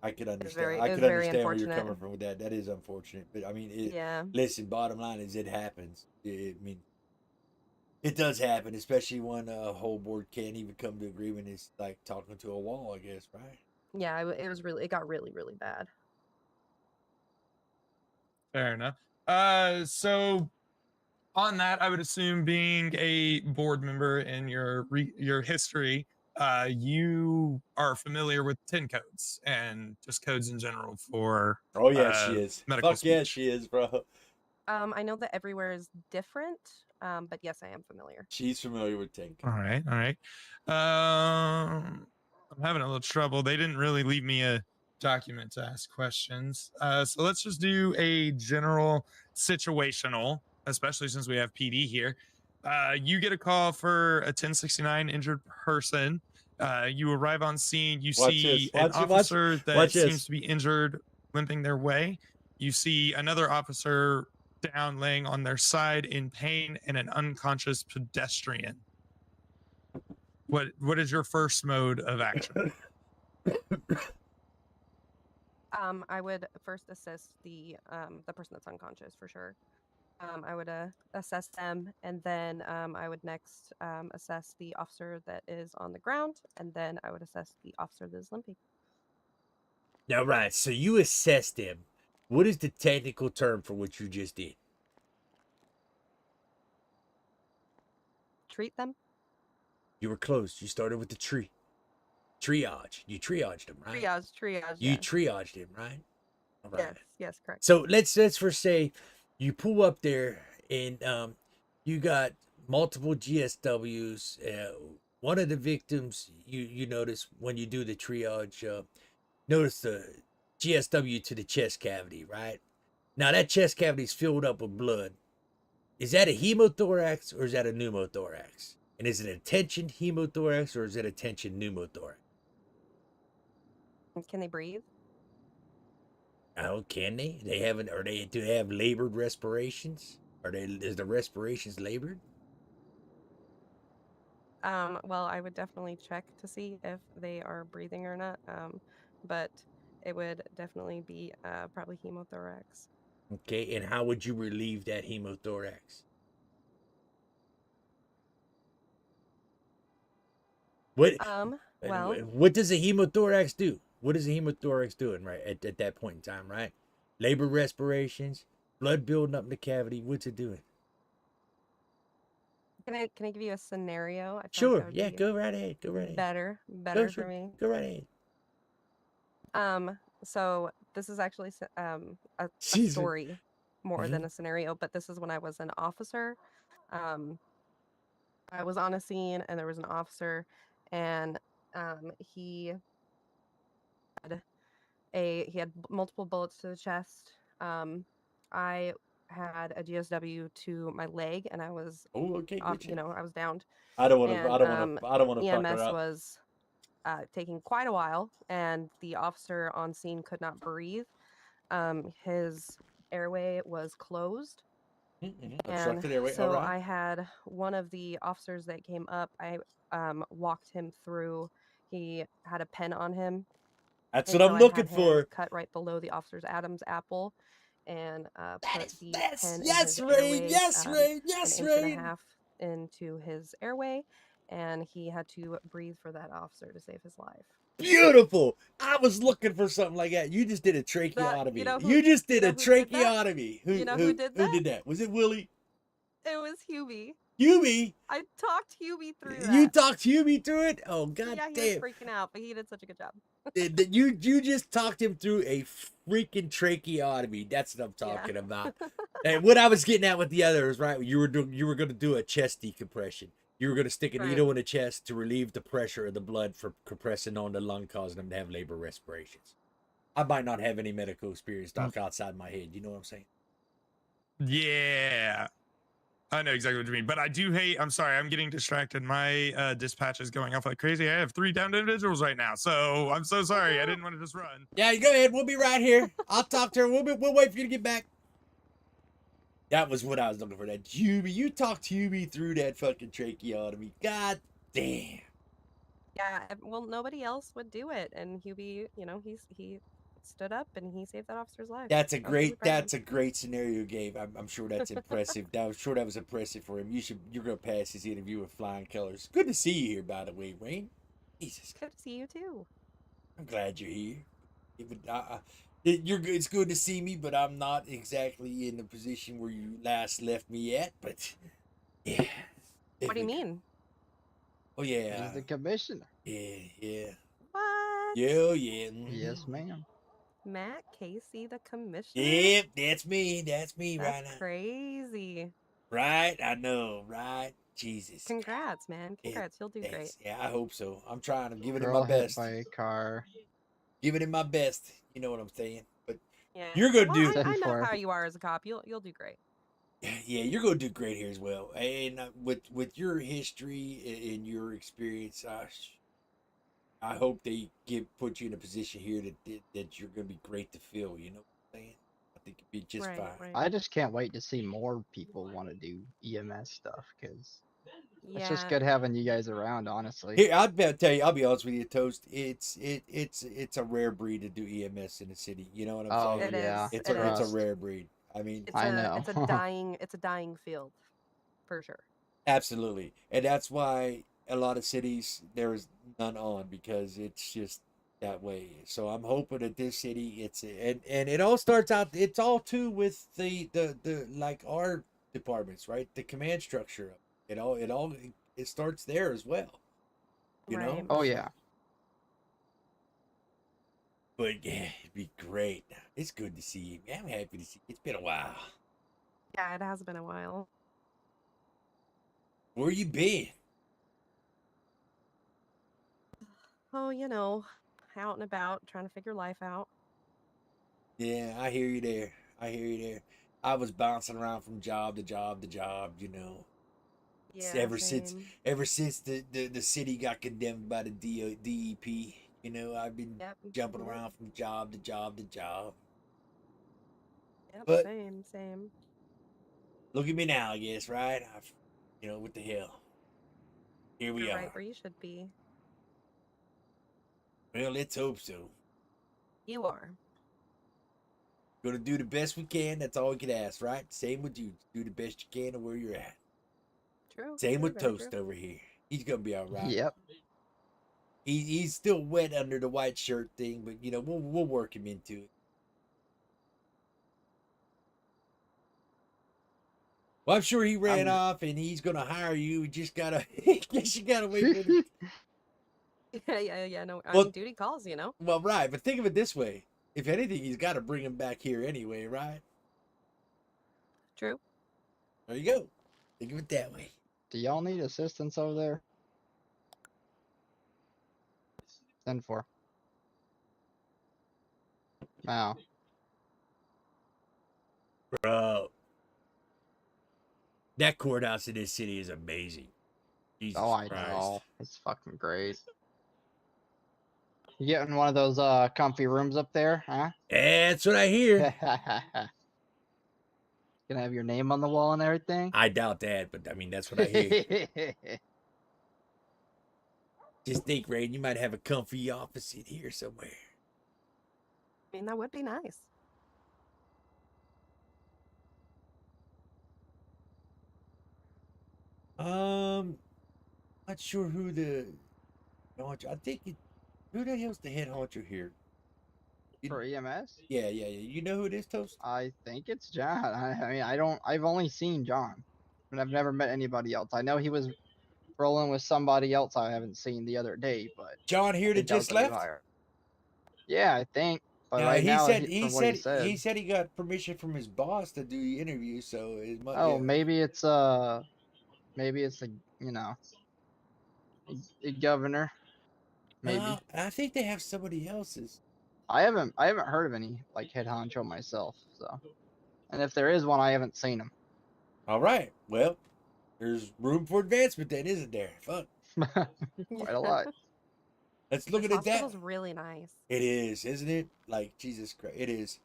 S1: I could understand.
S9: Very,
S1: I
S9: it was
S1: could
S9: very
S1: understand where you're
S9: unfortunate.
S1: coming from with that. That is unfortunate, but I mean,
S9: Yeah.
S1: Listen, bottom line is it happens. I mean, it does happen, especially when a whole board can't even come to agreement. It's like talking to a wall, I guess, right?
S9: Yeah, it got really, really bad.
S15: Fair enough. So on that, I would assume being a board member in your history, you are familiar with 10 codes and just codes in general for.
S1: Oh yeah, she is.
S15: Medical
S1: Fuck yeah, she is, bro.
S9: I know that everywhere is different, but yes, I am familiar.
S1: She's familiar with 10 codes.
S15: All right. I'm having a little trouble. They didn't really leave me a document to ask questions. So let's just do a general situational, especially since we have PD here. You get a call for a 1069 injured person. You arrive on scene. You
S1: Watch
S15: see
S1: this,
S15: an
S1: watch it,
S15: officer that
S1: watch
S15: seems
S1: this.
S15: to be injured, limping their way. You see another officer down, laying on their side in pain, and an unconscious pedestrian. What is your first mode of action?
S9: I would first assist the person that's unconscious for sure. I would assess them, and then I would next assess the officer that is on the ground, and then I would assess the officer that is limping.
S1: Now, right. So you assessed him. What is the technical term for what you just did?
S9: Treat them.
S1: You were close. You started with the tree. Triage. You triaged him, right?
S9: Triage.
S1: You
S9: Yeah.
S1: triaged him, right? All right.
S9: Yes, correct.
S1: So let's first say you pull up there and you got multiple GSWs. One of the victims you notice when you do the triage, notice the GSW to the chest cavity, right? Now that chest cavity is filled up with blood. Is that a hemothorax or is that a pneumothorax? And is it a tension hemothorax or is it a tension pneumothorax?
S9: Can they breathe?
S1: Oh, can they? They haven't. Are they? Do they have labored respirations? Are they? Is the respirations labored?
S9: Well, I would definitely check to see if they are breathing or not. But it would definitely be probably hemothorax.
S1: Okay, and how would you relieve that hemothorax? What?
S9: Well,
S1: what does a hemothorax do? What is a hemothorax doing right at that point in time? Right, labor respirations, blood building up in the cavity. What's it doing?
S9: can I give you a scenario? I feel like that
S1: Sure.
S9: would
S1: Yeah.
S9: be
S1: Go right ahead. Go right ahead.
S9: better for me.
S1: Go right ahead.
S9: So this is actually a
S1: Jesus.
S9: story more than a scenario, but this is when I was an officer. I was on a scene and there was an officer, and he had multiple bullets to the chest. I had a GSW to my leg, and I was
S1: okay,
S9: I was downed.
S1: I don't want to.
S9: And,
S1: I don't want to fuck her
S9: EMS
S1: up.
S9: was taking quite a while, and the officer on scene could not breathe. His airway was closed.
S1: Obstructed airway.
S9: So
S1: All right.
S9: I had one of the officers that came up. I walked him through. He had a pen on him.
S1: That's
S9: and
S1: what
S9: so
S1: I'm
S9: I
S1: looking
S9: had him
S1: for.
S9: Cut right below the officer's Adam's apple, and put the pen in
S1: yes,
S9: his
S1: Rain.
S9: airway,
S1: Yes, Rain. Yes,
S9: an inch
S1: Rain.
S9: and a half into his airway, and he had to breathe for that officer to save his life.
S1: Beautiful. I was looking for something like that. You just did a tracheotomy. You just did a tracheotomy. Who did that? Was it Willie?
S9: It was Hubie.
S1: Hubie?
S9: I talked Hubie through that.
S1: You talked Hubie through it? Oh, god
S9: yeah, he
S1: damn.
S9: was freaking out, but he did such a good job.
S1: You just talked him through a freaking tracheotomy. That's what I'm talking about. And what I was getting at with the others, right? You were going to do a chest decompression. You were going to stick a needle in the chest to relieve the pressure of the blood from compressing on the lung, causing them to have labor respirations. I might not have any medical experience, Doc, outside my head. You know what I'm saying?
S15: Yeah. I know exactly what you mean, but I do hate. I'm sorry, I'm getting distracted. My dispatch is going off like crazy. I have 3 downed individuals right now, so I'm so sorry. I didn't want to just run.
S1: Yeah, go ahead. We'll be right here. I'll talk to her. We'll wait for you to get back. That was what I was looking for. That Hubie. You talked Hubie through that fucking tracheotomy. God damn.
S9: Yeah, well, nobody else would do it, and Hubie, he stood up and he saved that officer's life.
S1: That's a great scenario game. I'm sure that's impressive. I'm sure that was impressive for him. You're gonna pass his interview with flying colors. Good to see you here, by the way, Rain. Jesus.
S9: Good to see you too.
S1: I'm glad you're here. It's good to see me, but I'm not exactly in the position where you last left me at. But yeah.
S9: What do you mean?
S1: Oh yeah.
S12: He's the commissioner.
S1: Yeah.
S9: What?
S1: Yeah.
S12: Yes, ma'am.
S9: Matt Casey, the commissioner.
S1: Yep, that's me. That's me right now.
S9: That's crazy.
S1: Right? I know, right? Jesus.
S9: Congrats, man. Congrats. You'll do great.
S1: Yeah, I hope so. I'm trying. I'm giving it
S12: Girl
S1: my best.
S12: hit by a car.
S1: Giving it my best. You know what I'm saying? But
S9: yeah.
S1: you're gonna do.
S9: I know how you are as a cop. You'll do great.
S1: Yeah, you're gonna do great here as well. And with your history and your experience, I hope they put you in a position here that you're gonna be great to fill. You know what I'm saying? I think you'd be just fine.
S12: I just can't wait to see more people want to do EMS stuff because it's just good having you guys around, honestly.
S1: Here, tell you, I'll be honest with you, Toast. It's a rare breed to do EMS in the city. You know what I'm
S12: Oh
S1: saying?
S12: yeah,
S1: It's a rare breed. I mean,
S9: It's a dying field, for sure.
S1: absolutely, and that's why a lot of cities there's none on because it's just that way. So I'm hoping that this city, and it all starts out. It's all too with the like our departments, right? The command structure. It starts there as well. You know?
S12: Oh yeah.
S1: But yeah, it'd be great. It's good to see you. I'm happy to see you. It's been a while.
S9: Yeah, it has been a while.
S1: Where you been?
S9: Oh, you know, out and about, trying to figure life out.
S1: Yeah, I hear you there. I hear you there. I was bouncing around from job to job to job, you know.
S9: Yeah,
S1: ever
S9: same.
S1: since the city got condemned by the DEP, you know, I've been jumping around from job to job to job.
S9: Yep,
S1: But
S9: same.
S1: look at me now, I guess, right? You know, what the hell? Here we
S9: You're
S1: are.
S9: right where you should be.
S1: Well, let's hope so.
S9: You are.
S1: Gonna do the best we can. That's all we can ask, right? Same with you. Do the best you can of where you're at.
S9: True.
S1: Same
S9: true,
S1: with
S9: very
S1: Toast
S9: true.
S1: over here. He's gonna be all right.
S12: Yep.
S1: He's still wet under the white shirt thing, but you know we'll work him into it. Well, I'm sure he ran off and he's gonna hire you. You just gotta, guess you gotta wait for him.
S9: Yeah. No, I
S1: Well-
S9: mean, duty calls, you know.
S1: Well, right, but think of it this way: if anything, he's got to bring him back here anyway, right?
S9: True.
S1: There you go. Think of it that way.
S12: Do y'all need assistance over there? 10-4. Wow.
S1: Bro, that courthouse in this city is amazing. Jesus
S12: Oh, I
S1: Christ.
S12: know. It's fucking great. You getting one of those comfy rooms up there, huh?
S1: That's what I hear.
S12: Gonna have your name on the wall and everything?
S1: I doubt that, but I mean that's what I hear. Just think, Rain, you might have a comfy office in here somewhere.
S9: I mean, that would be nice.
S1: Not sure who the honcho. I think who the hell's the head honcho here?
S12: For EMS?
S1: Yeah. You know who it is, Toast?
S12: I think it's John. I mean, I've only seen John, and I've never met anybody else. I know he was rolling with somebody else I haven't seen the other day, but
S1: John here
S12: I
S1: that
S12: think that was
S1: just
S12: a new
S1: left.
S12: hire. Yeah, I think. But
S1: Yeah,
S12: right
S1: he
S12: now,
S1: said
S12: from what he said,
S1: he got permission from his boss to do the interview. So it might.
S12: oh,
S1: Yeah.
S12: maybe it's a, you know, a governor. Maybe.
S1: No, I think they have somebody else's.
S12: I haven't heard of any like head honcho myself. So, and if there is one, I haven't seen him.
S1: All right. Well, there's room for advancement then, isn't there? Fuck.
S12: Quite a lot.
S1: Let's look
S9: This
S1: at it that.
S9: hospital's really nice.
S1: It is, isn't it? Like Jesus Christ, it is.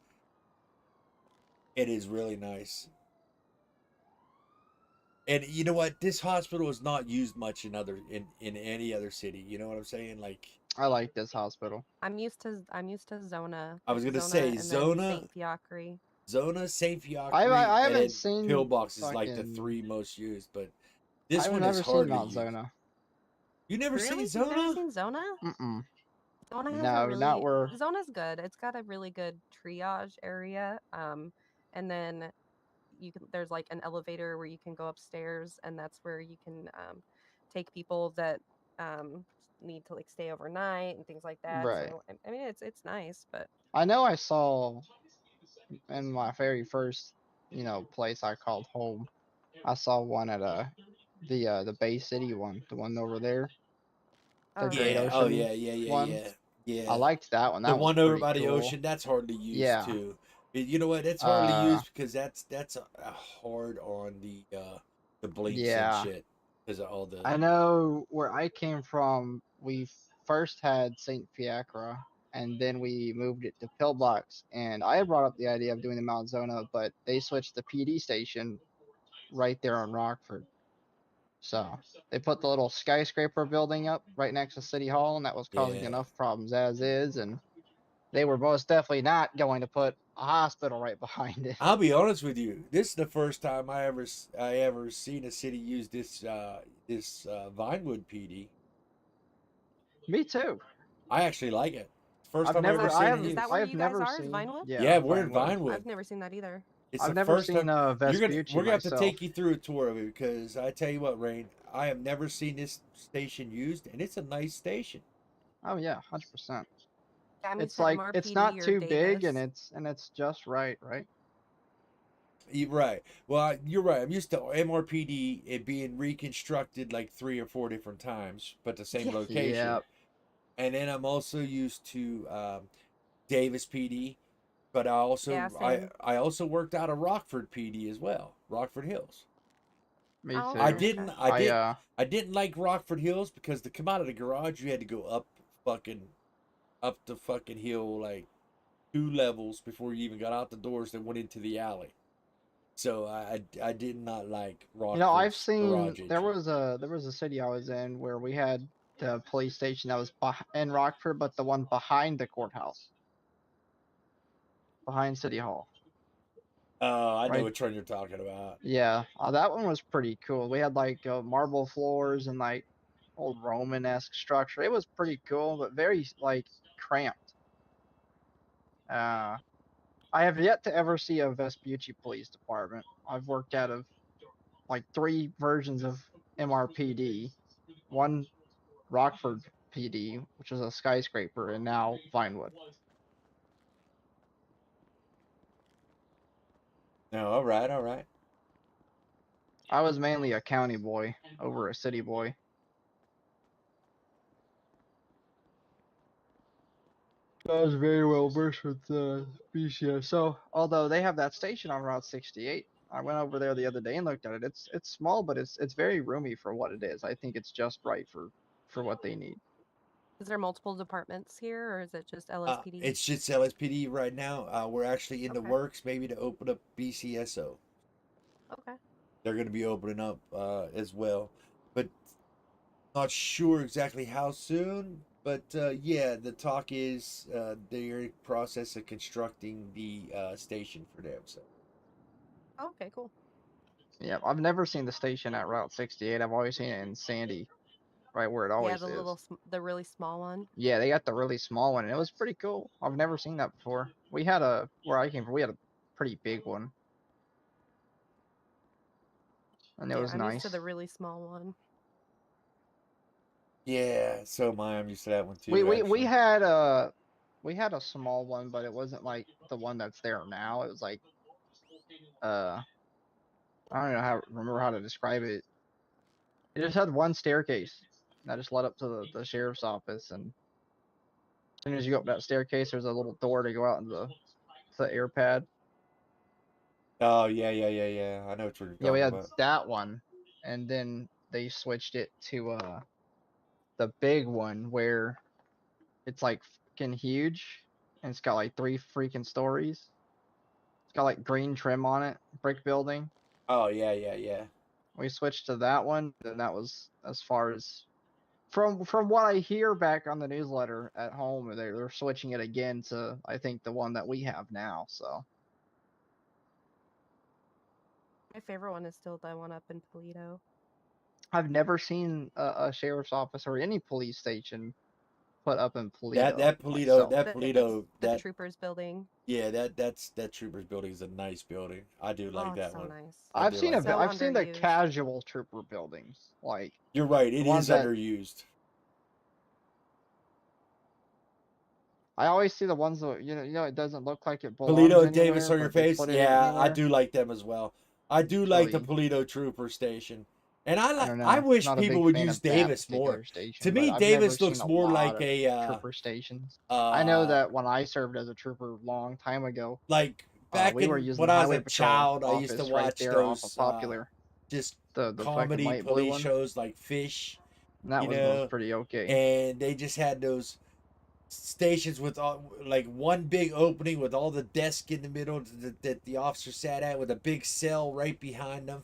S1: It is really nice. And you know what? This hospital is not used much in any other city. You know what I'm saying? Like
S12: I like this hospital.
S9: I'm used to Zona.
S1: I was gonna
S9: Zona
S1: say
S9: and then
S1: Zona,
S9: St. Fiacre.
S1: Zona, St. Fiacre,
S12: I
S1: and
S12: haven't
S1: then
S12: seen
S1: Pillbox is like the
S12: fucking-
S1: 3 most used, but this
S12: I've
S1: one
S12: never
S1: is
S12: seen
S1: hardly
S12: Mount
S1: used.
S12: Zona.
S1: You never
S9: Really?
S1: seen
S9: You've
S1: Zona?
S9: never seen Zona?
S12: Mm-mm.
S9: Zona has
S12: No,
S9: a really
S12: not where.
S9: Zona's good. It's got a really good triage area. And then there's like an elevator where you can go upstairs, and that's where you can take people that need to like stay overnight and things like that.
S12: Right.
S9: So I mean it's nice, but
S12: I know I saw in my very first, place I called home. I saw one at the Bay City one, the one over there. The Great
S1: Yeah.
S12: Ocean
S1: Oh yeah.
S12: one.
S1: Yeah.
S12: I liked that one. That
S1: The
S12: was
S1: one over
S12: pretty
S1: by the
S12: cool.
S1: ocean, that's hardly used
S12: Yeah.
S1: too. You know what? That's hardly used because that's a hard on the blinks and
S12: Yeah.
S1: shit because of all the.
S12: I know where I came from, we first had St. Fiacre, and then we moved it to Pillbox. And I had brought up the idea of doing the Mount Zona, but they switched the PD station right there on Rockford. So they put the little skyscraper building up right next to City Hall, and that was causing
S1: Yeah.
S12: enough problems as is. And they were most definitely not going to put a hospital right behind it.
S1: I'll be honest with you. This is the first time I ever seen a city use this Vinewood PD.
S12: Me too.
S1: I actually like it. First
S12: I've
S1: time
S12: never,
S1: I ever
S12: I
S1: seen
S12: have,
S1: it
S9: Is
S1: used.
S9: that where
S12: I have
S9: you guys
S12: never
S9: are? Is
S12: seen.
S9: Vinewood?
S1: Yeah, we're in
S12: Vinewood.
S1: Vinewood.
S9: I've never seen that either.
S1: It's
S12: I've
S1: the
S12: never
S1: first
S12: seen
S1: time
S12: Vespucci
S1: we're gonna have to
S12: myself.
S1: take you through a tour of it because I tell you what, Rain, I have never seen this station used, and it's a nice station.
S12: Oh yeah, 100%.
S9: Yeah, I'm used
S12: It's
S9: to
S12: like it's
S9: MRPD
S12: not
S9: or
S12: too big, and
S9: Davis.
S12: it's just right, right?
S1: You're right. Well, you're right. I'm used to MRPD it being reconstructed like 3 or 4 different times, but the same
S9: Yeah.
S1: location.
S12: Yep.
S1: And then I'm also used to Davis PD, but I also worked out of Rockford PD as well, Rockford Hills.
S12: Me
S9: Oh,
S12: too.
S1: I
S9: okay,
S1: didn't
S9: okay.
S1: I didn't like Rockford Hills because to come out of the garage you had to go up the fucking hill like 2 levels before you even got out the doors that went into the alley. So I did not like
S12: You know, I've
S1: Rockford's
S12: seen
S1: garage
S12: there
S1: entry.
S12: was a city I was in where we had the police station that was in Rockford, but the one behind the courthouse, behind City Hall.
S1: I know
S12: Right.
S1: which one you're talking about.
S12: Yeah, that one was pretty cool. We had like marble floors and like old Roman-esque structure. It was pretty cool, but very like cramped. I have yet to ever see a Vespucci Police Department. I've worked out of like 3 versions of MRPD, one Rockford PD, which is a skyscraper, and now Vinewood.
S1: No, all right, all right.
S12: I was mainly a county boy over a city boy. I was very well versed with BCS. So, although they have that station on Route 68, I went over there the other day and looked at it. It's small, but it's very roomy for what it is. I think it's just right for what they need.
S9: Is there multiple departments here, or is it just LSPD?
S1: It's just LSPD right now. We're actually in the
S9: Okay.
S1: works maybe to open up BCSO.
S9: Okay.
S1: They're going to be opening up as well, but not sure exactly how soon. But yeah, the talk is they're in process of constructing the station for them. So
S9: Oh, okay, cool.
S12: Yeah, I've never seen the station at Route 68. I've always seen it in Sandy, right where it
S9: Yeah,
S12: always
S9: the
S12: is.
S9: the really small one.
S12: Yeah, they got the really small one, and it was pretty cool. I've never seen that before. We had where I came from, we had a pretty big one. And it
S9: Yeah,
S12: was
S9: I'm used to
S12: nice.
S9: the really small one.
S1: yeah, so I'm used to that one too.
S12: We
S1: actually.
S12: had a small one, but it wasn't like the one that's there now. It was like I don't know remember how to describe it. It just had one staircase that just led up to the sheriff's office, and as soon as you go up that staircase, there's a little door to go out into the air pad.
S1: Oh yeah. I know what you're
S12: Yeah, we
S1: talking
S12: had
S1: about.
S12: that one, and then they switched it to the big one where it's like freaking huge, and it's got like 3 freaking stories. It's got like green trim on it, brick building.
S1: Oh yeah.
S12: We switched to that one, and that was as far as from what I hear back on the newsletter at home. They're switching it again to I think the one that we have now. So
S9: My favorite one is still the one up in Toledo.
S12: I've never seen a sheriff's office or any police station put up in Toledo.
S1: That Toledo
S9: The
S1: that
S9: Troopers building.
S1: yeah that Troopers building is a nice building. I do like
S9: Oh, it's
S1: that
S9: so
S1: one.
S9: nice.
S12: I've seen
S1: like that.
S12: I've seen the
S9: underused.
S12: casual trooper buildings, like
S1: You're right.
S12: the
S1: It
S12: ones
S1: is
S12: that
S1: underused.
S12: I always see the ones that it doesn't look like it belongs
S1: Toledo and
S12: anywhere,
S1: Davis on your
S12: but they
S1: face.
S12: put it
S1: Yeah, I
S12: anywhere.
S1: do like them as well. I do like the
S12: Really,
S1: Toledo Trooper station, and
S12: I don't
S1: I
S12: know.
S1: wish
S12: Not a
S1: people
S12: big
S1: would
S12: fan
S1: use
S12: of that
S1: Davis more.
S12: particular
S1: To
S12: station, but
S1: me,
S12: I've never
S1: Davis
S12: seen
S1: looks
S12: a
S1: more
S12: lot
S1: like
S12: of
S1: a
S12: trooper stations. I know that when I served as a trooper a long time ago,
S1: like back
S12: we were
S1: in
S12: using
S1: when
S12: the
S1: I was
S12: highway
S1: a
S12: patrol
S1: child, I used to
S12: office right
S1: watch
S12: there off
S1: those
S12: of Popular.
S1: just
S12: The fucking
S1: comedy
S12: light blue
S1: police
S12: one.
S1: shows like Fish,
S12: And that
S1: you
S12: was
S1: know,
S12: pretty okay.
S1: and they just had those stations with all, like one big opening with all the desks in the middle that the officer sat at with a big cell right behind them.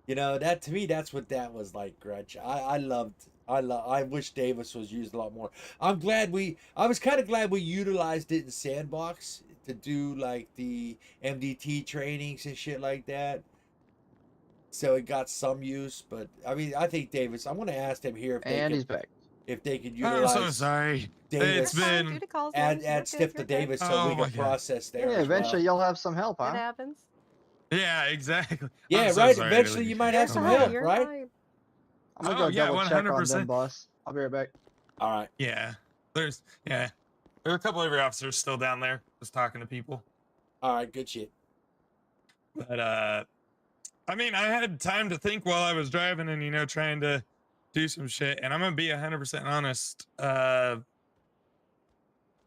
S1: You know, that to me, that's what that was like, Gretch. I wish Davis was used a lot more. I was kind of glad we utilized it in Sandbox to do like the MDT trainings and shit like that. So it got some use, but I mean, I think Davis, I'm going to ask them here
S12: He's back.
S1: if they could
S15: I'm
S1: utilize
S15: so sorry.
S1: Davis,
S15: It's been
S9: Duty calls, man.
S1: add stiff to Davis so
S15: Oh
S1: we
S15: my
S1: can
S15: God.
S1: process there
S12: Yeah,
S1: as
S12: eventually
S1: well.
S12: you'll have some help,
S9: It
S12: huh?
S9: happens.
S15: Yeah, exactly.
S1: Yeah,
S15: I'm so
S1: right.
S15: sorry,
S1: Eventually
S15: Billy.
S1: you might
S9: You're
S1: have some
S15: Oh my
S9: fine.
S1: help,
S15: God.
S9: You're
S1: right?
S9: fine.
S12: I'm gonna
S15: Oh
S12: go
S15: yeah,
S12: double check on
S15: 100%.
S12: them, boss. I'll be right back.
S1: All right.
S15: Yeah. There's a couple of your officers still down there just talking to people.
S1: All right. Good shit.
S15: But I mean, I had time to think while I was driving and trying to do some shit. And I'm gonna be 100% honest.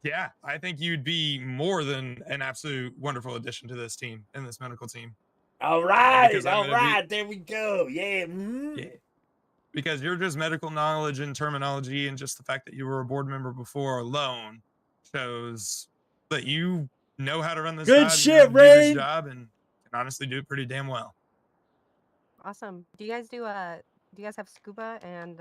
S15: Yeah, I think you'd be more than an absolute wonderful addition to this team and this medical team.
S1: All right.
S15: Because I'm
S1: All
S15: gonna
S1: right. There we go. Yeah.
S15: Yeah. Because you're just medical knowledge and terminology, and just the fact that you were a board member before alone shows that you know how to run this
S1: Good
S15: job,
S1: shit,
S15: you know how to do this
S1: Rain.
S15: job, and can honestly do it pretty damn well.
S9: Awesome. Do you guys have scuba and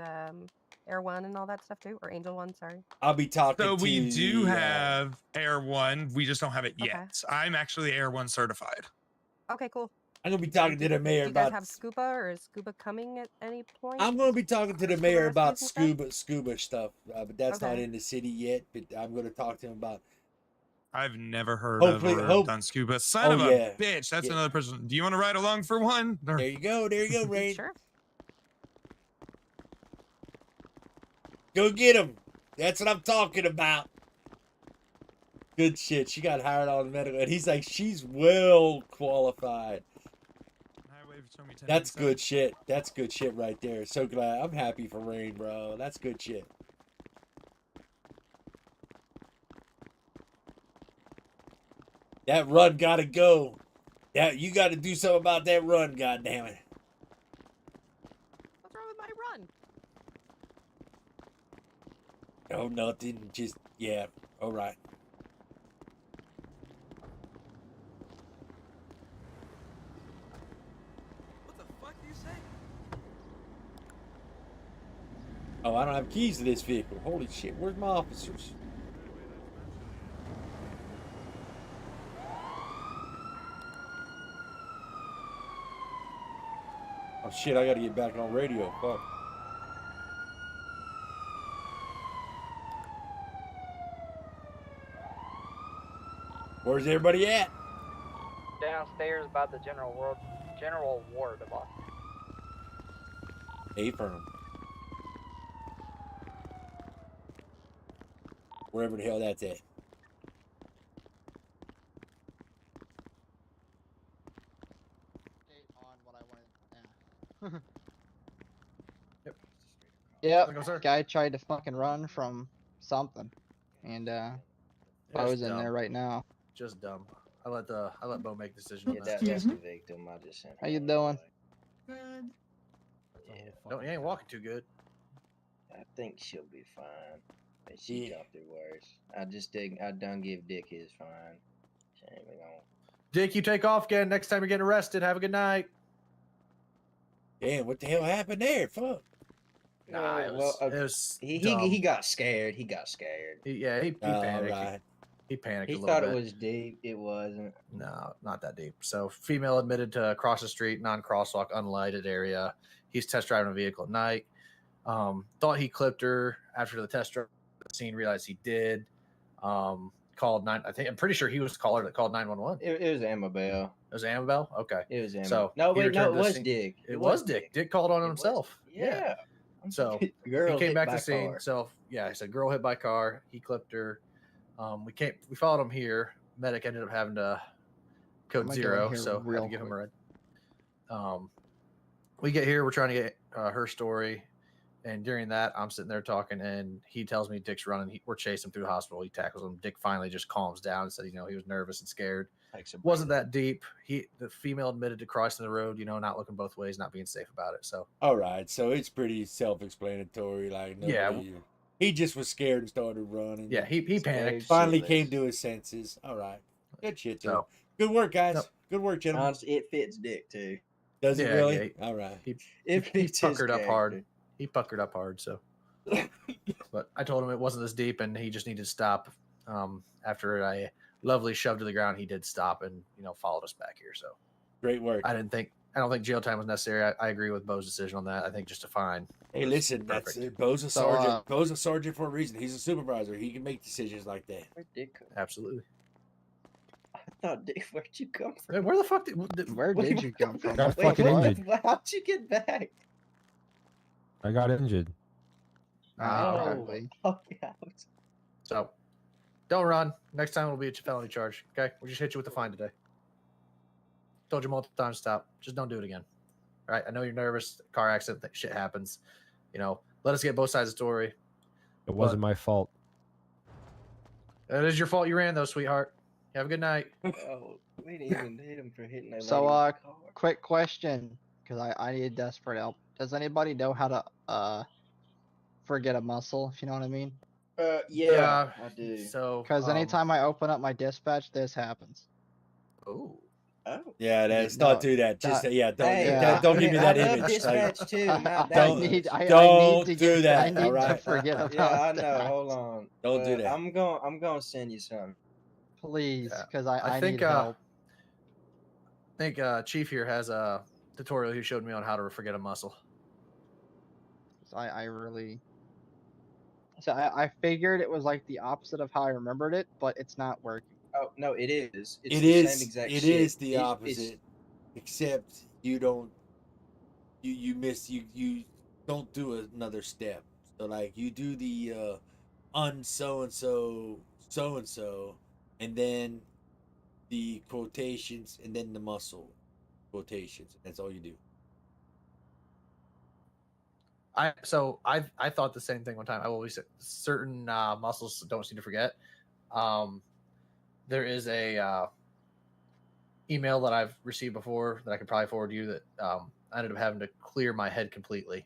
S9: Air One and all that stuff too, or Angel One? Sorry.
S1: I'll be talking
S15: So
S1: to
S15: we do
S1: the,
S15: have Air One. We just don't have it yet.
S9: Okay.
S15: I'm actually Air One certified.
S9: Okay, cool.
S1: I'm gonna be talking to the mayor
S9: Do you guys
S1: about.
S9: have scuba, or is scuba coming at any point?
S1: I'm gonna be talking to the
S9: Scuba
S1: mayor
S9: rescues
S1: about
S9: and stuff?
S1: scuba stuff, but that's not
S9: Okay.
S1: in the city yet. But I'm gonna talk to him about.
S15: I've never heard
S1: Hopefully,
S15: of or done scuba. Son of a
S1: yeah.
S15: bitch. That's
S1: Yeah.
S15: another person. Do you want to ride along for one? Or-
S1: There you go. There you go, Rain.
S9: Sure.
S1: Go get him. That's what I'm talking about. Good shit. She got hired on the medical, and he's like, she's well qualified. That's good shit. That's good shit right there. So glad. I'm happy for Rain, bro. That's good shit. That run gotta go. You gotta do something about that run, goddammit.
S9: What's wrong with my run?
S1: Oh, nothing. Just, yeah. All right.
S16: What the fuck do you say?
S1: Oh, I don't have keys to this vehicle. Holy shit. Where's my officers? Oh, shit. I gotta get back on radio. Fuck. Where's everybody at?
S17: Downstairs by the general ward of us.
S1: A-firm. Wherever the hell that's at.
S12: Yep.
S13: Go, sir.
S12: Guy tried to fucking run from something, and I
S13: Just
S12: was in
S13: dumb.
S12: there right now.
S13: Just dumb. I let Bo make the decision on
S14: Yeah,
S13: that.
S14: that's the victim. I just sent.
S12: How you doing?
S10: Good.
S13: Don't, you ain't walking too good.
S14: I think she'll be fine. But she jumped it worse. I done give Dick his fine. She ain't even gonna.
S13: Dick, you take off again. Next time you're getting arrested. Have a good night.
S1: Damn, what the hell happened there? Fuck.
S13: Nah, it was
S14: he
S13: dumb.
S14: got scared. He got scared.
S13: He panicked.
S1: Right.
S13: He panicked
S14: He
S13: a little
S14: thought
S13: bit.
S14: it was deep. It wasn't.
S13: No, not that deep. So, female admitted to cross the street, non-crosswalk, unlighted area. He's test driving a vehicle at night. Thought he clipped her after the test drive. The scene realized he did. Called I'm pretty sure he was the caller that called 911.
S14: It was Amabel.
S13: It was Amabel. Okay.
S14: It was Amabel.
S13: So
S14: no,
S13: he
S14: wait, no,
S13: returned
S14: it
S13: to the
S14: was
S13: scene.
S14: Dick.
S13: It was Dick. Dick called on himself.
S14: Yeah.
S13: So
S14: Girl
S13: he came
S14: hit
S13: back
S14: by
S13: to the scene.
S14: car.
S13: So yeah, he said girl hit by car. He clipped her. We followed him here. Medic ended up having to code
S12: I'm gonna go in
S13: 0,
S12: here
S13: so we had
S12: real
S13: to give him a
S12: quick.
S13: ride. We get here. We're trying to get her story. And during that, I'm sitting there talking, and he tells me Dick's running. We're chasing him through the hospital. He tackles him. Dick finally just calms down and said, he was nervous and scared. Wasn't that deep. The female admitted to crossing the road, not looking both ways, not being safe about it. So
S1: All right, so it's pretty self-explanatory. Like nobody, he just was scared and started running.
S13: yeah, he panicked.
S1: Finally came to his senses. All right, good shit, Joe.
S13: So,
S1: Good work, guys.
S13: Nope.
S1: Good work, gentlemen.
S14: Honestly, it fits Dick too.
S1: Does it
S13: Yeah,
S1: really?
S13: yeah,
S1: All right.
S13: He
S14: fits his
S13: puckered up hard.
S14: character.
S13: He puckered up hard. So, but I told him it wasn't this deep, and he just needed to stop. After I lovely shoved to the ground, he did stop and followed us back here. So
S1: Great work.
S13: I don't think jail time was necessary. I agree with Bo's decision on that. I think just a fine.
S1: Hey, listen, that's it. Bo's a sergeant. Bo's a sergeant for a reason. He's a supervisor. He can make decisions like that.
S14: Where'd Dick come?
S13: Absolutely.
S14: I thought, Dick, where'd you come from?
S13: Hey, where the fuck
S12: Where did you come from?
S18: Got fucking injured.
S14: How'd you get back?
S18: I got injured.
S12: Probably.
S14: Oh, yeah.
S13: So don't run. Next time it'll be a felony charge. Okay, we'll just hit you with the fine today. Told you multiple times, stop. Just don't do it again. All right. I know you're nervous. Car accident, shit happens. Let us get both sides of the story.
S18: It wasn't my fault.
S13: It is your fault you ran, though, sweetheart. Have a good night.
S14: Oh, we didn't even hit him for hitting that
S12: So,
S14: lady in the car.
S12: quick question, because I need desperate help. Does anybody know how to forget a muscle? If you know what I mean?
S14: Yeah, I do.
S13: So,
S12: Because anytime I open up my dispatch, this happens.
S13: Oh.
S14: Oh.
S1: Yeah, that's
S12: No,
S1: not do that. Just
S12: that-
S1: yeah, don't
S12: Hey,
S1: don't give me that
S14: I love
S1: image.
S14: dispatch
S1: Like,
S14: too. Not that
S1: don't
S14: much.
S1: don't
S12: to
S1: do
S12: get,
S1: that.
S12: I need
S1: all
S12: to
S1: right.
S12: forget about
S14: Yeah, I know.
S12: that.
S14: Hold on.
S1: Don't do
S14: But
S1: that.
S14: I'm gonna send you some.
S12: Please,
S13: Yeah.
S12: because I
S13: think
S12: need help.
S13: I think Chief here has a tutorial he showed me on how to forget a muscle.
S12: I really. So I figured it was like the opposite of how I remembered it, but it's not working.
S14: Oh no, it is. It's
S1: It
S14: the
S1: is.
S14: same exact
S1: It
S14: shit.
S1: is the
S14: It's-
S1: opposite, except you don't. You miss. You don't do another step. So like you do the so and so, and then the quotations, and then the muscle quotations. That's all you do.
S13: I thought the same thing one time. I always said certain muscles don't seem to forget. There is a email that I've received before that I could probably forward you that I ended up having to clear my head completely.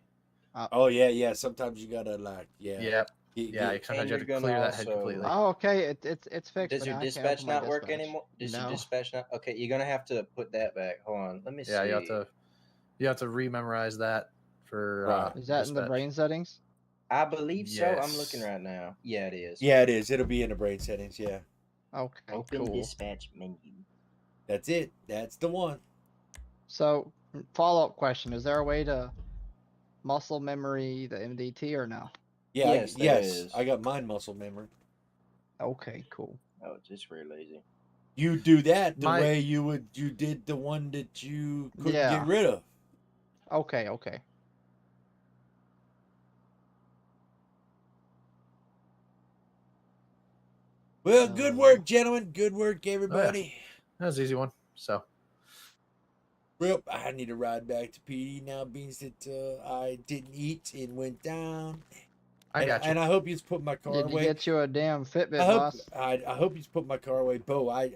S1: Oh yeah. Sometimes you gotta like
S13: Yeah. Sometimes you have to
S14: you're
S13: clear
S14: gonna
S13: that head completely.
S12: Oh, okay, it's fixed.
S14: Does
S12: but
S14: your
S12: now I can't
S14: dispatch
S12: open my
S14: not work
S12: dispatch.
S14: anymore? Does
S12: No.
S14: your dispatch not? Okay, you're gonna have to put that back. Hold on, let me see.
S13: Yeah, you have to rememorize that for.
S12: Is that in the
S13: dispatch.
S12: brain settings?
S14: I believe so. I'm looking
S13: Yes.
S14: right now. Yeah, it is.
S1: Yeah, it is. It'll be in the brain settings. Yeah,
S12: Okay,
S14: Open
S12: cool.
S14: dispatch menu.
S1: that's it. That's the one.
S12: So, follow-up question: is there a way to muscle memory the MDT or no?
S1: Yeah,
S14: Yes, there
S1: yes.
S14: is.
S1: I got mind muscle memory.
S12: Okay, cool.
S14: Oh, just real lazy.
S1: You do that the
S13: My-
S1: way you did the one that you couldn't
S12: Yeah.
S1: get rid of.
S12: Okay.
S1: Well, good work, gentlemen. Good work, everybody.
S13: That was an easy one. So
S1: Well, I need to ride back to PD now, beans that I didn't eat and went down.
S13: I got you.
S1: And I hope you put my car
S12: Did you
S1: away.
S12: get you a damn Fitbit,
S1: I hope
S12: boss?
S1: I hope you put my car away, Bo. I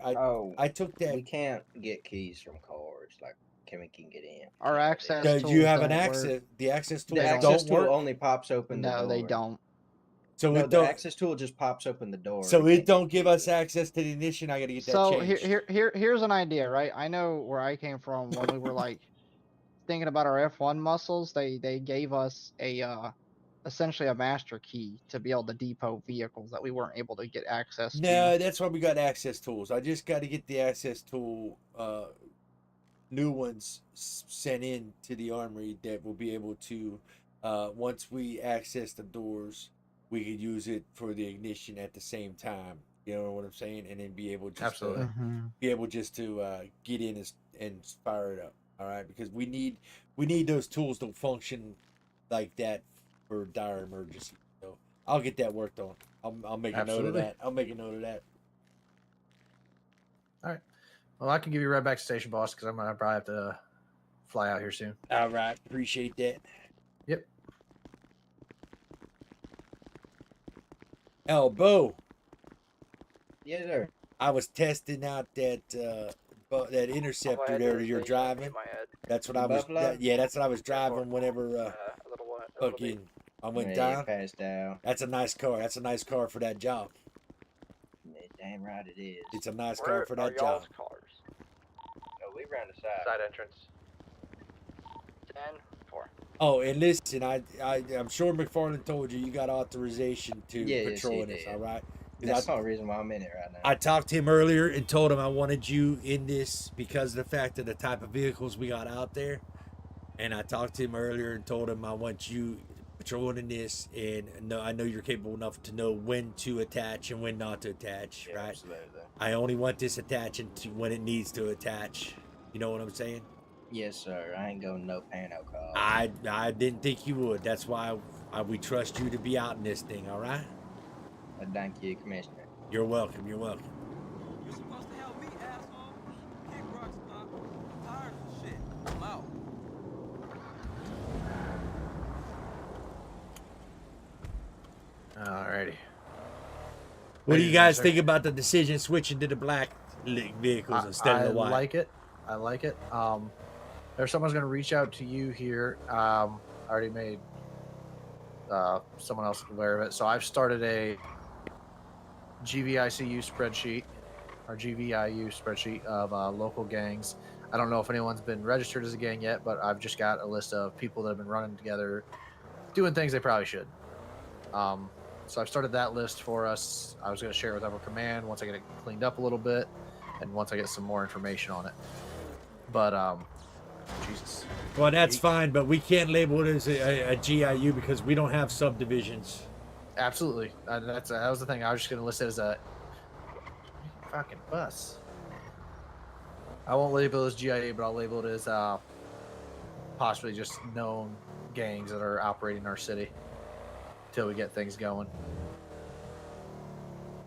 S1: took that.
S14: We can't get keys from cars. Like, we can get in.
S12: Our access
S1: Does
S12: tools
S1: you have an
S12: don't
S1: access?
S12: work.
S1: The access
S14: The
S1: tools
S14: access
S1: don't
S14: tool
S1: work.
S14: only pops open the door.
S12: No, they don't.
S1: So
S14: No,
S1: it
S14: the
S1: don't.
S14: access tool just pops open the door.
S1: So
S14: You
S1: it
S14: can't
S1: don't
S14: get
S1: give
S14: keys
S1: us access to the ignition. I gotta get that
S12: So
S1: changed.
S12: here's an idea, right? I know where I came from when we were like thinking about our F1 muscles. They gave us a essentially a master key to be able to depot vehicles that we weren't able to get access to.
S1: No, that's why we got access tools. I just got to get the access tool, new ones sent in to the armory that will be able to, once we access the doors, we could use it for the ignition at the same time. You know what I'm saying? And then be able just
S13: Absolutely.
S1: be able just to get in and fire it up. All right, because we need those tools to function like that for dire emergency. So I'll get that worked on. I'll make a note of
S13: Absolutely.
S1: that. I'll make a note of that.
S13: All right. Well, I can give you a ride back to station, boss, because I'm gonna probably have to fly out here soon.
S1: All right, appreciate that.
S13: Yep.
S1: Oh, Bo,
S14: Yes, sir.
S1: I was testing out that that interceptor there that you're driving. That's what
S14: The
S1: I was.
S14: Buffalo?
S1: Yeah, that's what I was driving whenever
S17: a little bit.
S1: fucking I went
S14: Yeah,
S1: down.
S14: passed out.
S1: That's a nice car. That's a nice car for that job.
S14: Yeah, damn right it is.
S1: It's a nice
S17: Where
S1: car for
S17: are
S1: that
S17: y'all's
S1: job.
S17: cars?
S14: Oh, we ran the side.
S17: Side entrance. 10-4.
S1: Oh, and listen, I'm sure McFarland told you you got authorization to
S14: Yeah,
S1: patrol
S14: yes,
S1: in
S14: he
S1: this,
S14: did.
S1: all right? 'Cause
S14: That's the only reason why I'm in it right now.
S1: I talked to him earlier and told him I wanted you in this because of the fact of the type of vehicles we got out there. And I talked to him earlier and told him I want you patrolling in this, and I know you're capable enough to know when to attach and when not to attach,
S14: Yeah,
S1: right?
S14: absolutely.
S1: I only want this attaching to when it needs to attach. You know what I'm saying?
S14: Yes, sir. I ain't going no pano calls.
S1: I didn't think you would. That's why we trust you to be out in this thing, all right?
S14: Thank you, Commissioner.
S1: You're welcome. You're welcome.
S16: You're supposed to help me, asshole. Kick rocks, stop. I'm tired of shit. I'm out.
S13: Alrighty.
S1: What do you
S13: Ladies and
S1: guys
S13: gentlemen,
S1: think about the decision switching to the black vehicles instead of the white?
S13: I like it. I like it. There's someone's going to reach out to you here. I already made someone else aware of it. So I've started a GVICU spreadsheet, or GVIU spreadsheet of local gangs. I don't know if anyone's been registered as a gang yet, but I've just got a list of people that have been running together, doing things they probably should. So I've started that list for us. I was going to share it with Upper Command once I get it cleaned up a little bit, and once I get some more information on it. But Jesus.
S1: Well, that's fine, but we can't label it as a GIU because we don't have subdivisions.
S13: Absolutely. That was the thing. I was just going to list it as a fucking bus. I won't label it as GIA, but I'll label it as possibly just known gangs that are operating in our city till we get things going.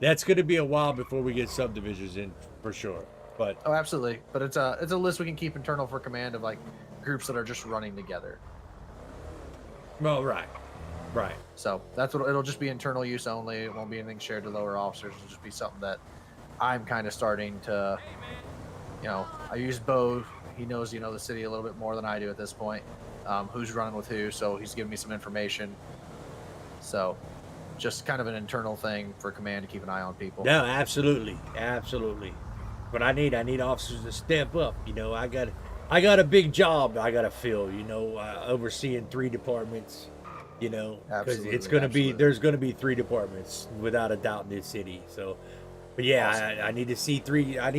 S1: That's going to be a while before we get subdivisions in, for sure. But
S13: oh, absolutely. But it's a list we can keep internal for command of like groups that are just running together.
S1: Well, right.
S13: So that's what it'll just be internal use only. It won't be anything shared to lower officers. It'll just be something that I'm kind of starting to, I use Bo. He knows, the city a little bit more than I do at this point. Who's running with who. So he's giving me some information. So just kind of an internal thing for command to keep an eye on people.
S1: No, absolutely. But I need officers to step up. I got a big job I got to fill, overseeing 3 departments, because it's going to be, there's going to be 3 departments without a doubt in this city. So, but yeah, awesome. I need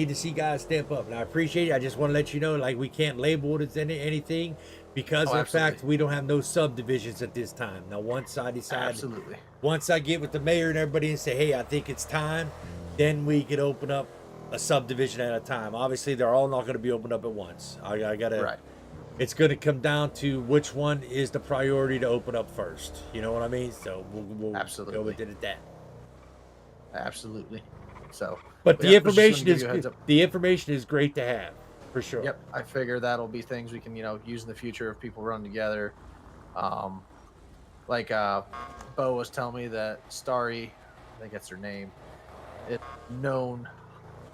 S1: to see guys step up, and I appreciate it. I just want to let you know, like, we can't label it as anything because of the fact we don't have no subdivisions at this time. Now, once I decide, once I get with the mayor and everybody and say, hey, I think it's time, then we could open up a subdivision at a time. Obviously, they're all not going to be opened up at once. I gotta. Right. It's going to come down to which one is the priority to open up first. You know what I mean? So we'll go with it at that.
S13: Absolutely. So,
S1: but the information is great to have, for sure.
S13: Yep, I figure that'll be things we can use in the future if people run together. Like Bo was telling me that Starry, I think that's her name, is known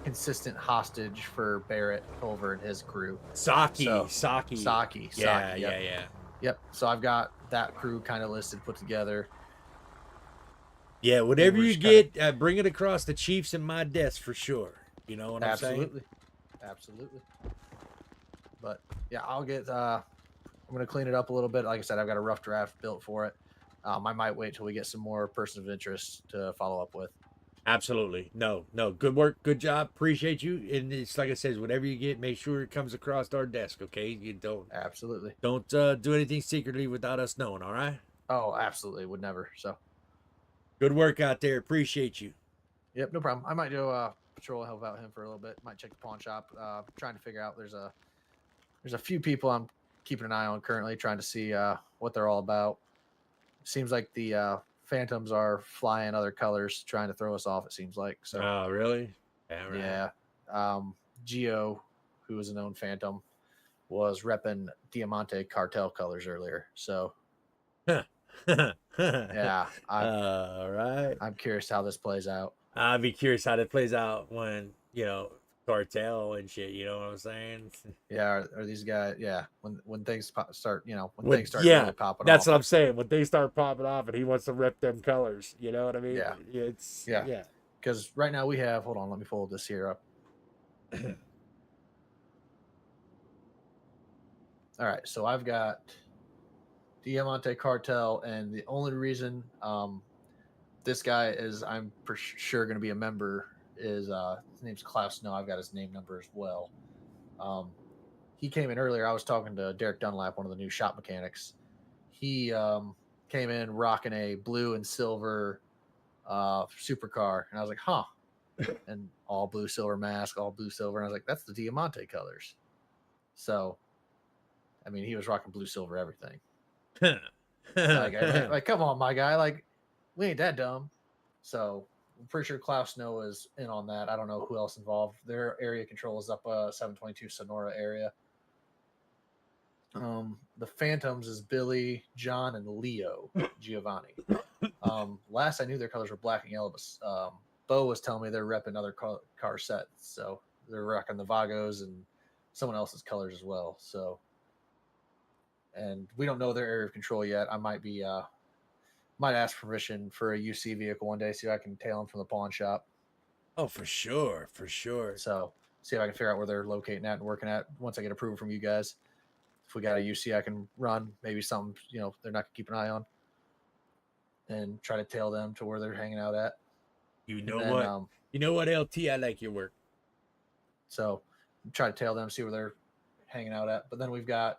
S13: consistent hostage for Barrett over in his crew.
S1: Saki.
S13: Yeah. Yep. So I've got that crew kind of listed, put together.
S1: Yeah, whatever you get, bring it across the Chiefs and my desk for sure. You know what I'm saying?
S13: Absolutely. But yeah, I'll get. I'm gonna clean it up a little bit. Like I said, I've got a rough draft built for it. I might wait till we get some more persons of interest to follow up with.
S1: Absolutely. No. Good work. Good job. Appreciate you. And it's like I said, whatever you get, make sure it comes across our desk. Okay. You don't.
S13: Absolutely.
S1: Don't do anything secretly without us knowing. All right.
S13: Oh, absolutely. Would never. So.
S1: Good work out there. Appreciate you.
S13: Yep. No problem. I might do a patrol, help out him for a little bit. Might check the pawn shop. Trying to figure out. There's a few people I'm keeping an eye on currently, trying to see what they're all about. Seems like the Phantoms are flying other colors, trying to throw us off. It seems like. So.
S1: Oh, really? Yeah. Right.
S13: Yeah. Geo, who is a known Phantom, was repping Diamante cartel colors earlier. So.
S1: Huh.
S13: Yeah,
S1: All right.
S13: I'm curious how this plays out.
S1: I'd be curious how that plays out when, cartel and shit, you know what I'm saying?
S13: Yeah, are these guys? Yeah, when things start, when
S1: When,
S13: things start
S1: yeah,
S13: really popping
S1: that's
S13: off.
S1: what I'm saying. When they start popping off and he wants to rip them colors, you know what I mean?
S13: Yeah.
S1: It's,
S13: Yeah. Because right now we have. Hold on, let me fold this here up. All right, so I've got Diamante Cartel, and the only reason this guy is I'm for sure going to be a member is his name's Klaus Snow. I've got his name number as well. He came in earlier. I was talking to Derek Dunlap, one of the new shop mechanics. He came in rocking a blue and silver supercar, and I was like, huh. And all blue silver mask, all blue silver, and I was like, that's the Diamante colors. So, I mean, he was rocking blue silver everything. like, come on, my guy. Like, we ain't that dumb. So I'm pretty sure Klaus Snow is in on that. I don't know who else involved. Their area control is up 722 Sonora area. The Phantoms is Billy, John, and Leo Giovanni. Last I knew their colors were black and yellow, but Bo was telling me they're repping other car sets. So they're rocking the Vagos and someone else's colors as well. So, and we don't know their area of control yet. I might be might ask permission for a UC vehicle one day, see if I can tail them from the pawn shop.
S1: Oh, for sure, for sure.
S13: So see if I can figure out where they're locating at and working at once I get approval from you guys. If we got a UC I can run, maybe something, they're not gonna keep an eye on, and try to tail them to where they're hanging out at.
S1: You know what, LT, I like your work.
S13: So try to tail them, see where they're hanging out at. But then we've got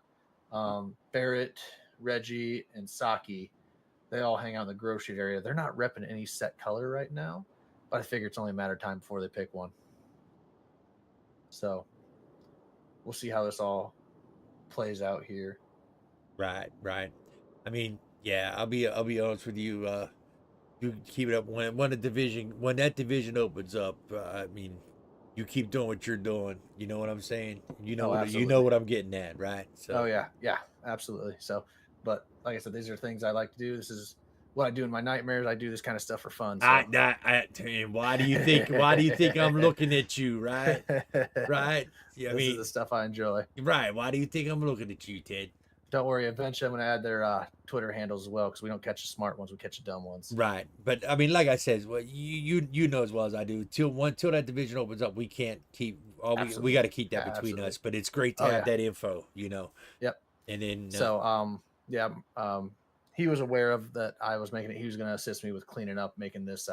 S13: Barrett, Reggie, and Saki. They all hang out in the Grove Street area. They're not repping any set color right now, but I figure it's only a matter of time before they pick one. So we'll see how this all plays out here.
S1: Right. I mean, yeah, I'll be honest with you. You keep it up when that division opens up. I mean, you keep doing what you're doing. You know what I'm saying? You know what I'm getting at, right? So.
S13: Oh yeah, absolutely. So, but like I said, these are things I like to do. This is what I do in my nightmares. I do this kind of stuff for fun. So.
S1: Why do you think I'm looking at you, right? Right? Yeah,
S13: This is the stuff I enjoy.
S1: Right. Why do you think I'm looking at you, Ted?
S13: Don't worry. Eventually, I'm going to add their Twitter handles as well, because we don't catch the smart ones, we catch the dumb ones.
S1: Right. But I mean, like I said, well, you know as well as I do. Till that division opens up, we can't keep. We got to keep that between us. But it's great to have that info.
S13: Yep.
S1: And then
S13: so he was aware of that. I was making it. He was going to assist me with cleaning up, making this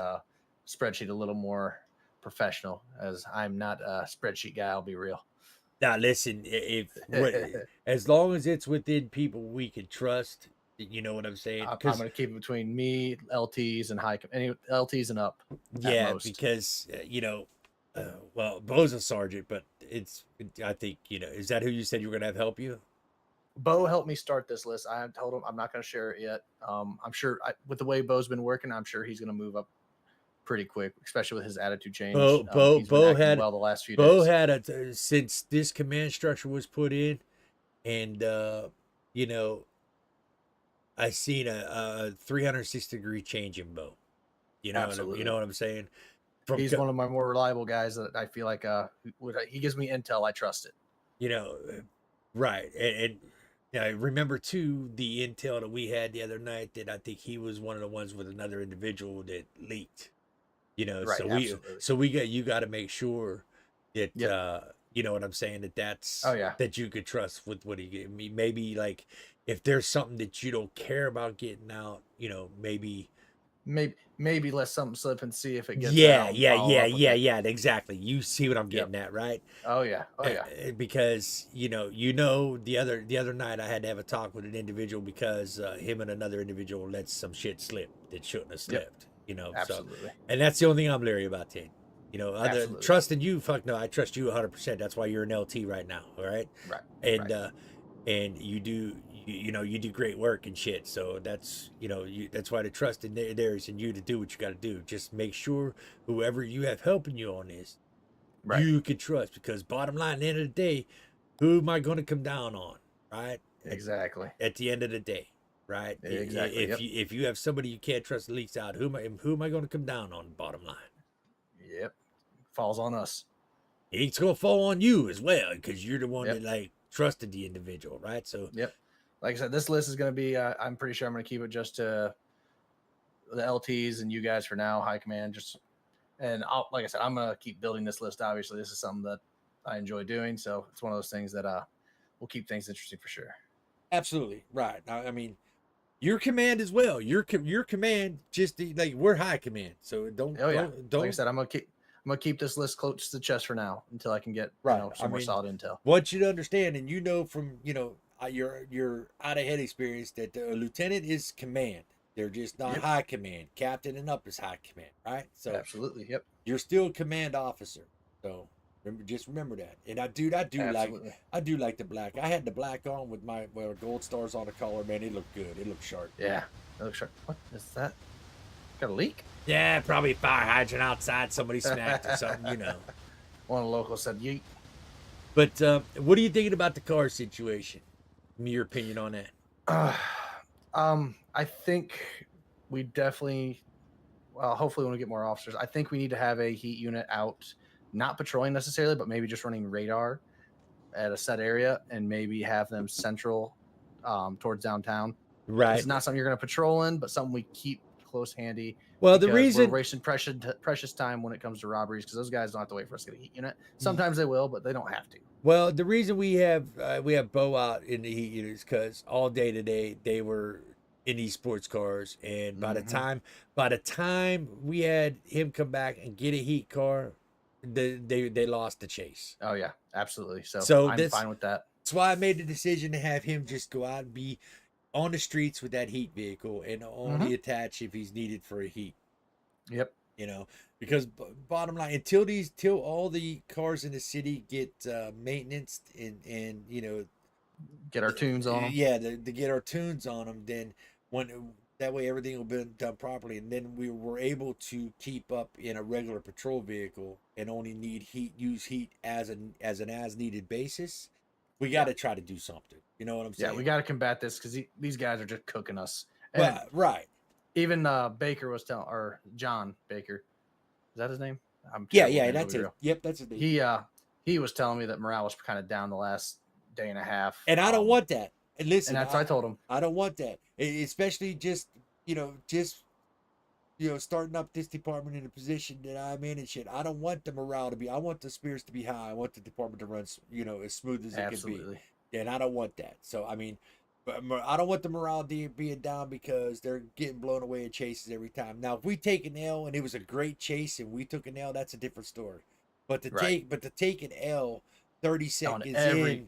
S13: spreadsheet a little more professional, as I'm not a spreadsheet guy. I'll be real.
S1: Now listen, as long as it's within people we can trust, you know what I'm saying.
S13: I'm going to keep it between me, LTs, and LTs and up.
S1: Yeah, because well, Bo's a sergeant, but I think is that who you said you were going to have help you?
S13: Bo helped me start this list. I told him I'm not going to share it yet. I'm sure with the way Bo's been working, I'm sure he's going to move up pretty quick, especially with his attitude change.
S1: Bo had
S13: well the last few
S1: Bo
S13: days.
S1: had since this command structure was put in, and I seen a 360-degree change in Bo. You know what I'm saying?
S13: He's one of my more reliable guys that I feel like he gives me intel. I trust it.
S1: Right. And I remember too the intel that we had the other night that I think he was one of the ones with another individual that leaked.
S13: Right,
S1: so you got to make sure that you know what I'm saying, that's that you could trust with what he gave me. Maybe like if there's something that you don't care about getting out, maybe
S13: let something slip and see if it gets
S1: out.
S13: Yeah,
S1: exactly. You see what I'm getting at, right?
S13: Oh yeah.
S1: Because the other night I had to have a talk with an individual because him and another individual let some shit slip that shouldn't have slipped.
S13: Absolutely.
S1: So, and that's the only thing I'm leery about, Ted. Trusting you, fuck no, I trust you 100%. That's why you're an LT right now, all right?
S13: Right.
S1: And you do great work and shit. So that's that's why the trust in there is in you to do what you got to do. Just make sure whoever you have helping you on this, you can trust. Because bottom line, at the end of the day, who am I going to come down on, right?
S13: Exactly.
S1: At the end of the day, right?
S13: Exactly.
S1: If you have somebody you can't trust that leaks out, who am I going to come down on? Bottom line.
S13: Yep. Falls on us.
S1: It's going to fall on you as well because you're the one
S13: Yep.
S1: that like trusted the individual, right? So
S13: Yep. Like I said, this list is going to be. I'm pretty sure I'm going to keep it just to the LTs and you guys for now, high command. Like I said, I'm going to keep building this list. Obviously, this is something that I enjoy doing, so it's one of those things that will keep things interesting for sure.
S1: absolutely right. I mean, your command as well. Your command just like we're high command, so don't.
S13: Like I said, I'm gonna keep this list close to the chest for now until I can get some more solid intel.
S1: Want you to understand, and you know from your out of head experience that a lieutenant is command. They're just not high command. Captain and up is high command, right? So
S13: absolutely, yep.
S1: You're still a command officer, so just remember that. And I do like the black. I had the black on with my gold stars on the collar. Man, it looked good. It looked sharp.
S13: Yeah, it looks sharp. What is that? Got a leak?
S1: Yeah, probably a fire hydrant outside. Somebody smacked or something,
S13: One of the locals said yeet.
S1: But what are you thinking about the car situation? Your opinion on that?
S13: I think we definitely, hopefully when we get more officers, I think we need to have a heat unit out, not patrolling necessarily, but maybe just running radar at a set area and maybe have them central towards downtown.
S1: Right.
S13: It's not something you're going to patrol in, but something we keep close handy.
S1: Well, the reason
S13: we're wasting precious time when it comes to robberies because those guys don't have to wait for us to get a heat unit. Sometimes they will, but they don't have to.
S1: Well, the reason we have Bo out in the heat units because all day today they were in these sports cars, and by the time we had him come back and get a heat car, they lost the chase.
S13: Oh yeah, absolutely. So I'm fine with that.
S1: That's why I made the decision to have him just go out and be on the streets with that heat vehicle and only attach if he's needed for a heat.
S13: Yep.
S1: Because bottom line, till all the cars in the city get maintenance and
S13: get our tunes on them.
S1: Yeah, to get our tunes on them, then that way everything will be done properly, and then we were able to keep up in a regular patrol vehicle and only use heat as an as needed basis. We got to try to do something. You know what I'm saying?
S13: Yeah, we got to combat this because these guys are just cooking us.
S1: Right.
S13: Even Baker was telling, or John Baker, is that his name?
S1: Yeah, that's it. Yep, that's his name.
S13: He was telling me that morale was kind of down the last day and a half,
S1: and I don't want that. And listen,
S13: and that's what I told him.
S1: I don't want that, especially just starting up this department in the position that I'm in and shit. I don't want the morale to be. I want the spirits to be high. I want the department to run, as smooth as it can be. And I don't want that. So I mean. But I don't want the morale being down because they're getting blown away in chases every time. Now, if we take an L and it was a great chase and we took an L, that's a different story. But to take an L 30 seconds
S13: to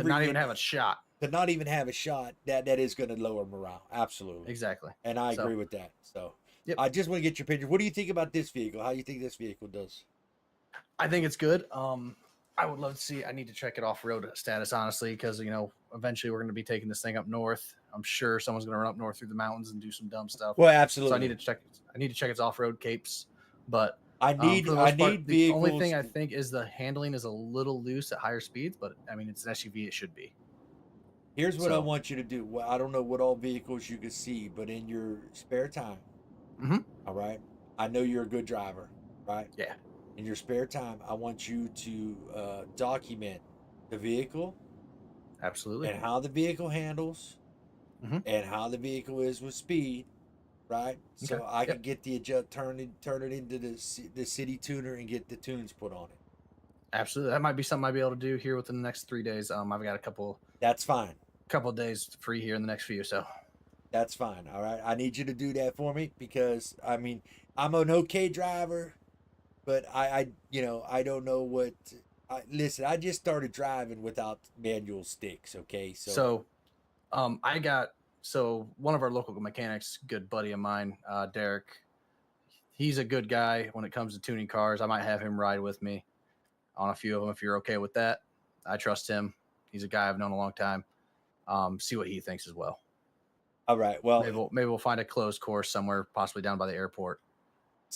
S13: not even have a shot.
S1: To not even have a shot, that is going to lower morale. Absolutely.
S13: Exactly.
S1: And I agree with that. So I just want to get your opinion. What do you think about this vehicle? How do you think this vehicle does?
S13: I think it's good. I would love to see. I need to check it off road status, honestly, because eventually we're going to be taking this thing up north. I'm sure someone's going to run up north through the mountains and do some dumb stuff.
S1: Well, absolutely.
S13: So I need to check its off road capes. But
S1: I need
S13: the
S1: vehicles.
S13: only thing I think is the handling is a little loose at higher speeds, but I mean it's an SUV. It should be.
S1: Here's what I want you to do. Well, I don't know what all vehicles you can see, but in your spare time, all right. I know you're a good driver, right?
S13: Yeah.
S1: In your spare time, I want you to document the vehicle.
S13: Absolutely.
S1: And how the vehicle handles and how the vehicle is with speed, right? So
S13: Okay.
S1: I can get the turn it into the city tuner and get the tunes put on it.
S13: Absolutely. That might be something I'll be able to do here within the next 3 days. I've got a couple.
S1: That's fine.
S13: Couple of days free here in the next few, so.
S1: That's fine. All right. I need you to do that for me because I mean I'm an okay driver. But I don't know what. Listen, I just started driving without manual sticks. Okay,
S13: so one of our local mechanics, good buddy of mine, Derek. He's a good guy when it comes to tuning cars. I might have him ride with me on a few of them if you're okay with that. I trust him. He's a guy I've known a long time. See what he thinks as well.
S1: All right. Well,
S13: maybe we'll find a closed course somewhere, possibly down by the airport.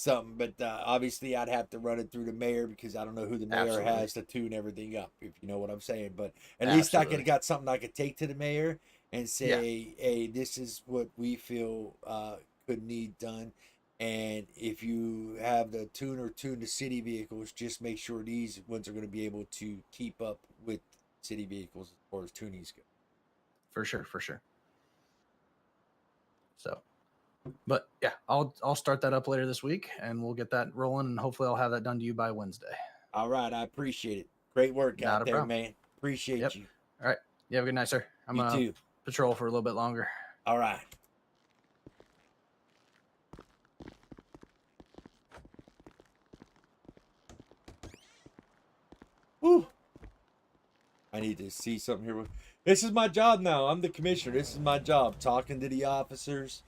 S1: But obviously I'd have to run it through the mayor because I don't know who the mayor has to tune everything up, if you know what I'm saying. But at least I could have got something I could take to the mayor and say, hey, this is what we feel could need done. And if you have the tune the city vehicles, just make sure these ones are going to be able to keep up with city vehicles as far as tunings go.
S13: For sure, for sure. So, but yeah, I'll start that up later this week, and we'll get that rolling, and hopefully I'll have that done to you by Wednesday.
S1: All right, I appreciate it. Great work
S13: Not
S1: out
S13: a
S1: there,
S13: problem.
S1: man. Appreciate
S13: Yep.
S1: you.
S13: All right. You have a good night, sir. I'm
S1: You
S13: gonna
S1: too.
S13: patrol for a little bit longer.
S1: All right. Woo. I need to see something here. This is my job now. I'm the commissioner. This is my job. Talking to the officers,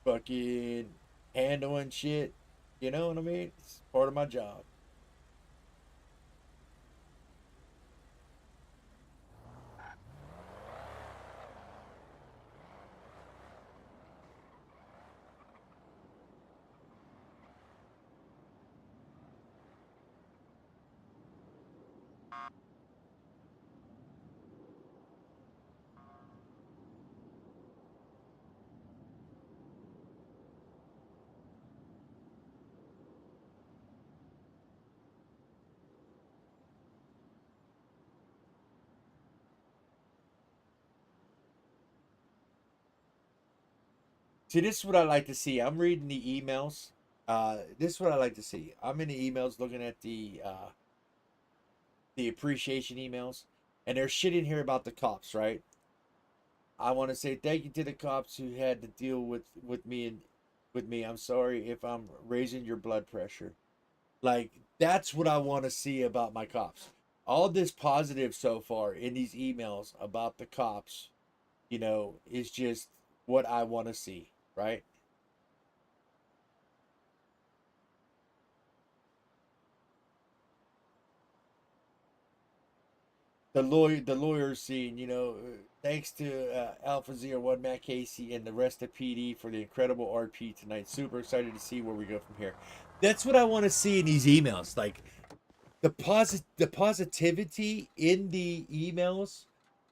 S1: fucking handling shit. You know what I mean? It's part of my job. See, this is what I like to see. I'm reading the emails. This is what I like to see. I'm in the emails looking at the appreciation emails, and there's shit in here about the cops, right? I want to say thank you to the cops who had to deal with me. I'm sorry if I'm raising your blood pressure. Like, that's what I want to see about my cops. All this positive so far in these emails about the cops, you know, is just what I want to see, right? The lawyer scene, you know, thanks to Alpha 01 Matt Casey and the rest of PD for the incredible RP tonight. Super excited to see where we go from here. That's what I want to see in these emails. Like, the positivity in the emails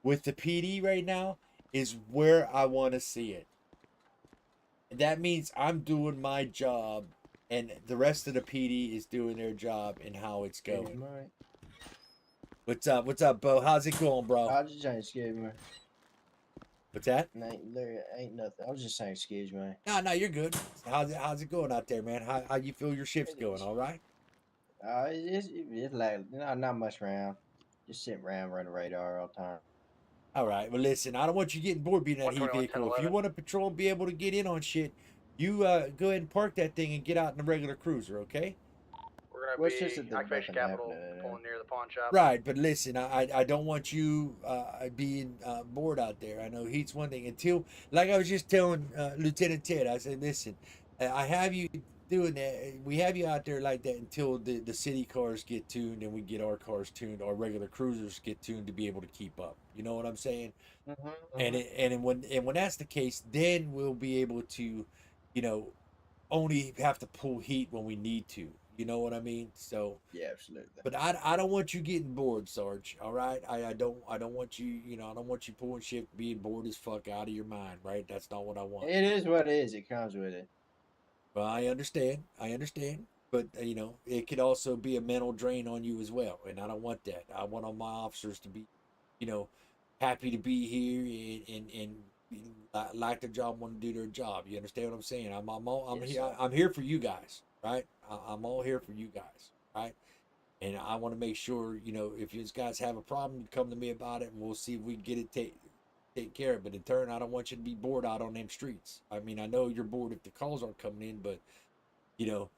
S1: with the PD right now is where I want to see it. And that means I'm doing my job, and the rest of the PD is doing their job and how it's going. What's up? What's up, Bo? How's it going, bro?
S14: I was just saying, excuse me.
S1: What's that?
S14: Ain't nothing. I was just saying, excuse me.
S1: No, you're good. How's it going out there, man? How you feel your shift's going? All right?
S14: It's like not much around. Just sitting around running radar all the time.
S1: All right. Well, listen, I don't want you getting bored being in that heat
S2: 121,
S1: vehicle.
S2: 10,
S1: If you
S2: 11.
S1: want to patrol and be able to get in on shit, you go ahead and park that thing and get out in a regular cruiser, okay?
S2: We're gonna
S14: Well, it's just that
S2: be
S14: there's
S2: Occupation
S14: nothing
S2: Capital
S14: happening.
S2: pulling near the pawn shop.
S1: Right, but listen, I don't want you being bored out there. I know heat's one thing. Until, like I was just telling Lieutenant Ted, I said, listen, I have you doing that. We have you out there like that until the city cars get tuned and we get our cars tuned, our regular cruisers get tuned to be able to keep up. You know what I'm saying? And when that's the case, then we'll be able to, you know, only have to pull heat when we need to. You know what I mean? So
S14: yeah, absolutely.
S1: But I don't want you getting bored, Sarge. All right, I don't want you, you know, I don't want you pulling shit being bored as fuck out of your mind. Right? That's not what I want.
S14: It is what it is. It comes with it.
S1: Well, I understand, but you know, it could also be a mental drain on you as well, and I don't want that. I want all my officers to be, you know, happy to be here and like their job, want to do their job. You understand what I'm saying? I'm
S14: Yes,
S1: here.
S14: sir.
S1: I'm here for you guys, right? I'm all here for you guys, right? And I want to make sure, you know, if you guys have a problem, you come to me about it, and we'll see if we can get it take care of. But in turn, I don't want you to be bored out on them streets. I mean, I know you're bored if the calls aren't coming in, but you know,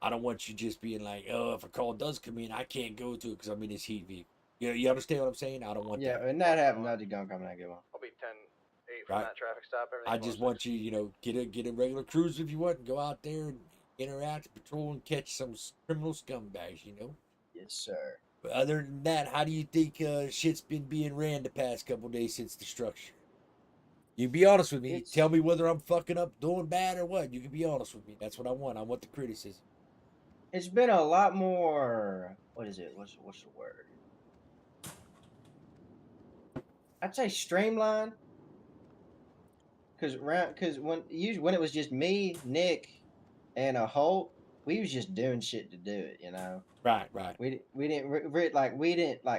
S1: I don't want you just being like, oh, if a call does come in, I can't go to it because I'm in this heat vehicle. You know, you understand what I'm saying? I don't want
S14: Yeah,
S1: that.
S14: and that happened. Nothing gonna come and I get one.
S2: I'll be 10-8 from
S1: Right?
S2: that traffic stop.
S1: I
S2: Everything
S1: just want you, you know, get a regular cruiser if you want, and go out there and interact, patrol, and catch some criminal scumbags. You know.
S14: Yes, sir.
S1: But other than that, how do you think shit's been being ran the past couple days since the structure? You be honest with me. Tell me whether I'm fucking up, doing bad, or what. You can be honest with me. That's what I want. I want the criticism.
S14: It's been a lot more. What is it? What's the word? I'd say streamlined. because when it was just me, Nick, and a Holt, we was just doing shit to do it, you know.
S1: Right.
S14: We didn't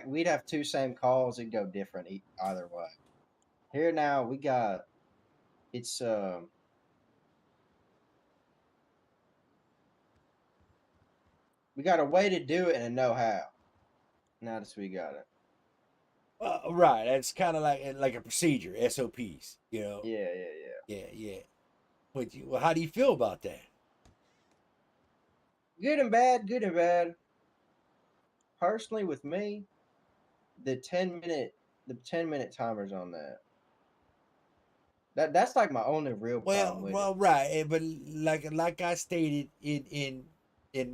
S14: we'd have two same calls and go different either way. Here now we got it's we got a way to do it and a know-how. Now that we got it.
S1: Right. It's kind of like a procedure, SOPs. You know.
S14: Yeah.
S1: Well, how do you feel about that?
S14: Good and bad. Personally, with me, the 10-minute timers on that. That's like my only real problem with it.
S1: Right, but like I stated in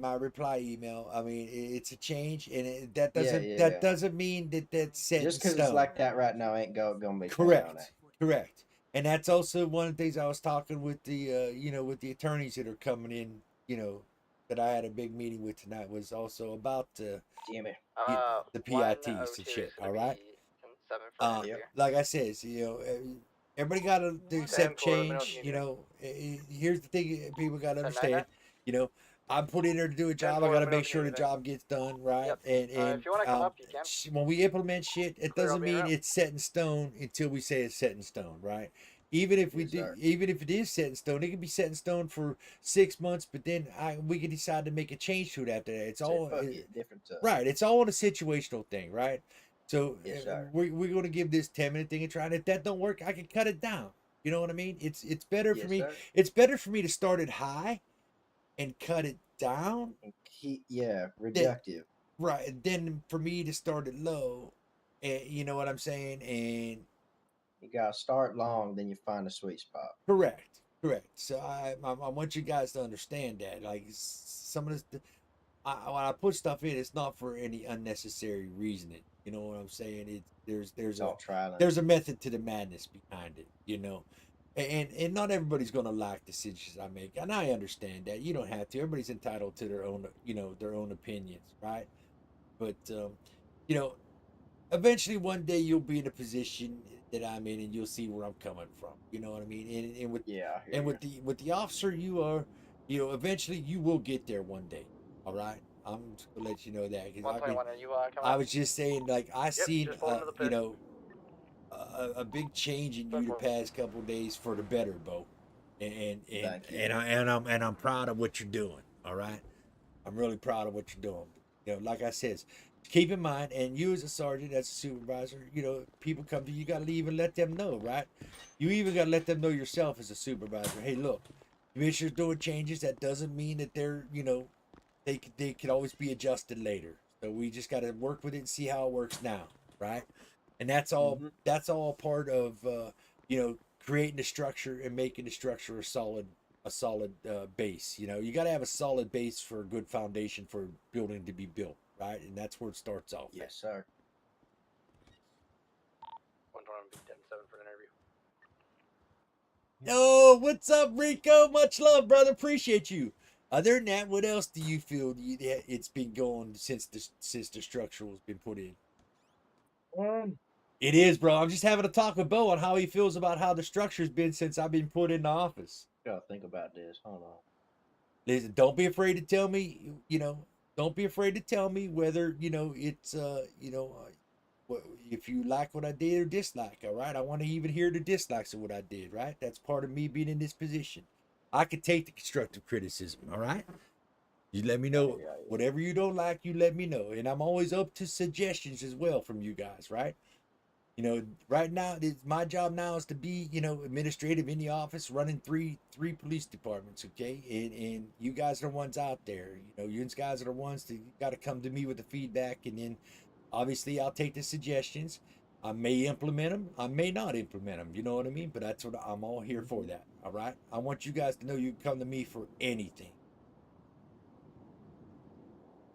S1: my reply email, I mean it's a change, and that doesn't mean that that's set
S14: Just
S1: in
S14: because
S1: stone.
S14: it's like that right now ain't gonna be
S1: Correct, and that's also one of the things I was talking with the with the attorneys that are coming in, that I had a big meeting with tonight, was also about
S14: Jimmy.
S1: the PITs and shit. All right. Like I said, everybody got to accept change. Here's the thing: people got to understand. I'm put in there to do a job. I got to make sure the job gets done right. And
S17: if you want to come up, you can.
S1: when we implement shit, it
S17: Clear, I'll
S1: doesn't
S17: be
S1: mean
S17: around.
S1: it's set in stone until we say it's set in stone, right? Even if we do, even if it is set in stone, it can be set in stone for 6 months. But then we can decide to make a change to it after that. It's all
S14: different stuff.
S1: right. It's all a situational thing, right? So
S14: Yes, sir.
S1: we're going to give this 10-minute thing a try, and if that don't work, I can cut it down. You know what I mean? It's better for
S14: Yes,
S1: me.
S14: sir.
S1: It's better for me to start it high and cut it down.
S14: Reductive.
S1: Right. Then for me to start it low, and you know what I'm saying? And
S14: you gotta start long, then you find a sweet spot.
S1: Correct. So I want you guys to understand that. Like some of this, when I put stuff in, it's not for any unnecessary reasoning. You know what I'm saying? There's a method to the madness behind it. And not everybody's gonna like the decisions I make, and I understand that. You don't have to. Everybody's entitled to their own, their own opinions, right? But eventually one day you'll be in a position that I'm in, and you'll see where I'm coming from. You know what I mean? And with the officer you are, eventually you will get there one day. All right. I'm just gonna let you know that, because
S17: 121, are you coming
S1: I
S17: up?
S1: was just saying, like, I seen
S17: just pull into the pit.
S1: a big change in you the past couple of days for the better, Bo. And I'm proud of what you're doing. All right. I'm really proud of what you're doing. Like I said, keep in mind, and you as a sergeant, as a supervisor, people come to you, got to even let them know, right? You even got to let them know yourself as a supervisor. Hey, look, commissioner's doing changes. That doesn't mean that they're, they could always be adjusted later. So we just got to work with it and see how it works now, right? And that's all. That's all part of, creating the structure and making the structure a solid base. You got to have a solid base for a good foundation for building to be built, right? And that's where it starts off.
S14: Yes, sir.
S17: 121, be 10-7 for an interview.
S1: Oh, what's up, Rico? Much love, brother. Appreciate you. Other than that, what else do you feel it's been going since the structural has been put in? It is, bro. I'm just having a talk with Bo on how he feels about how the structure's been since I've been put in the office.
S14: Gotta think about this. Hold on.
S1: Listen, don't be afraid to tell me. Don't be afraid to tell me whether it's if you like what I did or dislike. All right, I want to even hear the dislikes of what I did. Right, that's part of me being in this position. I can take the constructive criticism. All right, you let me know whatever you don't like. You let me know, and I'm always up to suggestions as well from you guys. Right. Right now, my job now is to be, administrative in the office, running three police departments, okay? And you guys are the ones out there. You guys are the ones that got to come to me with the feedback, and then obviously I'll take the suggestions. I may implement them, I may not implement them. You know what I mean? But that's what I'm all here for. That, all right? I want you guys to know you can come to me for anything.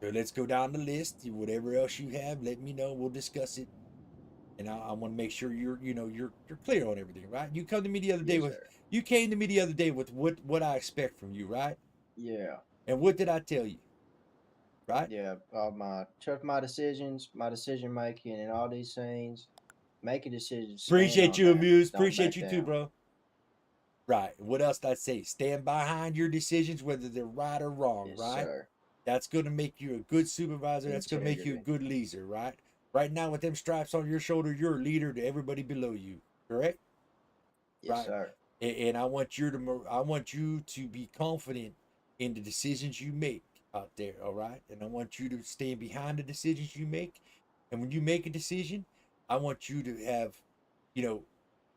S1: So let's go down the list. Whatever else you have, let me know. We'll discuss it. And I want to make sure you're clear on everything, right? You come to me the other day you came to me the other day with what I expect from you, right?
S14: Yeah.
S1: And what did I tell you? Right?
S14: Yeah. Trust my decisions, my decision making, and all these things. Make a decision.
S1: Appreciate you, Amuse. Appreciate you too, bro. Right. What else did I say? Stand behind your decisions, whether they're right or wrong,
S14: Yes,
S1: right?
S14: sir.
S1: That's going to make you a good supervisor. That's going to make you a
S14: Integrity.
S1: good leader, right? Right now, with them stripes on your shoulder, you're a leader to everybody below you, correct?
S14: Yes,
S1: Right.
S14: sir.
S1: And I want you to be confident in the decisions you make out there, all right? And I want you to stand behind the decisions you make. And when you make a decision, I want you to have, you know,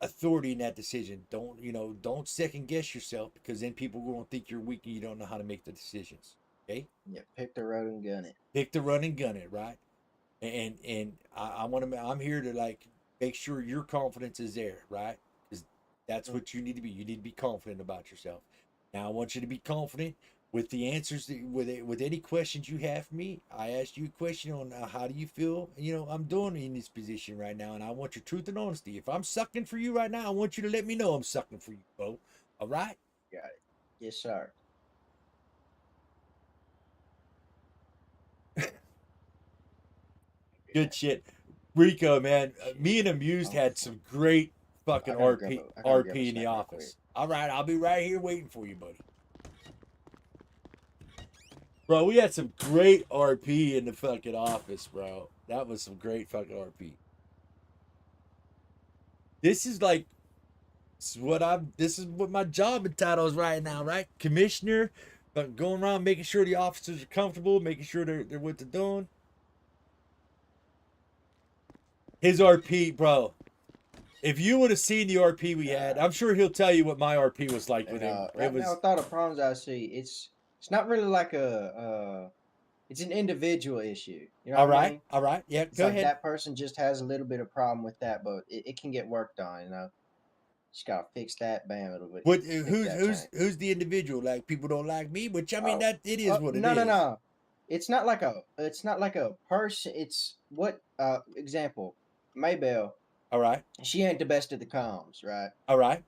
S1: authority in that decision. Don't second guess yourself, because then people are going to think you're weak and you don't know how to make the decisions. Okay?
S14: Yeah, pick the road and gun it.
S1: Pick the run and gun it, right? And I want to. I'm here to like make sure your confidence is there, right? Because that's what you need to be. You need to be confident about yourself. Now I want you to be confident with the answers with any questions you have for me. I asked you a question on how do you feel. I'm doing in this position right now, and I want your truth and honesty. If I'm sucking for you right now, I want you to let me know I'm sucking for you, Bo. All right?
S14: Got it. Yes, sir.
S1: Good shit. Rico, man, me and Amused had some great fucking
S14: I gotta
S1: RP
S14: grab a- I gotta grab a
S1: RP in the
S14: snack real
S1: office. All right, I'll be right here waiting for you, buddy. Bro, we had some great RP in the fucking office, bro. That was some great fucking RP. This is like this is what my job title is right now, right? Commissioner, but going around making sure the officers are comfortable, making sure they're what they're doing. His RP, bro. If you would have seen the RP we had, I'm sure he'll tell you what my RP was like with him.
S14: Right now, with all the problems I see, it's not really like it's an individual issue. You know
S1: All
S14: what I
S1: right,
S14: mean?
S1: all right, yeah,
S14: It's
S1: go
S14: like
S1: ahead.
S14: that person just has a little bit of problem with that, but it can get worked on. Just gotta fix that. Bam, it'll be.
S1: What?
S14: fix
S1: Who's
S14: that
S1: who's
S14: tank.
S1: who's the individual? Like people don't like me, which I mean
S14: Oh,
S1: that it is what it
S14: no,
S1: is.
S14: no. It's not like a person. It's what example. Maybell.
S1: All right.
S14: She ain't the best at the comms, right?
S1: All right.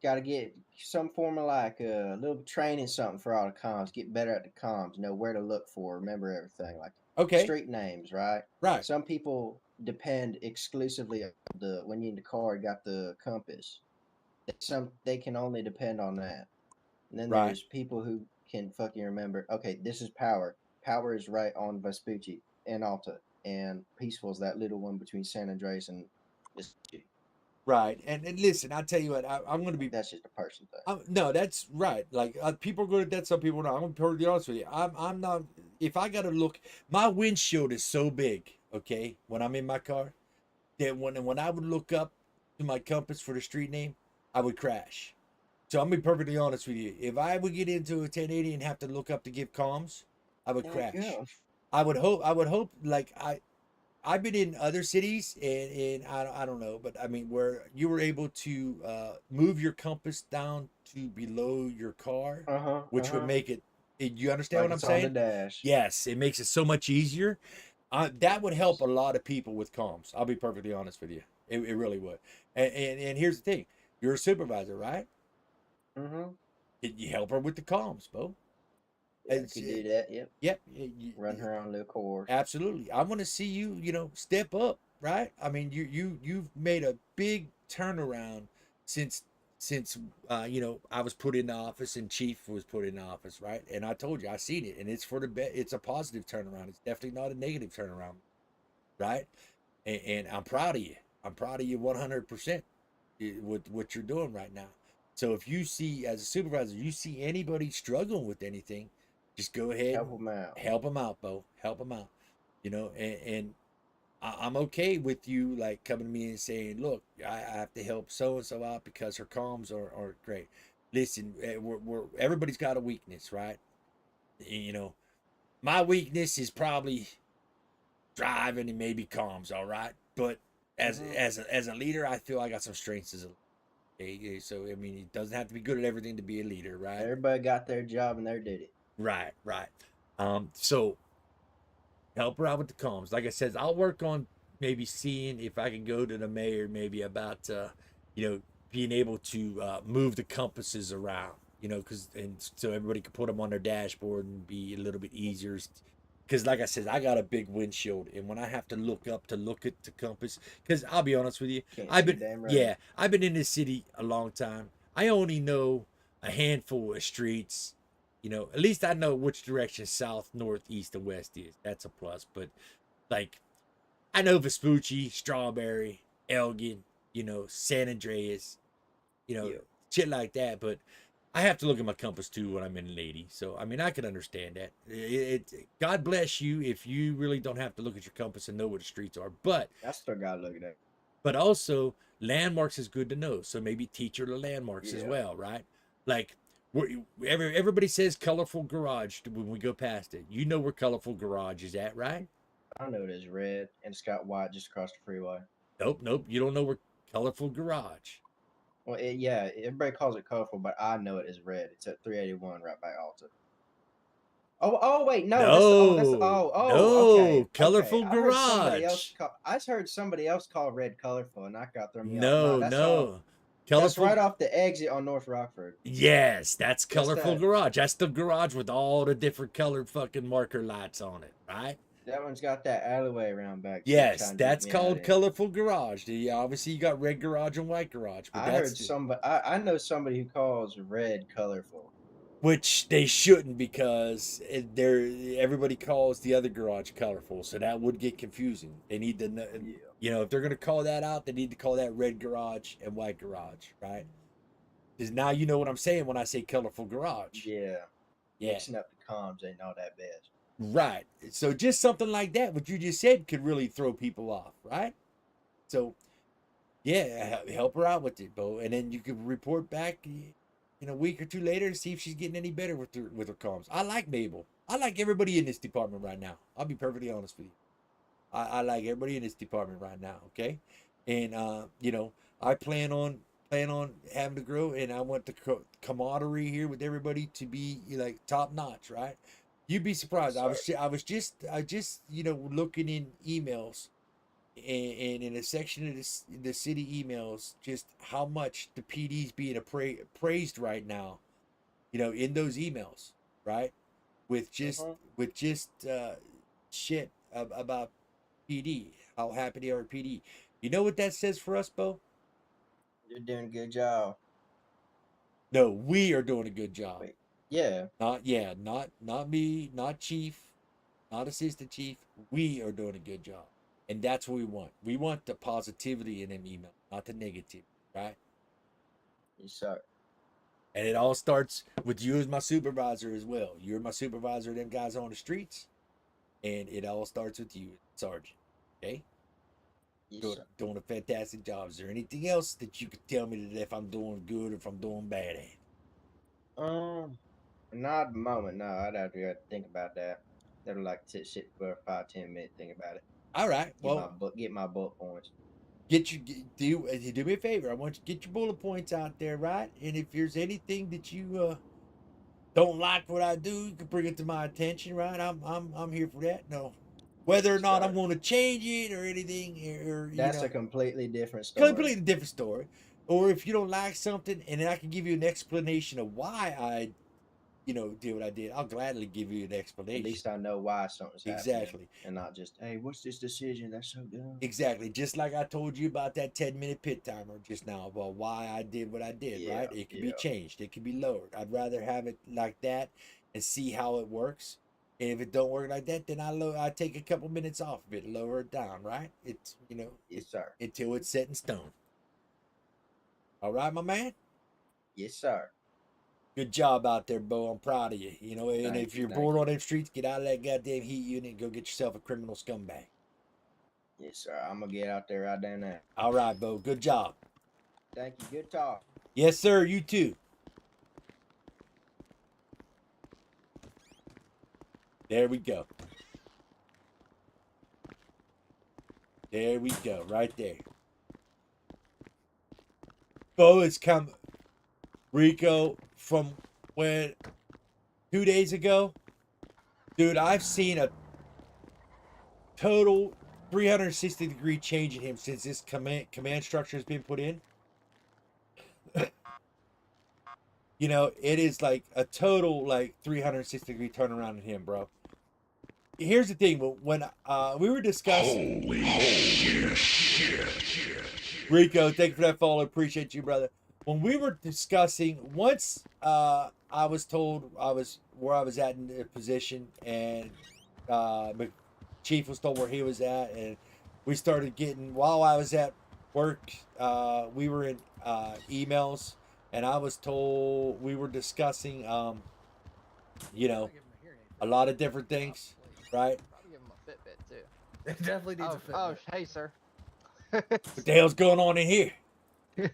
S14: Got to get some form of like a little training, something for all the comms. Get better at the comms. Know where to look for. Remember everything. Like street names, right?
S1: Right.
S14: Some people depend exclusively on when you're in the car. You got the compass. They can only depend on that. And then
S1: Right.
S14: there's people who can fucking remember. Okay, this is power. Power is right on Vespucci and Alta, and Peaceful is that little one between San Andreas and Vespucci.
S1: Right. And listen, I'll tell you what, I'm going to be.
S14: That's just a person thing.
S1: No, that's right. Like people are good at that. Some people not. I'm going to be perfectly honest with you. I'm not. If I got to look, my windshield is so big. Okay, when I'm in my car, that when I would look up to my compass for the street name, I would crash. So I'm gonna be perfectly honest with you. If I would get into a 1080 and have to look up to give comms, I would crash. I would hope like I've been in other cities and I don't know, but I mean where you were able to move your compass down to below your car, which would make it. You understand
S14: Like
S1: what I'm
S14: it's on
S1: saying?
S14: the dash.
S1: Yes, it makes it so much easier. That would help a lot of people with comms. I'll be perfectly honest with you. It really would. And here's the thing: you're a supervisor, right?
S14: Mm-hmm.
S1: You help her with the comms, Bo.
S14: Yeah, could do that. Yep.
S1: Yep.
S14: Run her on little course.
S1: Absolutely. I want to see you, step up, right? I mean, you've made a big turnaround since I was put in the office and Chief was put in the office, right? And I told you I seen it, and it's for the it's a positive turnaround. It's definitely not a negative turnaround, right? And I'm proud of you. I'm proud of you 100% with what you're doing right now. So if you see, as a supervisor, you see anybody struggling with anything, just go ahead.
S14: Help them out.
S1: Help them out, Bo. Help them out. And I'm okay with you like coming to me and saying, look, I have to help so and so out because her comms are great. Listen, everybody's got a weakness, right? My weakness is probably driving and maybe comms, all right. But as a leader, I feel I got some strengths as a. Okay, so I mean, it doesn't have to be good at everything to be a leader, right?
S14: Everybody got their job and they did it.
S1: Right. So help her out with the comms. Like I said, I'll work on maybe seeing if I can go to the mayor maybe about being able to move the compasses around, and so everybody can put them on their dashboard and be a little bit easier. Because like I said, I got a big windshield, and when I have to look up to look at the compass, because I'll be honest with you, I've been in this city a long time. I only know a handful of streets. You know, at least I know which direction south, north, east, and west is. That's a plus. But like, I know Vespucci, Strawberry, Elgin, you know, San Andreas, you know, shit like that. But I have to look at my compass too when I'm in Lady. So I mean, I can understand that. God bless you if you really don't have to look at your compass and know where the streets are. But
S14: I still gotta look at that.
S1: but also landmarks is good to know. So maybe teach her the landmarks as
S14: Yeah.
S1: well, right? Like everybody says colorful garage when we go past it. You know where colorful garage is at, right?
S14: I know it is red and it's got white just across the freeway.
S1: Nope. You don't know where colorful garage.
S14: Well, yeah, everybody calls it colorful, but I know it is red. It's at 381 right by Alta. Oh, wait, no, okay.
S1: Colorful
S14: I heard somebody else
S1: garage.
S14: call. I heard somebody else call red colorful, and that got thrown me off.
S1: No,
S14: That's
S1: colorful.
S14: right off the exit on North Rockford.
S1: Yes, that's colorful
S14: that.
S1: garage. That's the garage with all the different colored fucking marker lights on it, right?
S14: That one's got that alleyway around back.
S1: Yes, that's called colorful garage. Obviously, you got red garage and white garage. But
S14: I heard somebody. I know somebody who calls red colorful.
S1: Which they shouldn't, because everybody calls the other garage colorful, so that would get confusing. They need to know, you know, if they're gonna call that out, they need to call that red garage and white garage, right? Because now you know what I'm saying when I say colorful garage.
S14: Yeah.
S1: Yeah.
S14: Mixing up the comms ain't all that bad.
S1: Right. So just something like that, what you just said, could really throw people off, right? So, yeah, help her out with it, Bo, and then you could report back in a week or two later to see if she's getting any better with her comms. I like Mabel. I like everybody in this department right now. I'll be perfectly honest with you. I like everybody in this department right now. Okay, and you know, I plan on having to grow, and I want the camaraderie here with everybody to be like top notch, right? You'd be surprised. I was just you know, looking in emails, and in a section of the city emails, just how much the PD's being praised right now, you know, in those emails, right? With just shit about PD, how happy they are at PD. You know what that says for us, Bo?
S14: You're doing a good job.
S1: No, we are doing a good job.
S14: Wait, yeah.
S1: Not me, not chief, not assistant chief. We are doing a good job. And that's what we want. We want the positivity in them emails, not the negativity, right?
S14: Yes, sir.
S1: And it all starts with you as my supervisor as well. You're my supervisor of them guys on the streets. And it all starts with you, Sergeant. Okay?
S14: Yes,
S1: doing a fantastic job. Is there anything else that you could tell me that if I'm doing good or if I'm doing bad at?
S14: Not at the moment. No, I'd have to think about that. That'll like sit for a 5-10 minute think about it.
S1: All right.
S14: Get my bullet points.
S1: Do me a favor. I want you to get your bullet points out there, right? And if there's anything that you don't like what I do, you can bring it to my attention, right? I'm here for that. No, whether or not I'm going to change it or anything, or
S14: that's a completely different story.
S1: Completely different story. Or if you don't like something, and then I can give you an explanation of why I, you know, did what I did, I'll gladly give you an explanation.
S14: At least I know why something's
S1: exactly
S14: happening, and not just, hey, what's this decision? That's so dumb.
S1: Exactly. Just like I told you about that 10-minute pit timer just now about why I did what I did, right? It can be changed. It can be lowered. I'd rather have it like that and see how it works. And if it don't work like that, then I take a couple minutes off of it, lower it down, right? It's, you know,
S14: yes, sir.
S1: Until it's set in stone. All right, my man?
S14: Yes, sir.
S1: Good job out there, Bo. I'm proud of you. You know, and if you're bored on them streets, get out of that goddamn heat unit and go get yourself a criminal scumbag.
S14: Yes, sir. I'm gonna get out there right down there.
S1: All right, Bo. Good job.
S14: Thank you. Good talk.
S1: Yes, sir. You too. There we go. There we go. Right there. Bo has come. Rico, from when 2 days ago, dude, I've seen a total 360-degree change in him since this command structure has been put in. You know, it is like a total like 360-degree turnaround in him, bro. Here's the thing, when we were discussing,
S8: Holy shit.
S1: Rico, thank you for that follow. Appreciate you, brother. when we were discussing, once I was told I was where I was at in the position, and Chief was told where he was at, and we started getting, while I was at work, we were in emails, and I was told we were discussing, you know, a lot of different things, right?
S12: Probably give him a Fitbit too.
S13: It definitely needs a fit.
S12: Oh, hey, sir.
S1: What the hell's going on in here?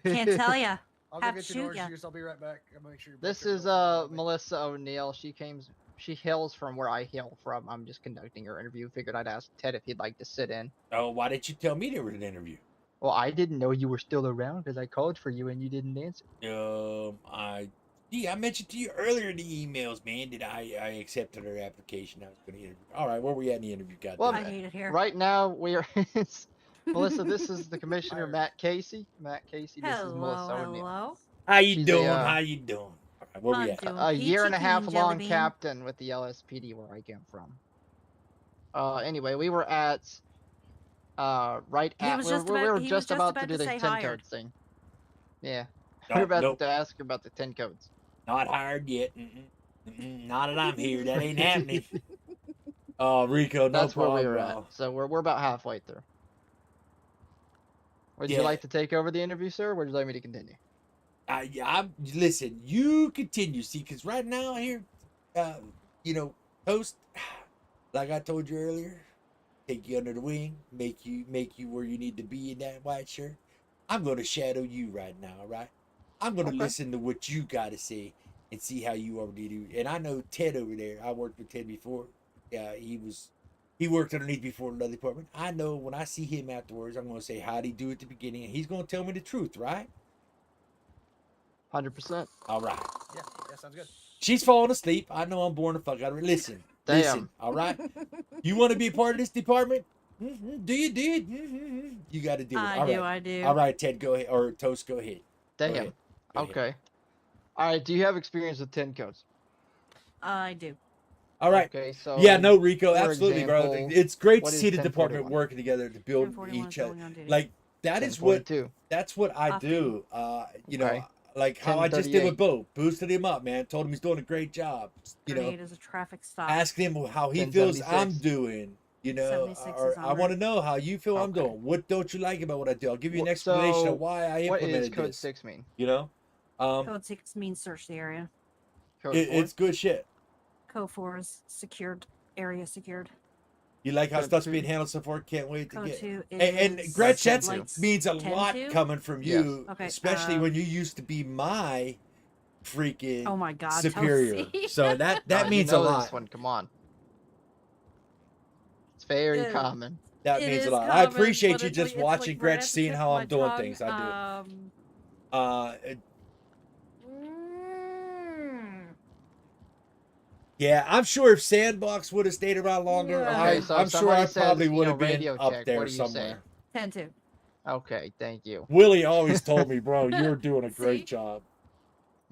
S19: Can't tell ya.
S13: I'll go
S19: Have
S13: get
S19: to
S13: you an
S19: shoot
S13: orange
S19: ya.
S13: juice. I'll be right back. I'm gonna make sure.
S12: This is Melissa O'Neill. She hails from where I hail from. I'm just conducting her interview. Figured I'd ask Ted if he'd like to sit in.
S1: Oh, why didn't you tell me there was an interview?
S12: Well, I didn't know you were still around because I called for you and you didn't answer.
S1: I mentioned to you earlier in the emails, man, that I accepted her application. I was going to interview. All right, where were we at in the interview?
S12: Well,
S19: I hate it here.
S12: right now we are. Melissa, this is the commissioner, Matt Casey. Matt Casey, this is Melissa O'Neill.
S19: Hello.
S1: How you
S12: She's
S1: doing?
S12: a,
S1: How you doing? All right, where we at?
S19: doing
S12: A year and a
S19: peachy
S12: half
S19: keen,
S12: long
S19: jelly bean.
S12: captain with the LSPD where I came from. Anyway, we were at right
S19: He
S12: at
S19: was
S12: we
S19: just
S12: were
S19: about- he was
S12: just
S19: just
S12: about
S19: about
S12: to do
S19: to
S12: the
S19: say
S12: 10
S19: hired.
S12: codes thing. Yeah.
S1: No,
S12: We're about
S1: nope.
S12: to ask about the 10 codes.
S1: Not hired yet. Not that I'm here. That ain't happening. Oh, Rico, no
S12: That's where
S1: problem,
S12: we were
S1: bro.
S12: at. So we're about halfway through. Would
S1: Yeah.
S12: you like to take over the interview, sir, or would you like me to continue?
S1: Listen, you continue. See, because right now here, you know, Toast, like I told you earlier, take you under the wing, make you where you need to be in that white shirt. I'm going to shadow you right now, all right? I'm going to
S12: Okay.
S1: listen to what you got to say and see how you already do. And I know Ted over there. I worked with Ted before. He worked underneath before in another department. I know when I see him afterwards, I'm going to say, how'd he do at the beginning? And he's going to tell me the truth, right?
S12: 100%.
S1: All right.
S13: Yeah, sounds good.
S1: She's falling asleep. I know I'm boring the fuck out of her. Listen.
S12: Damn.
S1: Listen. All right. You want to be a part of this department? Do you? Do you? You got to do it.
S19: I
S1: All
S19: do,
S1: right.
S19: I do.
S1: All right, Ted, go ahead. Or Toast, go ahead. Go
S12: Damn.
S1: ahead. Go ahead.
S12: Okay. All right. Do you have experience with 10 codes?
S19: I do.
S1: All right.
S12: Okay. So
S1: Yeah, no, Rico,
S12: for
S1: absolutely, bro.
S12: example,
S1: It's great to
S12: what
S1: see
S12: is
S1: the department
S12: 1041?
S1: working together to build
S19: 1041
S1: each
S19: is
S1: other.
S19: going on duty.
S1: Like that is what
S12: 1042.
S1: that's what I
S19: Often.
S1: do. You know,
S12: Okay.
S1: like how I just did with
S12: 1038.
S1: Bo. Boosted him up, man. Told him he's doing a great job. You know,
S19: 38 is a traffic stop.
S1: asking him how he feels I'm
S12: 1076.
S1: doing. You know,
S19: 76
S1: or
S19: is
S1: I want to
S19: on
S1: know how you feel I'm
S12: Okay.
S1: doing. What don't you like about what I do? I'll give you an
S12: Wha-
S1: explanation
S12: so
S1: of why I
S12: what
S1: implemented
S12: is code
S1: this.
S12: 6 mean?
S1: You know,
S19: Code 6 means search the area.
S12: Code 4?
S1: it's good shit.
S19: Code 4 is secured. Area secured.
S1: You like how
S12: Code
S1: stuff's
S12: 2?
S1: being handled so far? Can't wait to
S19: Code
S1: get.
S19: 2
S1: And
S19: is
S1: Gretch, that
S19: lights
S1: means a
S19: 10
S1: lot
S19: to?
S1: coming from
S12: Yes.
S1: you,
S19: Okay,
S1: especially when you used to be my freaking
S19: Oh my god,
S1: superior.
S19: Toasty.
S1: So that
S12: You
S1: means a
S12: know
S1: lot.
S12: This one. Come on. It's very
S19: Yeah.
S12: common.
S1: That
S19: It
S1: means a
S19: is
S1: lot. I
S19: common,
S1: appreciate
S19: but
S1: you
S19: it's
S1: just
S19: like- it's
S1: watching
S19: like right
S1: Gretch,
S19: at the
S1: seeing
S19: tip
S1: how
S19: of
S1: I'm doing
S19: my
S1: things. I
S19: tongue.
S1: do. Yeah, I'm sure if Sandbox would have stayed around longer,
S19: Yeah.
S12: Okay, so
S1: I'm
S12: if
S1: sure
S12: somebody
S1: I probably
S12: says,
S1: would have been
S12: radio
S1: up
S12: check,
S1: there
S12: what do you say?
S1: somewhere.
S19: 10-2.
S12: Okay, thank you.
S1: Willie always told me, bro, you're doing a great
S19: See?
S1: job.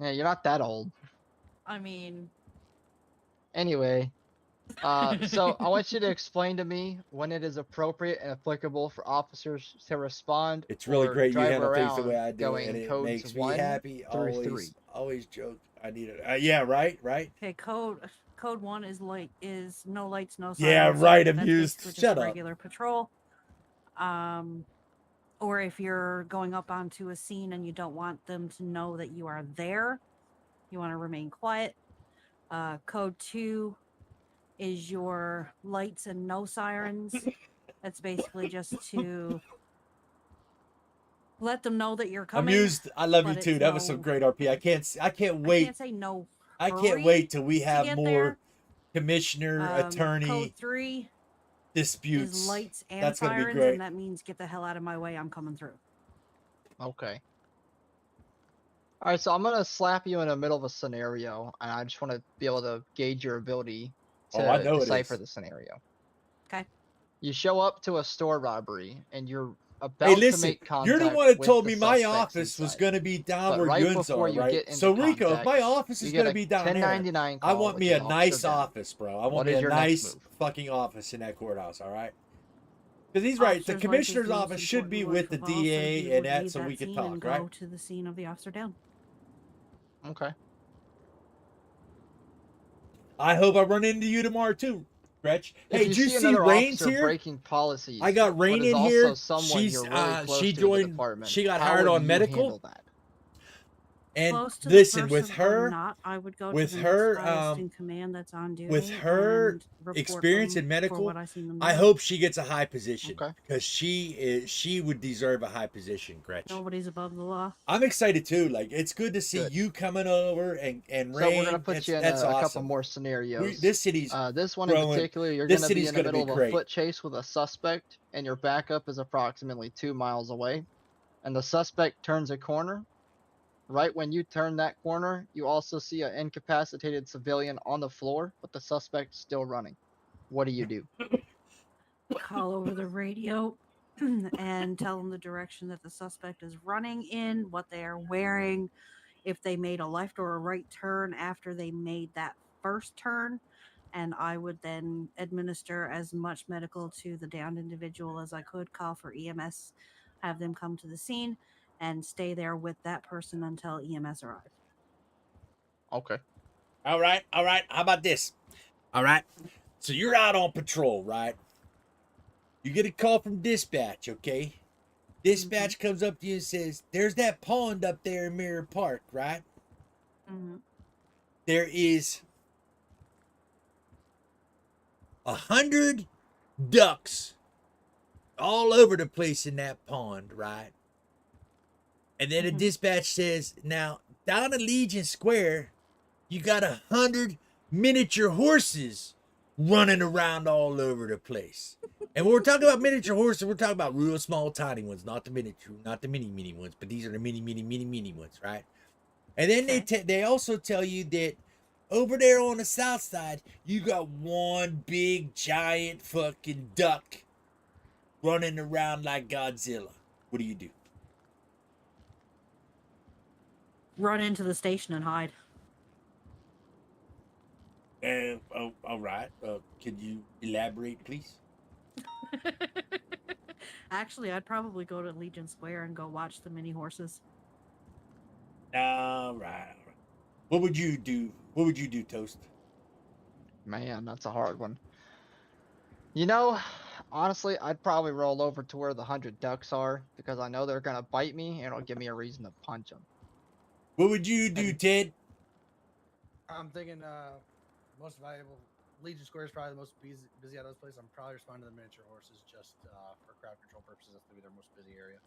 S12: Yeah, you're not that old.
S19: I mean,
S12: Anyway, so I want you to explain to me when it is appropriate and applicable for officers to respond.
S1: It's really
S12: or
S1: great you
S12: drive
S1: handle things the
S12: around
S1: way I do,
S12: going
S1: and it
S12: codes
S1: makes me
S12: 1
S1: happy.
S12: through 3.
S1: Always joke. I need it. Yeah, right.
S19: okay, code 1 is no lights, no sirens.
S1: Yeah, right,
S19: That's
S1: abused.
S19: basically just
S1: Shut
S19: a
S1: up.
S19: regular patrol. Or if you're going up onto a scene and you don't want them to know that you are there, you want to remain quiet. Code 2 is your lights and no sirens. That's basically just to let them know that you're
S1: I'm
S19: coming.
S1: used. I love you
S19: but
S1: too.
S19: it's
S1: That was some
S19: no-
S1: great RP. I can't
S19: I
S1: wait.
S19: can't say no.
S1: I can't
S19: hurry
S1: wait till we
S19: to
S1: have
S19: get
S1: more
S19: there.
S1: commissioner, attorney
S19: Code 3
S1: disputes.
S19: is lights and
S1: That's gonna be
S19: sirens,
S1: great.
S19: and that means get the hell out of my way. I'm coming through.
S12: Okay. All right, so I'm gonna slap you in the middle of a scenario, and I just want to be able to gauge your ability to
S1: Oh, I know it
S12: decipher
S1: is.
S12: the scenario.
S19: Okay.
S12: You show up to a store robbery, and you're about
S1: Hey,
S12: to
S1: listen,
S12: make contact.
S1: you're the one that
S12: with
S1: told
S12: the
S1: me my
S12: suspects
S1: office was
S12: inside.
S1: going to be down
S12: But
S1: where
S12: right
S1: Yuns
S12: before
S1: are,
S12: you
S1: right?
S12: get into
S1: So, Rico, if
S12: contact,
S1: my office
S12: you
S1: is
S12: get
S1: going to
S12: a
S1: be down there,
S12: 1099
S1: I
S12: call
S1: want
S12: with
S1: me
S12: the
S1: a nice
S12: officer down.
S1: office, bro. I
S12: What
S1: want me
S12: is
S1: a
S12: your next
S1: nice
S12: move?
S1: fucking office in that courthouse, all right? Because he's right. The
S19: Officer's life is
S1: commissioner's
S19: the most
S1: office should be
S19: important
S1: with the
S19: life of all, so
S1: DA
S19: he
S1: and
S19: would
S1: that,
S19: leave
S1: so we
S19: that
S1: could
S19: scene
S1: talk,
S19: and
S1: right?
S19: go to the scene of the officer down.
S12: Okay.
S1: I hope I run into you tomorrow too, Gretch.
S12: If
S1: Hey,
S12: you
S1: did you
S12: see
S1: see
S12: another
S1: Rain's
S12: officer
S1: here?
S12: breaking policies,
S1: I got Rain
S12: but is
S1: in
S12: also
S1: here.
S12: someone you're really close
S1: She
S12: to in the
S1: joined.
S12: department,
S1: She got
S12: how
S1: hired
S12: would
S1: on
S12: you
S1: medical.
S12: handle that?
S1: And
S19: Close to
S1: listen,
S19: the
S1: with
S19: person or
S1: her,
S19: not, I would go
S1: with
S19: to the
S1: her,
S19: next highest in command that's on duty
S1: with her
S19: and report
S1: experience
S19: them
S1: in
S19: for
S1: medical,
S19: what I seen them
S1: I
S19: doing.
S1: hope she gets a high position
S12: Okay.
S1: because she would deserve a high position, Gretch.
S19: Nobody's above the law.
S1: I'm excited too. Like it's good to see
S12: Good.
S1: you coming over and
S12: So we're gonna
S1: Rain.
S12: put you in
S1: That's
S12: a couple
S1: awesome.
S12: more scenarios.
S1: This city's
S12: this one in
S1: growing.
S12: particular, you're
S1: This
S12: gonna be
S1: city's
S12: in the
S1: gonna
S12: middle
S1: be
S12: of a
S1: great.
S12: foot chase with a suspect, and your backup is approximately 2 miles away. And the suspect turns a corner. Right when you turn that corner, you also see an incapacitated civilian on the floor, but the suspect's still running. What do you do?
S19: Call over the radio and tell them the direction that the suspect is running in, what they are wearing, if they made a left or a right turn after they made that first turn. And I would then administer as much medical to the downed individual as I could, call for EMS, have them come to the scene, and stay there with that person until EMS arrives.
S12: Okay.
S1: All right. How about this? All right. So you're out on patrol, right? You get a call from dispatch, okay? Dispatch comes up to you and says, "There's that pond up there in Mirror Park, right?
S19: Mm-hmm.
S1: There is 100 ducks all over the place in that pond, right?" And then the dispatch says, "Now down at Legion Square, you got 100 miniature horses running around all over the place." And when we're talking about miniature horses, we're talking about real small, tiny ones, not the miniature, not the mini ones, but these are the mini ones, right? And then they also tell you that over there on the south side, you got one big giant fucking duck running around like Godzilla. What do you do?
S19: Run into the station and hide.
S1: All right. Could you elaborate, please?
S19: Actually, I'd probably go to Legion Square and go watch the mini horses.
S1: All right. What would you do? What would you do, Toast?
S12: Man, that's a hard one. You know, honestly, I'd probably roll over to where the 100 ducks are because I know they're gonna bite me and it'll give me a reason to punch them.
S1: What would you do, Ted?
S13: I'm thinking most valuable. Legion Square is probably the most busy out of those places. I'm probably responding to the miniature horses just for crowd control purposes. That's gonna be their most busy area.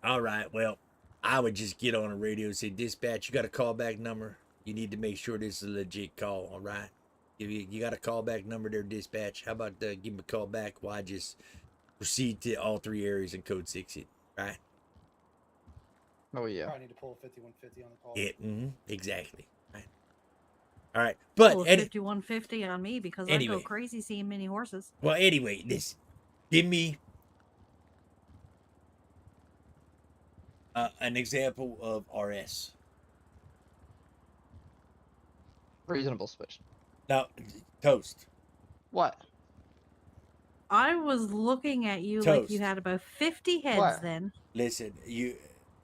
S1: All right. Well, I would just get on the radio and say, "Dispatch, you got a callback number. You need to make sure this is a legit call. All right. You got a callback number there, dispatch. How about give me a call back while I just proceed to all 3 areas in code 6 it, right?"
S12: Oh yeah.
S13: Probably need to pull 5150 on the call.
S1: Yeah, exactly. Right. All right, but
S19: Pull 5150 on me because I
S1: anyway.
S19: go crazy seeing mini horses.
S1: Well, anyway, this give me an example of RS.
S12: Reasonable suspicion.
S1: Now, Toast.
S12: What?
S19: I was looking at you like you
S1: Toast.
S19: had about 50 heads
S12: What?
S19: then.
S1: Listen,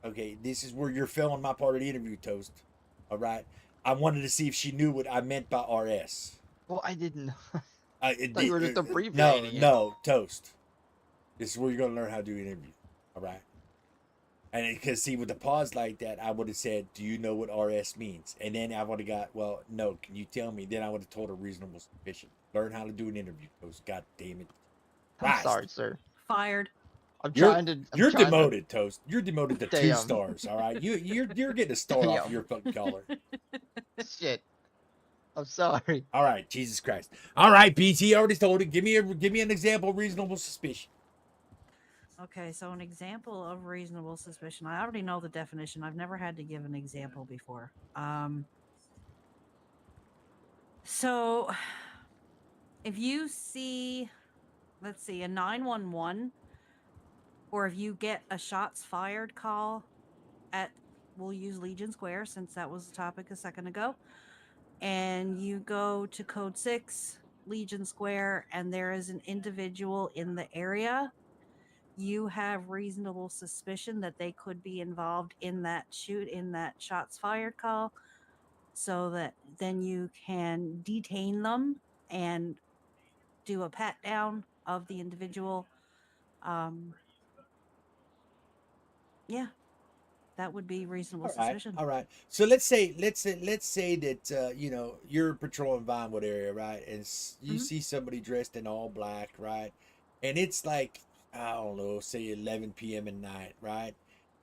S1: okay, this is where you're failing my part of the interview, Toast. All right. I wanted to see if she knew what I meant by RS.
S12: Well, I didn't.
S1: I
S12: thought you were just abbreviating it.
S1: No, Toast. This is where you're gonna learn how to do an interview. All right. And because see, with the pause like that, I would have said, "Do you know what RS means?" And then I would have got, "Well, no. Can you tell me?" Then I would have told her reasonable suspicion. Learn how to do an interview, Toast. God damn it.
S12: I'm
S1: Christ.
S12: sorry, sir.
S19: Fired.
S1: You're demoted, Toast. You're demoted to 2
S12: Damn.
S1: stars. All right. You're getting a star off
S12: Damn.
S1: your fucking collar.
S12: Shit. I'm sorry.
S1: All right, Jesus Christ. All right, BT, already told it. Give me an example of reasonable suspicion.
S19: Okay, so an example of reasonable suspicion. I already know the definition. I've never had to give an example before. So if you see, let's see, a 911, or if you get a shots fired call at, we'll use Legion Square since that was the topic a second ago, and you go to code 6, Legion Square, and there is an individual in the area, you have reasonable suspicion that they could be involved in that shots fired call, so that then you can detain them and do a pat down of the individual. Yeah, that would be reasonable suspicion.
S1: All right. So let's say that you know, you're patrolling Vinewood area, right? And you see somebody dressed in all black, right? And it's like, I don't know, say 11 p.m. at night, right?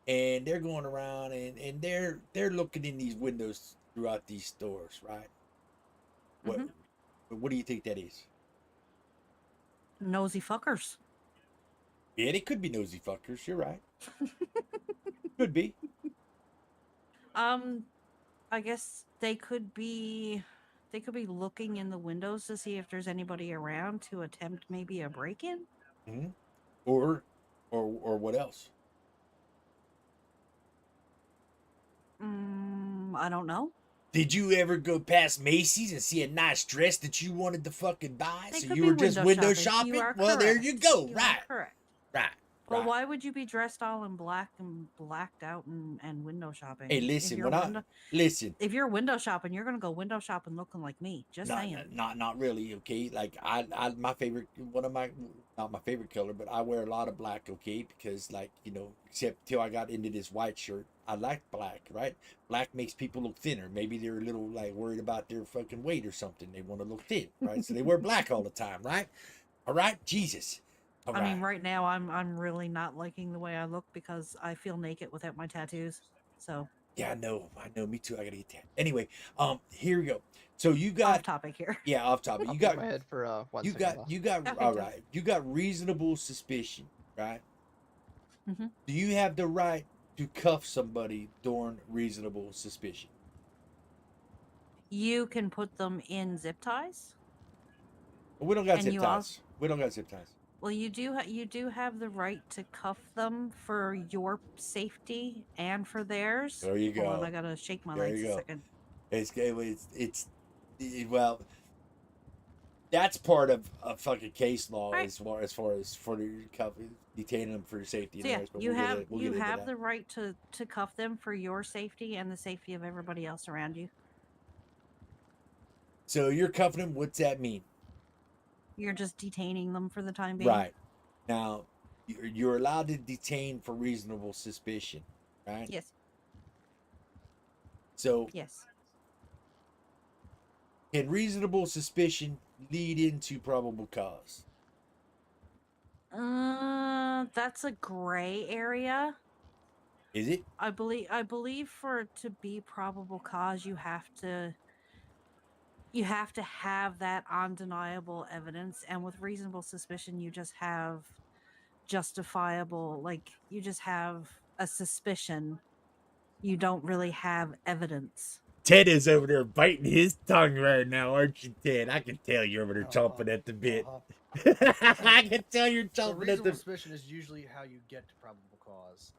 S1: And they're going around and they're looking in these windows throughout these stores, right? What do you think that is?
S19: Nosy fuckers.
S1: Yeah, they could be nosy fuckers. You're right. Could be.
S19: I guess they could be looking in the windows to see if there's anybody around to attempt maybe a break-in.
S1: Mm-hmm. Or what else?
S19: I don't know.
S1: Did you ever go past Macy's and see a nice dress that you wanted to fucking buy?
S19: They
S1: So
S19: could
S1: you
S19: be
S1: were just window
S19: shopping. You
S1: shopping?
S19: are
S1: Well, there
S19: correct.
S1: you go.
S19: You
S1: Right.
S19: are correct.
S1: Right.
S19: Well, why would you be dressed all in black and blacked out and window shopping?
S1: Hey, listen,
S19: if you're window shopping, you're gonna go window shopping looking like me. Just saying.
S1: Not really, okay? Like my favorite, not my favorite color, but I wear a lot of black, okay? Because, like, you know, except till I got into this white shirt, I like black, right? Black makes people look thinner. Maybe they're a little like worried about their fucking weight or something. They want to look thin, right? So they wear black all the time, right? All right, Jesus. All
S19: I mean, right now I'm really not liking the way I look because I feel naked without my tattoos. So
S1: yeah, I know, me too. I gotta get that. Anyway, here we go. So you got
S19: off topic here.
S1: Yeah, off topic.
S12: I'll
S1: You
S12: put
S1: got
S12: my head for 1
S1: you
S12: second,
S1: got
S12: though.
S1: you got
S19: Okay,
S1: all
S19: go.
S1: right. You got reasonable suspicion, right?
S19: Mhm.
S1: Do you have the right to cuff somebody during reasonable suspicion?
S19: You can put them in zip ties.
S1: We don't got
S19: And
S1: zip
S19: you
S1: ties. We don't got zip ties.
S19: Well, you do have the right to cuff them for your safety and for theirs.
S1: There you go.
S19: Hold on, I gotta shake my
S1: There
S19: legs
S1: you
S19: a
S1: go.
S19: second.
S1: Well, that's part of a fucking case law
S19: Right.
S1: as far as for the detaining them for your safety.
S19: So
S1: and
S19: yeah,
S1: others, but
S19: you
S1: we'll get
S19: have
S1: it- we'll get into that.
S19: the right to cuff them for your safety and the safety of everybody else around you.
S1: So you're cuffing them. What's that mean?
S19: You're just detaining them for the time being.
S1: Right. Now, you're allowed to detain for reasonable suspicion, right?
S19: Yes.
S1: So,
S19: Yes.
S1: can reasonable suspicion lead into probable cause?
S19: That's a gray area.
S1: Is it?
S19: I believe for it to be probable cause, you have to have that undeniable evidence, and with reasonable suspicion, you just have justifiable, like you just have a suspicion. You don't really have evidence.
S1: Ted is over there biting his tongue right now, aren't you, Ted? I can tell you're over there chomping at the bit. I can tell you're
S13: So
S1: chomping at
S13: reasonable
S1: the.
S13: suspicion is usually how you get to probable cause.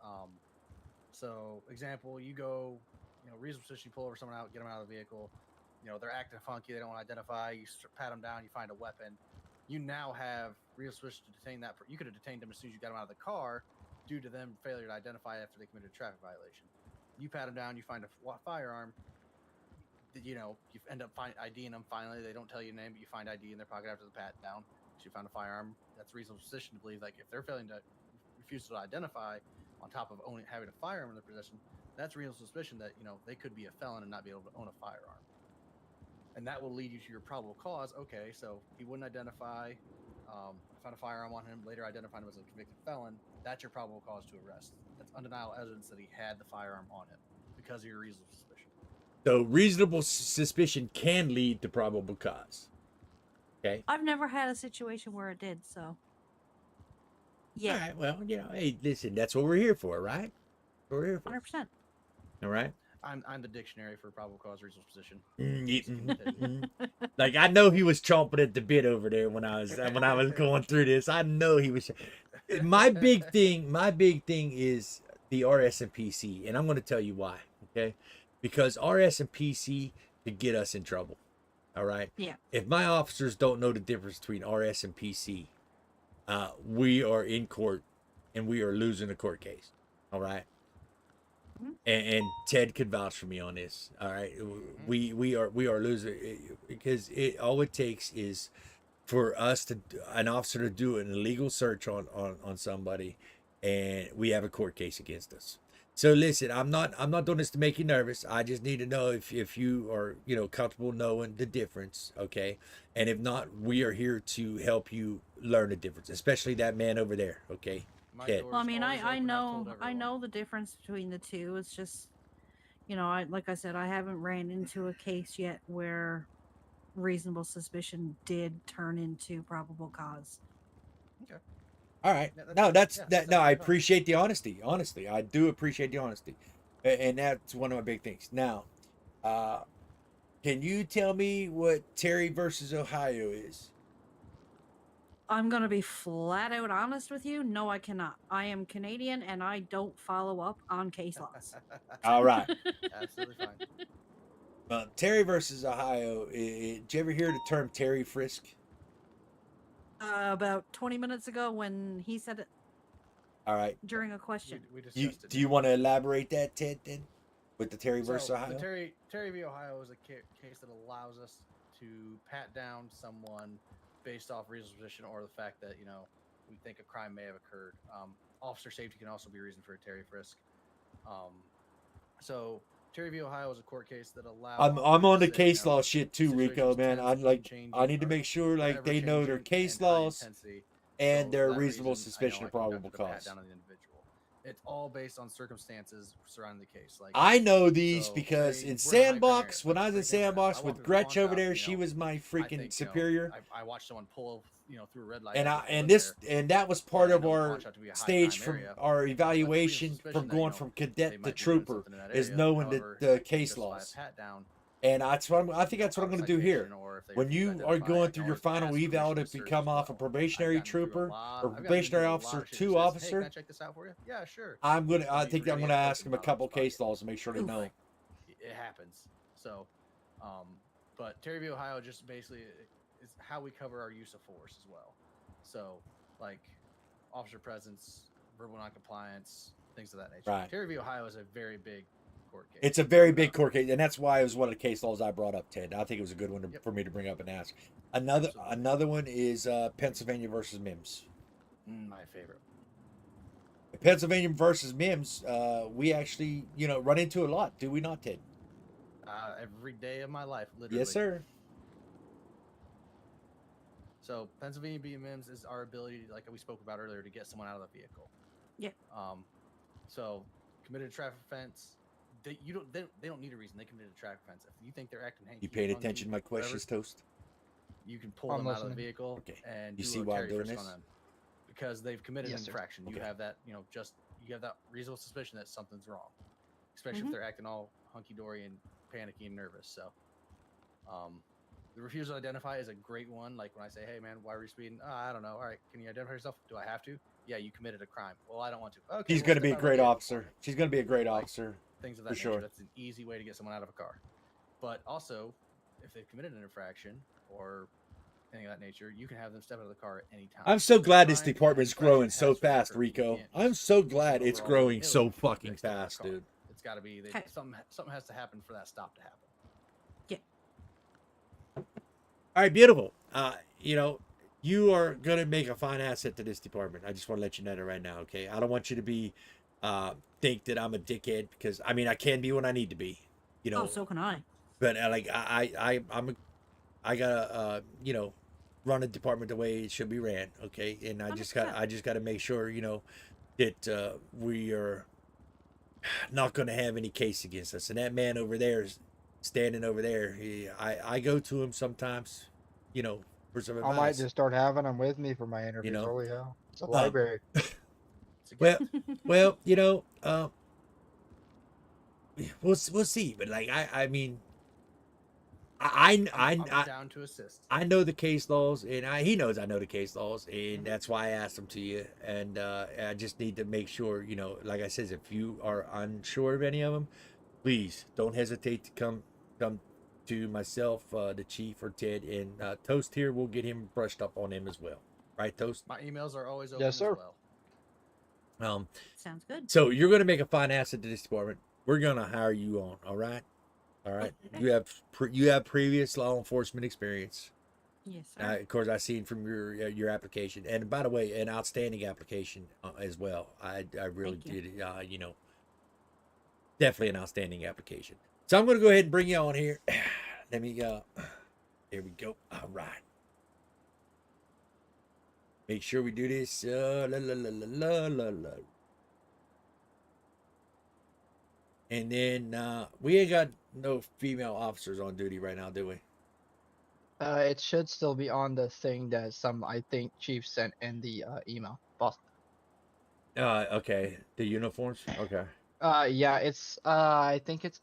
S13: So example, you go, reasonable suspicion, you pull over someone out, get them out of the vehicle. They're acting funky, they don't want to identify. You pat them down, you find a weapon. You now have reasonable suspicion to detain that. You could have detained them as soon as you got them out of the car, due to them failure to identify after they committed a traffic violation. You pat them down, you find a firearm. You end up IDing them finally. They don't tell you your name, but you find ID in their pocket after the pat down. So you found a firearm. That's reasonable suspicion to believe, like, if they're failing to refuse to identify, on top of having a firearm in their possession, that's reasonable suspicion that they could be a felon and not be able to own a firearm. And that will lead you to your probable cause. Okay, so he wouldn't identify. Found a firearm on him. Later identified him as a convicted felon. That's your probable cause to arrest. That's undeniable evidence that he had the firearm on him because of your reasonable suspicion.
S1: So reasonable suspicion can lead to probable cause. Okay.
S19: I've never had a situation where it did, so. Yeah.
S1: All right. Well, hey, listen, that's what we're here for, right? We're here for.
S19: 100%.
S1: All right.
S13: I'm the dictionary for probable cause, reasonable suspicion.
S1: Like, I know he was chomping at the bit over there when I was going through this. I know he was. My big thing is the RS&PC, and I'm going to tell you why. Okay, because RS&PC could get us in trouble. All right.
S19: Yeah.
S1: If my officers don't know the difference between RS and PC, we are in court and we are losing a court case. All right.
S19: Mhm.
S1: And Ted could vouch for me on this. All right, we are losing because all it takes is for us to an officer to do an illegal search on somebody, and we have a court case against us. So listen, I'm not doing this to make you nervous. I just need to know if you are comfortable knowing the difference, okay? And if not, we are here to help you learn the difference, especially that man over there, okay? Ted.
S19: Well, I mean, I know the difference between the two. It's just, like I said, I haven't ran into a case yet where reasonable suspicion did turn into probable cause.
S13: Okay.
S1: All right.
S13: Yeah,
S1: No, that's
S13: yeah,
S1: that. No, I appreciate the honesty. Honestly, I do appreciate the honesty, and that's one of my big things. Now, can you tell me what Terry versus Ohio is?
S19: I'm going to be flat out honest with you. No, I cannot. I am Canadian and I don't follow up on case laws.
S1: All right.
S13: Absolutely fine.
S1: Terry versus Ohio. Did you ever hear the term Terry frisk?
S19: About 20 minutes ago when he said it
S1: All right.
S19: during a question.
S13: We discussed it.
S1: Do you want to elaborate that, Ted, then? With the Terry versus
S13: So,
S1: Ohio?
S13: the Terry v. Ohio is a case that allows us to pat down someone based off reasonable suspicion or the fact that, we think a crime may have occurred. Officer safety can also be a reason for a Terry frisk. So Terry v. Ohio is a court case that allows.
S1: I'm on the case law shit too, Rico, man. I need to make sure like they know their case laws and their reasonable suspicion of probable cause.
S13: It's all based on circumstances surrounding the case. Like
S1: I know these because in Sandbox, when I was in Sandbox with Gretch over there, she was my freaking superior.
S13: I watched someone pull, through a red light.
S1: And that was part of our stage from our evaluation from going from cadet to trooper is knowing the case laws. And I think that's what I'm going to do here. When you are going through your final eval to become off a probationary trooper or probationary officer to officer,
S13: can I check this out for you? Yeah, sure.
S1: I think I'm going to ask them a couple case laws to make sure they know.
S13: It happens. So, but Terry v. Ohio just basically is how we cover our use of force as well. So, like officer presence, verbal noncompliance, things of that nature.
S1: Right.
S13: Terry v. Ohio is a very big court case.
S1: It's a very big court case, and that's why it was one of the case laws I brought up, Ted. I think it was a good one for me to bring up and ask. Another one is Pennsylvania versus Mims.
S13: My favorite.
S1: Pennsylvania versus Mims, we actually, run into a lot, do we not, Ted?
S13: Every day of my life, literally.
S1: Yes, sir.
S13: So Pennsylvania v. Mims is our ability, like we spoke about earlier, to get someone out of the vehicle.
S19: Yeah.
S13: So committed a traffic offense. They don't need a reason. They committed a traffic offense. If you think they're acting hanky,
S1: You paying attention to my questions, Toast?
S13: You can pull them out of the vehicle.
S1: Okay.
S13: And
S1: You
S13: do
S1: see
S13: a
S1: why I'm
S13: Terry
S1: doing
S13: frisk
S1: this?
S13: on them because they've committed
S14: Yes,
S13: an
S14: sir.
S13: infraction. You
S1: Okay.
S13: have that, you have that reasonable suspicion that something's wrong, especially if they're acting all hunky dory and panicky and nervous. So, the refusal to identify is a great one. Like when I say, "Hey, man, why were you speeding?" Oh, I don't know. All right, can you identify yourself? Do I have to? Yeah, you committed a crime. Well, I don't want to. Okay,
S1: She's
S13: well,
S1: going to
S13: step
S1: be a
S13: out of my
S1: great
S13: vehicle.
S1: officer. She's going to be a great officer.
S13: Things of that
S1: for
S13: nature.
S1: sure.
S13: That's an easy way to get someone out of a car. But also, if they've committed an infraction or anything of that nature, you can have them step out of the car at any time.
S1: I'm so glad this
S13: Crime
S1: department's
S13: infraction
S1: growing
S13: has
S1: so
S13: to
S1: fast,
S13: occur. You
S1: Rico.
S13: can't
S1: I'm
S13: just
S1: so
S13: pull
S1: glad
S13: someone
S1: it's
S13: over all
S1: growing
S13: the
S1: so
S13: hill
S1: fucking
S13: next to their
S1: fast,
S13: car.
S1: dude.
S13: It's got to be something has to happen for that stop to happen.
S1: All right, beautiful. You are going to make a fine asset to this department. I just want to let you know that right now, okay? I don't want you to be think that I'm a dickhead because I mean I can be when I need to be,
S19: Oh, so can I.
S1: But I gotta run a department the way it should be ran, okay? And I just got to make sure that we are not going to have any case against us. And that man over there is standing over there. I go to him sometimes, for some advice.
S20: I might just start having them with me for my interviews. Holy hell. It's a library.
S1: Well, we'll see. But like, I mean, I'm
S13: down to assist.
S1: I know the case laws, and he knows I know the case laws, and that's why I asked him to you. And I just need to make sure, like I said, if you are unsure of any of them, please don't hesitate to come to myself, the chief, or Ted, and Toast here. We'll get him brushed up on him as well. Right, Toast?
S13: My emails are always open as well.
S20: Yes, sir.
S13: So,
S1: All right, beautiful. All right,
S19: Sounds good.
S1: So you're going to make a fine asset to this department. We're going to hire you on. All right. All right. You have previous law enforcement experience.
S19: Yes, sir.
S1: Of course, I seen from your application, and by the way, an outstanding application as well. I really did. You know, definitely an outstanding application. So I'm going to go ahead and bring you on here. Let me go. Here we go. All right. Make sure we do this. And then we ain't got no female officers on duty right now, do we?
S12: It should still be on the thing that I think Chief sent in the email. Boss.
S1: Okay. The uniforms. Okay.
S12: Yeah, it's I think it's.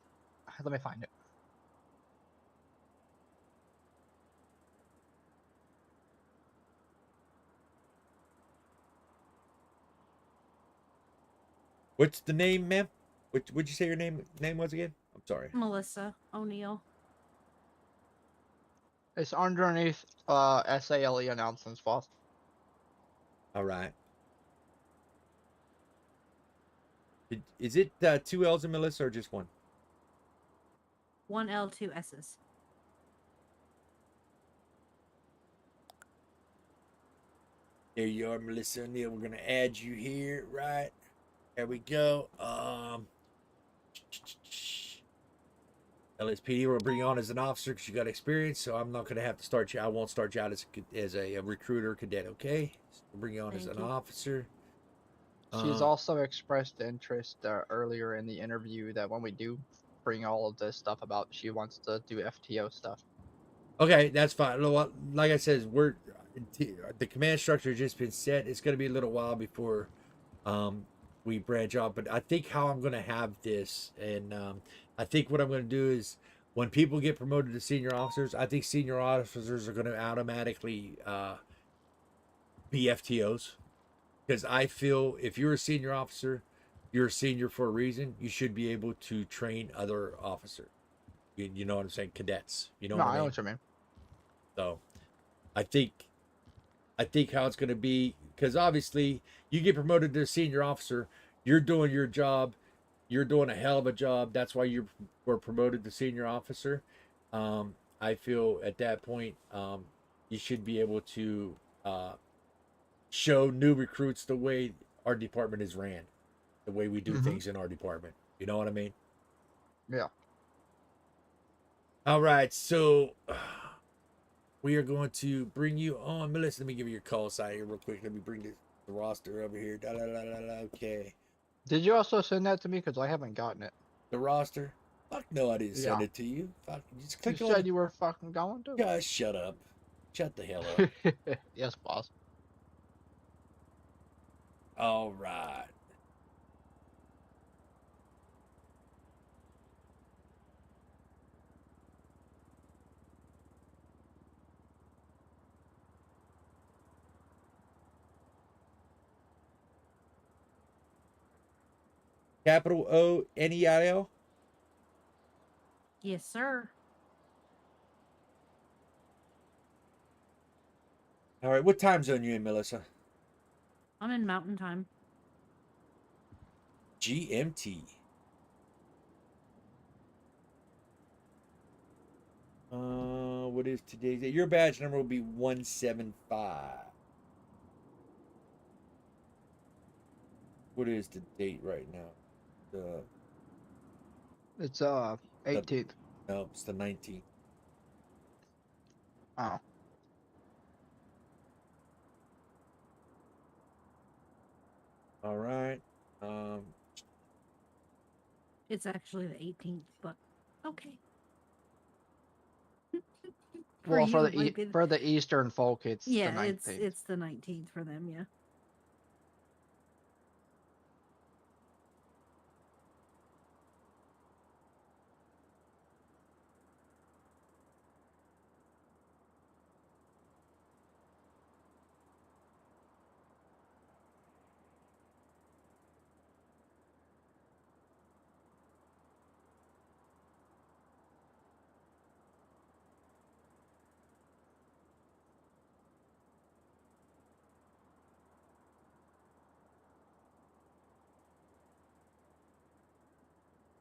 S12: Let me find it.
S1: What's the name, ma'am? What'd you say your name was again? I'm sorry.
S19: Melissa O'Neill.
S12: It's underneath SALE announcements, boss.
S1: All right. Is it 2 L's in Melissa or just one?
S19: 1 L, 2 S's.
S1: There you are, Melissa O'Neill. We're gonna add you here, right? There we go. LSPD will bring you on as an officer because you got experience, so I'm not gonna have to start you. I won't start you out as a recruiter cadet, okay? So we'll bring you on as an officer.
S12: She's also expressed interest earlier in the interview that when we do bring all of this stuff about, she wants to do FTO stuff.
S1: Okay, that's fine. Like I said, the command structure has just been set. It's going to be a little while before we branch off. But I think how I'm going to have this, and I think what I'm going to do is when people get promoted to senior officers, I think senior officers are going to automatically be FTOs. Because I feel if you're a senior officer, you're a senior for a reason. You should be able to train other officers. You know what I'm saying? Cadets. You know what I mean?
S12: I know what you mean.
S1: So I think how it's going to be, because obviously you get promoted to a senior officer, you're doing your job, you're doing a hell of a job. That's why you were promoted to senior officer. I feel at that point you should be able to show new recruits the way our department is ran, the way we do things in our department. You know what I mean?
S12: Yeah.
S1: All right, so we are going to bring you on. Melissa, let me give you your call sign here real quick. Let me bring the roster over here. Okay.
S12: Did you also send that to me? Because I haven't gotten it.
S1: The roster? Fuck no, I didn't send it to you. Fuck, just click
S12: you
S1: on
S12: said you were fucking going to?
S1: Guys, shut up. Shut the hell up.
S12: Yes, boss.
S1: All right. Capital O-N-E-I-L?
S19: Yes, sir.
S1: All right, what time zone you in, Melissa?
S19: I'm in Mountain Time.
S1: GMT. What is today's date? Your badge number will be 175. What is the date right now?
S12: It's 18th.
S1: No, it's the 19th.
S12: Oh.
S1: All right.
S19: It's actually the 18th, but okay.
S12: Well,
S19: you,
S12: for
S19: it
S12: the
S19: might
S12: for the Eastern folk, it's the
S19: yeah,
S12: 19th.
S19: it's the 19th for them, yeah.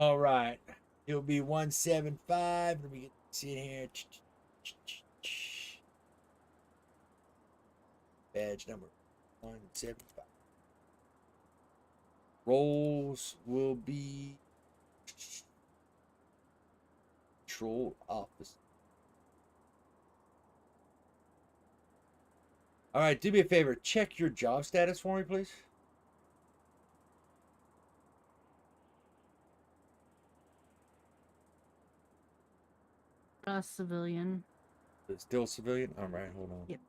S1: All right. It'll be 175. Let me get see in here. Badge number 175. Roles will be control office. All right, do me a favor. Check your job status for me, please.
S19: Civilian.
S1: It's still civilian? All right, hold on.
S19: Yep.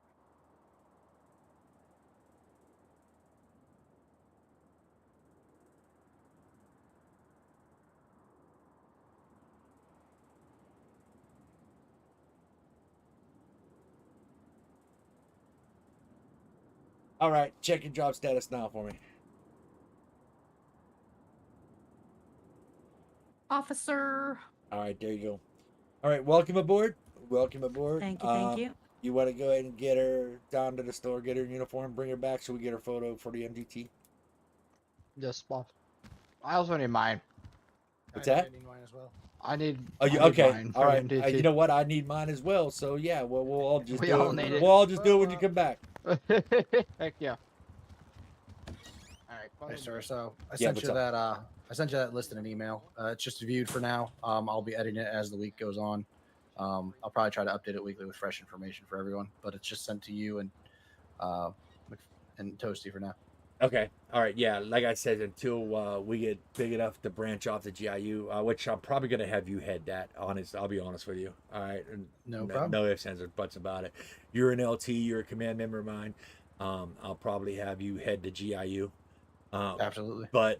S1: All right, check your job status now for me.
S19: Officer.
S1: All right, there you go. All right, welcome aboard. Welcome aboard.
S19: Thank you. Thank you.
S1: You want to go ahead and get her down to the store, get her uniform, bring her back so we get her photo for the MDT?
S12: Yes, boss. I also need mine.
S1: What's that?
S13: I need mine as well.
S12: I need.
S1: Oh, you
S12: I need
S1: okay?
S12: mine
S1: All
S12: for
S1: right.
S12: MDT.
S1: You know what? I need mine as well. So yeah, well, we'll all just
S12: We
S1: do
S12: all
S1: it.
S12: need it.
S1: We'll all just do it when you come back.
S12: Heck yeah. All right.
S13: Hey, sir. So I
S1: Yeah,
S13: sent
S1: what's
S13: you
S1: up?
S13: that. I sent you that list in an email. It's just viewed for now. I'll be editing it as the week goes on. I'll probably try to update it weekly with fresh information for everyone. But it's just sent to you and Toasty for now.
S1: Okay. All right. Yeah. Like I said, until we get big enough to branch off the GIU, which I'm probably going to have you head that. I'll be honest with you. All right. And
S13: No problem.
S1: No ifs, ands, or buts about it. You're an LT. You're a command member of mine. I'll probably have you head the GIU.
S13: Absolutely.
S1: But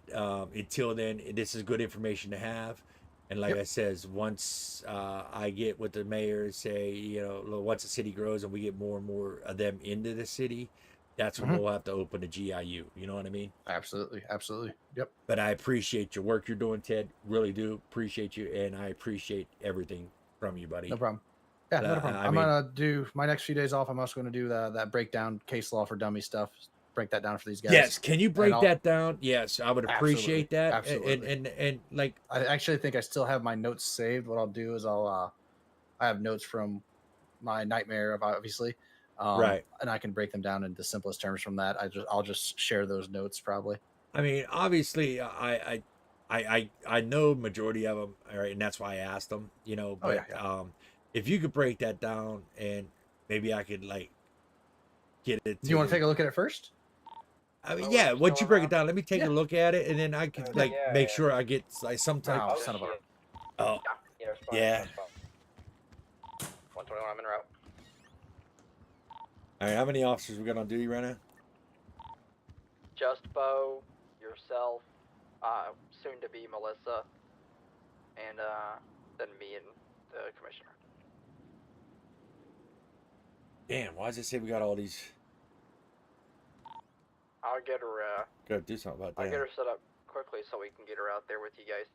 S1: until then, this is good information to have. And like I says, once I get with the mayor and say, you know, once the city grows and we get more and more of them into the city, that's when we'll have to open the GIU. You know what I mean?
S13: Absolutely. Absolutely. Yep.
S1: But I appreciate your work you're doing, Ted. Really do appreciate you. And I appreciate everything from you, buddy.
S13: No problem. Yeah, no problem.
S1: I
S13: I'm
S1: mean-
S13: gonna do my next few days off. I'm also gonna do that breakdown case law for dummy stuff. Break that down for these guys.
S1: Yes. Can you break
S13: I'll-
S1: that down? Yes. I would appreciate that.
S13: Absolutely.
S1: And like,
S13: I actually think I still have my notes saved. What I'll do is I have notes from my nightmare, obviously,
S1: Right.
S13: and I can break them down into the simplest terms from that. I'll just share those notes probably.
S1: I mean, obviously, I know majority of them, all right, and that's why I asked them, you know. But if you could break that down, and maybe I could like get it.
S13: Do you want to take a look at it first?
S1: I mean, yeah. Once you break it down, let me take a look at it, and then I could like make sure I get like some type.
S13: Oh, son of a.
S1: Oh, yeah.
S17: 121, I'm en route.
S1: All right, how many officers we got on duty right now?
S17: Just Bo, yourself, soon to be Melissa, and then me and the commissioner.
S1: Damn, why does it say we got all these?
S17: I'll get her.
S1: Gotta do something about
S17: I'll
S1: that.
S17: get her set up quickly so we can get her out there with you guys.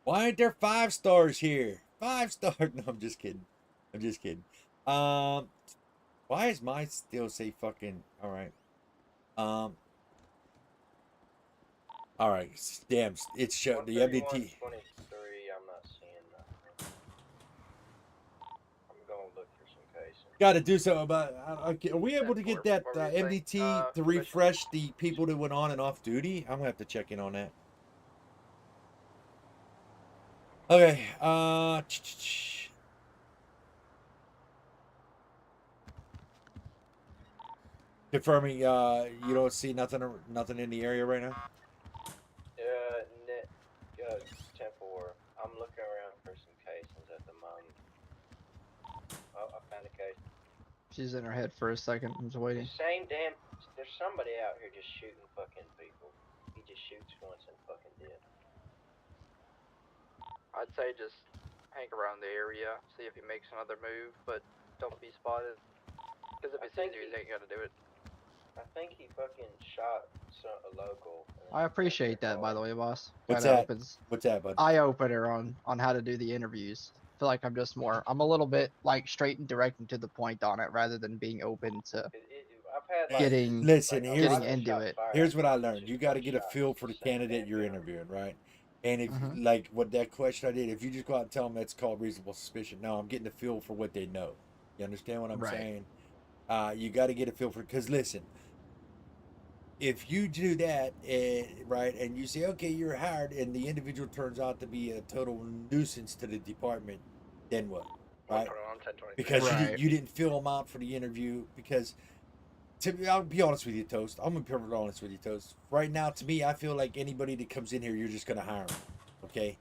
S1: Why aren't there 5 stars here? 5 stars? No, I'm just kidding. I'm just kidding. Why is mine still say fucking? All right. All right. Damn, it's show the MDT.
S14: 23, I'm not seeing nothing. I'm going to look for some cases.
S1: Got to do something about. Are we able to get that MDT to refresh the people that went on and off duty? I'm gonna have to check in on that. Okay. Confirming. You don't see nothing in the area right now.
S14: Nick, 10-4. I'm looking around for some cases at the moment. Oh, I found a case.
S12: She's in her head for a second. I'm just waiting.
S14: Same damn. There's somebody out here just shooting fucking people. He just shoots once and fucking dead.
S17: I'd say just hang around the area, see if he makes another move, but don't be spotted. Because if it's easier, you ain't gotta do it.
S14: I think he fucking shot a local.
S12: I appreciate that, by the way, boss.
S1: What's
S12: Kinda
S1: that?
S12: opens
S1: What's that, bud?
S12: eye opener on how to do the interviews. feel like I'm a little bit like straight and direct and to the point on it rather than being open to getting
S1: Listen,
S12: getting into it.
S1: here's what I learned. You got to get a feel for the candidate you're interviewing, right? And if
S12: Mhm.
S1: like what that question I did, if you just go out and tell them that's called reasonable suspicion, no, I'm getting a feel for what they know. You understand what I'm
S12: Right.
S1: saying? You got to get a feel for, because listen, if you do that, right, and you say, okay, you're hired, and the individual turns out to be a total nuisance to the department, then what, right? Because
S12: Right.
S1: you didn't fill them out for the interview. Because I'll be honest with you, Toast. I'm gonna be perfectly honest with you, Toast. Right now, to me, I feel like anybody that comes in here, you're just gonna hire them, okay?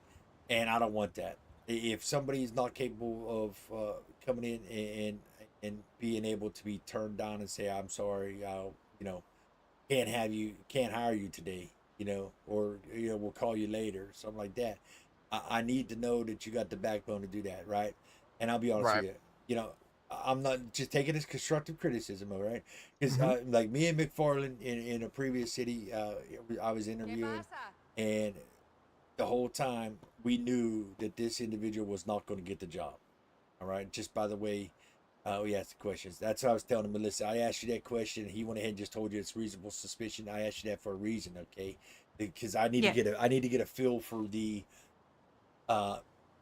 S1: And I don't want that. If somebody's not capable of coming in and being able to be turned down and say, I'm sorry, you know, can't hire you today, you know, or we'll call you later, something like that. I need to know that you got the backbone to do that, right? And I'll be honest
S12: Right.
S1: with you, I'm not just taking this constructive criticism, all right? Because
S12: Mhm.
S1: like me and McFarland in a previous city, I was interviewing, and the whole time we knew that this individual was not going to get the job, all right? Just by the way we asked the questions. That's what I was telling Melissa. I asked you that question. He went ahead and just told you it's reasonable suspicion. I asked you that for a reason, okay? Because I need
S19: Yeah.
S1: to get a feel for the uh,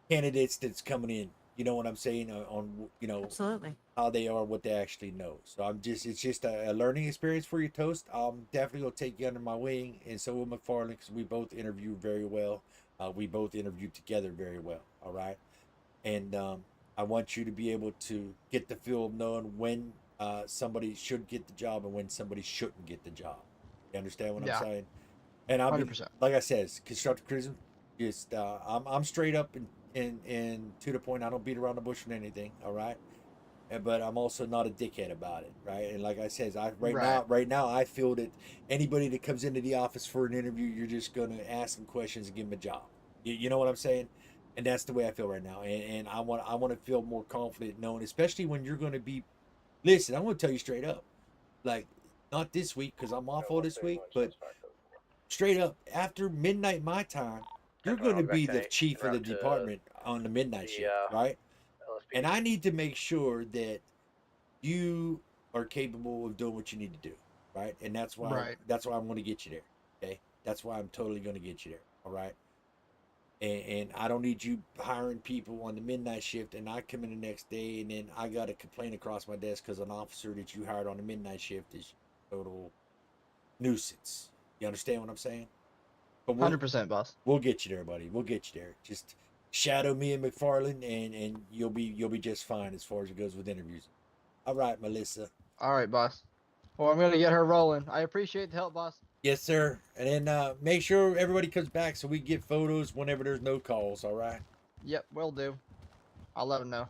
S1: candidates that's coming in. You know what I'm saying? On
S19: Absolutely.
S1: how they are, what they actually know. So it's just a learning experience for you, Toast. I'm definitely gonna take you under my wing, and so will McFarland, because we both interviewed very well. We both interviewed together very well. All right. And I want you to be able to get the feel of knowing when somebody should get the job and when somebody shouldn't get the job. You understand what I'm
S12: Yeah.
S1: saying? And I'll be
S12: 100%.
S1: like I said, it's constructive criticism. Just I'm straight up and to the point. I don't beat around the bush with anything. All right. But I'm also not a dickhead about it, right? And like I said,
S12: Right.
S1: right now, I feel that anybody that comes into the office for an interview, you're just gonna ask them questions and give them a job. You know what I'm saying? And that's the way I feel right now. And I want to feel more confident knowing, especially when you're going to be. Listen, I'm going to tell you straight up, like not this week because I'm off all this week, but straight up after midnight my time, you're going to be the chief of the department on the midnight shift, right? And I need to make sure that you are capable of doing what you need to do, right? And
S12: Right.
S1: that's why I'm going to get you there. Okay, that's why I'm totally going to get you there. All right. And I don't need you hiring people on the midnight shift, and I come in the next day, and then I got a complaint across my desk because an officer that you hired on the midnight shift is total nuisance. You understand what I'm saying? But
S12: 100%, boss.
S1: we'll get you there, buddy. We'll get you there. Just shadow me and McFarland, and you'll be just fine as far as it goes with interviews. All right, Melissa.
S12: All right, boss. Well, I'm gonna get her rolling. I appreciate the help, boss.
S1: Yes, sir. And then make sure everybody comes back so we get photos whenever there's no calls. All right.
S12: Yep, will do. I'll let him know.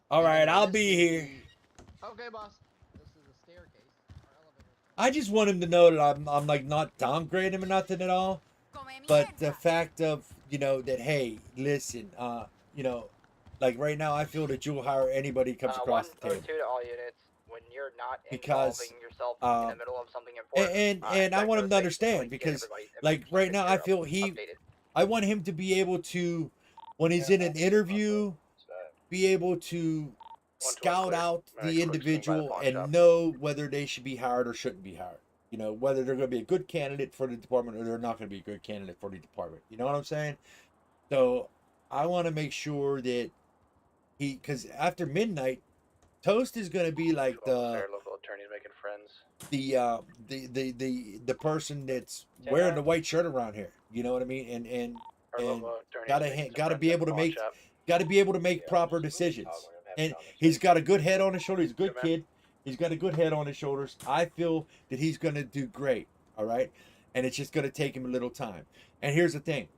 S1: All right,
S12: And,
S1: I'll
S12: this
S1: be
S12: is
S1: here.
S12: Okay, boss. This is a staircase. Our elevator.
S1: I just want him to know that I'm like not downgrading him or nothing at all, but the fact of that, hey, listen, like right now I feel that you'll hire anybody who comes across the
S17: 132
S1: table
S17: to all units. When you're not
S1: because
S17: involving yourself in the middle of something important,
S1: and I
S17: that
S1: want him to
S17: goes basic, so we
S1: understand
S17: can get
S1: because
S17: everybody's
S1: like
S17: information
S1: right
S17: taken
S1: now I
S17: care of,
S1: feel
S17: updated.
S1: I want him to be able to, when he's in an interview, be able to scout out the individual and know whether they should be hired or shouldn't be hired. Whether they're going to be a good candidate for the department or they're not going to be a good candidate for the department. You know what I'm saying? So I want to make sure that because after midnight, Toast is going to be like
S17: Local attorneys making friends.
S1: the person that's wearing the white shirt around here. You know what I mean? And gotta be able to make proper decisions. And he's got a good head on his shoulders. He's a good kid. He's got a good head on his shoulders. I feel that he's gonna do great. All right, and it's just gonna take him a little time. And here's the thing: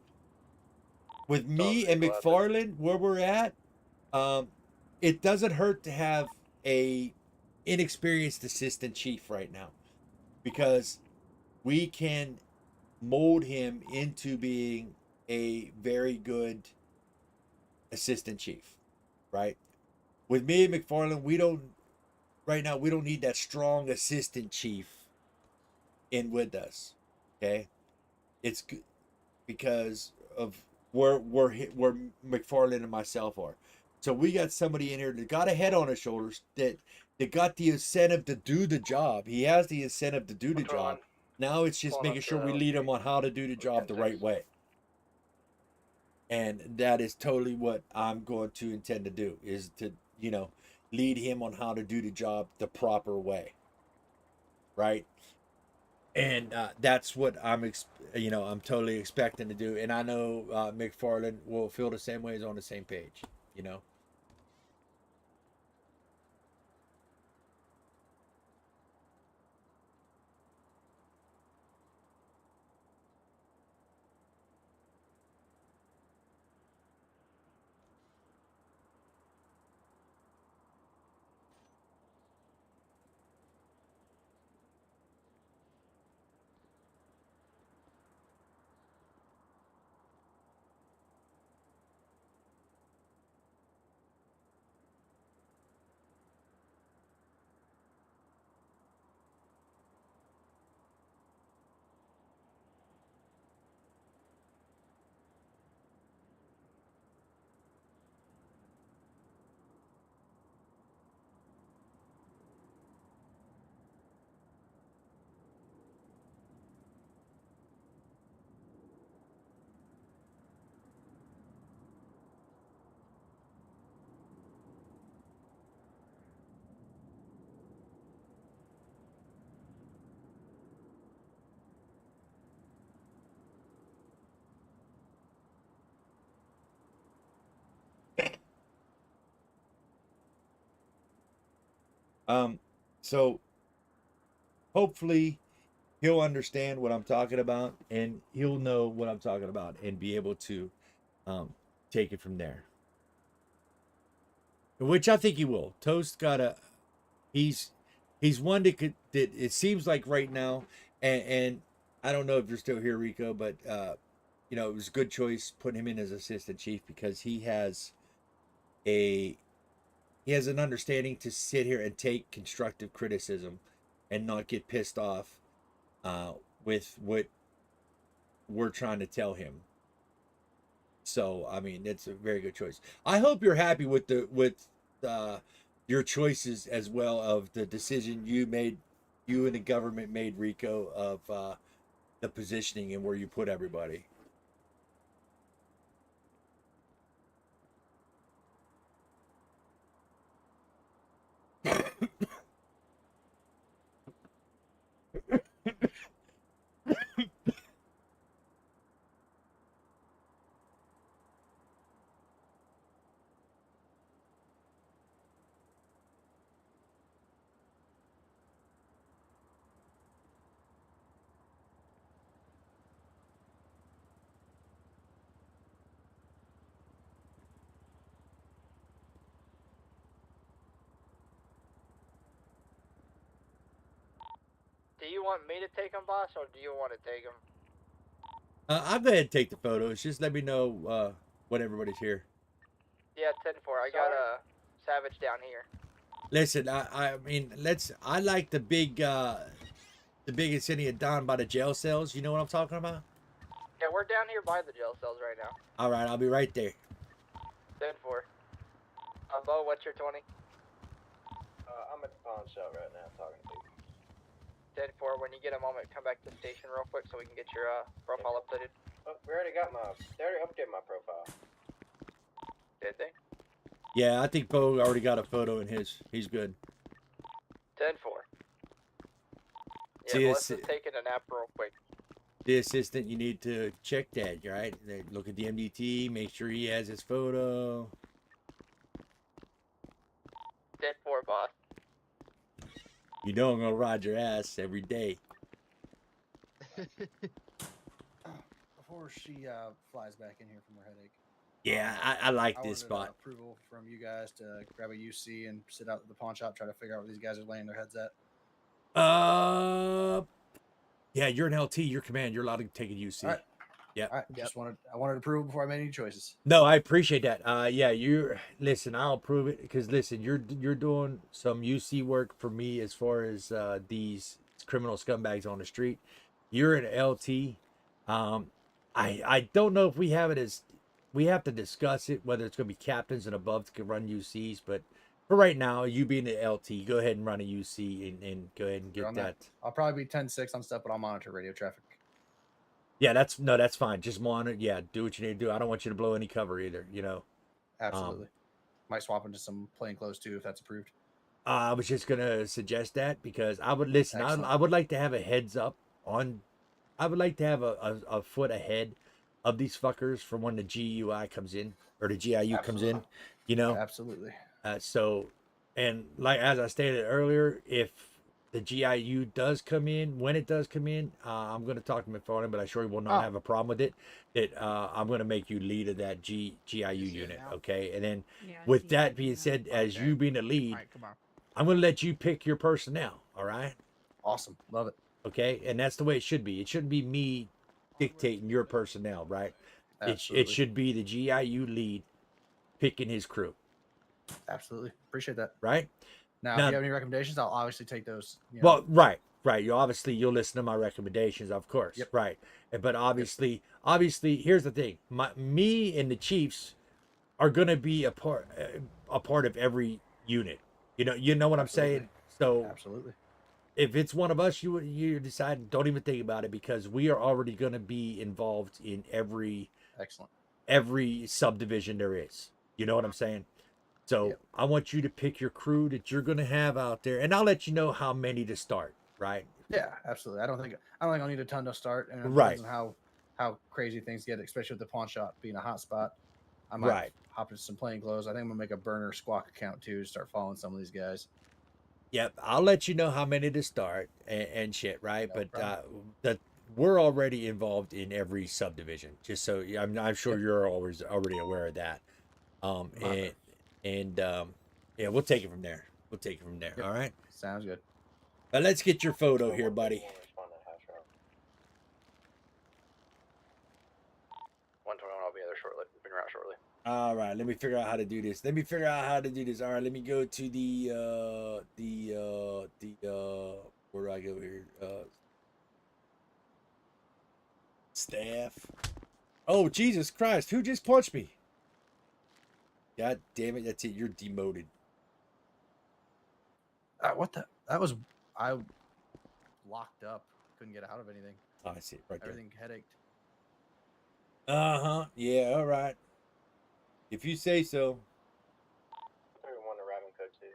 S1: with me and McFarland, where we're at, it doesn't hurt to have a inexperienced assistant chief right now, because we can mold him into being a very good assistant chief, right? With me and McFarland, we don't need that strong assistant chief in with us. Okay, it's because of where McFarland and myself are. So we got somebody in here that got a head on his shoulders that got the incentive to do the job. He has the incentive to do the job. Now it's just making sure we lead him on how to do the job the right way. And that is totally what I'm going to intend to do, is to, lead him on how to do the job the proper way. Right? And that's what I'm totally expecting to do. And I know McFarland will feel the same way, is on the same page, So hopefully he'll understand what I'm talking about, and he'll know what I'm talking about, and be able to take it from there. Which I think he will. Toast he's one that it seems like right now, and I don't know if you're still here, Rico, but it was a good choice putting him in as assistant chief, because he has an understanding to sit here and take constructive criticism and not get pissed off with what we're trying to tell him. So I mean, it's a very good choice. I hope you're happy with your choices as well, of the decision you and the government made, Rico, of the positioning and where you put everybody.
S17: Do you want me to take him, boss, or do you want to take him?
S1: I'll go ahead and take the photos. Just let me know when everybody's here.
S17: Yeah, 10-4. I got a Savage down here.
S1: Listen, I mean, I like the big incendiary down by the jail cells. You know what I'm talking about?
S17: Yeah, we're down here by the jail cells right now.
S1: All right, I'll be right there.
S17: 10-4. Bo, what's your 20?
S14: I'm at the pawn shop right now talking to you.
S17: 10-4. When you get a moment, come back to the station real quick so we can get your profile updated.
S14: Oh, they already updated my profile.
S17: Did they?
S1: Yeah, I think Bo already got a photo in his. He's good.
S17: 10-4. Yeah, Melissa's taking a nap real quick.
S1: The assistant, you need to check that, right? Look at the MDT, make sure he has his photo.
S17: 10-4, boss.
S1: You know I'm gonna ride your ass every day.
S13: Before she flies back in here from her headache.
S1: Yeah, I like this
S13: wanted,
S1: spot.
S13: Approval from you guys to grab a UC and sit out at the pawn shop, try to figure out where these guys are laying their heads at.
S1: Yeah, you're an LT. Your command. You're allowed to take a UC.
S13: All right.
S1: Yeah.
S13: All right. I wanted approval before I made any choices.
S1: No, I appreciate that. Yeah, listen. I'll approve it, because listen, you're doing some UC work for me as far as these criminal scumbags on the street. You're an LT. I don't know if we have it as we have to discuss it whether it's going to be captains and above to run UCs. But for right now, you being the LT, go ahead and run a UC and go ahead and
S13: You're
S1: get
S13: on
S1: that.
S13: I'll probably be 10-6 on stuff, but I'll monitor radio traffic.
S1: Yeah, that's fine. Just monitor. Yeah, do what you need to do. I don't want you to blow any cover either. You know.
S13: Absolutely. Might swap into some plainclothes too if that's approved.
S1: I was just gonna suggest that because I would listen. I would like to have a heads up on. I would like to have a foot ahead of these fuckers from when the GUI comes in or the GIU comes in. You know.
S13: Absolutely.
S1: So, and like as I stated earlier, if the GIU does come in, when it does come in, I'm going to talk to McFarland, but I sure will not have a problem with it. That I'm going to make you lead of that GIU unit, okay? And then with that being said, as you being the lead, I'm going to let you pick your personnel, all right?
S13: Awesome. Love it.
S1: Okay, and that's the way it should be. It shouldn't be me dictating your personnel, right? It should be the GIU lead picking his crew.
S13: Absolutely. Appreciate that.
S1: Right?
S13: Now, if you have any recommendations, I'll obviously take those. You know.
S1: Well, right. You'll listen to my recommendations, of course.
S13: Yep.
S1: Right. But obviously, here's the thing. Me and the Chiefs are going to be a part of every unit. You know what I'm saying? So
S13: absolutely.
S1: If it's one of us, you decide, don't even think about it because we are already going to be involved in every subdivision there is. You know what I'm saying? So I want you to pick your crew that you're going to have out there, and I'll let you know how many to start. Right?
S13: Yeah, absolutely. I don't think I'll need a ton to start, and it
S1: right
S13: depends on how crazy things get, especially with the pawn shop being a hot spot. I might hop into some plainclothes. I think I'm gonna make a burner squawk account too, start following some of these guys.
S1: Yep, I'll let you know how many to start and shit. Right? No but we're already involved in every subdivision. Just so I'm sure you're already aware of that. Yeah, we'll take it from there.
S13: Yep.
S1: All right.
S13: Sounds good.
S1: Let's get your photo here, buddy.
S17: 121, I'll be there shortly. Been around shortly.
S1: All right, let me figure out how to do this. All right, let me go to the where do I go here? Staff. Oh, Jesus Christ, who just punched me? God damn it, that's it. You're demoted.
S13: What the? I locked up. Couldn't get out of anything.
S1: Oh, I see it right there.
S13: Everything headached.
S1: Yeah, all right. If you say so.
S17: 31 arriving code 2.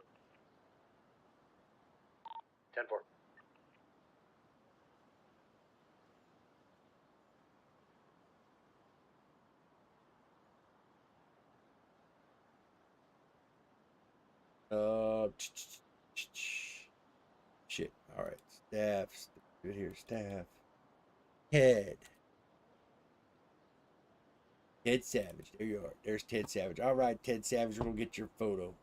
S17: 10-4.
S1: Shit. All right. Staff. Good here. Staff. Head. Ted Savage. There you are. There's Ted Savage. All right, Ted Savage. We'll get your photo.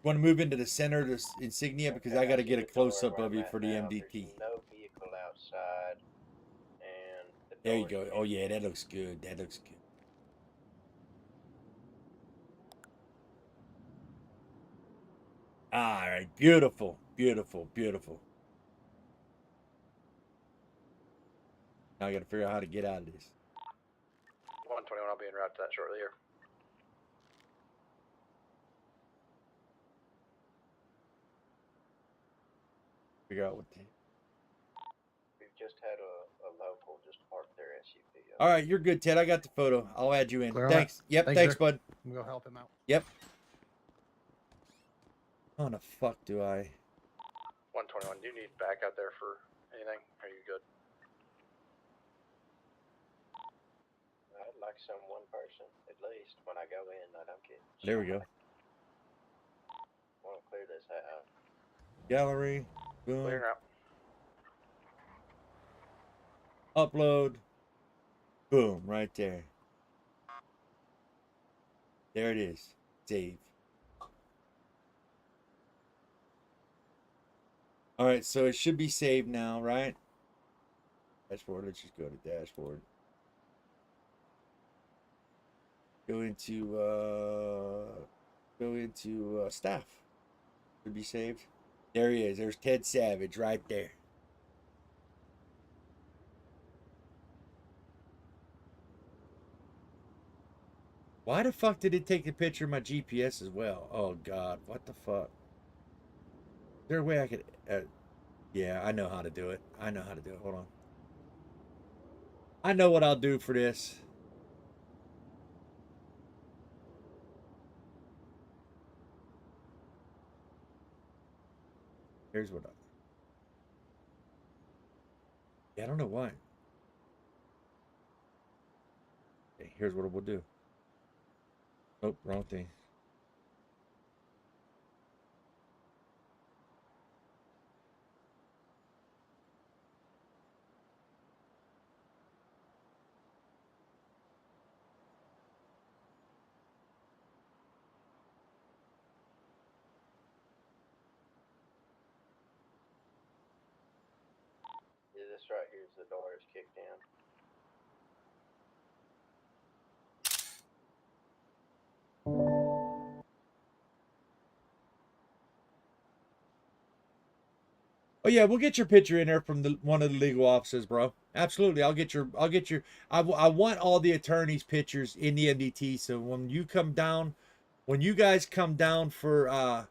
S1: Want to move into the center of the insignia because I got to get a close up of you for the MDT.
S17: No vehicle outside. And
S1: there you go. Oh yeah, that looks good. That looks good. All right, beautiful, beautiful, beautiful. Now I got to figure out how to get out of this.
S17: 121, I'll be en route to that shortly here.
S1: Figure out what.
S17: We've just had a local just park their SUV.
S1: All right, you're good, Ted. I got the photo. I'll add you in.
S13: Clear
S1: Thanks. Yep, thanks, bud.
S13: I'm gonna go help him out.
S1: Yep. How the fuck do I?
S17: 121, do you need back out there for anything? Are you good? I'd like one person, at least, when I go in, I don't get...
S1: There we go.
S17: Want to clear this out.
S1: Gallery. Boom.
S17: Clear out.
S1: Upload. Boom, right there. There it is. Save. All right, so it should be saved now, right? Dashboard. Let's just go to dashboard. Go into staff. Should be saved. There he is. There's Ted Savage right there. Why the fuck did it take a picture of my GPS as well? Oh God, what the fuck? Is there a way I could? Yeah, I know how to do it. I know how to do it. Hold on. I know what I'll do for this. Here's what I don't know why. Okay, here's what we'll do. Oh, wrong thing.
S14: Yeah, this right here is the door is kicked in.
S1: Oh yeah, we'll get your picture in there from one of the legal offices, bro. Absolutely, I'll get your. I want all the attorneys' pictures in the MDT. So when you come down, when you guys come down for a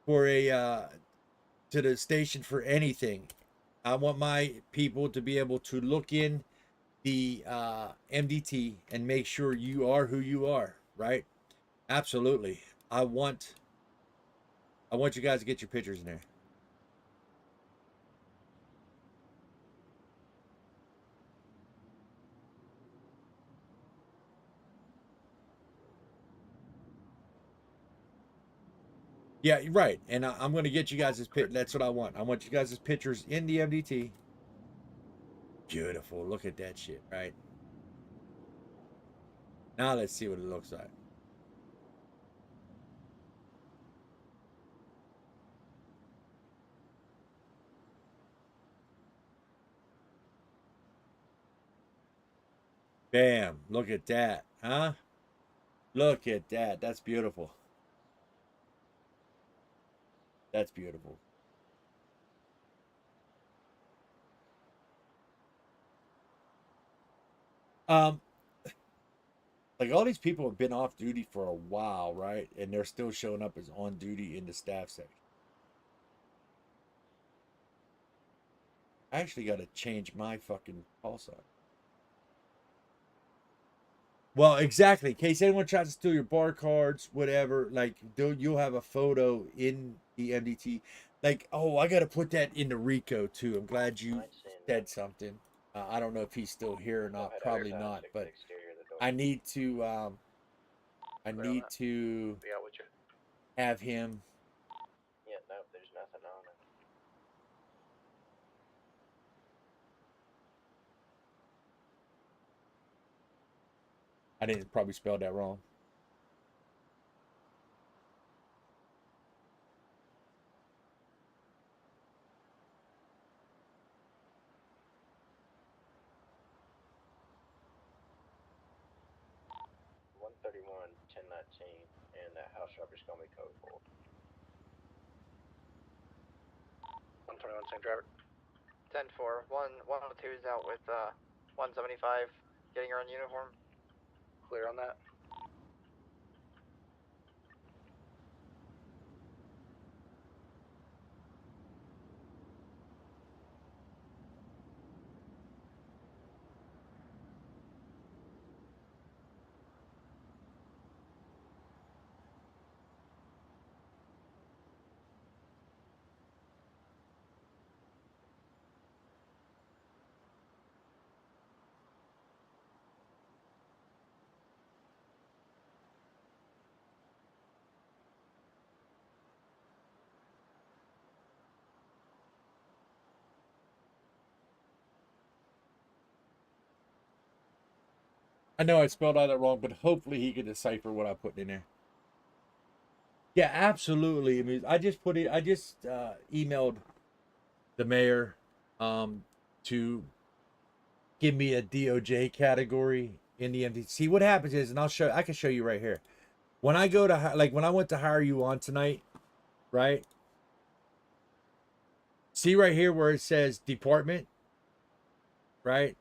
S1: to the station for anything, I want my people to be able to look in the MDT and make sure you are who you are, right? Absolutely. I want you guys to get your pictures in there. Yeah, right. And I'm going to get you guys' that's what I want. I want you guys' pictures in the MDT. Beautiful. Look at that shit, right? Now let's see what it looks like. Bam. Look at that. Huh? Look at that. That's beautiful. That's beautiful. Like all these people have been off duty for a while, right? And they're still showing up as on duty in the staff section. I actually got to change my fucking call sign. Well, exactly. In case anyone tries to steal your bar cards, whatever, like you'll have a photo in the MDT. Like, oh, I got to put that into Rico too. I'm glad you said something. I don't know if he's still here or not. Probably not, but I need to. I need to have him.
S14: Yeah, no, there's nothing on it.
S1: I didn't probably spell that wrong.
S14: And that house robber's gonna be code 4.
S17: 121, same driver. 10-4. 102 is out with 175, getting her on uniform. Clear on that.
S1: I know I spelled all that wrong, but hopefully he can decipher what I put in there. Yeah, absolutely. I mean, I just put it. I just emailed the mayor to give me a DOJ category in the MDT. See what happens is, and I can show you right here. When I go to when I went to hire you on tonight, right? See right here where it says department, right?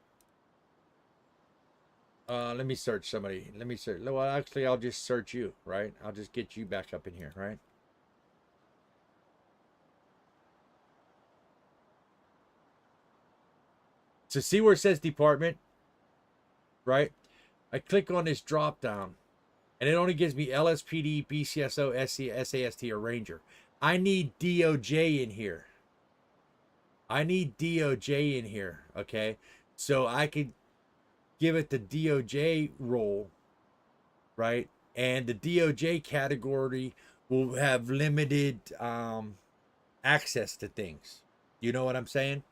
S1: Let me search somebody. Let me search. Well, actually, I'll just search you, right? I'll just get you back up in here, right? So see where it says department, right? I click on this drop down, and it only gives me LSPD, BCSO, SC, SAST, or Ranger. I need DOJ in here. I need DOJ in here, okay? So I could give it the DOJ role, right? And the DOJ category will have limited access to things. You know what I'm saying?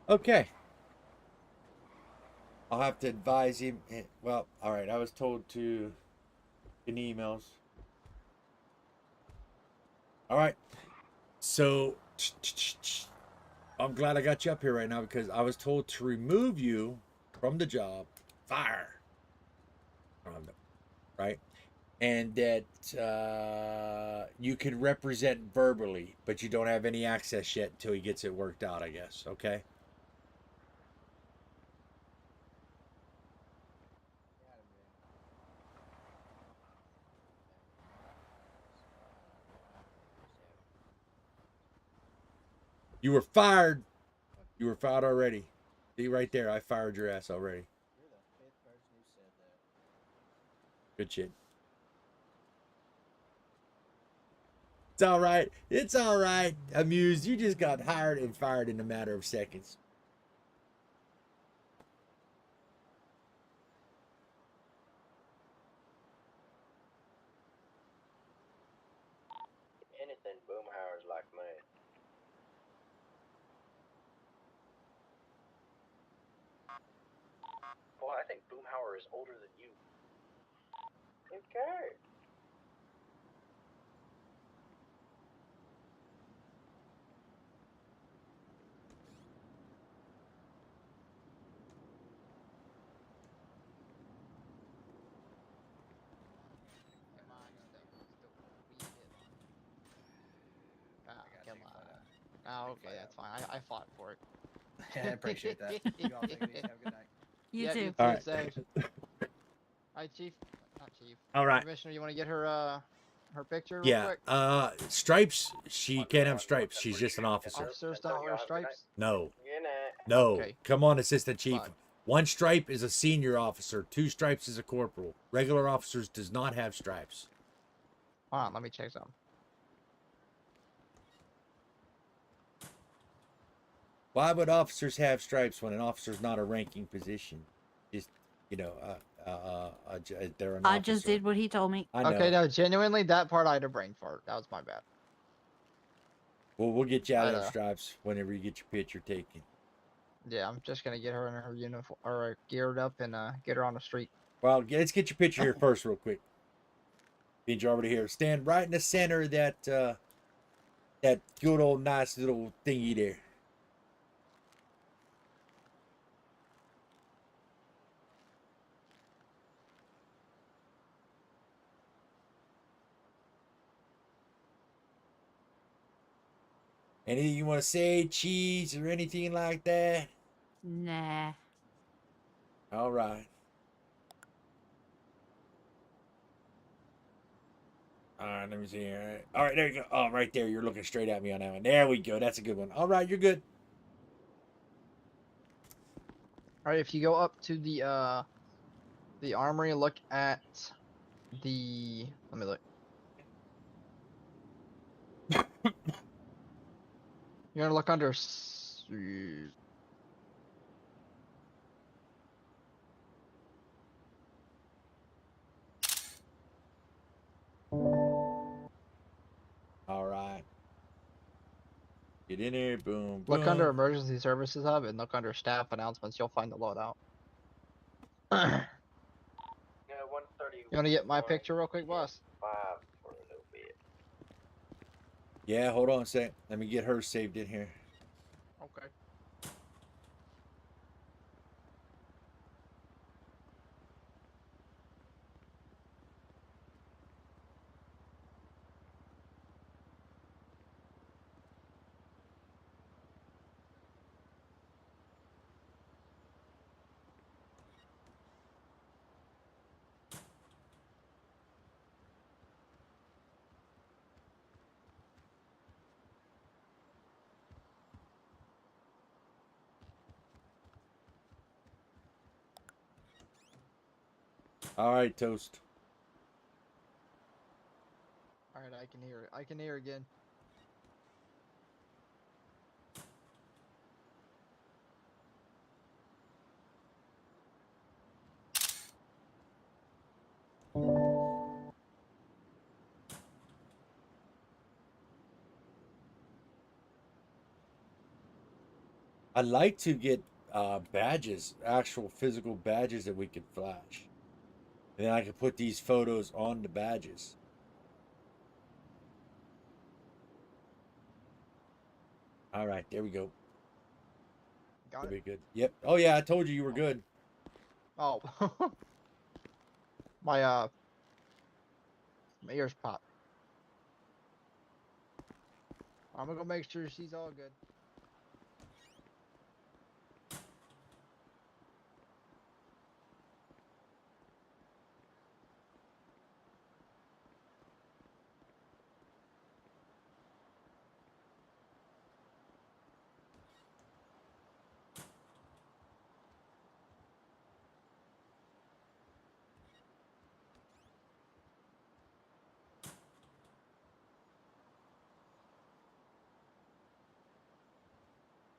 S1: Okay. I'll have to advise him. Well, all right. I was told to in emails. All right. So I'm glad I got you up here right now because I was told to remove you from the job. Fire. Right. And that you can represent verbally, but you don't have any access yet until he gets it worked out, I guess. Okay. You were fired. You were fired already. See right there, I fired your ass already.
S14: You're the fifth person who said that.
S1: Good shit. It's all right. It's all right. Amused. You just got hired and fired in a matter of seconds.
S21: Anything Boomhauer's like me. Boy, I think Boomhauer is older than you. Okay.
S17: Come on. Oh, okay, that's fine. I fought for it.
S13: Yeah, I appreciate that. You all take it easy. Have a good night.
S19: You
S12: Yeah,
S19: too.
S12: you
S1: All
S12: too,
S1: right.
S12: Sage. Hi, Chief. Not Chief.
S1: All right.
S12: Commissioner, you want to get her her picture real
S1: Yeah.
S12: quick?
S1: Stripes. She can't have stripes. She's just an officer.
S12: Officers don't wear stripes.
S1: No.
S21: Good night.
S1: No.
S12: Okay.
S1: Come on, Assistant Chief.
S12: Fine.
S1: 1 stripe is a senior officer. 2 stripes is a corporal. Regular officers does not have stripes.
S12: Hold on, let me check something.
S1: Why would officers have stripes when an officer's not a ranking position? Just, you know, they're an
S19: I just
S1: officer.
S19: did what he told me.
S1: I know.
S12: Okay, no, genuinely, that part I had a brain fart. That was my bad.
S1: Well, we'll get you out
S12: I
S1: of them
S12: know.
S1: stripes whenever you get your picture taken.
S12: Yeah, I'm just gonna get her in her uniform or geared up and get her on the street.
S1: Well, let's get your picture here first real quick. Being you're already here. Stand right in the center of that, that good old nice little thingy there. Anything you want to say, cheese, or anything like that?
S19: Nah.
S1: All right. All right, let me see here. All right, there you go. Oh, right there. You're looking straight at me on that one. There we go. That's a good one. All right, you're good.
S12: All right, if you go up to the armory, look at let me look. You're gonna look under.
S1: All right. Get in there. Boom,
S12: Look under
S1: boom.
S12: Emergency Services Hub and look under Staff Announcements. You'll find the loadout.
S21: Yeah, 130.
S12: You want to get my picture real quick, boss?
S21: 5 for a little bit.
S1: Yeah, hold on a sec. Let me get her saved in here.
S12: Okay.
S1: All right, Toast.
S12: All right, I can hear it. I can hear again.
S1: I'd like to get badges, actual physical badges that we could flash. And then I could put these photos on the badges. All right, there we go.
S12: Got
S1: That'll
S12: it.
S1: be good. Yep. Oh yeah, I told you you were good.
S12: Oh, my my ears popped. I'm gonna go make sure she's all good.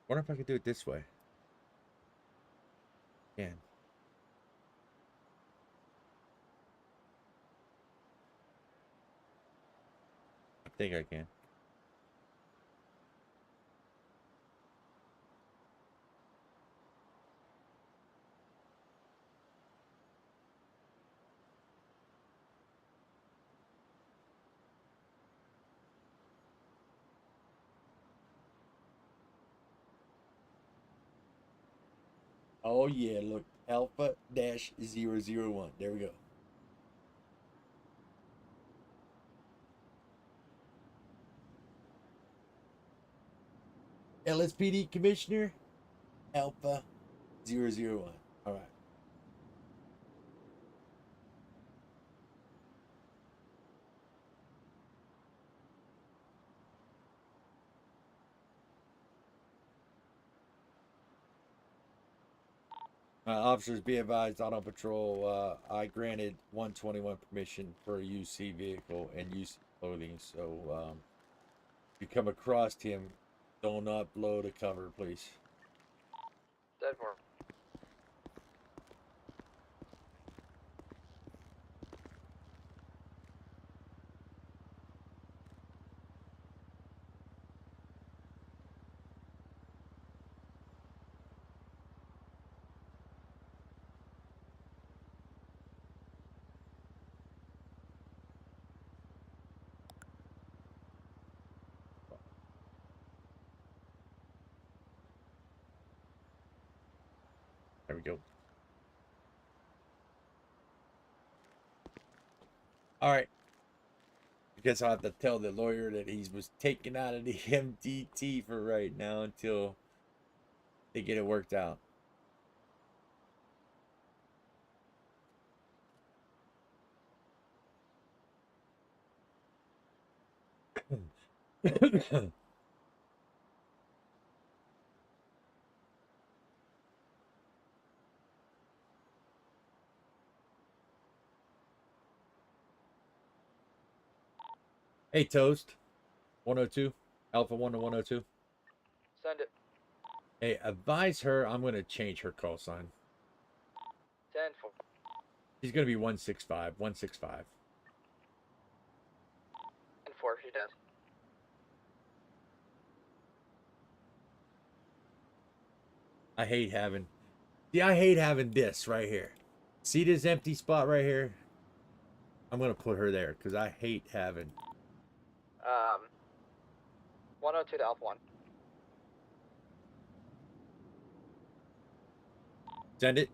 S1: Wonder if I could do it this way. Can. I think I can. Oh yeah, look, Alpha-001. There we go. LSPD Commissioner, Alpha-001. All right. Officers, be advised, auto patrol. I granted 121 permission for a UC vehicle and use clothing. So if you come across him, don't upload a cover, please.
S17: Deadmore.
S1: There we go. All right. I guess I'll have to tell the lawyer that he was taken out of the MDT for right now until they get it worked out. Hey, Toast. 102, Alpha 1 to 102.
S17: Send it.
S1: Hey, advise her I'm going to change her call sign.
S17: 10-4.
S1: She's going to be 165, 165.
S17: 10-4, she does.
S1: I hate having this right here. See this empty spot right here? I'm going to put her there because I hate having.
S17: 102 to Alpha 1.
S1: Send it.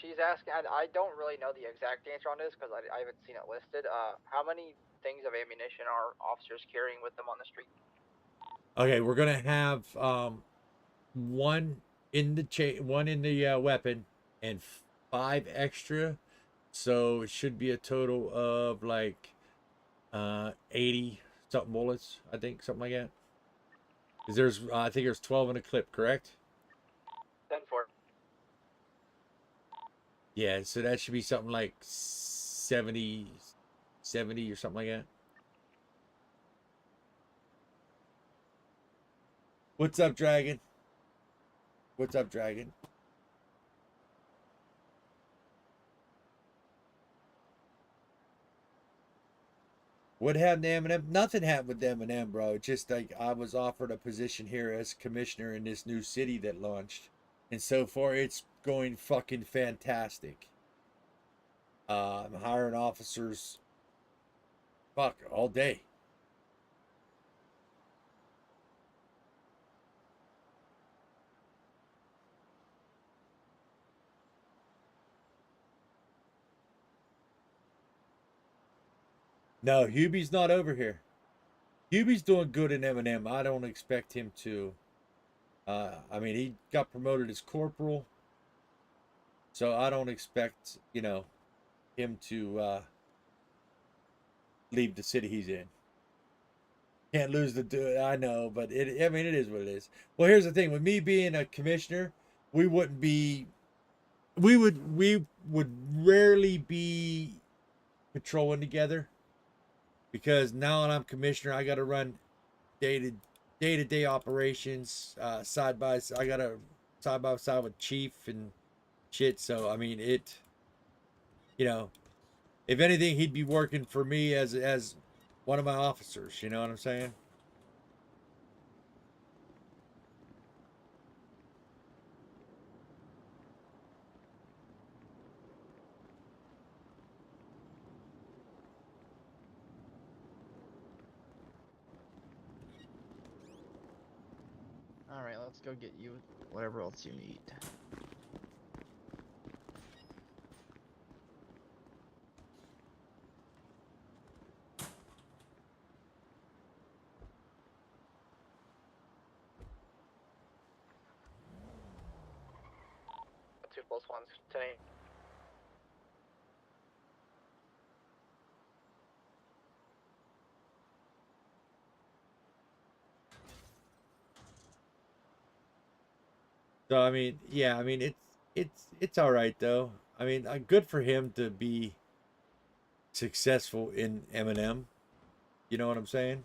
S17: She's asking, I don't really know the exact answer on this because I haven't seen it listed. How many things of ammunition are officers carrying with them on the street?
S1: Okay, we're going to have one in the weapon and 5 extra. So it should be a total of like 80 something bullets, I think, something like that. Because there's I think there's 12 in a clip, correct?
S17: 10-4.
S1: Yeah, so that should be something like 70 or something like that. What's up, Dragon? What's up, Dragon? What happened to Eminem? Nothing happened with Eminem, bro. Just like I was offered a position here as commissioner in this new city that launched. And so far it's going fucking fantastic. I'm hiring officers all day. No, Hubie's not over here. Hubie's doing good in Eminem. I don't expect him to. I mean, he got promoted as corporal. So I don't expect, him to leave the city he's in. Can't lose the I know, but it is what it is. Well, here's the thing. With me being a commissioner, we would rarely be patrolling together because now that I'm commissioner, I got to run day-to-day operations side by side. I got to side by side with chief and shit. So I mean, if anything, he'd be working for me as one of my officers. You know what I'm saying?
S12: All right, let's go get you whatever else you need.
S17: Two plus ones. 10-8.
S1: So I mean, yeah, I mean it's all right though. I mean, good for him to be successful in Eminem. You know what I'm saying?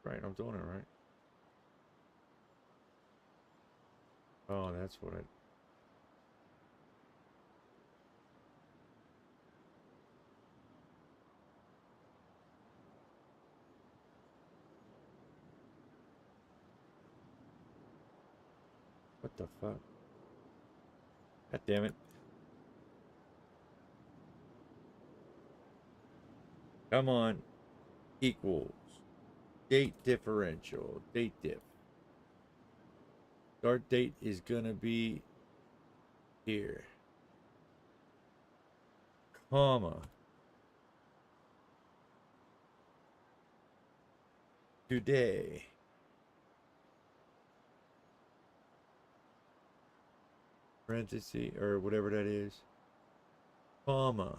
S1: Right, I'm doing it right. Oh, that's what I. What the fuck? God damn it. Come on. Equals. Date differential. Date diff. Start date is gonna be here. Comma. Today. Parenthesis or whatever that is. Comma.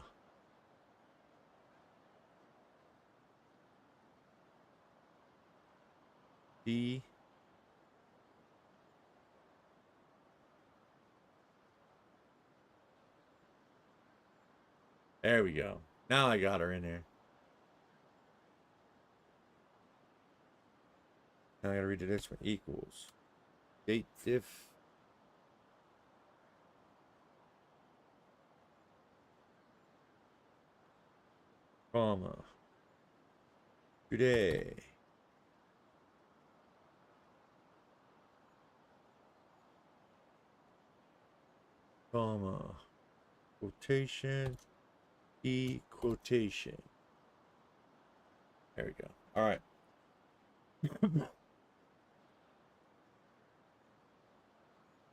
S1: D. There we go. Now I got her in there. Now I gotta read this one. Equals. Date diff. Comma. Today. Comma. Quotation. E quotation. There we go. All right.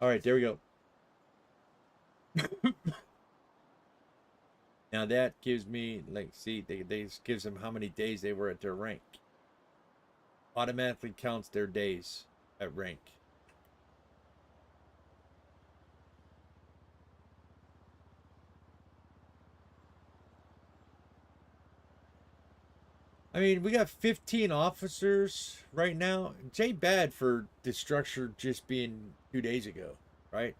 S1: All right, there we go. Now that gives me, like, see, they gives them how many days they were at their rank. Automatically counts their days at rank. I mean, we got 15 officers right now. It ain't bad for the structure just being 2 days ago, right?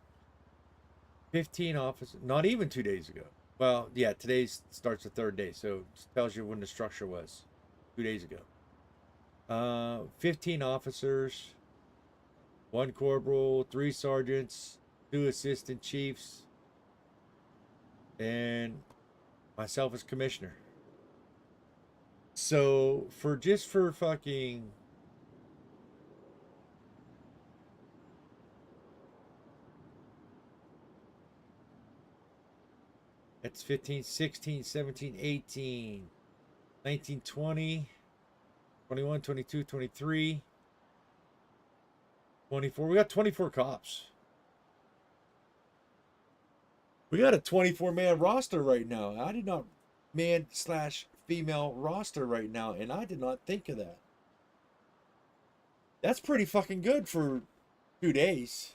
S1: 15 officers, not even 2 days ago. Well, yeah, today starts the third day, so it tells you when the structure was 2 days ago. 15 officers, 1 corporal, 3 sergeants, 2 assistant chiefs, and myself as commissioner. So for fucking that's 15, 16, 17, 18, 19, 20, 21, 22, 23, 24. We got 24 cops. We got a 24-man roster right now. I did not man/female roster right now, and I did not think of that. That's pretty fucking good for 2 days.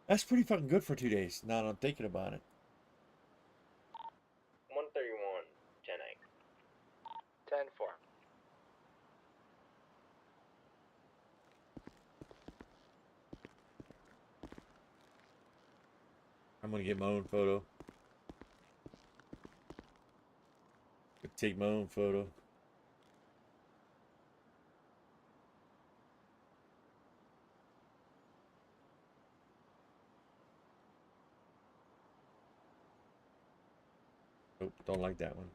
S1: That's pretty fucking good for 2 days. Now that I'm thinking about it.
S21: 131, 10-8.
S17: 10-4.
S1: I'm gonna get my own photo. Take my own photo. Nope, don't like that one.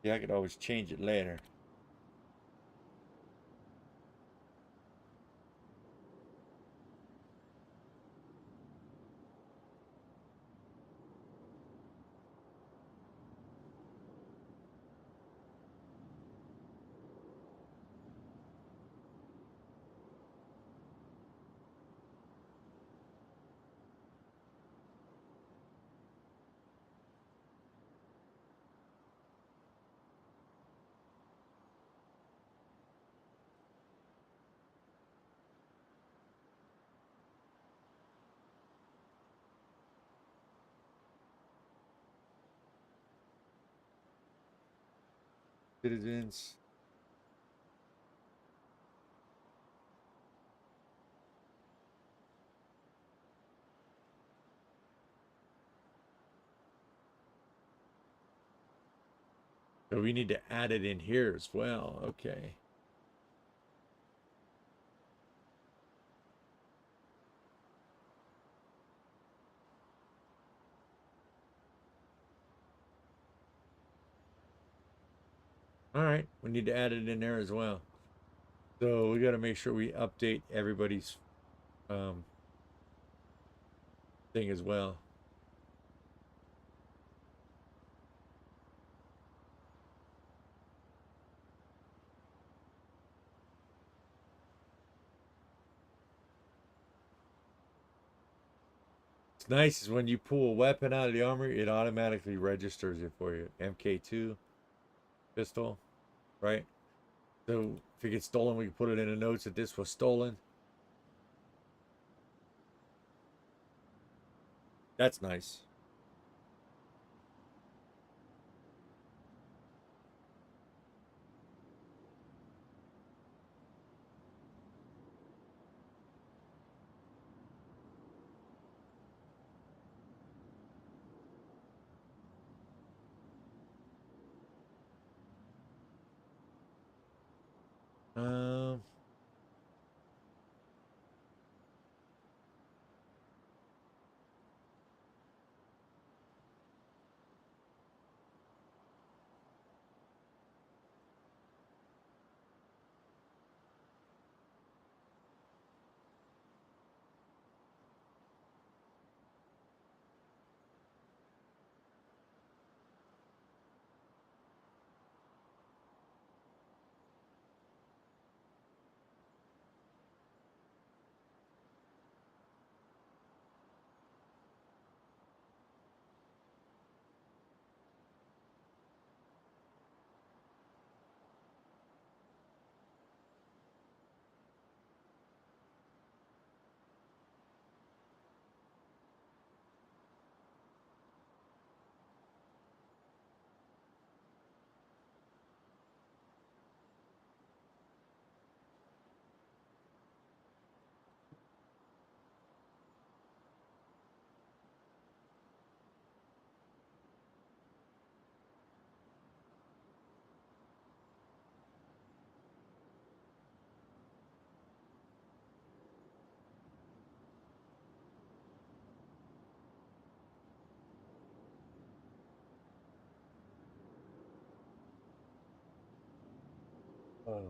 S1: Yeah, I could always change it later. citizens. So we need to add it in here as well. Okay. All right, we need to add it in there as well. So we got to make sure we update everybody's thing as well. It's nice is when you pull a weapon out of the armory, it automatically registers it for you. MK2 pistol, right? So if it gets stolen, we can put it in the notes that this was stolen. That's nice. Um, oh,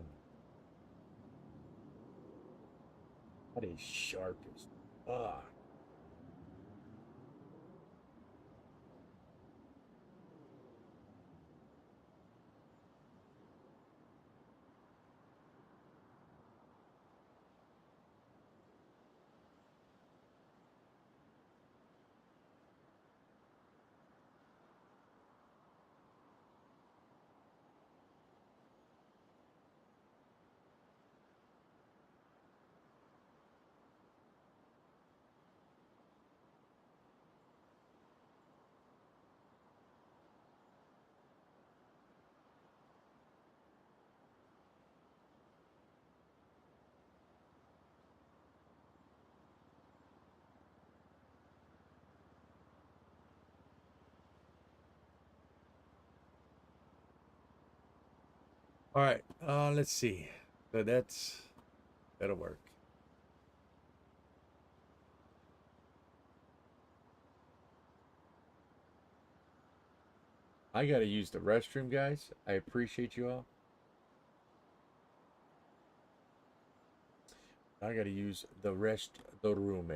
S1: that is sharp as fuck. All right, let's see. So that'll work. I gotta use the restroom, guys. I appreciate you all. I gotta use the room.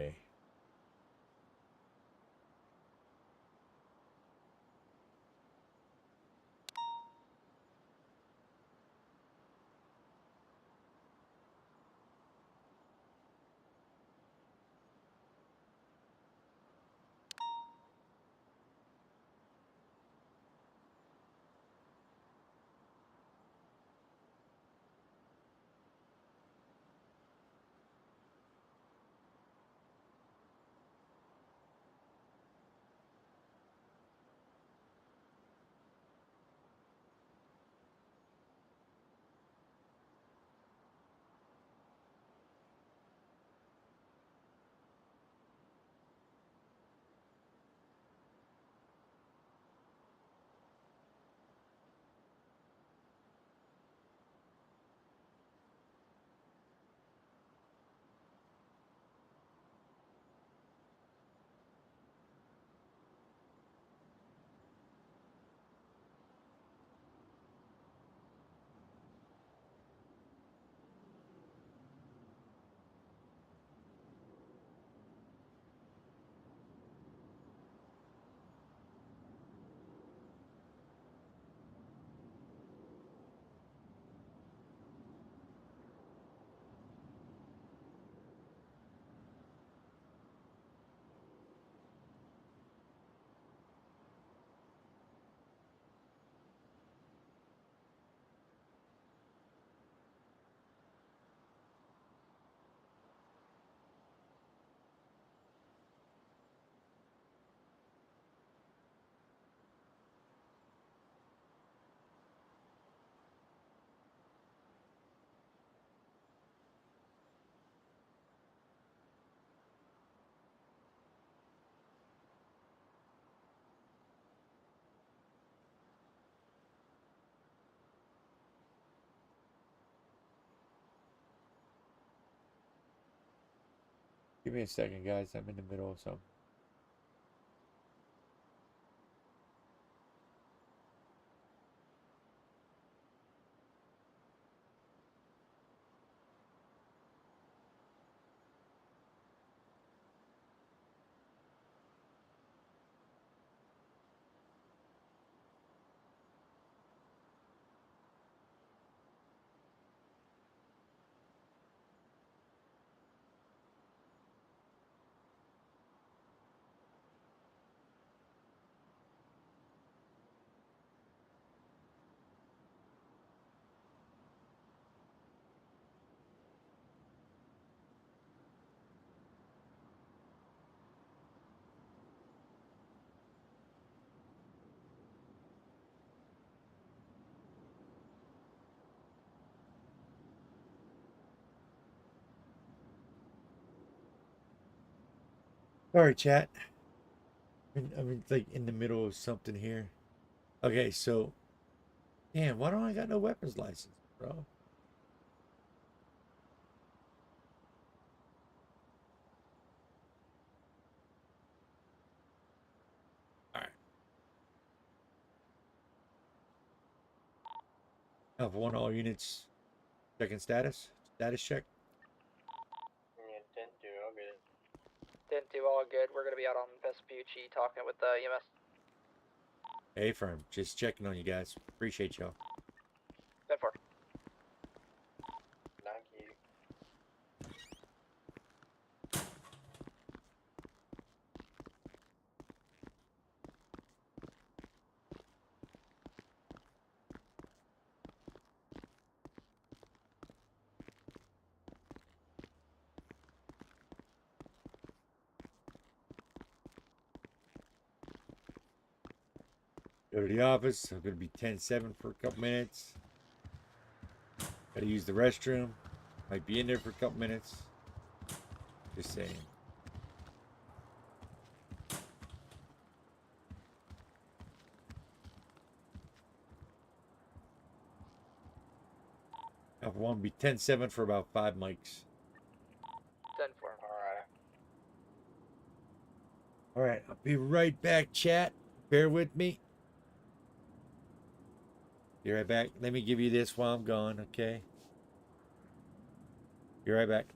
S1: Give me a second, guys. I'm in the middle of something. Sorry, chat. I'm like in the middle of something here. Okay, so, damn, why don't I got no weapons license, bro? Alpha 1, all units checking status. Status check.
S21: Yeah, 10-2, all good.
S17: 10-2, all good. We're gonna be out on Vespucci talking with EMS.
S1: Hey, firm. Just checking on you guys. Appreciate y'all.
S17: 10-4.
S21: Thank you.
S1: Go to the office. I'm gonna be 10-7 for a couple minutes. Gotta use the restroom. Might be in there for a couple minutes. Just saying. Alpha 1 will be 10-7 for about 5 mics.
S17: 10-4.
S1: All right, I'll be right back, chat. Bear with me. Be right back. Let me give you this while I'm gone, okay? Be right back.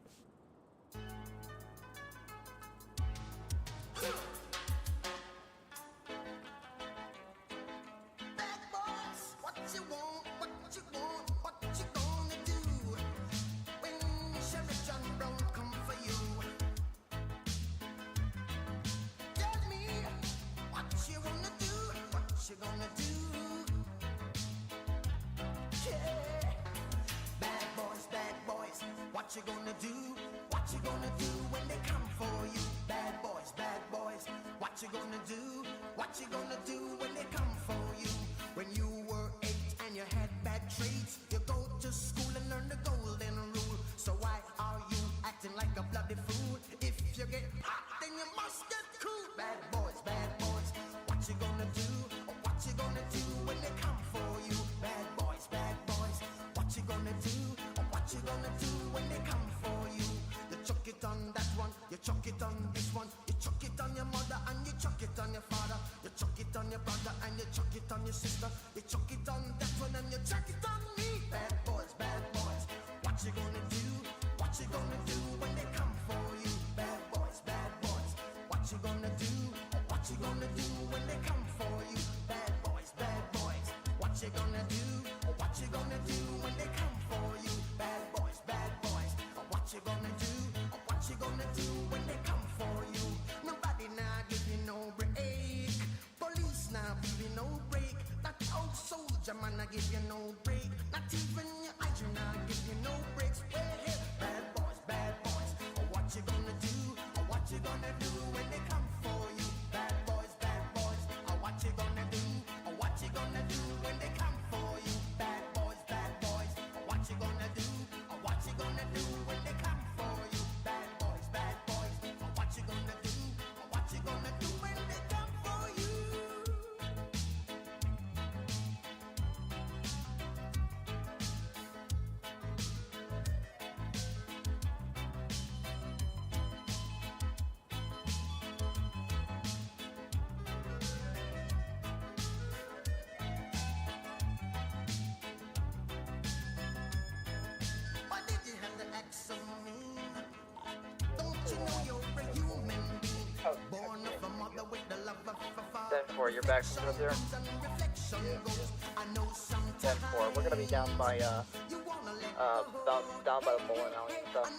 S5: What you gonna do? What you gonna do when they come for you? Bad boys, what you gonna do? What you gonna do when they come for you? When you were 8 and you had bad traits, you go to school and learn the golden rule. So why are you acting like a bloody fool? If you get hot, then you must get cool. Bad boys, what you gonna do? What you gonna do when they come for you? Bad boys, what you gonna do? What you gonna do when they come for you? You chuck it on that one, you chuck it on this one, you chuck it on your mother and you chuck it on your father, you chuck it on your brother and you chuck it on your sister, you chuck it on that one and you chuck it on me. Bad boys, what you gonna do? What you gonna do when they come for you? Bad boys, what you gonna do? What you gonna do when they come for you? Bad boys, what you gonna do? What you gonna do when they come for you? Bad boys, what you gonna do? What you gonna do when they come for you? Nobody now give you no break. Police now give you no break. That old soldier man I give you no break. Not even your eyes now give you no breaks. Hey, bad boys, what you gonna do? What you gonna do when they come for you? Bad boys, what you gonna do? What you gonna do when they come for you? Bad boys, what you gonna do? What you gonna do when they come for you? Bad boys, what you gonna do? What you gonna do when they come for you?
S17: 10-4, you're back from 0-0? 10-4, we're gonna be down by, down by the bowling alley and stuff.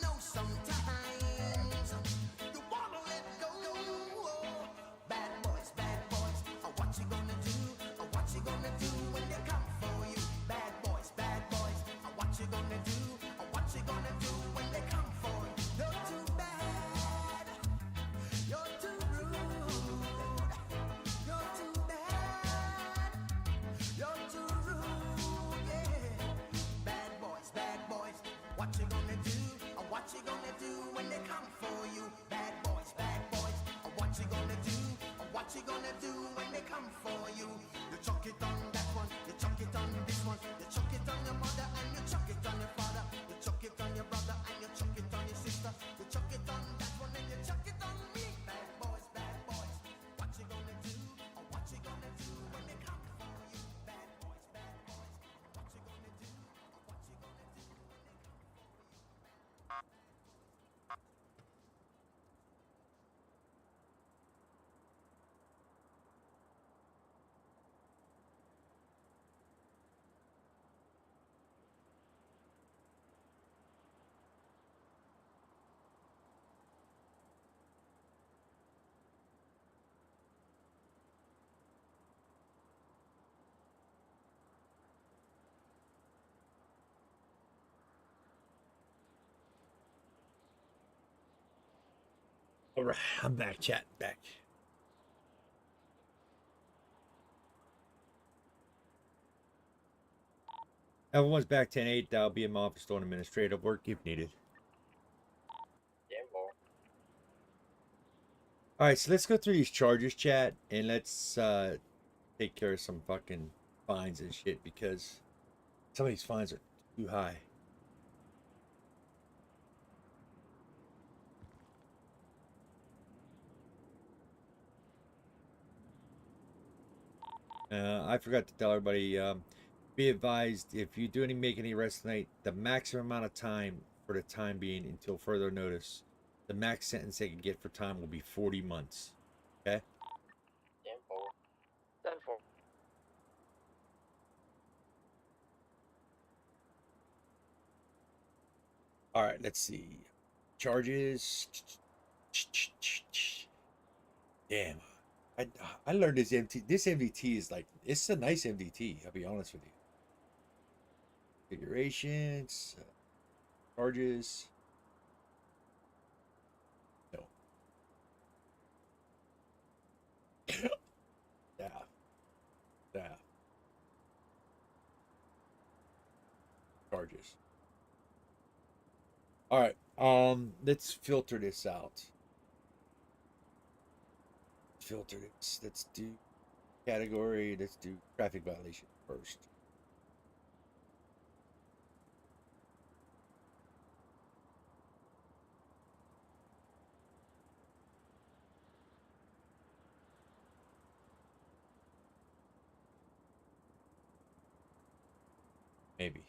S1: All right, I'm back, chat, back. Everyone's back 10-8. I'll be in my office doing administrative work if needed. All right, so let's go through these charges, chat, and let's take care of some fucking fines and shit because some of these fines are too high. I forgot to tell everybody, be advised, if you do make any arrests tonight, the maximum amount of time for the time being until further notice, the max sentence they can get for time will be 40 months. Okay?
S17: 10-4.
S1: All right, let's see. Charges. Damn. I learned this MT. This MDT is like, it's a nice MDT. I'll be honest with you. Configurations, charges. No. Yeah. Charges. All right. Let's filter this out. Filter this. Let's do category. Let's do traffic violation first. Maybe.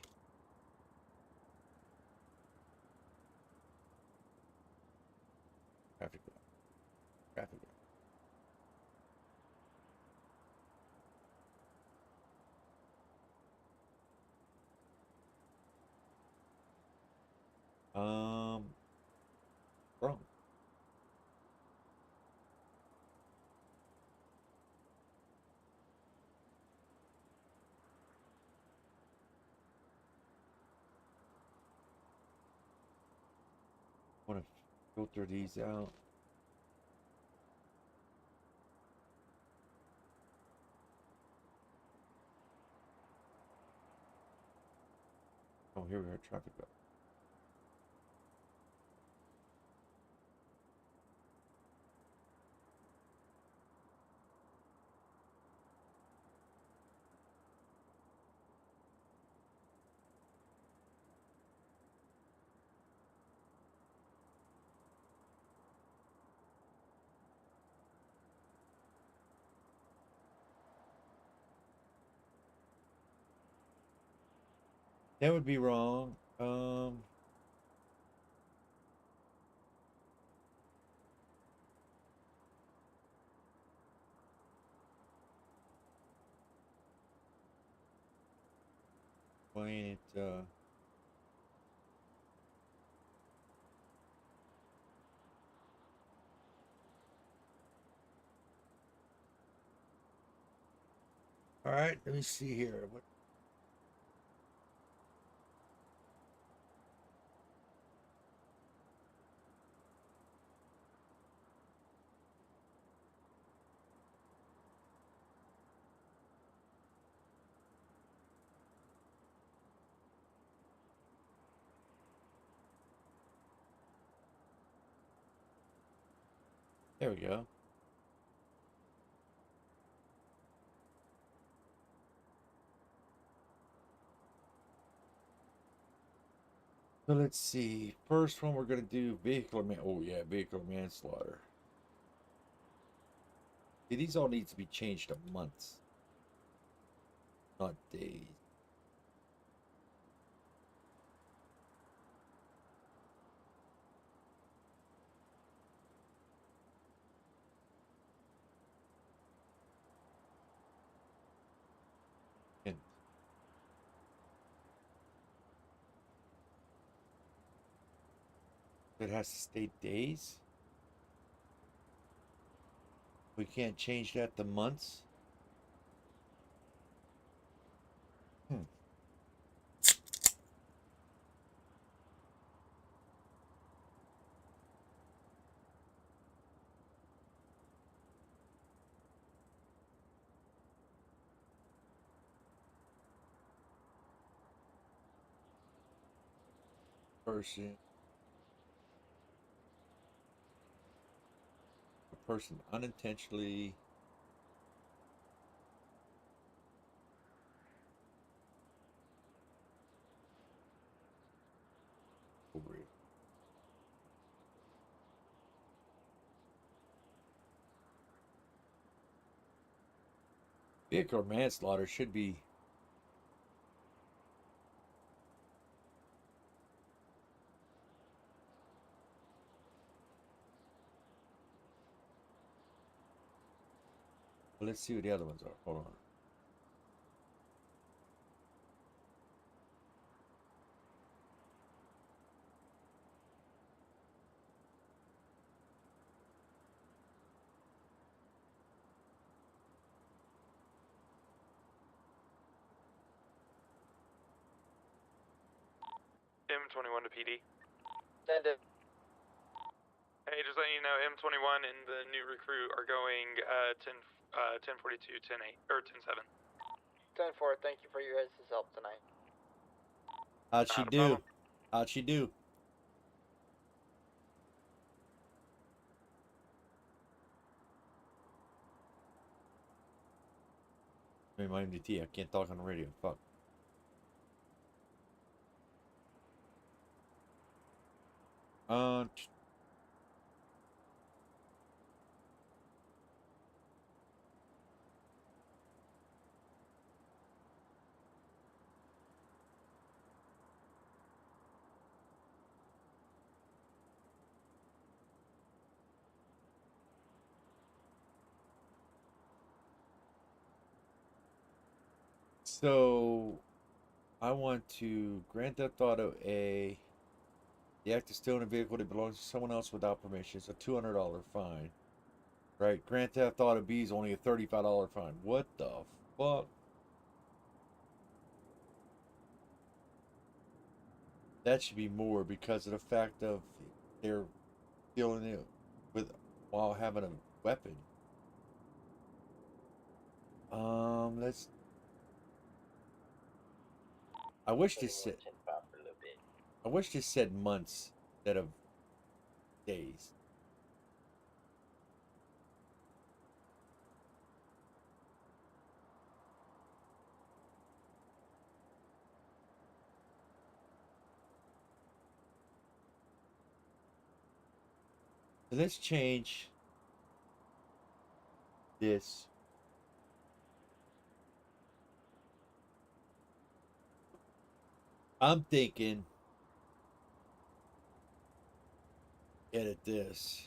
S1: Traffic. Wrong. Want to filter these out. Oh, here we are. Traffic. That would be wrong. why ain't it? All right, let me see here. What? There we go. So let's see. First one we're gonna do vehicular man. Oh yeah, vehicular manslaughter. See, these all need to be changed to months, not days. And it has to stay days. We can't change that to months. Hmm. Person. A person unintentionally. Over it. Vehicular manslaughter should be. Well, let's see what the other ones are. Hold on.
S15: M21 to PD.
S17: Stand it.
S15: Hey, just letting you know, M21 and the new recruit are going 10:42, 10:8 or 10:7.
S17: 10-4, thank you for your guys' help tonight.
S1: How'd she
S15: Not a
S1: do?
S15: problem.
S1: How'd she do? I mean, my MDT. I can't talk on the radio. Fuck. Uh. So, I want to Grand Theft Auto A. The act of stealing a vehicle that belongs to someone else without permission. It's a $200 fine. Right? Grand Theft Auto B is only a $35 fine. What the fuck? That should be more because of the fact of they're stealing it with while having a weapon. Let's. I wish this said. I wish this said months instead of days. So let's change this. I'm thinking. Edit this.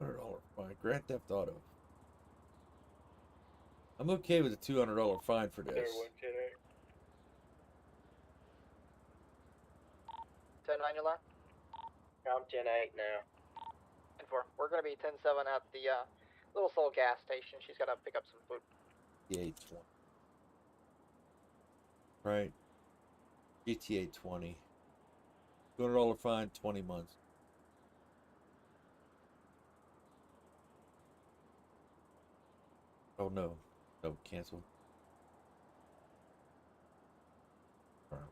S1: $100 fine. Grand Theft Auto. I'm okay with a $200 fine for this.
S17: 10-9 your line?
S21: I'm 10-8 now.
S17: 10-4. We're gonna be 10-7 at the Little Soul gas station. She's gotta pick up some food.
S1: GTA 20. Right. GTA 20. $200 fine, 20 months. Oh no. No, cancel. All right.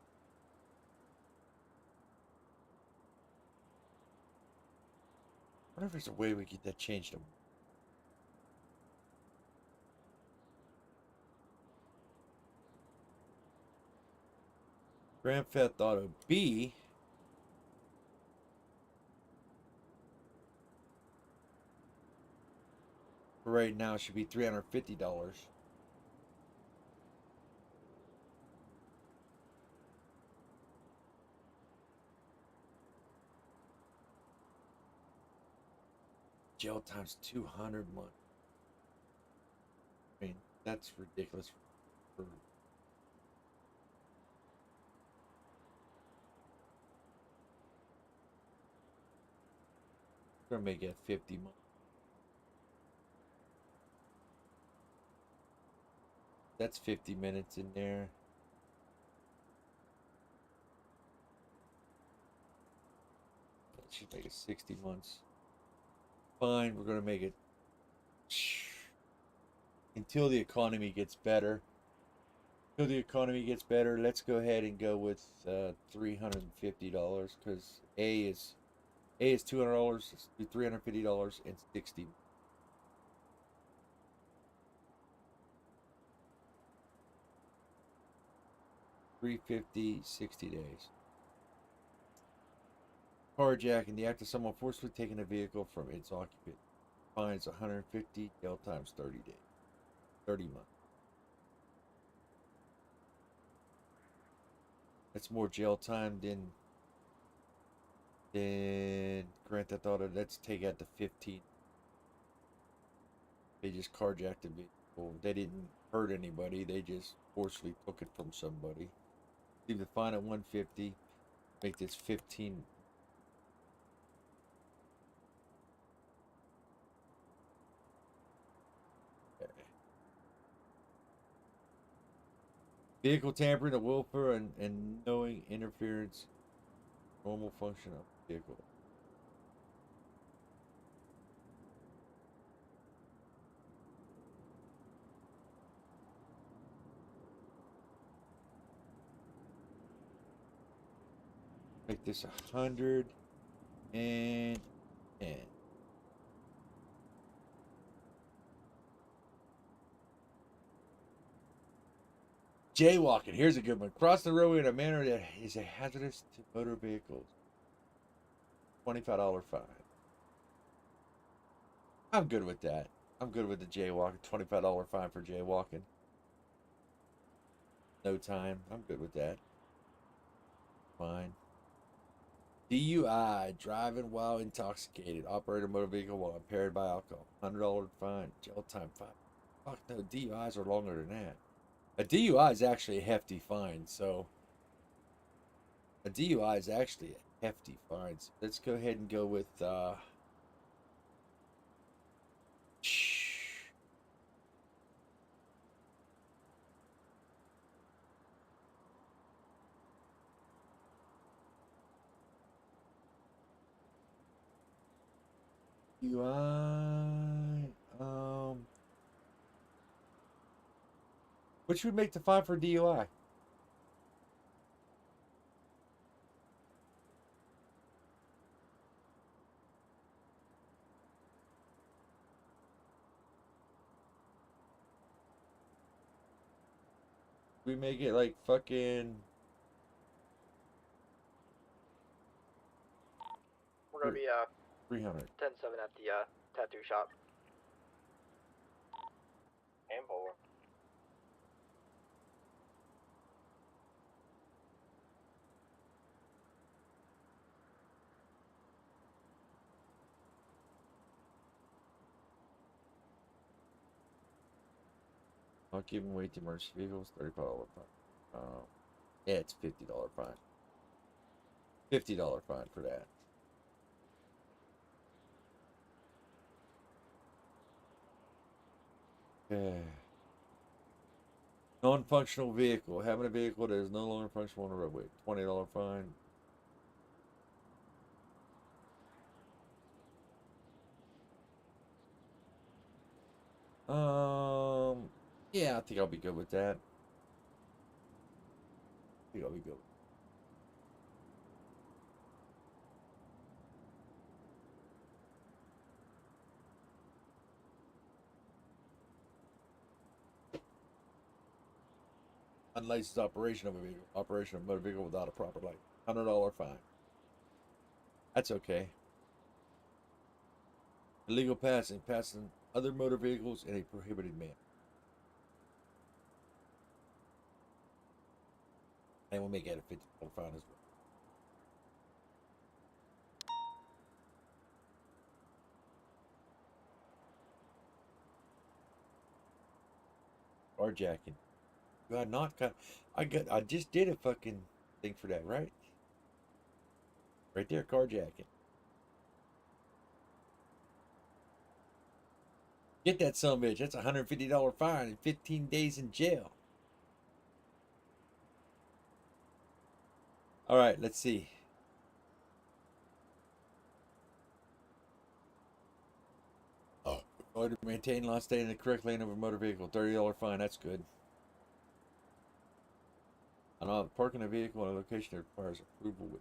S1: I wonder if there's a way we get that changed. Grand Theft Auto B. For right now should be $350. Jail time's 200 months. I mean, that's ridiculous. For we're gonna make it 50 months. That's 50 minutes in there. That should make it 60 months. Fine, we're gonna make it until the economy gets better. Until the economy gets better, let's go ahead and go with $350 because A is $200. Let's do $350 and 60. $350, 60 days. Carjacking, the act of someone forcibly taking a vehicle from its occupant. Fines 150, jail times 30 days. 30 months. That's more jail time than Grand Theft Auto. Let's take out the 15. They just carjacked a vehicle. They didn't hurt anybody. They just forcibly took it from somebody. Leave the fine at 150. Make this 15. Okay. Vehicle tampering, a willful and knowing interference. Normal function of the vehicle. Make this 110. Jaywalking. Here's a good one. Cross the roadway in a manner that is a hazardous to motor vehicles. $25 fine. I'm good with that. I'm good with the jaywalking. $25 fine for jaywalking. No time. I'm good with that. Fine. DUI, driving while intoxicated, operating a motor vehicle while impaired by alcohol. $100 fine. Jail time fine. Fuck no, DUIs are longer than that. A DUI is actually a hefty fine, so a DUI is actually a hefty fine. So let's go ahead and go with DUI. What should we make the fine for DUI? We make it like fucking.
S17: We're gonna be
S1: 300.
S17: 10-7 at the tattoo shop.
S21: And four.
S1: not giving way to emergency vehicles, $35 fine. Yeah, it's $50 fine. $50 fine for that. Okay. Non-functional vehicle. Having a vehicle that is no longer functional on the roadway. $20 fine. Yeah, I think I'll be good with that. I think I'll be good. Unlicensed operation of a vehicle. Operation of a motor vehicle without a proper license. $100 fine. That's okay. Illegal passing other motor vehicles in a prohibited manner. And we'll make it a $50 fine as well. Carjacking. God, not cut. I just did a fucking thing for that, right? Right there, carjacking. Get that son of a bitch. That's a $150 fine and 15 days in jail. All right, let's see. Failure to maintain law stay in the correct lane of a motor vehicle. $30 fine. That's good. Parking a vehicle in a location that requires approval with.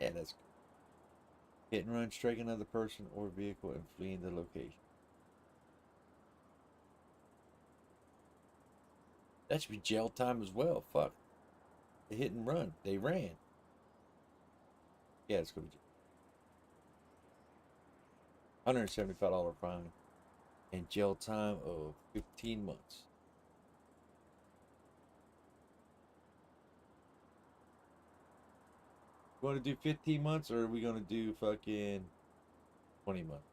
S1: Yeah, that's good. Hit and run, strike another person or vehicle and fleeing the location. That should be jail time as well. Fuck. They hit and run. They ran. Yeah, it's going to be $175 fine and jail time of 15 months. You want to do 15 months or are we going to do fucking 20 months?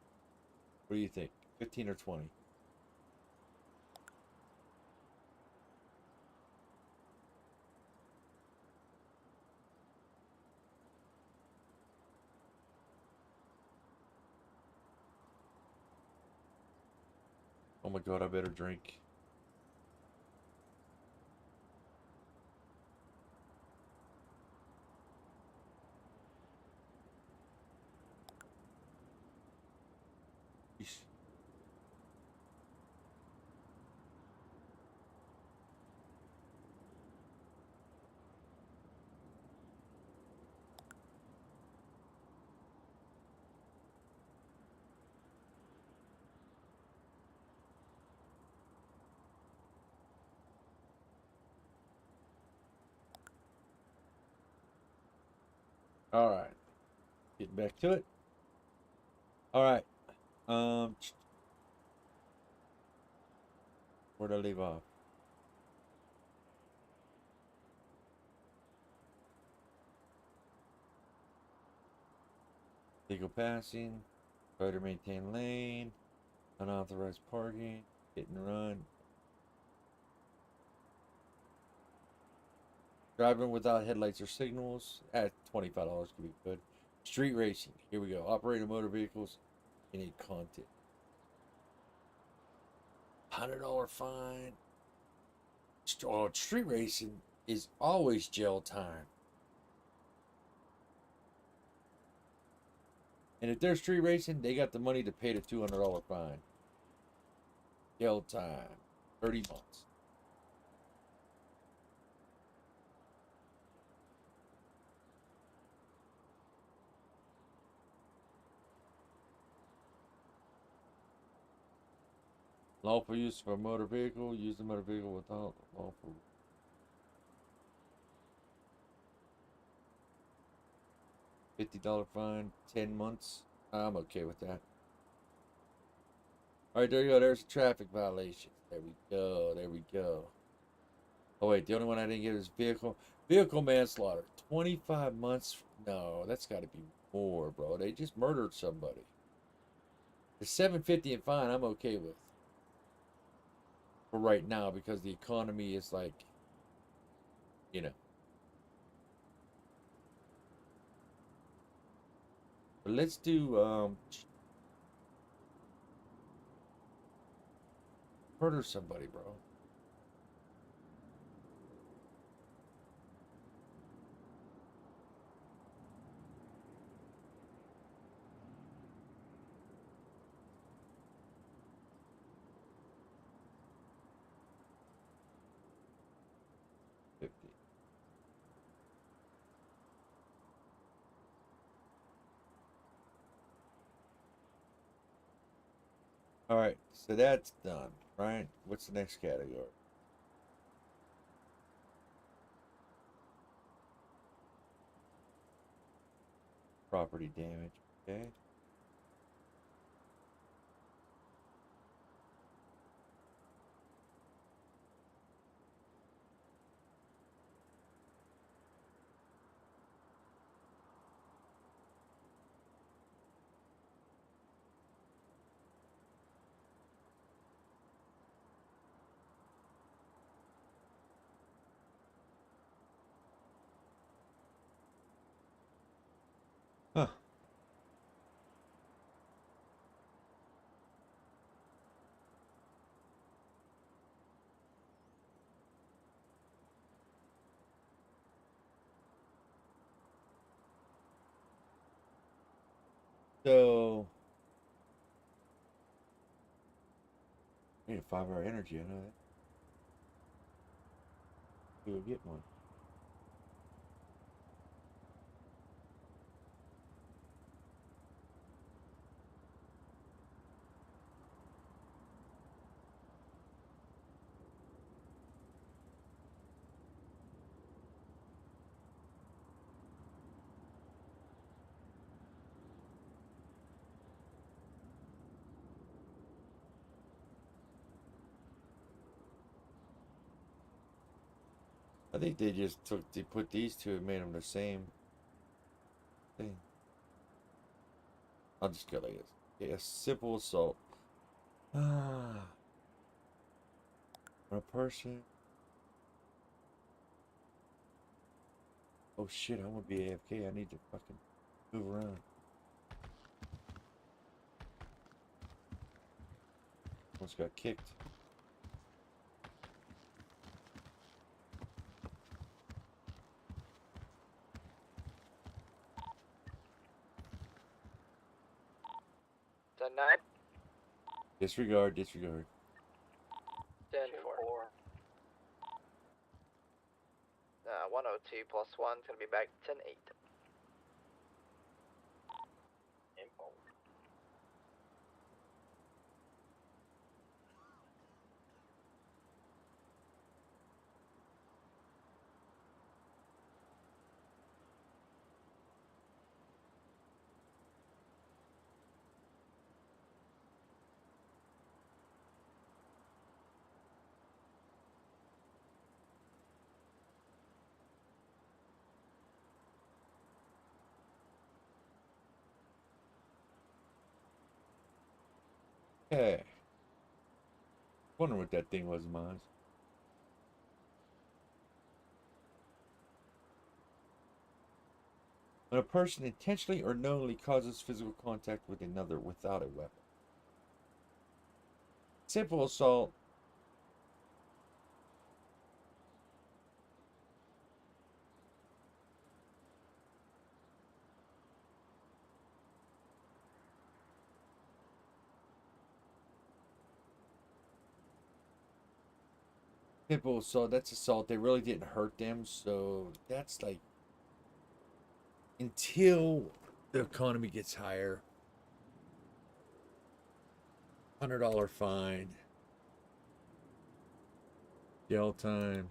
S1: What do you think? 15 or 20? Oh my god, I better drink. Yeesh. All right, getting back to it. All right, where'd I leave off? Legal passing, failure to maintain lane, unauthorized parking, hit and run, driving without headlights or signals at $25 could be good. Street racing, here we go. Operating motor vehicles in a content. $100 fine. Street racing is always jail time. And if they're street racing, they got the money to pay the $200 fine. Jail time, 30 months. Lawful use of a motor vehicle. Use the motor vehicle without lawful. $50 fine, 10 months. I'm okay with that. All right, there you go. There's a traffic violation. There we go. There we go. Oh wait, the only one I didn't get is vehicle manslaughter. 25 months. No, that's got to be more, bro. They just murdered somebody. The 750 and fine, I'm okay with for right now because the economy is like, you know. But let's do murder somebody, bro. All right, so that's done, right? What's the next category? Property damage, okay. Huh. So, I need a 5-hour energy, I know that. We'll get one. I think they just they put these two and made them the same thing. I'll just go like this. Okay, a simple assault. Ah. On a person. Oh shit, I want to be AFK. I need to fucking move around. Almost got kicked.
S17: Tonight.
S1: Disregard, disregard.
S17: 10-4. 102 plus 1 is going to be back 10-8. Info.
S1: Okay. Wonder what that thing was, Maz. When a person intentionally or knowingly causes physical contact with another without a weapon. Simple assault. Simple assault, that's assault. They really didn't hurt them, so that's like until the economy gets higher. $100 fine. Jail time.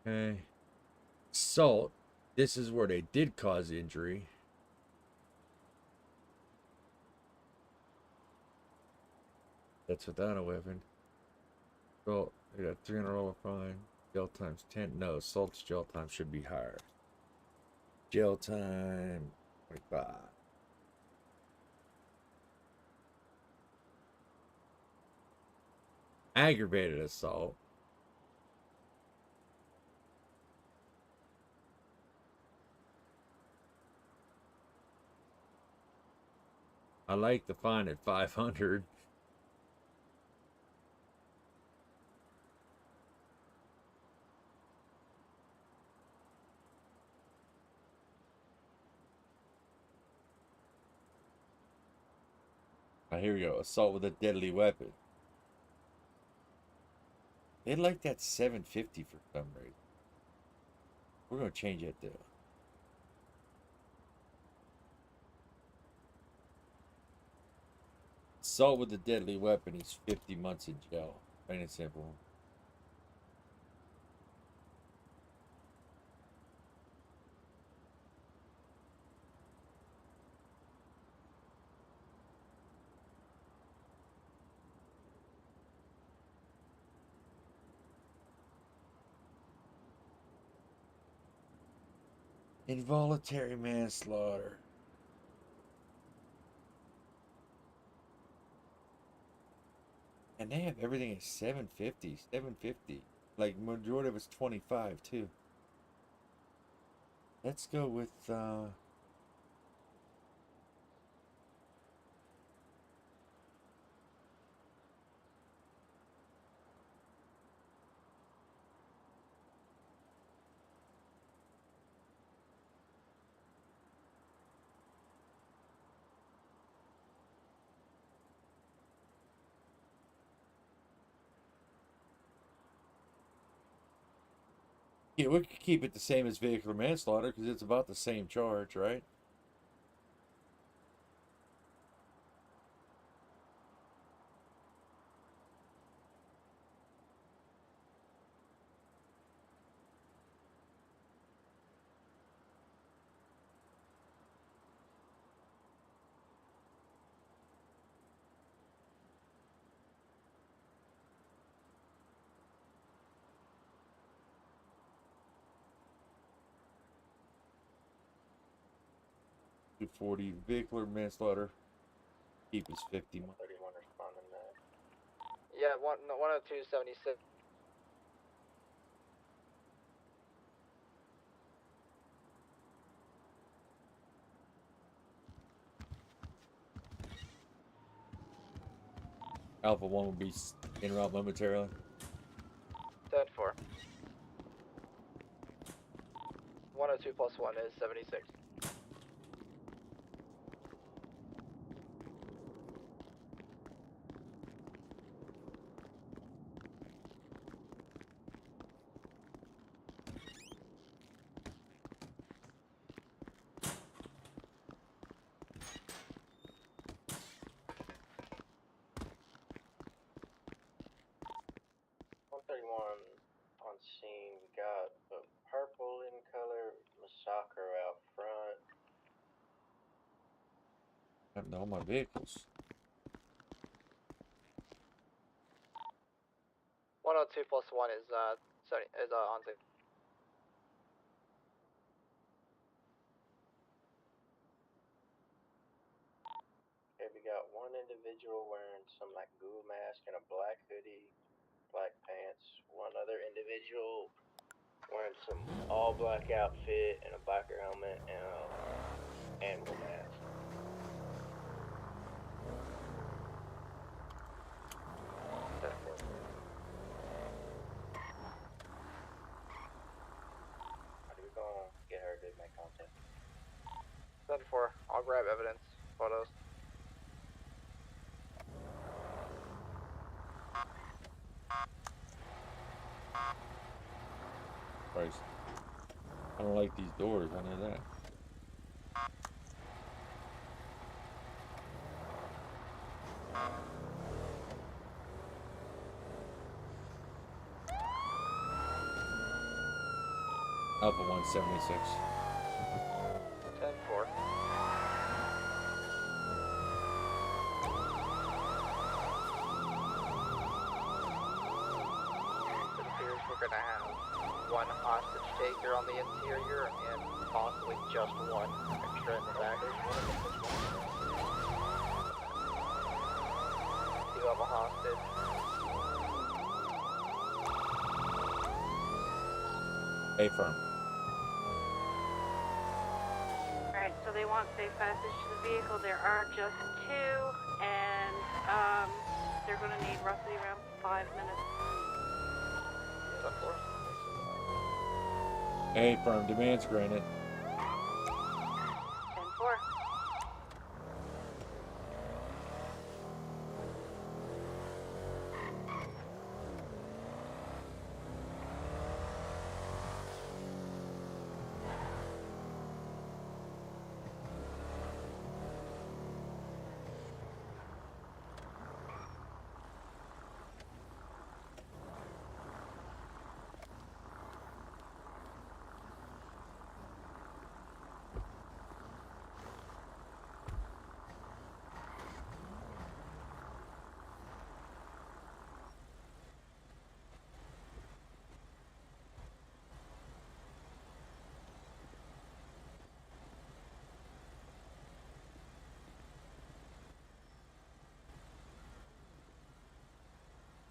S1: Okay. Assault. This is where they did cause injury. That's without a weapon. So they got $300 fine. Jail time's 10. No, assault's jail time should be higher. Jail time 25. Aggravated assault. I like the fine at 500. Here we go. Assault with a deadly weapon. They like that 750 for some reason. We're gonna change it though. Assault with a deadly weapon is 50 months in jail. Plain and simple. Involuntary manslaughter. And they have everything at 750. 750. Like majority of it's 25 too. Let's go with yeah, we could keep it the same as vehicular manslaughter because it's about the same charge, right? .240 vehicular manslaughter. Keep is 50 months.
S21: 31 responding that.
S17: Yeah, 102.76.
S1: Alpha 1 will be en route momentarily.
S17: 10-4. 102 plus 1 is 76.
S21: On scene, we got a purple in color massacre out front.
S1: Happened to all my vehicles.
S17: 102 plus 1 is on scene.
S21: Okay, we got one individual wearing some like goo mask and a black hoodie, black pants. One other individual wearing some all black outfit and a biker helmet and a animal mask. How do we go get her to make contact?
S17: 10-4. I'll grab evidence, photos.
S1: Christ. I don't like these doors, I know that. Alpha 176.
S17: 10-4. It appears we're gonna have one hostage taker on the interior and possibly just one extra in the back. Do have a hostage.
S1: A firm.
S19: Alright, so they want safe passage to the vehicle. There are just 2, and they're going to need roughly around 5 minutes.
S1: A firm. Demands granted.
S19: 10-4.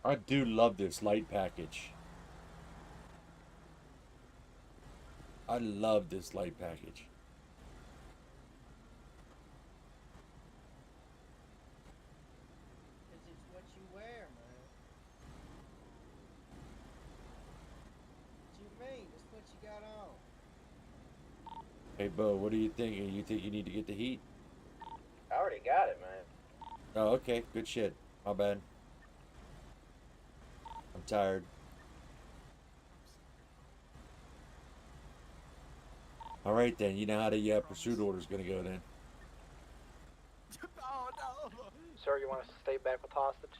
S1: I do love this light package. I love this light package.
S7: It's what you wear, man. What you mean? It's what you got on.
S1: Hey, Bo, what are you thinking? You think you need to get the heat?
S21: I already got it, man.
S1: Oh, okay. Good shit. My bad. I'm tired. All right, then. You know how the pursuit order is going to go then.
S17: Oh no! Sir, you want us to stay back with hostage?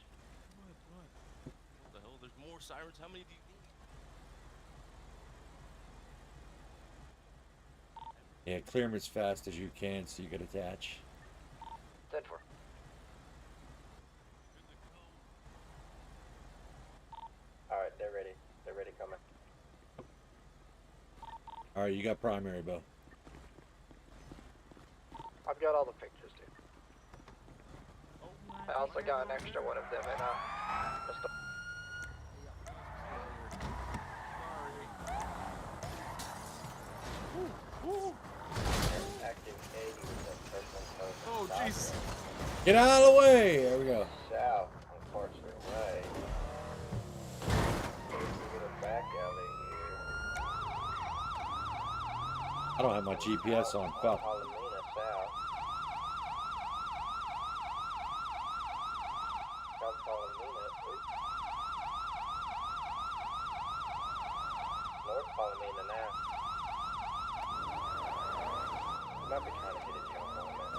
S11: What the hell? There's more sirens. How many do you need?
S1: Yeah, clear them as fast as you can so you can attach.
S17: 10-4.
S21: Alright, they're ready. They're ready coming.
S1: All right, you got primary, Bo.
S17: I've got all the pictures, dude. I also got an extra one of them in pistol.
S21: Active 80 with the personal code.
S11: Oh, jeez.
S1: Get out of the way! There we go.
S21: South, unfortunately, right. Get a back alley here.
S1: I don't have my GPS on. Fuck.
S21: Palomina South. South Palomina. Oops. North Palomina now. Might be trying to hit a jump on that.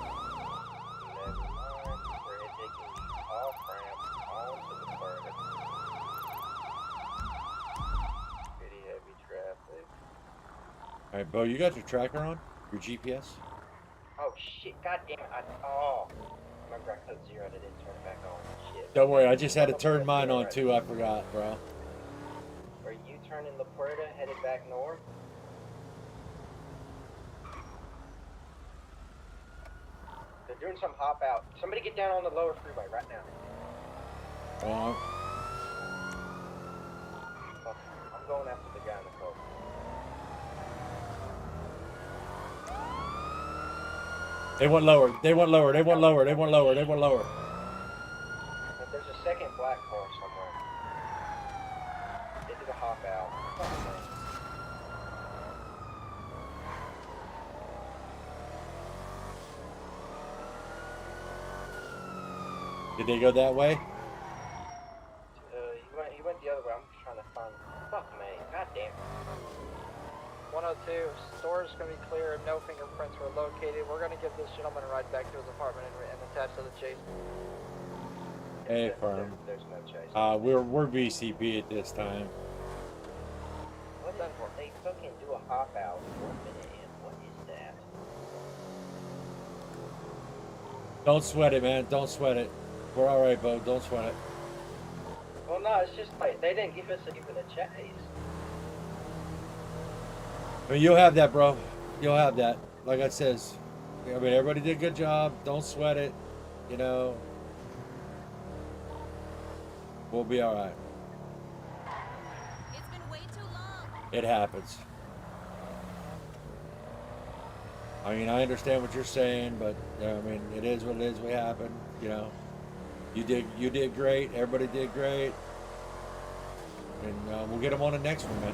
S21: Never mind. We're taking the off ramp onto the furnace. Pretty heavy traffic.
S1: All right, Bo, you got your tracker on? Your GPS?
S21: Oh shit, god damn it. Remember I put 0 and I didn't turn it back on. Shit.
S1: Don't worry, I just had to turn mine on too. I forgot, bro.
S21: Are you turning La Puerta headed back north? They're doing some hop out. Somebody get down on the lower freeway right now. I'm going after the guy in the coat.
S1: They went lower. They went lower. They went lower. They went lower. They went lower.
S21: But there's a second black car somewhere. They did a hop out.
S1: Did they go that way?
S21: He went the other way. I'm just trying to find. Fuck me. God damn.
S17: 102, store's gonna be clear, no fingerprints were located. We're gonna give this gentleman a ride back to his apartment and attach to the chase.
S1: Hey, firm.
S21: There's no chase.
S1: We're VCP at this time.
S21: What is they fucking do a hop out 1 minute in? What is that?
S1: Don't sweat it, man. Don't sweat it. We're all right, Bo. Don't sweat it.
S21: Well, no, it's just like they didn't give us even a chase.
S1: I mean, you'll have that, bro. You'll have that. Like I says, I mean, everybody did a good job. Don't sweat it. You know, we'll be all right.
S6: It's been way too long.
S1: It happens. I mean, I understand what you're saying, but I mean, it is what it is. We happen. You know, you did great. Everybody did great, and we'll get them on the next one, man.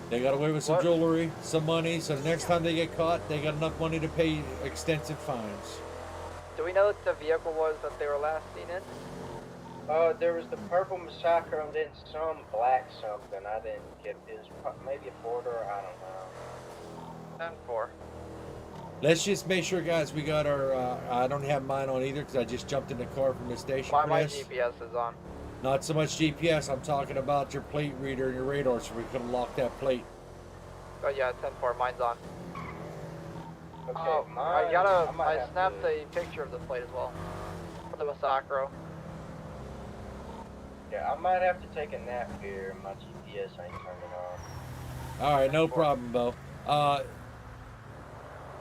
S1: They got away with some jewelry, some money, so the next time they get caught, they got enough money to pay extensive fines.
S17: Do we know what the vehicle was that they were last seen in?
S21: There was the purple Massacre and then some black something. I didn't get it. Was maybe a 4-door. I don't know.
S17: 10-4.
S1: Let's just make sure, guys, we got our. I don't have mine on either because I just jumped in the car from the station.
S17: My GPS is on.
S1: Not so much GPS. I'm talking about your plate reader and your radar, so we can lock that plate.
S17: Oh yeah, 10-4. Mine's on.
S21: Okay,
S17: I snapped a picture of the plate as well. For the Massacro.
S21: Yeah, I might have to take a nap here. My GPS ain't turning on.
S1: All right, no problem, Bo.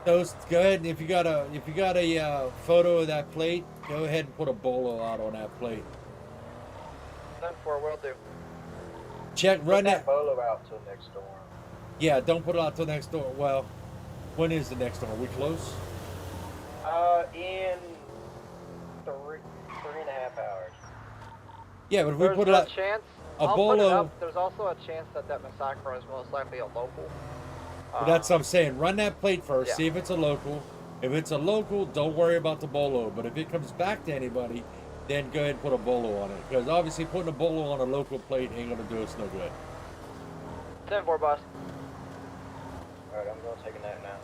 S1: Those, go ahead, and if you got a photo of that plate, go ahead and put a bolo out on that plate.
S17: 10-4 will do.
S1: Run that
S21: bolo out till next storm.
S1: Yeah, don't put it out till next door. Well, when is the next storm? Are we close?
S21: In 3.5 hours.
S1: Yeah, but if we
S17: There's
S1: put it
S17: a
S1: out,
S17: chance.
S1: a
S17: I'll put it
S1: bolo.
S17: up. There's also a chance that Massacro is most likely a local.
S1: But that's what I'm saying. Run that plate first.
S17: Yeah.
S1: See if it's a local. If it's a local, don't worry about the bolo. But if it comes back to anybody, then go ahead and put a bolo on it. Because obviously putting a bolo on a local plate ain't going to do us no good.
S17: 10-4, boss.
S21: Alright, I'm going to take a nap now.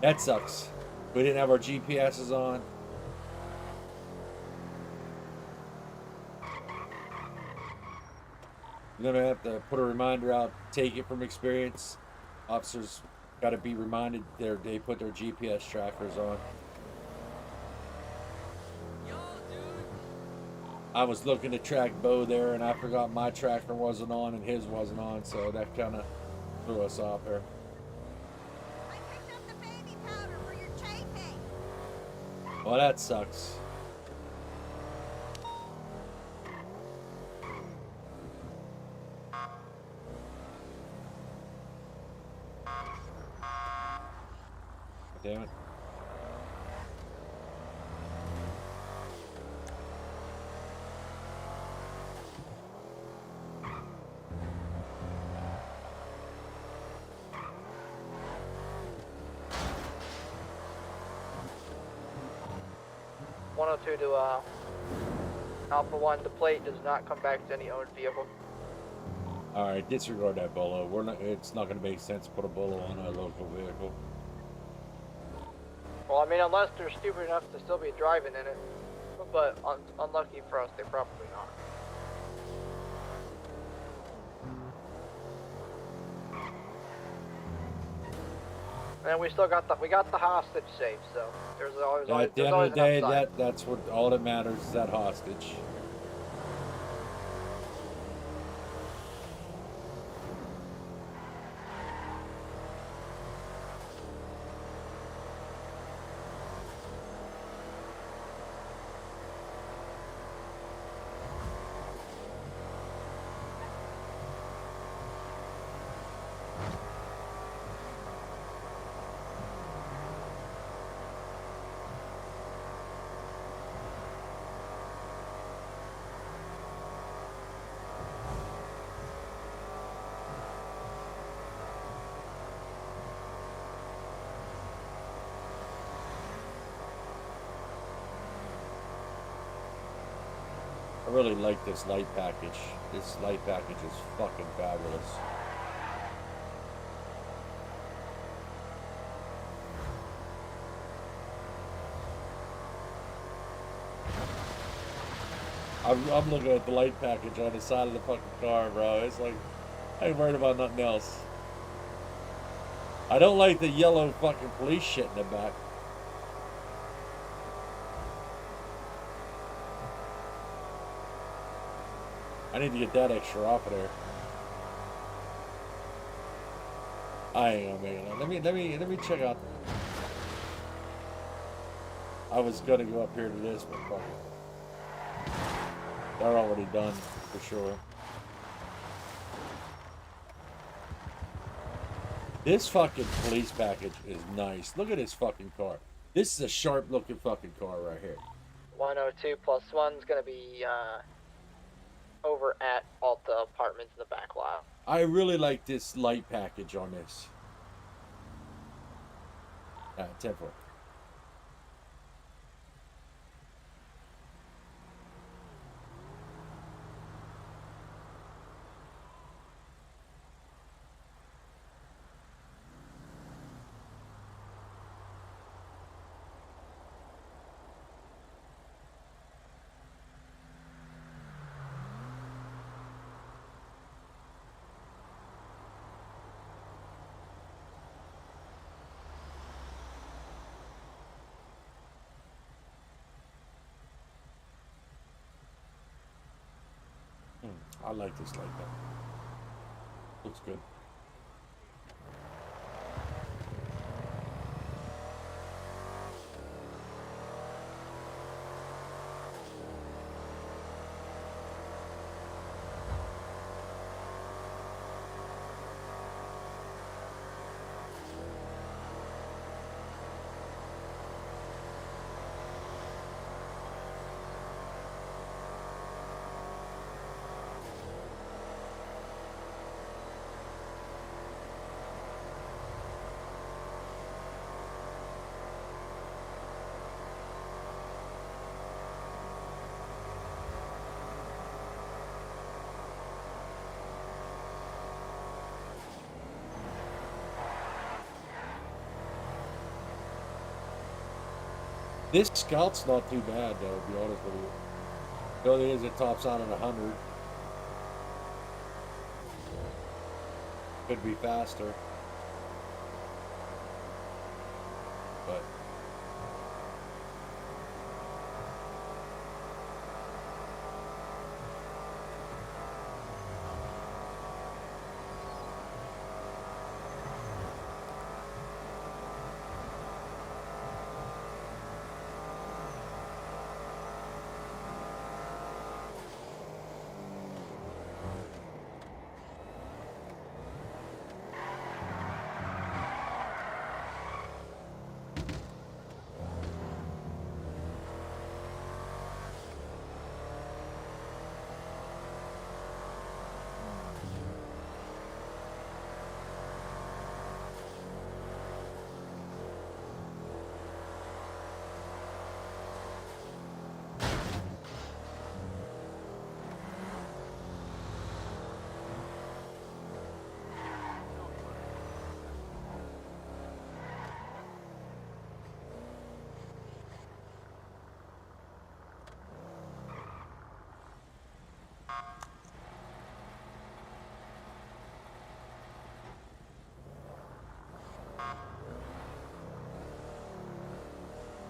S1: That sucks. We didn't have our GPSs on. We're going to have to put a reminder out. Take it from experience. Officers got to be reminded they put their GPS trackers on. I was looking to track Bo there, and I forgot my tracker wasn't on and his wasn't on, so that kind of threw us off there.
S6: I picked up the baby powder for your chafing.
S1: Well, that sucks. Damn it.
S17: To Alpha 1, the plate does not come back to any owned vehicle.
S1: All right, disregard that bolo. It's not going to make sense to put a bolo on a local vehicle.
S17: Well, I mean, unless they're stupid enough to still be driving in it, but unlucky for us, they probably not. And we still got the hostage safe, so there's always
S1: At the end of the
S17: an
S1: day,
S17: upside.
S1: that's what all that matters is that hostage. I really like this light package. This light package is fucking fabulous. I'm looking at the light package on the side of the fucking car, bro. It's like, I ain't worried about nothing else. I don't like the yellow fucking police shit in the back. I need to get that extra off of there. I ain't gonna make it. Let me check out. I was gonna go up here to this, but fuck it. They're already done for sure. This fucking police package is nice. Look at this fucking car. This is a sharp looking fucking car right here.
S17: 102 plus 1's gonna be over at Alta Apartments in the back lot.
S1: I really like this light package on this. 10-4. I like this like that. Looks good. This Scout's not too bad, though, to be honest with you. The only thing is it tops out at 100. Could be faster. But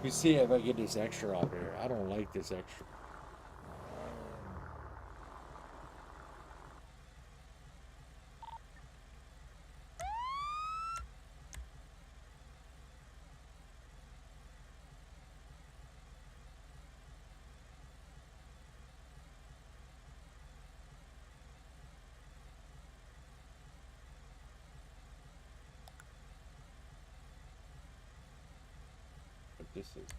S1: you see if I get this extra out here. I don't like this extra. What this is.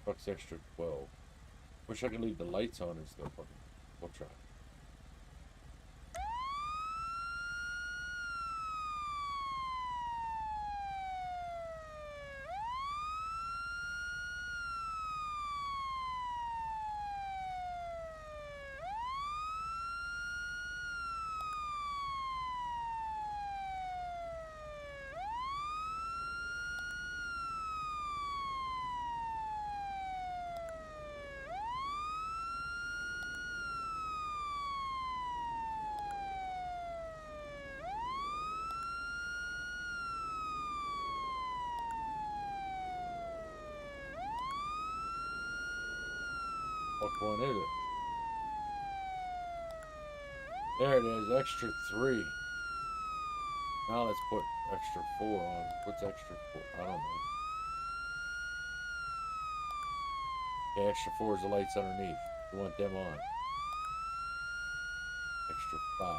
S1: Bucks extra 12. Wish I could leave the lights on and stuff. We'll try. What one is it? There it is, extra 3. Now let's put extra 4 on. What's extra 4? I don't know. Okay, extra 4 is the lights underneath. You want them on. Extra 5.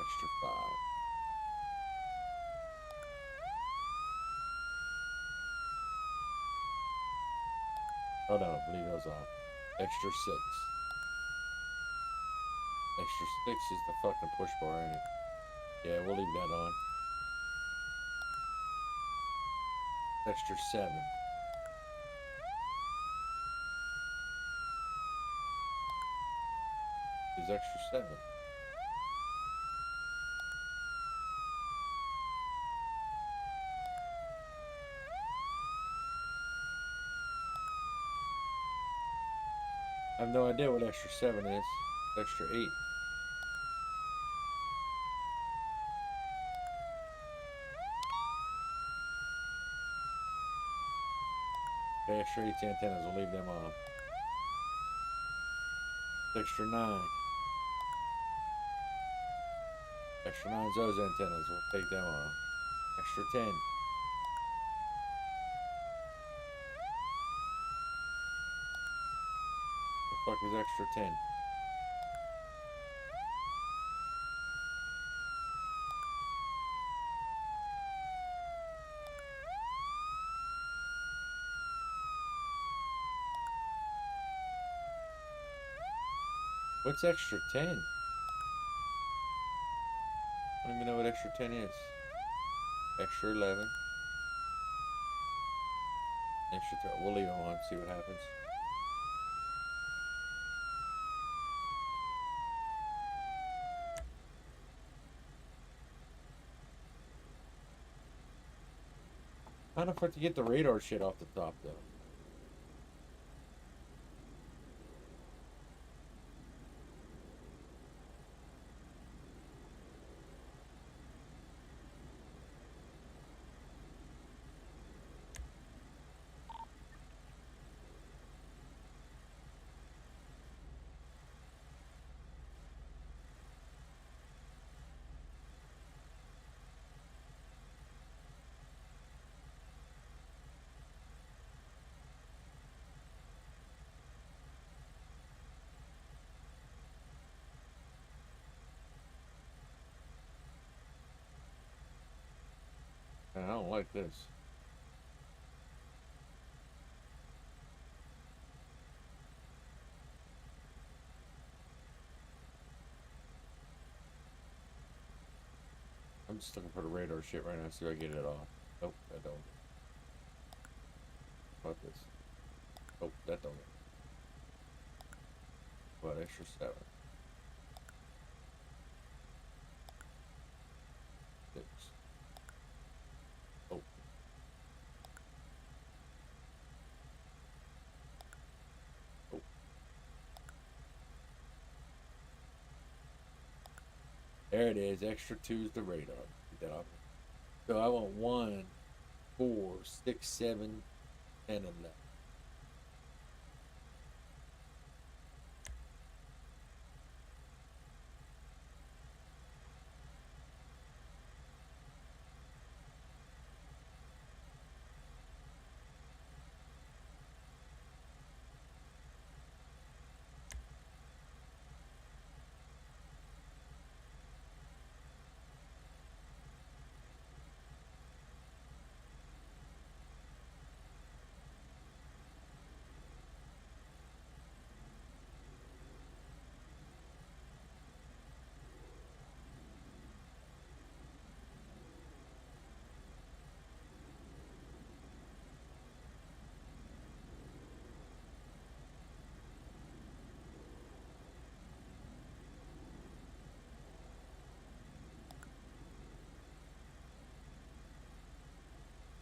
S1: Extra 5. Oh no, leave those off. Extra 6. Extra 6 is the fucking push bar, ain't it? Yeah, we'll leave that on. Extra 7. Is extra 7. I have no idea what extra 7 is. Extra 8. Okay, extra 8 antennas, we'll leave them on. Extra 9. Extra 9's those antennas, we'll take them on. Extra 10. The fuck is extra 10? What's extra 10? I don't even know what extra 10 is. Extra 11. Extra 12. We'll leave them on, see what happens. How the fuck to get the radar shit off the top, though? Man, I don't like this. I'm just looking for the radar shit right now, see if I get it off. Nope, that don't. What this? Oh, that don't. What, extra 7? 6. Oh. Oh. There it is, extra 2 is the radar. Get that off. So I want 1, 4, 6, 7, 10, and 11.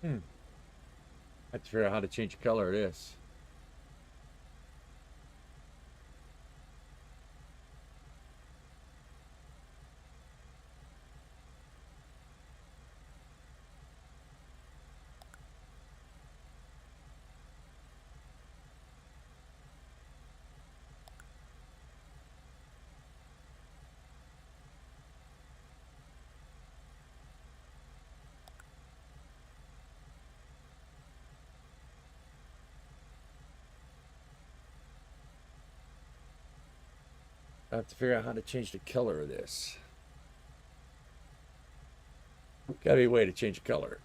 S1: I have to figure out how to change the color of this. I have to figure out how to change the color of this. Gotta be a way to change the color.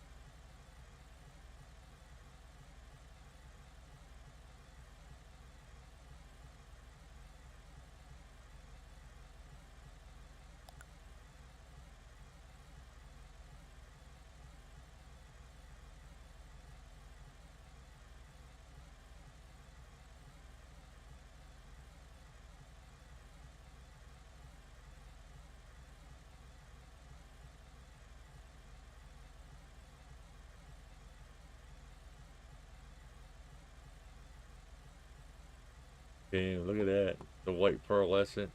S1: Damn, look at that. The white pearlescent.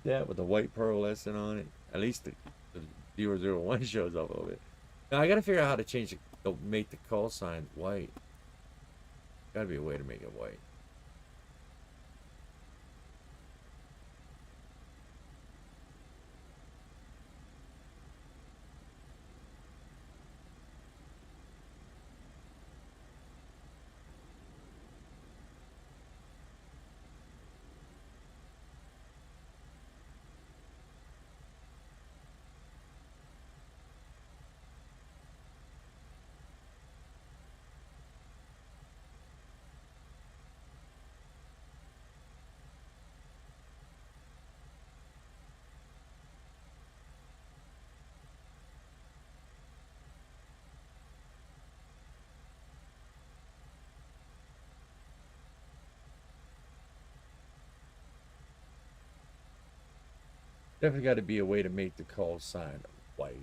S1: That with the white pearlescent on it. At least the 001 shows up a little bit. Now I gotta figure out how to change make the call sign white. Gotta be a way to make it white. Definitely got to be a way to make the call sign white.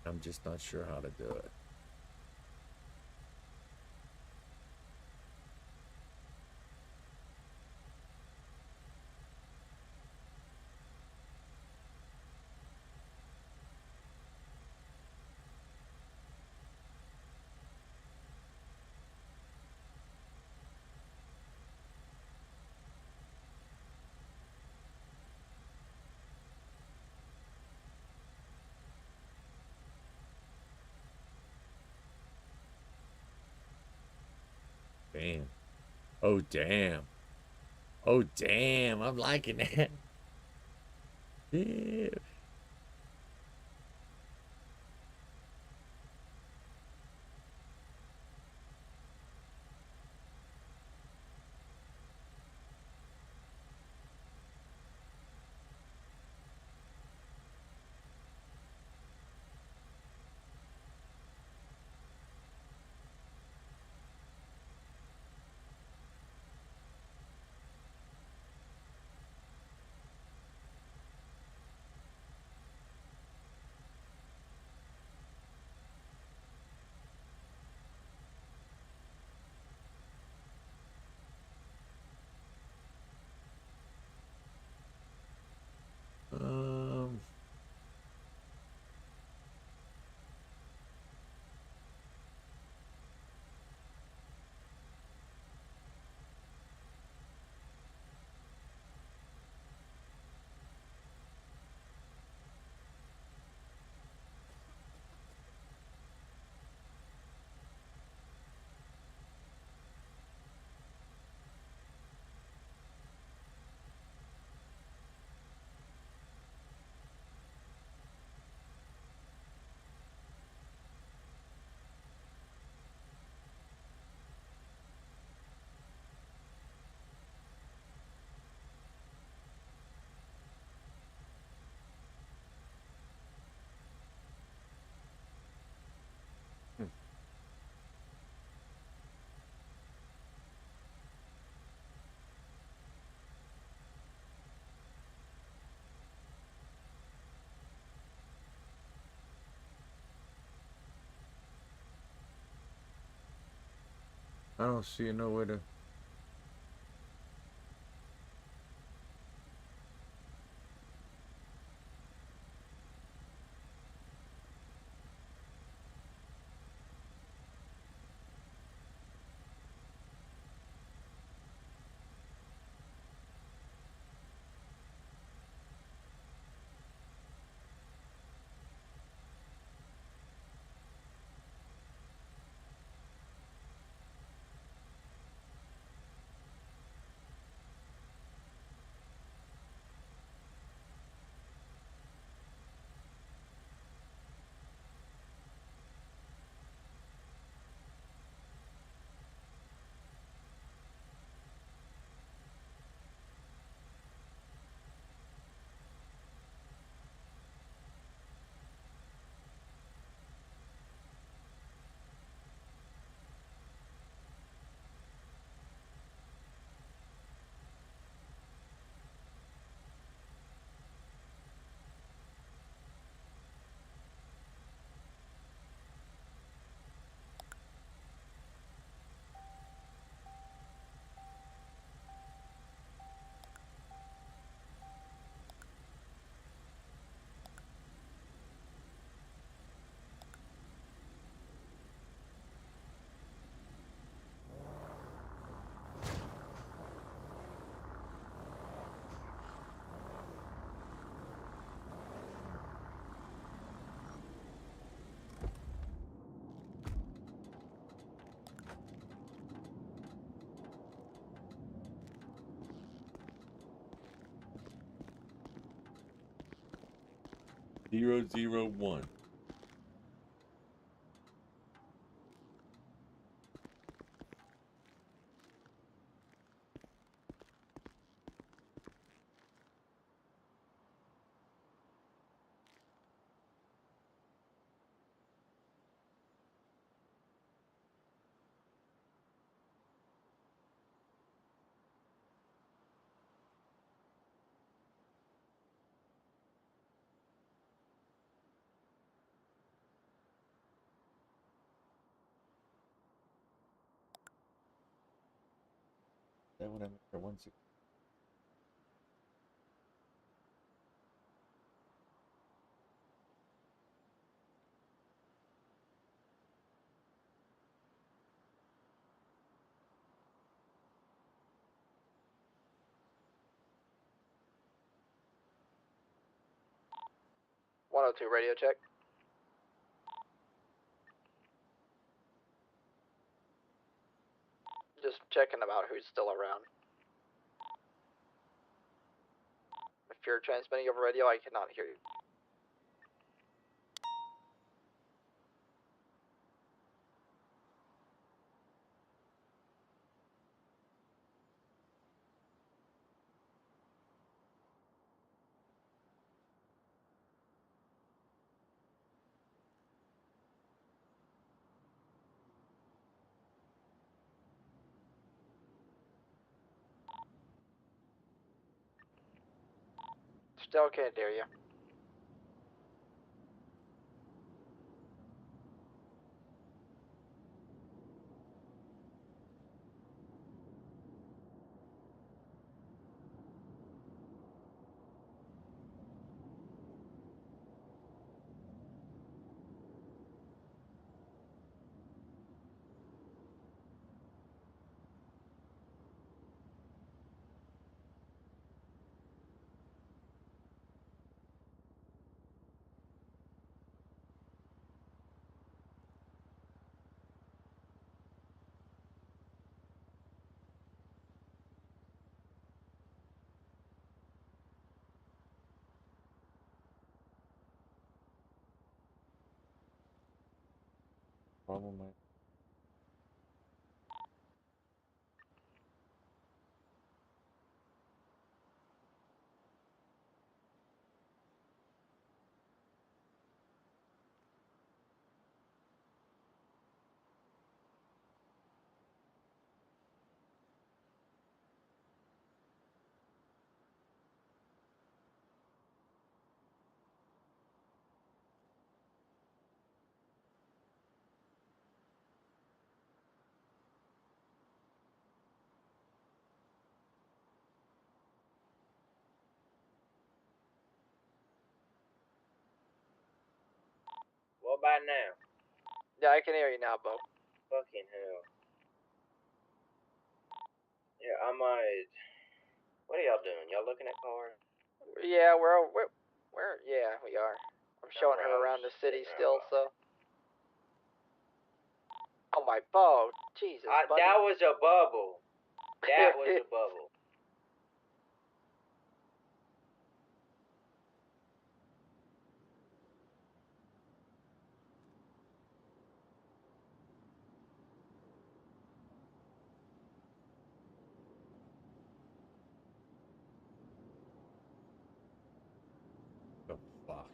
S1: I'm just not sure how to do it. Damn. Oh, damn. Oh, damn. I'm liking that. Yeah. Um. I don't see no way to. 001. That one I'm 160.
S17: Radio check. Just checking about who's still around. If you're transmitting over radio, I cannot hear you. Still can't hear you.
S1: Problem, man.
S21: What about now?
S17: Yeah, I can hear you now, Bo.
S21: Fucking hell. Yeah, I might. What are y'all doing? Y'all looking at cars?
S17: Yeah, yeah, we are. I'm showing her around the city still, so. Oh my Bo, Jesus, buddy.
S21: That was a bubble. That was a bubble.
S1: The fuck.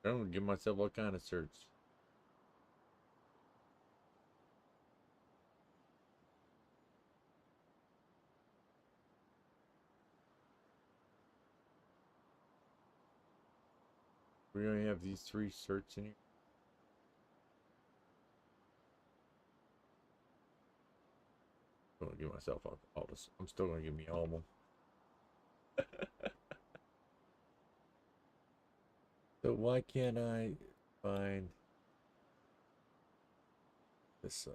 S1: I'm gonna give myself all kind of certs. We only have these 3 certs in here. I'm gonna give myself all this. I'm still gonna give me all of them. So why can't I find this?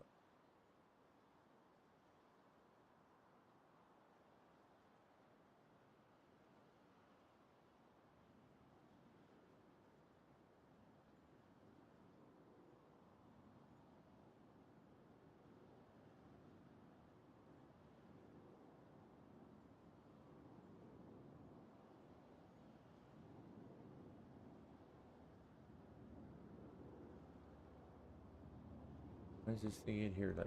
S1: Why is this thing in here like?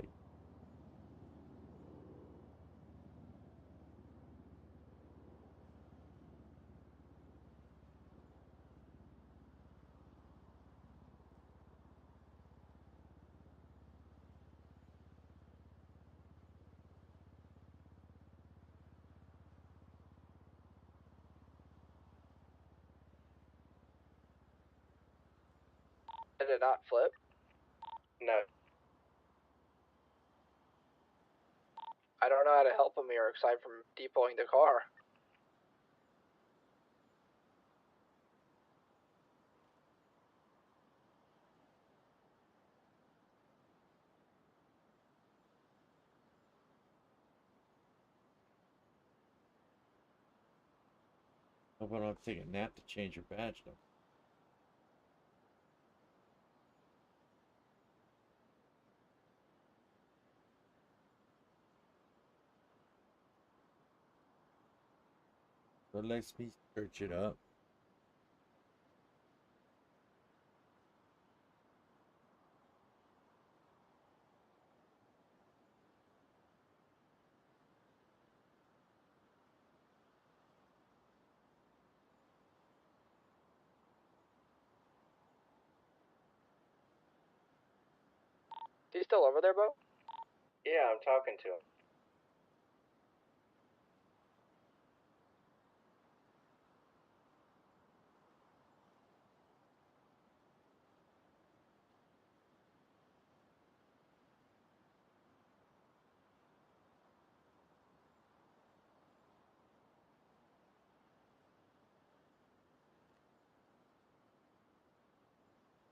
S17: Did it not flip? No. I don't know how to help him here aside from depoting the car.
S1: How about I take a nap to change your badge though? So let's me search it up.
S17: Is he still over there, Bo?
S21: Yeah, I'm talking to him.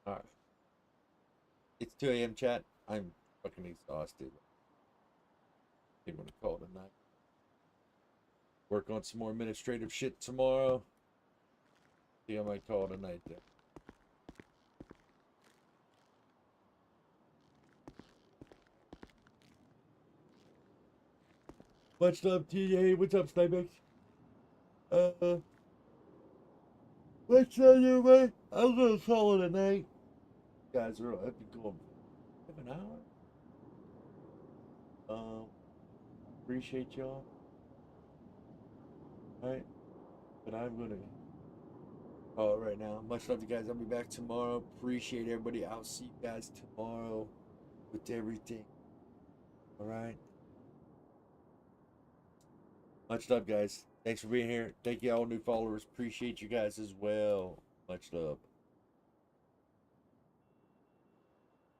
S1: All right. It's 2 a.m. chat. I'm fucking exhausted. I'm gonna call it a night. Work on some more administrative shit tomorrow. I think I might call it a night then. Much love, TA. What's up, Snipex? What's up, everybody? I'm gonna call it a night. Guys are I've been going for an hour. Appreciate y'all. Alright. But I'm gonna call it right now. Much love, you guys. I'll be back tomorrow. Appreciate everybody. I'll see you guys tomorrow with everything. Alright. Much love, guys. Thanks for being here. Thank you, all new followers. Appreciate you guys as well. Much love.